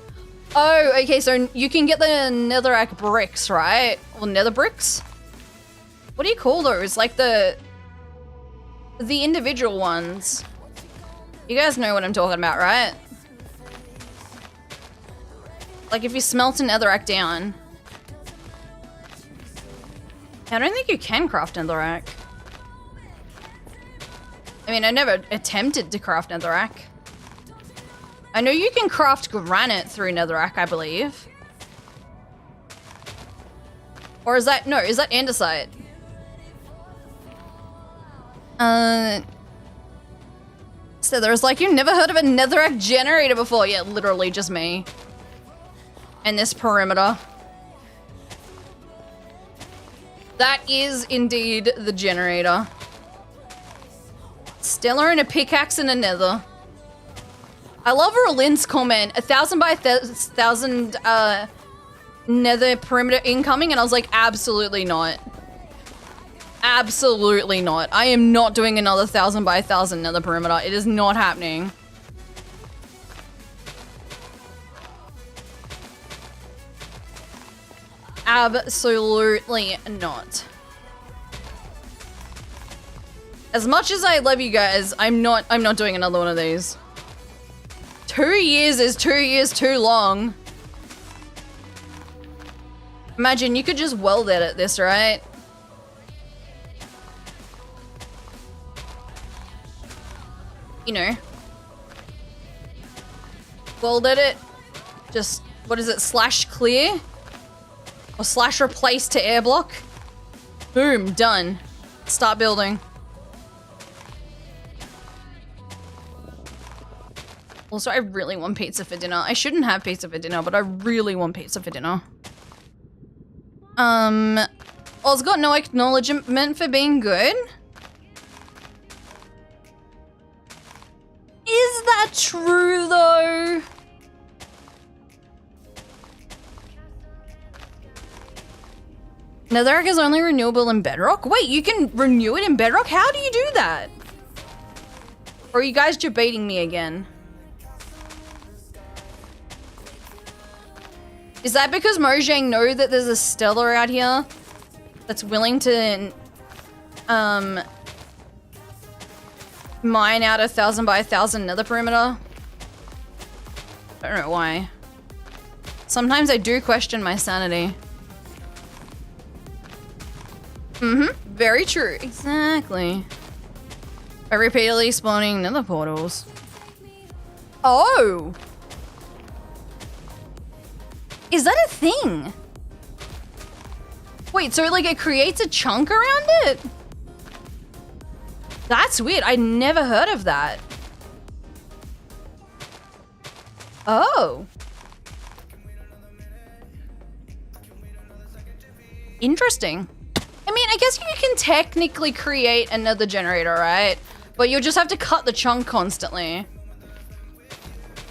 Oh, okay, so you can get the netherrack bricks, right? Or nether bricks? What do you call those? Like the individual ones. You guys know what I'm talking about, right? Like if you smelt a netherrack down. I don't think you can craft netherrack. I mean, I never attempted to craft netherrack. I know you can craft granite through netherrack, I believe. Or is that, no, is that andesite? So there's like, you've never heard of a netherrack generator before? Yeah, literally just me. And this perimeter. That is indeed the generator. Stella and a pickaxe and a nether. I love Rolin's comment, 1,000 by 1,000 nether perimeter incoming, and I was like, absolutely not. Absolutely not. I am not doing another 1,000 by 1,000 nether perimeter. It is not happening. Absolutely not. As much as I love you guys, I'm not doing another one of these. 2 years is 2 years too long. Imagine you could just weld edit this, right? You know. Weld edit. Just, what is it, slash clear? Or slash replace to air block? Boom, done. Start building. Also, I really want pizza for dinner. I shouldn't have pizza for dinner, but I really want pizza for dinner. Oz got no acknowledgement for being good. Is that true, though? Netherrack is only renewable in Bedrock? Wait, you can renew it in Bedrock? How do you do that? Or are you guys debating me again? Is that because Mojang know that there's a Stellar out here that's willing to mine out 1,000 by 1,000 nether perimeter? I don't know why. Sometimes I do question my sanity. Very true. Exactly. By repeatedly spawning nether portals. Oh! Is that a thing? Wait, so like it creates a chunk around it? That's weird. I never heard of that. Oh. Interesting. I mean, I guess you can technically create another generator, right? But you'll just have to cut the chunk constantly.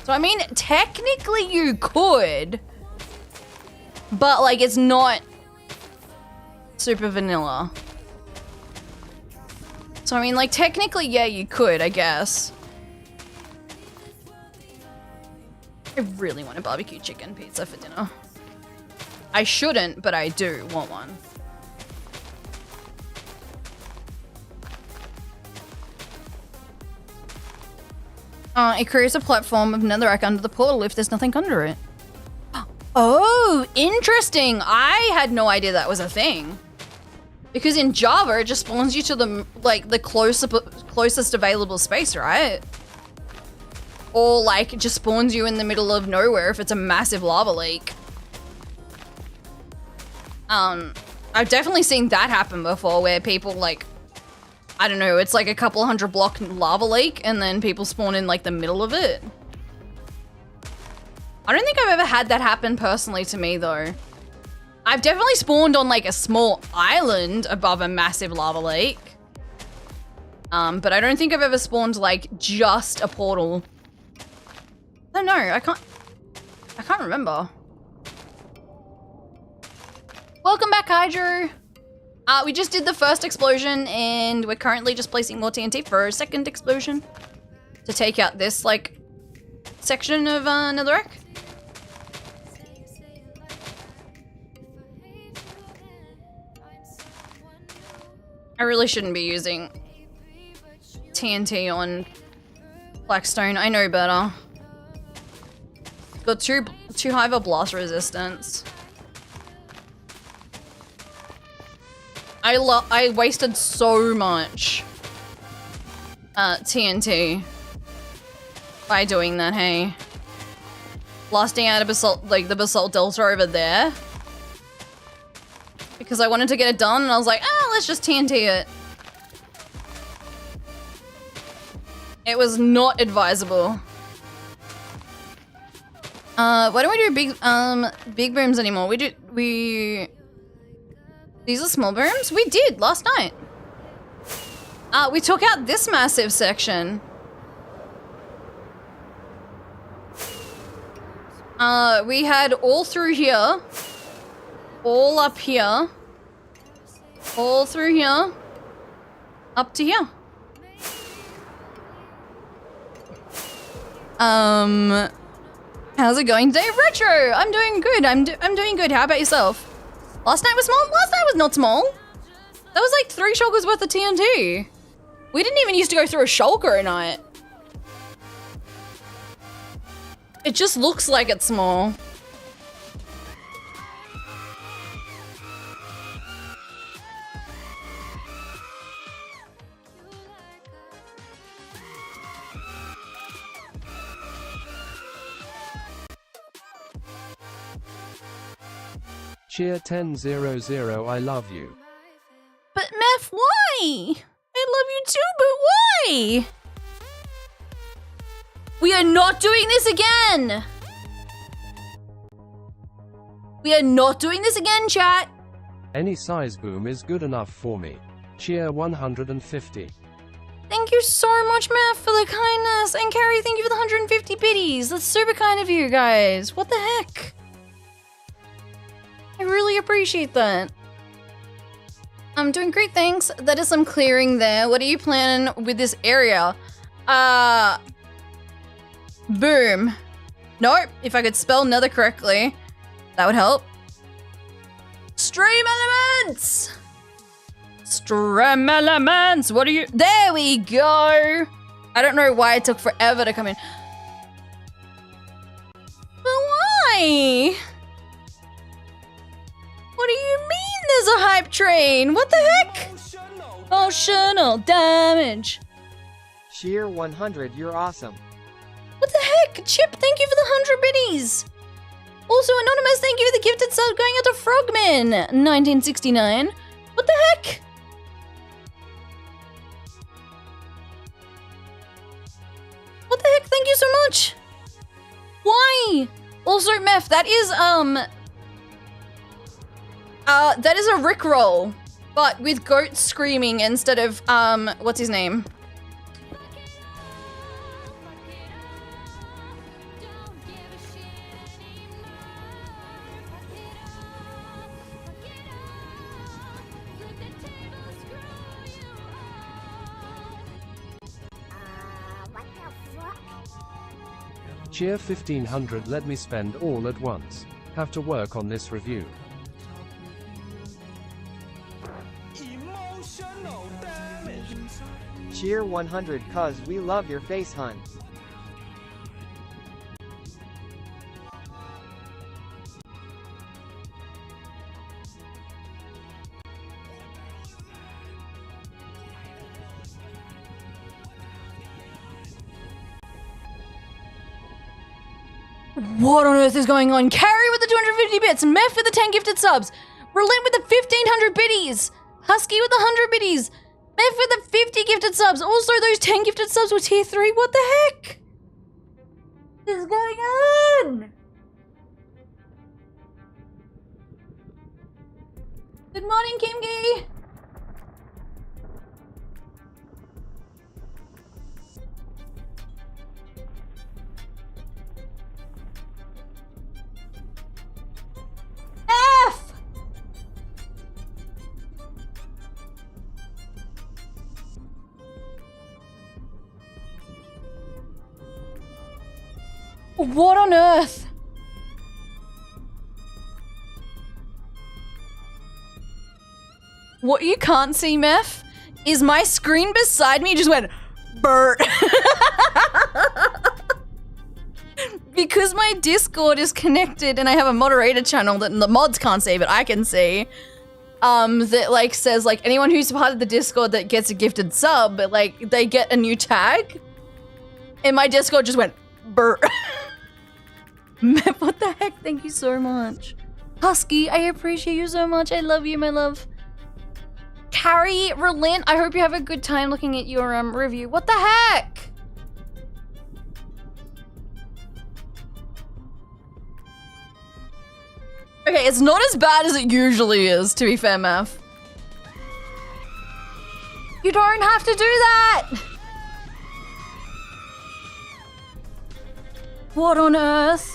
So I mean, technically you could, but like it's not super vanilla. So I mean, like technically, yeah, you could, I guess. I really want a barbecue chicken pizza for dinner. I shouldn't, but I do want one. It creates a platform of netherrack under the portal if there's nothing under it. Oh, interesting. I had no idea that was a thing. Because in Java, it just spawns you to the closest available space, right? Or like it just spawns you in the middle of nowhere if it's a massive lava leak. I've definitely seen that happen before where people like, I don't know, it's like a couple 100 block lava leak and then people spawn in like the middle of it. I don't think I've ever had that happen personally to me though. I've definitely spawned on like a small island above a massive lava lake. But I don't think I've ever spawned like just a portal. I don't know, I can't remember. Welcome back, Hydro. We just did the first explosion and we're currently just placing more TNT for a second explosion to take out this like section of netherrack. I really shouldn't be using TNT on Blackstone. I know better. It's got too high of a blast resistance. I wasted so much TNT by doing that, hey. Blasting out a basalt, like the basalt delta over there. Because I wanted to get it done and I was like, let's just TNT it. It was not advisable. Why don't we do big booms anymore? These are small booms? We did last night. We took out this massive section. We had all through here. All up here. All through here. Up to here. How's it going today? Retro! I'm doing good. I'm doing good. How about yourself? Last night was small? Last night was not small. That was like 3 shulkers worth of TNT. We didn't even used to go through a shulker a night. It just looks like it's small. Cheer 1000, I love you. But Meph, why? I love you too, but why? We are not doing this again. We are not doing this again, chat. Any size boom is good enough for me. Cheer 150. Thank you so much, Meph, for the kindness. And Carrie, thank you for the 150 biddies. That's super kind of you guys. What the heck? I really appreciate that. I'm doing great, thanks. That is some clearing there. What are you planning with this area? Boom. Nope. If I could spell nether correctly, that would help. Stream elements! Stream elements! What are you? There we go! I don't know why it took forever to come in. But why? What do you mean there's a hype train? What the heck? Emotional damage. Sheer 100, you're awesome. What the heck? Chip, thank you for the 100 biddies. Also, Anonymous, thank you for the gifted sub going out to Frogman 1969. What the heck? What the heck? Thank you so much. Why? Also, Meph, that is a Rickroll, but with goats screaming instead of, what's his name? Cheer 1500, let me spend all at once. Have to work on this review. Cheer 100 cuz we love your face, hun. What on earth is going on? Carrie with the 250 bits, Meph with the 10 gifted subs, Relent with the 1500 biddies, Husky with the 100 biddies, Meph with the 50 gifted subs. Also, those 10 gifted subs were tier 3. What the heck is going on? Good morning, Kimgi. F! What on earth? What you can't see, Meph, is my screen beside me just went BERT. Because my Discord is connected and I have a moderator channel that the mods can't see, but I can see. That like says like anyone who's part of the Discord that gets a gifted sub, but like they get a new tag. And my Discord just went BERT. What the heck? Thank you so much. Husky, I appreciate you so much. I love you, my love. Carrie, Relent, I hope you have a good time looking at your review. What the heck? Okay, it's not as bad as it usually is, to be fair, Meph. You don't have to do that! What on earth?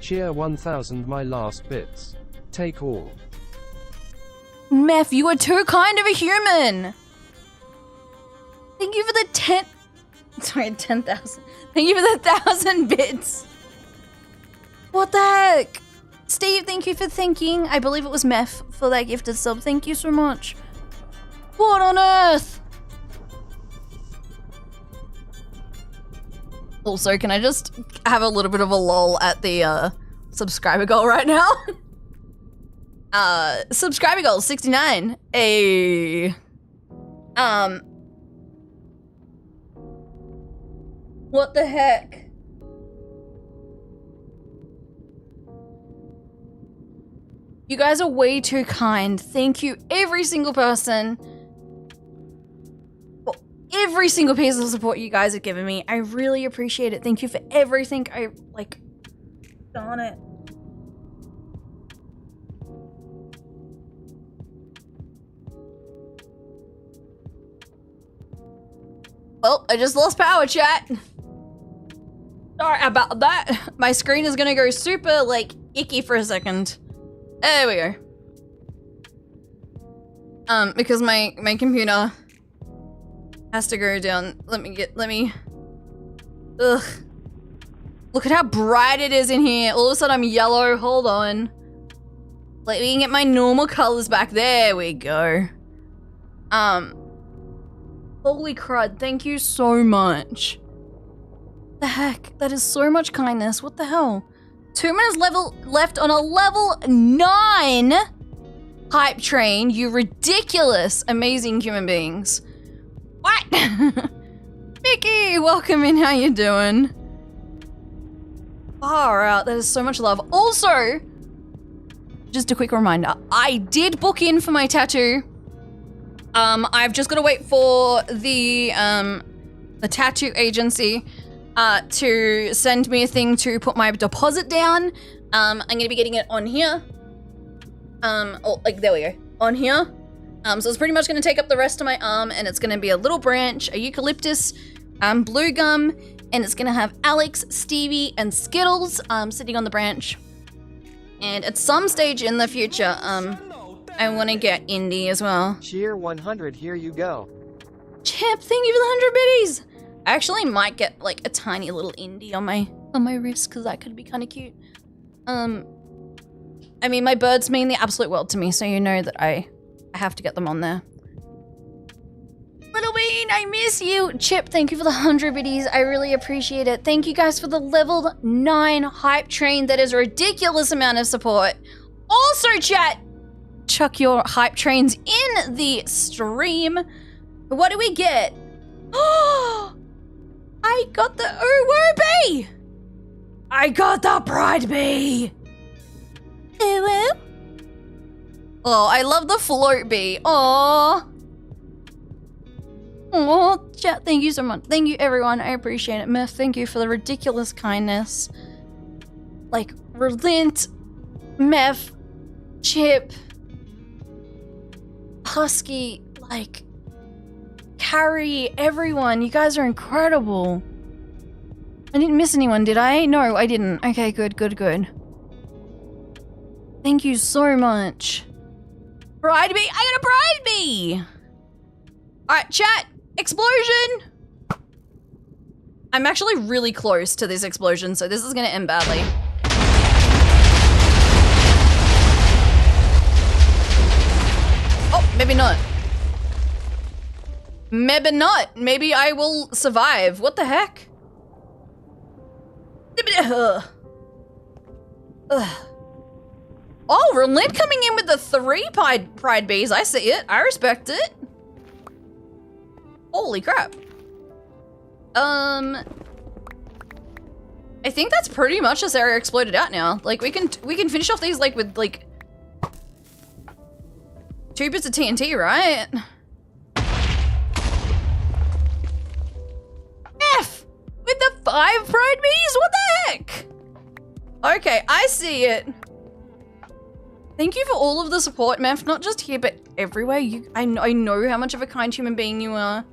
Cheer 1000 my last bits. Take all. Meph, you are too kind of a human! Thank you for the 10,000. Thank you for the 1,000 bits. What the heck? Steve, thank you for thanking. I believe it was Meph for that gifted sub. Thank you so much. What on earth? Also, can I just have a little bit of a lull at the subscriber goal right now? Subscriber goal 69. What the heck? You guys are way too kind. Thank you, every single person. For every single piece of support you guys have given me. I really appreciate it. Thank you for everything. I, like, darn it. Well, I just lost power, chat. Sorry about that. My screen is gonna go super, like, icky for a second. There we go. Because my computer has to go down. Let me. Ugh. Look at how bright it is in here. All of a sudden I'm yellow. Hold on. Let me get my normal colors back. There we go. Holy crud. Thank you so much. The heck? That is so much kindness. What the hell? 2 minutes left on a level 9 hype train, you ridiculous, amazing human beings. What? Mickey, welcome in. How you doing? Far out. That is so much love. Also, just a quick reminder, I did book in for my tattoo. I've just got to wait for the tattoo agency to send me a thing to put my deposit down. I'm gonna be getting it on here. Oh, like, there we go. On here. So it's pretty much gonna take up the rest of my arm, and it's gonna be a little branch, a eucalyptus, blue gum, and it's gonna have Alex, Stevie, and Skittles sitting on the branch. And at some stage in the future, I wanna get indie as well. Cheer 100, here you go. Champ, thank you for the 100 biddies! I actually might get like a tiny little indie on my wrist because that could be kind of cute. I mean, my birds mean the absolute world to me, so you know that I have to get them on there. Little Bean, I miss you. Chip, thank you for the 100 biddies. I really appreciate it. Thank you guys for the level 9 hype train. That is a ridiculous amount of support. Also, chat, chuck your hype trains in the stream. What do we get? Oh, I got the Uwu Bee. I got the Pride Bee. Uwu. Oh, I love the Float Bee. Aww. Oh, chat, thank you so much. Thank you, everyone. I appreciate it. Myth, thank you for the ridiculous kindness. Like, Relent, Meth, Chip, Husky, like, Carrie, everyone. You guys are incredible. I didn't miss anyone, did I? No, I didn't. Okay, good, good, good. Thank you so much. Bride Bee, I got a Bride Bee! Alright, chat. Explosion! I'm actually really close to this explosion, so this is gonna end badly. Oh, maybe not. Maybe not. Maybe I will survive. What the heck? Ugh. Oh, Relent coming in with the 3 Pride Bees. I see it. I respect it. Holy crap. I think that's pretty much this area exploded out now. Like we can finish off these like with like 2 bits of TNT, right? F with the 5 Pride Bees? What the heck? Okay, I see it. Thank you for all of the support, Meth, not just here, but everywhere. I know how much of a kind human being you are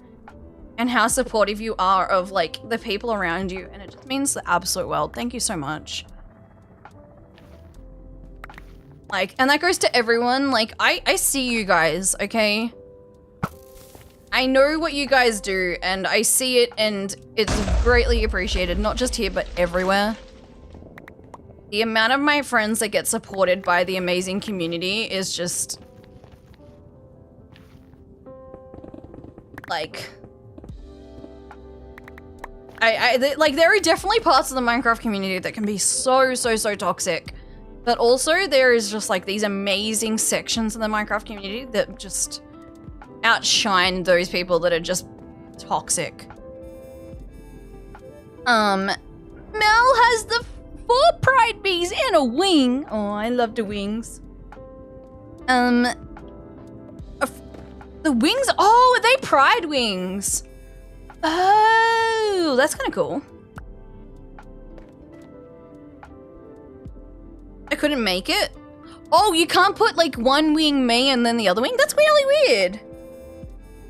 and how supportive you are of, like, the people around you, and it just means the absolute world. Thank you so much. Like, and that goes to everyone. Like, I see you guys, okay? I know what you guys do, and I see it, and it's greatly appreciated, not just here, but everywhere. The amount of my friends that get supported by the amazing community is just... like... like, there are definitely parts of the Minecraft community that can be so toxic. But also, there is just, like, these amazing sections of the Minecraft community that just outshine those people that are just toxic. Mel has the 4 Pride Bees and a wing. Oh, I love the wings. The wings? Oh, are they Pride wings? Oh, that's kind of cool. I couldn't make it. Oh, you can't put like one wing me and then the other wing? That's really weird.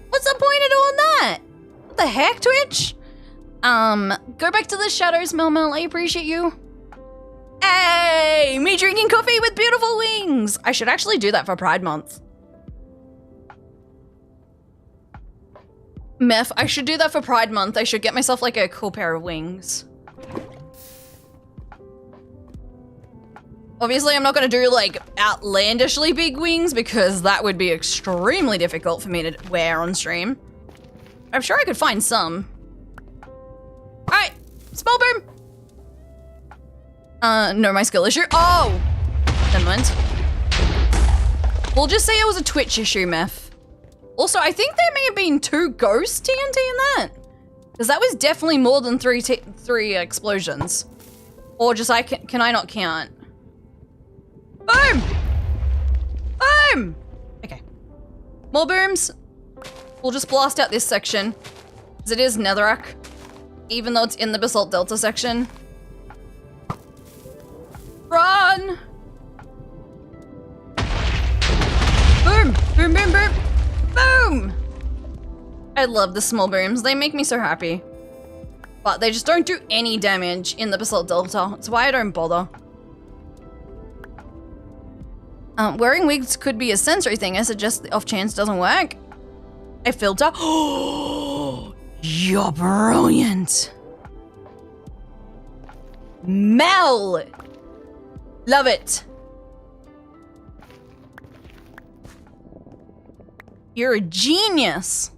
What's the point of doing that? What the heck, Twitch? Go back to the shadows, Mel. I appreciate you. Hey, me drinking coffee with beautiful wings. I should actually do that for Pride Month. Meth, I should do that for Pride Month. I should get myself like a cool pair of wings. Obviously, I'm not gonna do like outlandishly big wings because that would be extremely difficult for me to wear on stream. I'm sure I could find some. All right, spell boom. No, my skill issue. Oh, never mind. We'll just say it was a Twitch issue, Meth. Also, I think there may have been 2 ghost TNT in that. Because that was definitely more than 3 explosions. Or just can I not count? Boom! Boom! Okay. More booms. We'll just blast out this section. Because it is Netherrack. Even though it's in the Basalt Delta section. Run! Boom! Boom, boom, boom! Boom! I love the small booms. They make me so happy. But they just don't do any damage in the Basalt Delta. That's why I don't bother. Wearing wigs could be a sensory thing. I suggest the off chance doesn't work. A filter. Oh, you're brilliant. Mel! Love it. You're a genius.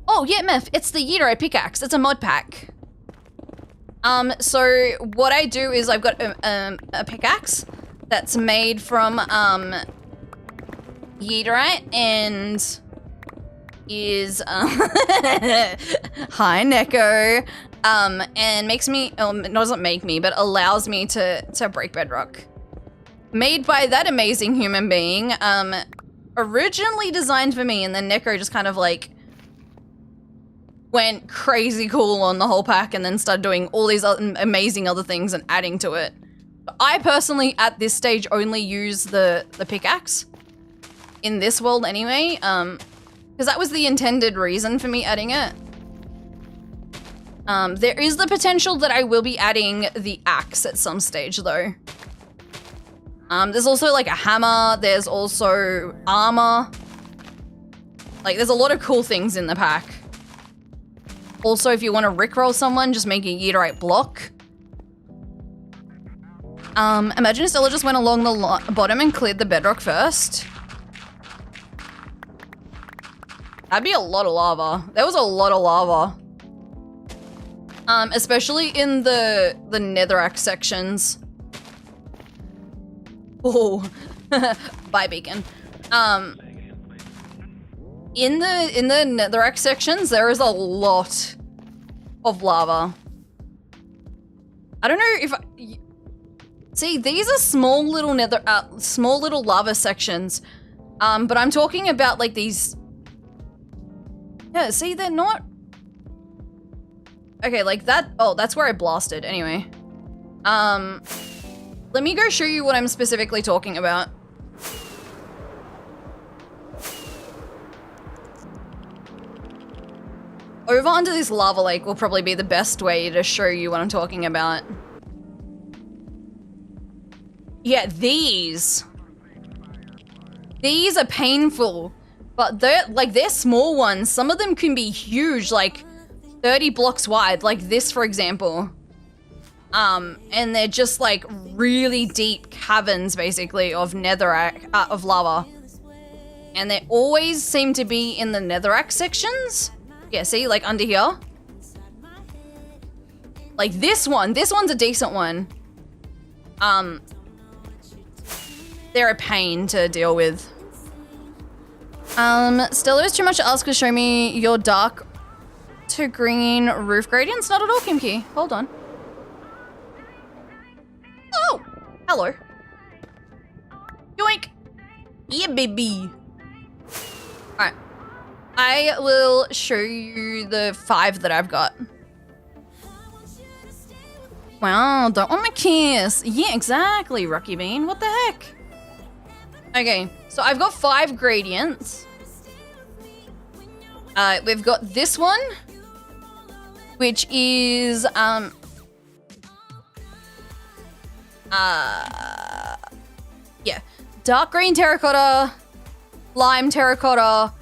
Oh, yeah, Meth, it's the Yeeterite pickaxe. It's a mod pack. So what I do is I've got a pickaxe that's made from Yeeterite and is hi Neko, and makes me doesn't make me, but allows me to break bedrock. Made by that amazing human being, originally designed for me, and then Neko just kind of like went crazy cool on the whole pack and then started doing all these amazing other things and adding to it. I personally, at this stage, only use the pickaxe in this world anyway, because that was the intended reason for me adding it. There is the potential that I will be adding the axe at some stage though. There's also like a hammer, there's also armor. Like there's a lot of cool things in the pack. Also, if you want to rickroll someone, just make a Yeeterite block. Imagine if Stella just went along the bottom and cleared the bedrock first. That'd be a lot of lava. There was a lot of lava. Especially in the netherrack sections. Oh, bye beacon. In the netherrack sections, there is a lot of lava. I don't know if see, these are small little lava sections. But I'm talking about like these. Yeah, see, they're not. Okay, like that. Oh, that's where I blasted. Anyway, let me go show you what I'm specifically talking about. Over onto this lava lake will probably be the best way to show you what I'm talking about. Yeah, these are painful, but they're small ones. Some of them can be huge, like 30 blocks wide, like this, for example. And they're just like really deep caverns, basically, of netherrack, of lava. And they always seem to be in the netherrack sections. Yeah, see, like under here. Like this one's a decent one. They're a pain to deal with. Stella, is too much to ask to show me your dark to green roof gradients? Not at all, Kimki. Hold on. Oh, hello. Yoink. Yeah, baby. All right. I will show you the 5 that I've got. Wow, don't want my kiss. Yeah, exactly, Rocky Bean. What the heck? Okay, so I've got 5 gradients. We've got this one, which is yeah, dark green terracotta, lime terracotta,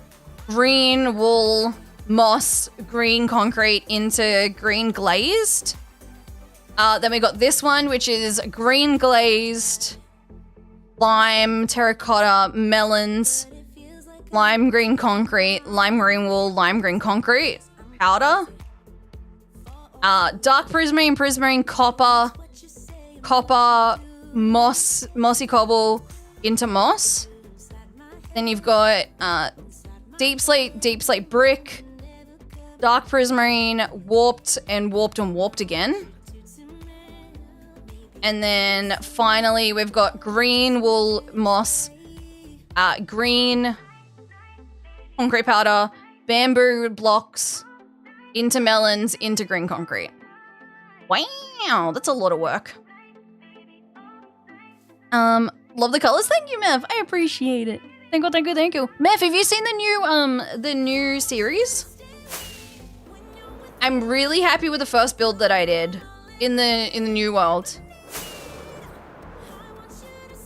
green wool, moss, green concrete into green glazed. Then we got this one, which is green glazed, lime terracotta, melons, lime green concrete, lime green wool, lime green concrete, powder, dark prismarine, copper, mossy cobble into moss. Then you've got deep slate brick, dark prismarine, warped and warped again. And then finally we've got green wool moss, green concrete powder, bamboo blocks, into melons, into green concrete. Wow, that's a lot of work. Love the colors. Thank you, Mev. I appreciate it. Thank you. Mev, have you seen the new series? I'm really happy with the first build that I did in the new world.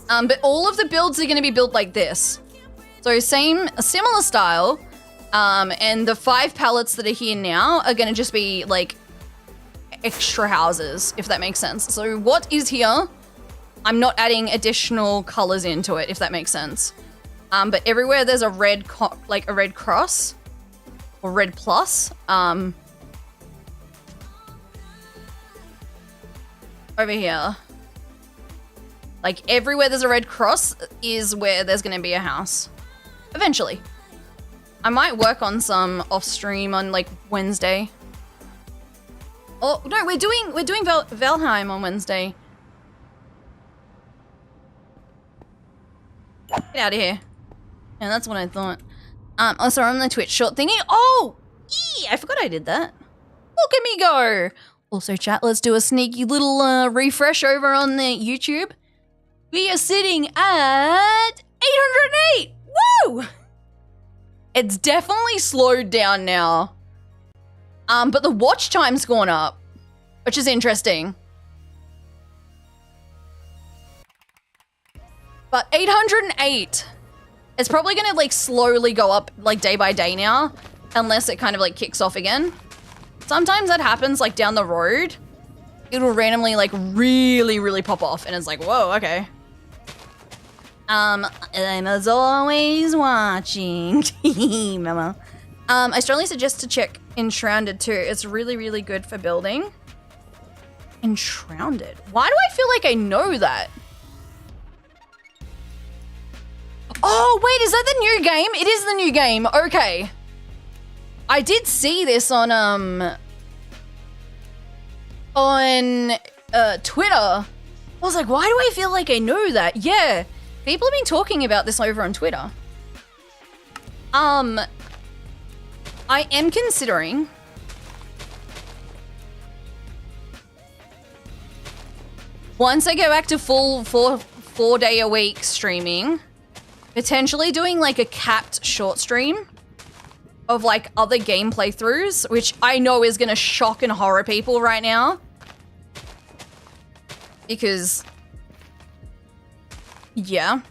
But all of the builds are going to be built like this. So a similar style, and the 5 pallets that are here now are going to just be like extra houses, if that makes sense. So what is here, I'm not adding additional colors into it, if that makes sense. But everywhere there's a red, like a red cross or red plus. Over here. Like everywhere there's a red cross is where there's gonna be a house. Eventually. I might work on some off stream on like Wednesday. Oh no, we're doing Valheim on Wednesday. Get out of here. Yeah, that's what I thought. Also on the Twitch short thingy. Oh, I forgot I did that. Look at me go. Also, chat, let's do a sneaky little refresh over on the YouTube. We are sitting at 808. Woo! It's definitely slowed down now. But the watch time's gone up, which is interesting. But 808. It's probably gonna like slowly go up like day by day now, unless it kind of like kicks off again. Sometimes that happens like down the road. It'll randomly like really pop off and it's like, whoa, okay. I'm as always watching. Mama. I strongly suggest to check Enshrouded too. It's really good for building. Enshrouded. Why do I feel like I know that? Oh, wait, is that the new game? It is the new game. Okay. I did see this on Twitter. I was like, why do I feel like I know that? Yeah. People have been talking about this over on Twitter. I am considering once I go back to full four day a week streaming, potentially doing like a capped short stream of like other game playthroughs, which I know is gonna shock and horror people right now. Because yeah,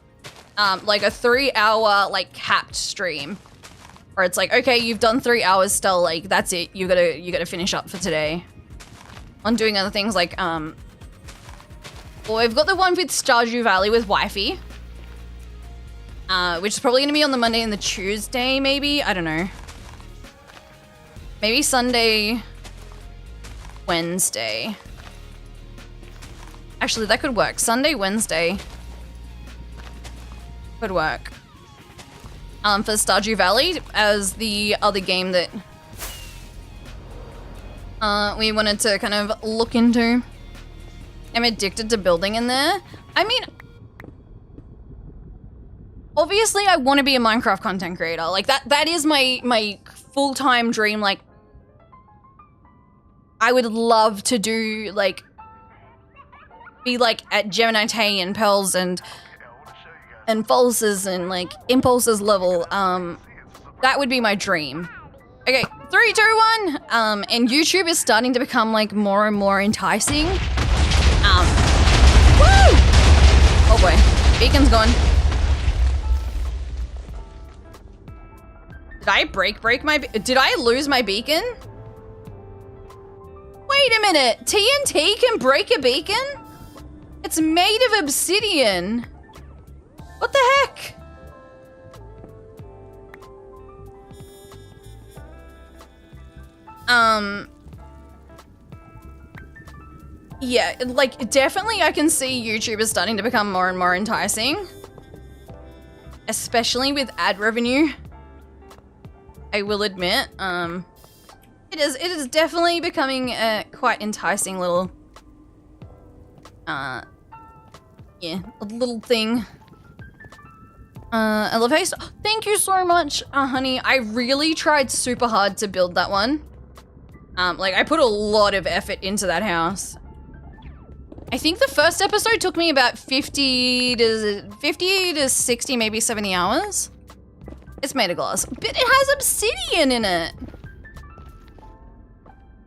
like a 3-hour like capped stream where it's like, okay, you've done 3 hours still, like that's it. You gotta finish up for today. On doing other things like, well, we've got the one with Stardew Valley with Wifey, which is probably gonna be on the Monday and the Tuesday, maybe. I don't know. Maybe Sunday, Wednesday. Actually, that could work. Sunday, Wednesday. Could work. For Stardew Valley as the other game that we wanted to kind of look into. I'm addicted to building in there. I mean, obviously I want to be a Minecraft content creator. Like that is my full-time dream. Like I would love to do like be like at Gemini Tay and Pearls and Falses and like Impulses level. That would be my dream. Okay, 3, 2, 1. And YouTube is starting to become like more and more enticing. Woo! Oh boy, beacon's gone. Did I break my? Did I lose my beacon? Wait a minute. TNT can break a beacon? It's made of obsidian. What the heck? Yeah, like definitely I can see YouTube is starting to become more and more enticing. Especially with ad revenue. I will admit, it is definitely becoming a quite enticing little yeah, a little thing. I love how you thank you so much, honey. I really tried super hard to build that one. Like I put a lot of effort into that house. I think the first episode took me about 50 to 60, maybe 70 hours. It's made of glass, but it has obsidian in it.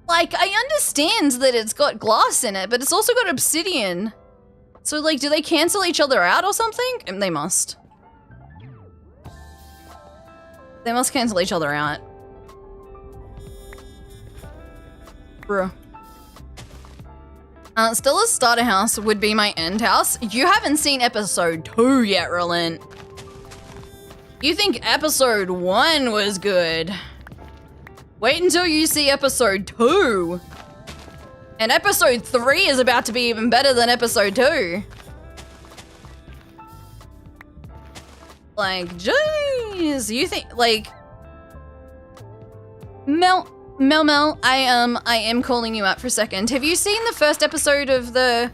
Like, I understand that it's got glass in it, but it's also got obsidian. So, like, do they cancel each other out or something? They must. They must cancel each other out. Bruh. Stella's starter house would be my end house. You haven't seen episode 2 yet, Relent. You think episode 1 was good. Wait until you see episode 2. And episode 3 is about to be even better than episode 2. Like, jeez, you think, like... Mel, I am calling you out for a second. Have you seen the first episode of the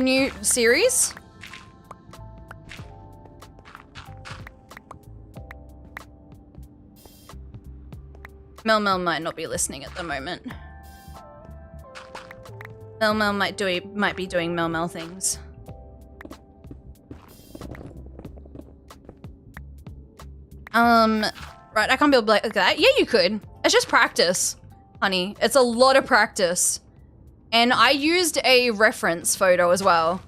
new series? Mel might not be listening at the moment. Mel might be doing Mel things. Right, I can't build like that. Yeah, you could. It's just practice, honey. It's a lot of practice. And I used a reference photo as well.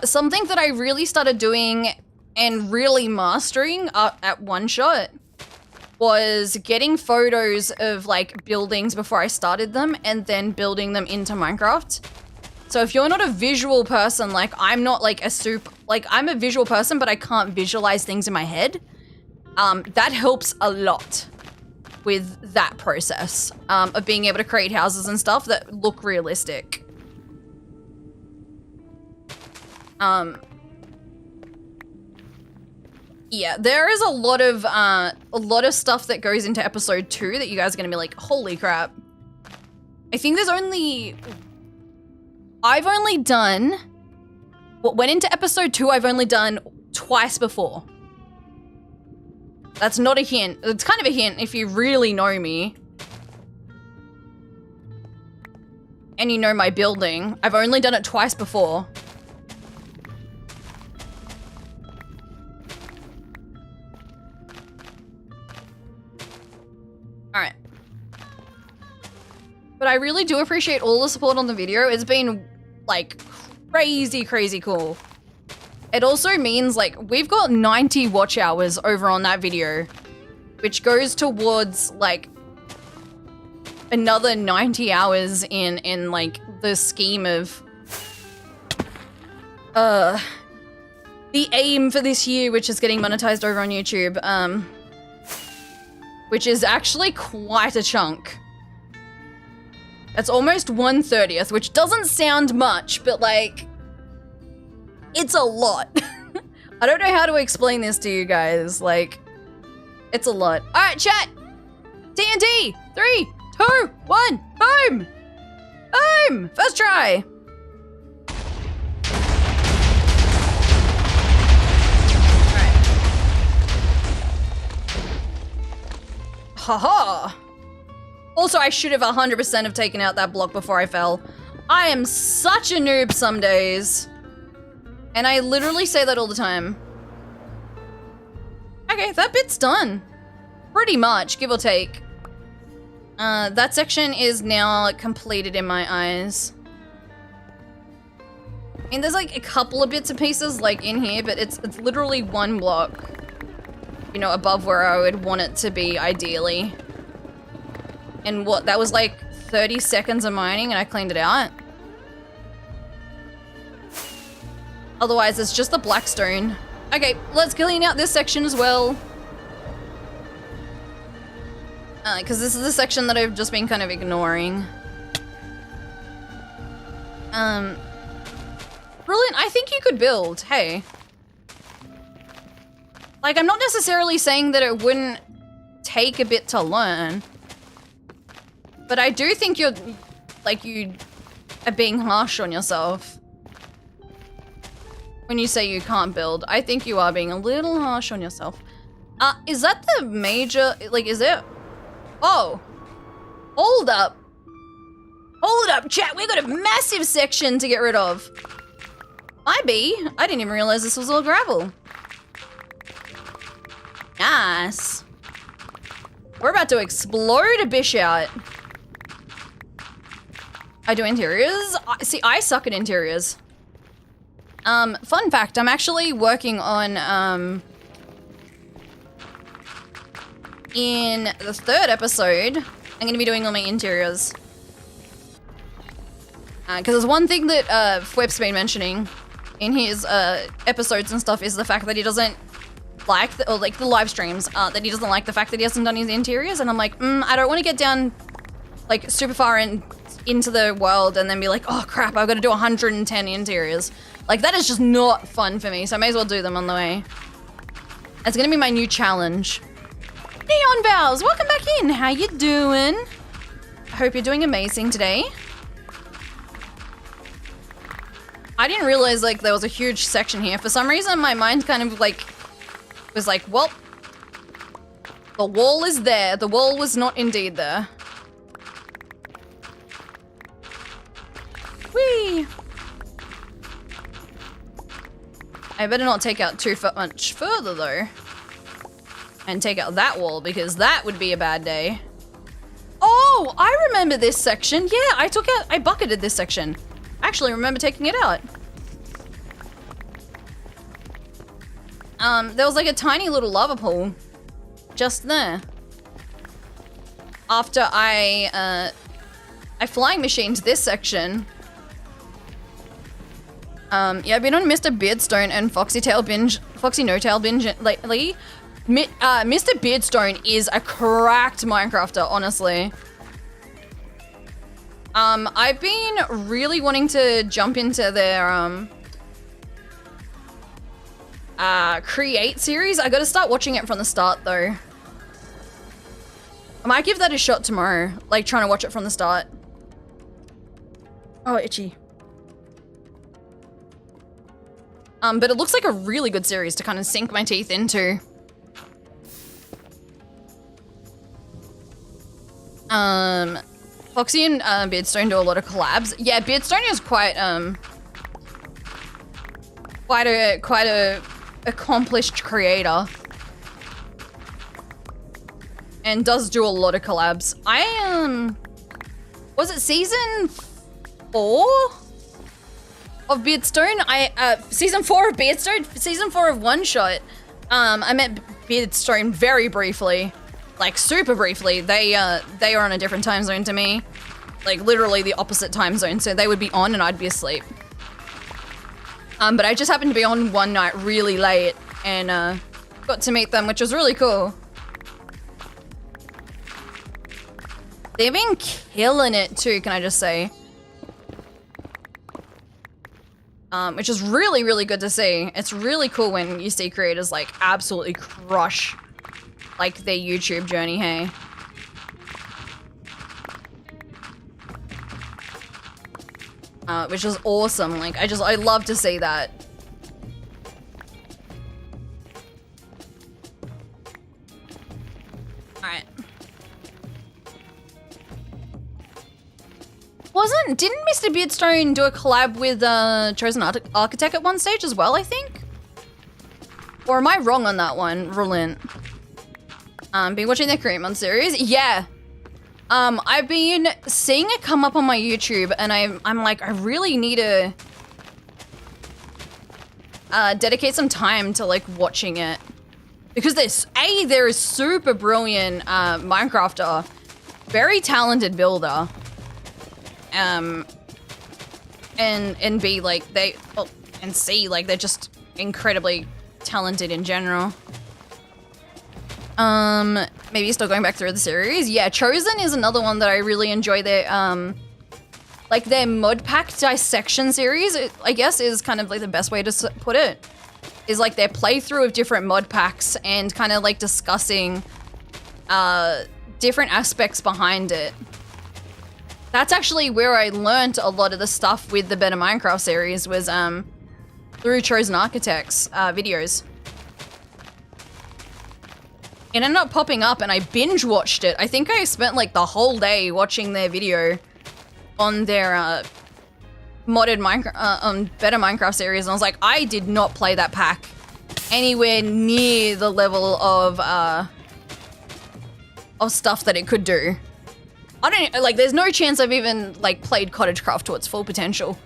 Something that I really started doing and really mastering at one shot was getting photos of like buildings before I started them and then building them into Minecraft. So if you're not a visual person, like I'm not like I'm a visual person, but I can't visualize things in my head. That helps a lot with that process of being able to create houses and stuff that look realistic. Yeah, there is a lot of stuff that goes into episode 2 that you guys are gonna be like, holy crap. I think there's I've only done what went into episode 2. I've only done twice before. That's not a hint. It's kind of a hint if you really know me. And you know my building. I've only done it twice before. Alright. But I really do appreciate all the support on the video. It's been, like, crazy cool. It also means, like, we've got 90 watch hours over on that video, which goes towards, like, another 90 hours in like, the scheme of, the aim for this year, which is getting monetized over on YouTube, which is actually quite a chunk. It's almost 1/30th, which doesn't sound much, but like, it's a lot. I don't know how to explain this to you guys. Like, it's a lot. All right, chat. TNT. 3, 2, 1. Boom. Boom. First try. All right. Haha. Also, I should have 100% have taken out that block before I fell. I am such a noob some days. And I literally say that all the time. Okay, that bit's done. Pretty much, give or take. That section is now completed in my eyes. I mean, there's like a couple of bits and pieces like in here, but it's literally one block, you know, above where I would want it to be ideally. And what, that was like 30 seconds of mining and I cleaned it out. Otherwise, it's just the black stone. Okay, let's clean out this section as well. Because this is the section that I've just been kind of ignoring. Brilliant, I think you could build, hey. Like, I'm not necessarily saying that it wouldn't take a bit to learn. But I do think you're, like, you are being harsh on yourself. When you say you can't build, I think you are being a little harsh on yourself. Is that the major, like, is it? Oh, hold up. Hold up, chat, we got a massive section to get rid of. I didn't even realize this was all gravel. Nice. We're about to explode a bish out. I do interiors? See, I suck at interiors. Fun fact, I'm actually working on, in the 3rd episode, I'm gonna be doing all my interiors. Because there's one thing that Fweb's been mentioning in his episodes and stuff is the fact that he doesn't like, the live streams, that he doesn't like the fact that he hasn't done his interiors. And I'm like, I don't want to get down like super far into the world and then be like, oh crap, I've got to do 110 interiors. Like that is just not fun for me. So I may as well do them on the way. It's gonna be my new challenge. Neon Vows, welcome back in. How you doing? Hope you're doing amazing today. I didn't realize like there was a huge section here. For some reason, my mind kind of like was like, well, the wall is there. The wall was not indeed there. Whee! I better not take out too much further though. And take out that wall because that would be a bad day. Oh, I remember this section. Yeah, I bucketed this section. I actually remember taking it out. There was like a tiny little lava pool just there. After I flying machined this section. Yeah, I've been on Mr. Beardstone and Foxy No Tail binge lately. Mr. Beardstone is a cracked Minecrafter, honestly. I've been really wanting to jump into their Create series. I gotta start watching it from the start though. I might give that a shot tomorrow, like trying to watch it from the start. Oh, itchy. But it looks like a really good series to kind of sink my teeth into. Foxy and Beardstone do a lot of collabs. Yeah, Beardstone is quite a accomplished creator. And does do a lot of collabs. Was it season 4 of Beardstone? Season 4 of Beardstone? Season 4 of One Shot. I met Beardstone very briefly. Like, super briefly. They are on a different time zone to me. Like, literally the opposite time zone. So they would be on and I'd be asleep. But I just happened to be on one night really late and got to meet them, which was really cool. They've been killing it too, can I just say. Which is really, really good to see. It's really cool when you see creators like absolutely crush like their YouTube journey, hey? Which is awesome. Like, I love to see that. Alright. Didn't Mr. Beardstone do a collab with Chosen Architect at one stage as well, I think? Or am I wrong on that one, Relent? Been watching their Create Month series? Yeah. I've been seeing it come up on my YouTube and I'm like, I really need to dedicate some time to like watching it. Because there is super brilliant Minecrafter, very talented builder. And B, like and C, like they're just incredibly talented in general. Maybe still going back through the series. Yeah, Chosen is another one that I really enjoy. Their like their mod pack dissection series, I guess is kind of like the best way to put it. Is like their playthrough of different mod packs and kind of like discussing different aspects behind it. That's actually where I learned a lot of the stuff with the Better Minecraft series was through Chosen Architects videos. It ended up popping up and I binge watched it. I think I spent like the whole day watching their video on their modded Better Minecraft series, and I was like, I did not play that pack anywhere near the level of stuff that it could do. I don't like. There's no chance I've even like played Cottagecraft to its full potential.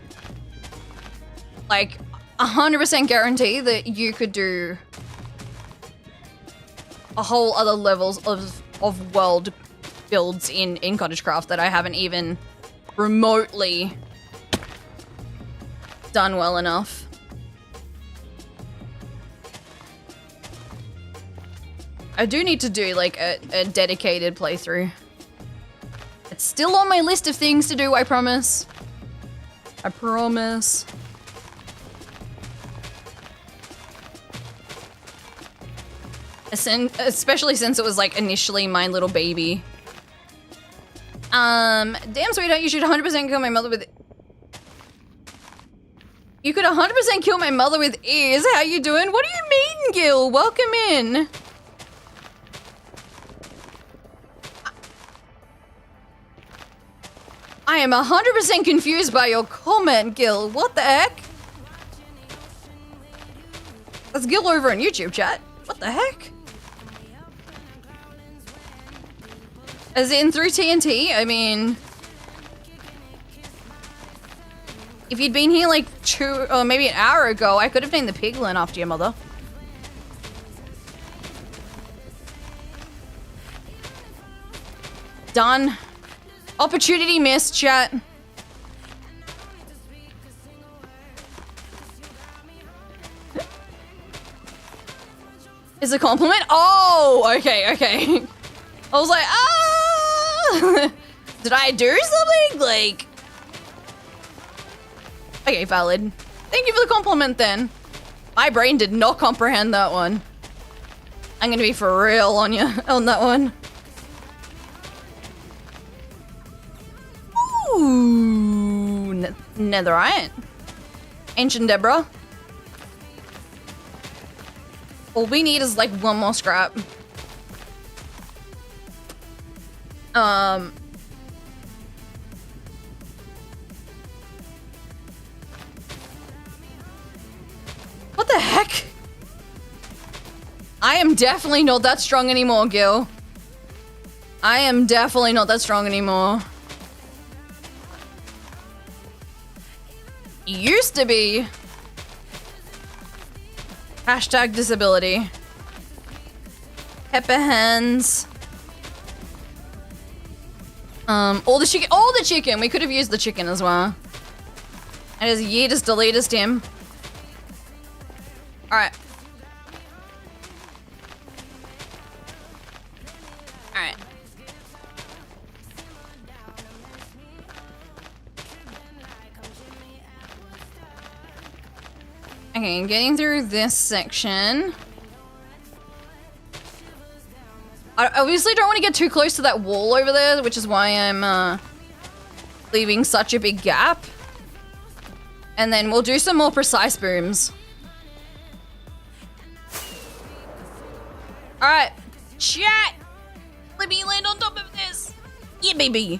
Like 100% guarantee that you could do a whole other levels of world builds in Cottagecraft that I haven't even remotely done well enough. I do need to do like a dedicated playthrough. It's still on my list of things to do, I promise. I promise. Especially since it was like initially my little baby. Damn sweetheart, you should 100% kill my mother with... You could 100% kill my mother with ears. How you doing? What do you mean, Gil? Welcome in. I am 100% confused by your comment, Gil. What the heck? That's Gil over on YouTube, chat. What the heck? As in through TNT? I mean... If you'd been here like 2 or maybe an hour ago, I could have named the piglin after your mother. Done. Opportunity missed, chat. Is a compliment? Oh, okay, okay. I was like, ah! Did I do something? Like... Okay, valid. Thank you for the compliment then. My brain did not comprehend that one. I'm gonna be for real on you on that one. Ooh, netherite. Ancient Deborah. All we need is like one more scrap. What the heck? I am definitely not that strong anymore, Gil. I am definitely not that strong anymore. Used to be. Hashtag disability. Pepper hands. All the chicken. We could have used the chicken as well. And as yeetest deletest him. Alright. Alright. Okay, getting through this section. I obviously don't want to get too close to that wall over there, which is why I'm leaving such a big gap. And then we'll do some more precise booms. Alright, chat! Let me land on top of this! Yeah, baby!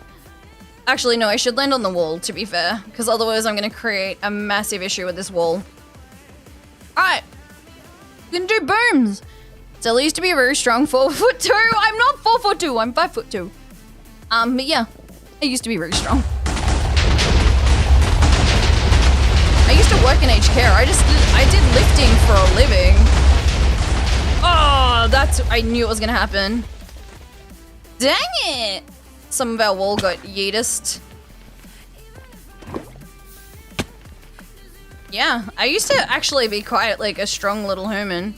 Actually, no, I should land on the wall, to be fair. Because otherwise I'm going to create a massive issue with this wall. Alright. Gonna do booms! So I used to be a very strong 4'2". I'm not 4'2", I'm 5'2". But yeah. I used to be very strong. I used to work in aged care. I did lifting for a living. Oh, I knew it was gonna happen. Dang it! Some of our wall got yeetest. Yeah, I used to actually be quite like a strong little human.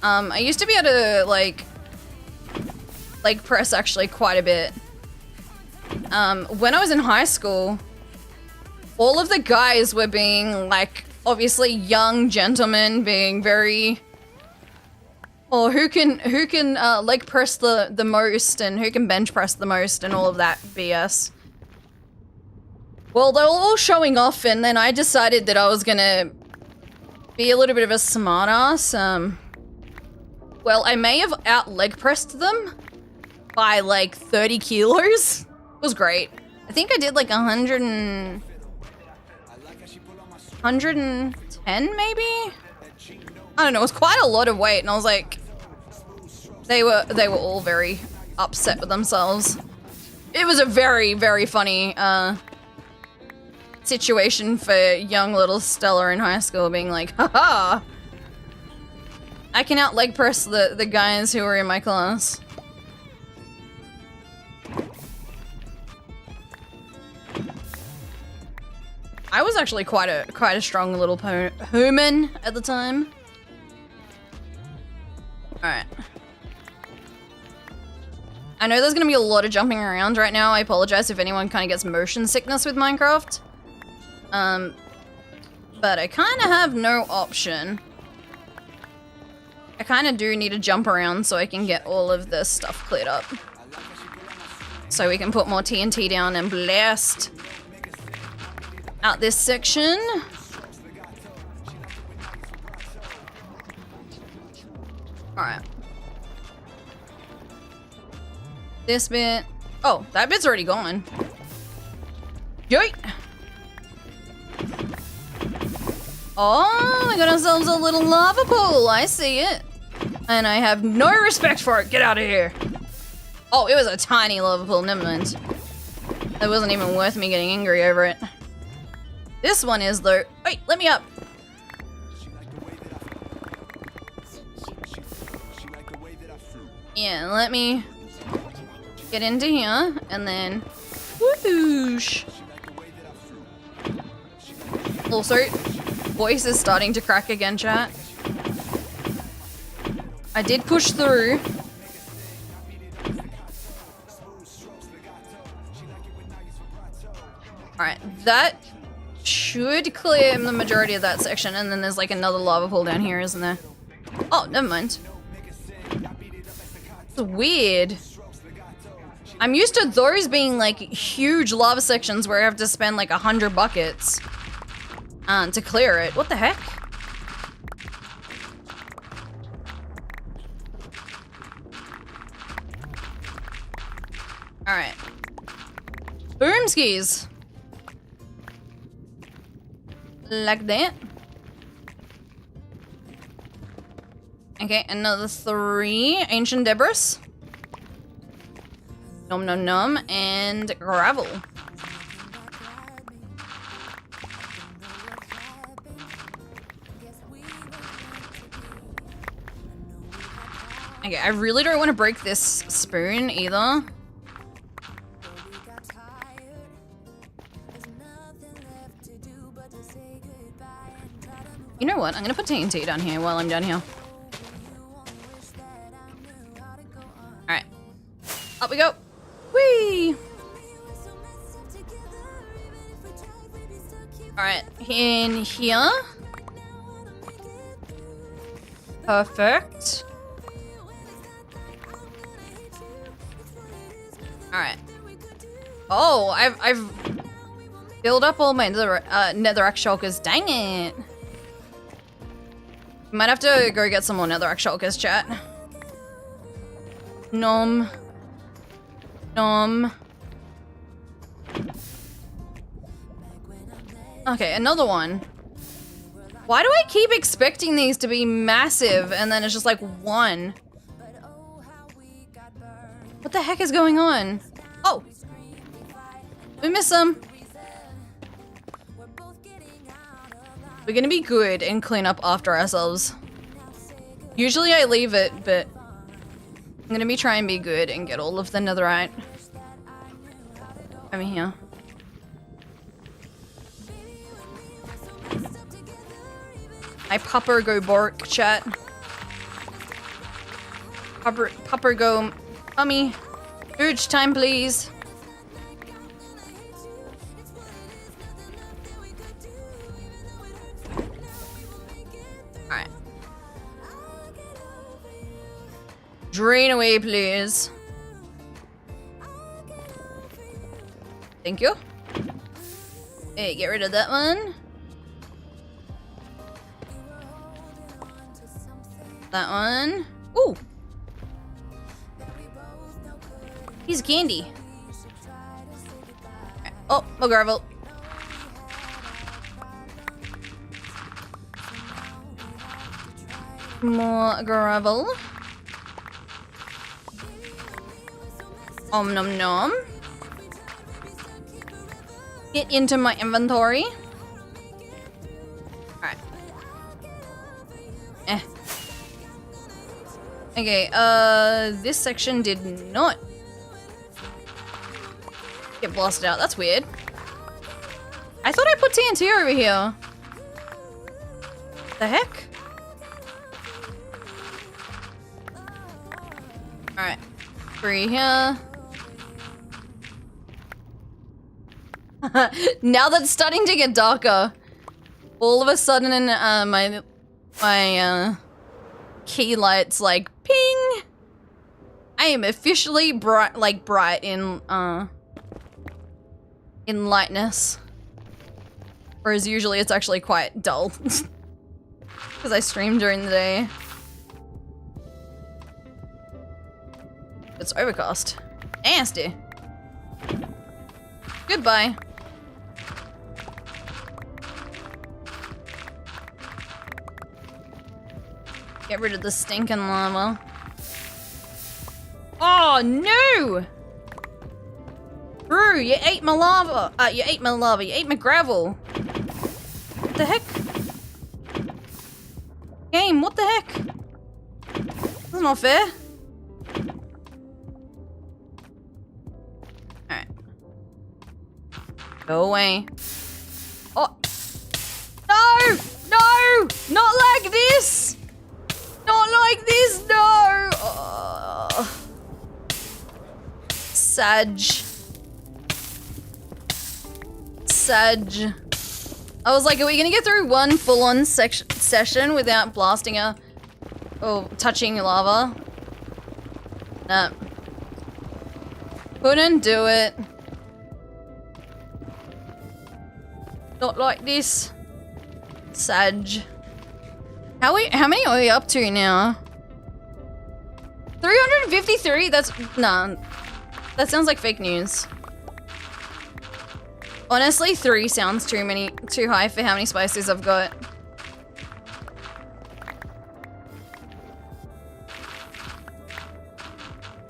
I used to be able to like press actually quite a bit. When I was in high school, all of the guys were being like obviously young gentlemen, being very. Or who can leg press the most and who can bench press the most and all of that BS. Well, they were all showing off and then I decided that I was gonna be a little bit of a smart ass. Well, I may have out leg pressed them by like 30 kilos. It was great. I think I did like 110 maybe? I don't know, it was quite a lot of weight and I was like, they were all very upset with themselves. It was a very, very funny situation for young little Stella in high school being like, haha, I can out leg press the guys who were in my class. I was actually quite a strong little human at the time. Alright. I know there's gonna be a lot of jumping around right now. I apologize if anyone kind of gets motion sickness with Minecraft. But I kind of have no option. I kind of do need to jump around so I can get all of this stuff cleared up. So we can put more TNT down and blast out this section. Alright. This bit. Oh, that bit's already gone. Yoit! Oh, we got ourselves a little lava pool. I see it. And I have no respect for it. Get out of here. Oh, it was a tiny lava pool. Never mind. It wasn't even worth me getting angry over it. This one is though. Wait, let me up. Yeah, let me get into here and then whoosh. Also, voice is starting to crack again, chat. I did push through. Alright, that should clear the majority of that section, and then there's like another lava pool down here, isn't there? Oh, never mind. It's weird. I'm used to those being like huge lava sections where I have to spend like 100 buckets to clear it. What the heck? Alright. Boomskis. Like that. Okay, another 3 ancient debris. Nom nom nom, and gravel. Okay, I really don't want to break this spoon either. You know what? I'm gonna put TNT down here while I'm down here. Alright. Up we go. Whee! Alright, in here. Perfect. Alright. Oh, I've filled up all my netherrack shulkers. Dang it. Might have to go get some more netherrack shulkers, chat. Nom. Nom. Okay, another one. Why do I keep expecting these to be massive and then it's just like one? What the heck is going on? Oh! We missed some. We're gonna be good and clean up after ourselves. Usually I leave it, but I'm gonna be trying to be good and get all of the netherite. Over here. I pupper go bork, chat. Pupper go, mummy. Urge time, please. Alright. Drain away, please. Thank you. Hey, get rid of that one. That one. Ooh. Piece of candy. Right. Oh, more gravel. More gravel. Om nom nom. Get into my inventory. Alright. Eh. Okay, this section did not get blasted out. That's weird. I thought I put TNT over here. The heck? Alright. 3 here. Now that it's starting to get darker, all of a sudden my key light's like ping. I am officially bright in lightness. Whereas usually it's actually quite dull. Because I stream during the day. It's overcast. Nasty. Goodbye. Get rid of the stinking lava. Oh no! Brew, you ate my lava. You ate my lava. You ate my gravel. What the heck? Game, what the heck? That's not fair. Alright. Go away. Oh! No! No! Not like this! Not like this, no! Oh. Sag. I was like, are we gonna get through one full-on session without blasting touching lava? Nah. Couldn't do it. Not like this. Sag. How many are we up to now? 353? That's, nah. That sounds like fake news. Honestly, 3 sounds too high for how many spices I've got.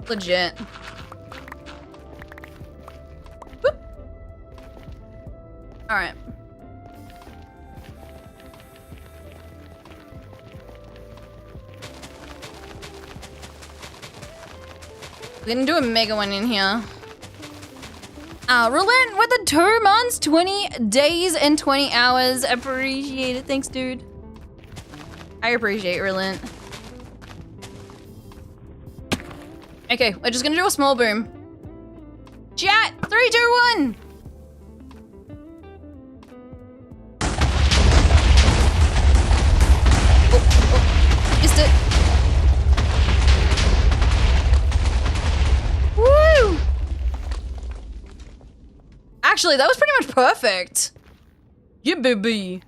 Legit. Whoop. All right. We're gonna do a mega one in here. Relent with the 2 months, 20 days, and 20 hours. Appreciate it. Thanks, dude. I appreciate Relent. Okay, we're just gonna do a small boom. Chat! 3, 2, 1! Oh, missed it. Woo! Actually, that was pretty much perfect. Yeah, baby.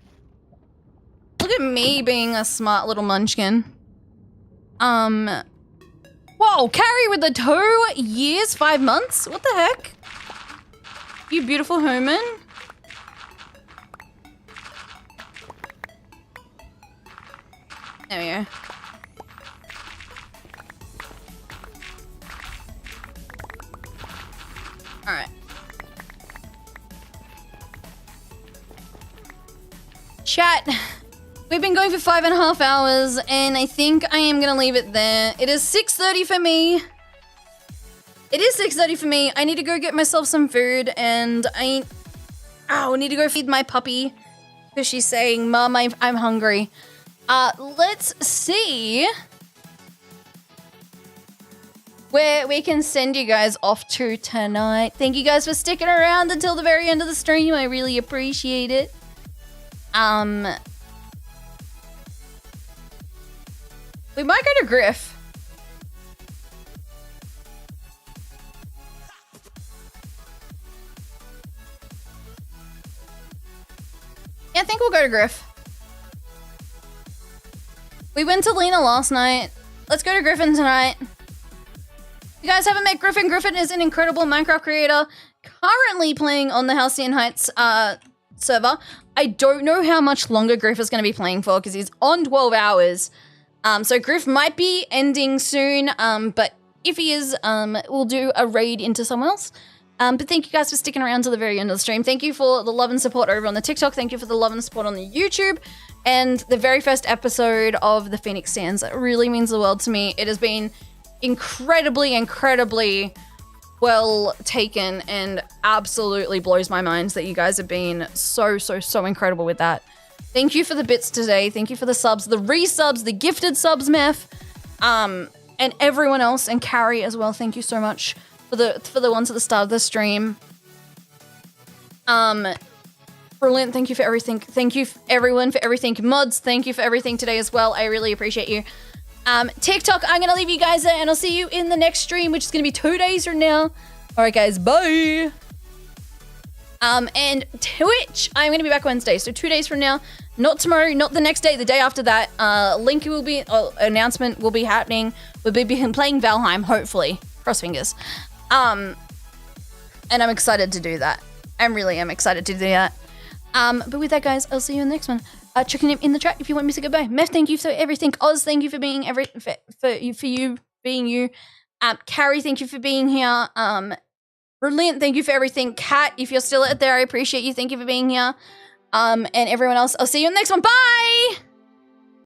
Look at me being a smart little munchkin. Whoa, Carrie with the 2 years, 5 months? What the heck? You beautiful human. There we go. All right. Chat, we've been going for 5.5 hours, and I think I am gonna leave it there. It is 6:30 for me. It is 6:30 for me. I need to go get myself some food, and I need to go feed my puppy because she's saying, "Mom, I'm hungry." Let's see where we can send you guys off to tonight. Thank you guys for sticking around until the very end of the stream. I really appreciate it. We might go to Griff. Yeah, I think we'll go to Griff. We went to Lena last night. Let's go to Griffin tonight. If you guys haven't met Griffin, Griffin is an incredible Minecraft creator currently playing on the Halcyon Heights server. I don't know how much longer Griff is going to be playing for because he's on 12 hours. So Griff might be ending soon, but if he is, we'll do a raid into someone else. But thank you guys for sticking around to the very end of the stream. Thank you for the love and support over on the TikTok. Thank you for the love and support on the YouTube. And the very first episode of the Phoenix Sands. It really means the world to me. It has been incredibly well taken and absolutely blows my mind that you guys have been so incredible with that. Thank you for the bits today. Thank you for the subs, the resubs, the gifted subs, Meth, and everyone else, and Carrie as well. Thank you so much for the ones at the start of the stream. Brilliant. Thank you for everything. Thank you everyone for everything. Mods, thank you for everything today as well. I really appreciate you. TikTok, I'm going to leave you guys there, and I'll see you in the next stream, which is going to be 2 days from now. All right, guys, bye. And Twitch, I'm going to be back Wednesday, so 2 days from now. Not tomorrow, not the next day, the day after that. Link will be, announcement will be happening. We'll be playing Valheim, hopefully. Cross fingers. And I'm excited to do that. I really am excited to do that. But with that, guys, I'll see you in the next one. Check your name in the chat if you want me to say goodbye. Meth, thank you for everything. Oz, thank you for being for you being you. Carrie, thank you for being here. Brilliant, thank you for everything. Kat, if you're still out there, I appreciate you. Thank you for being here. And everyone else, I'll see you in the next one. Bye!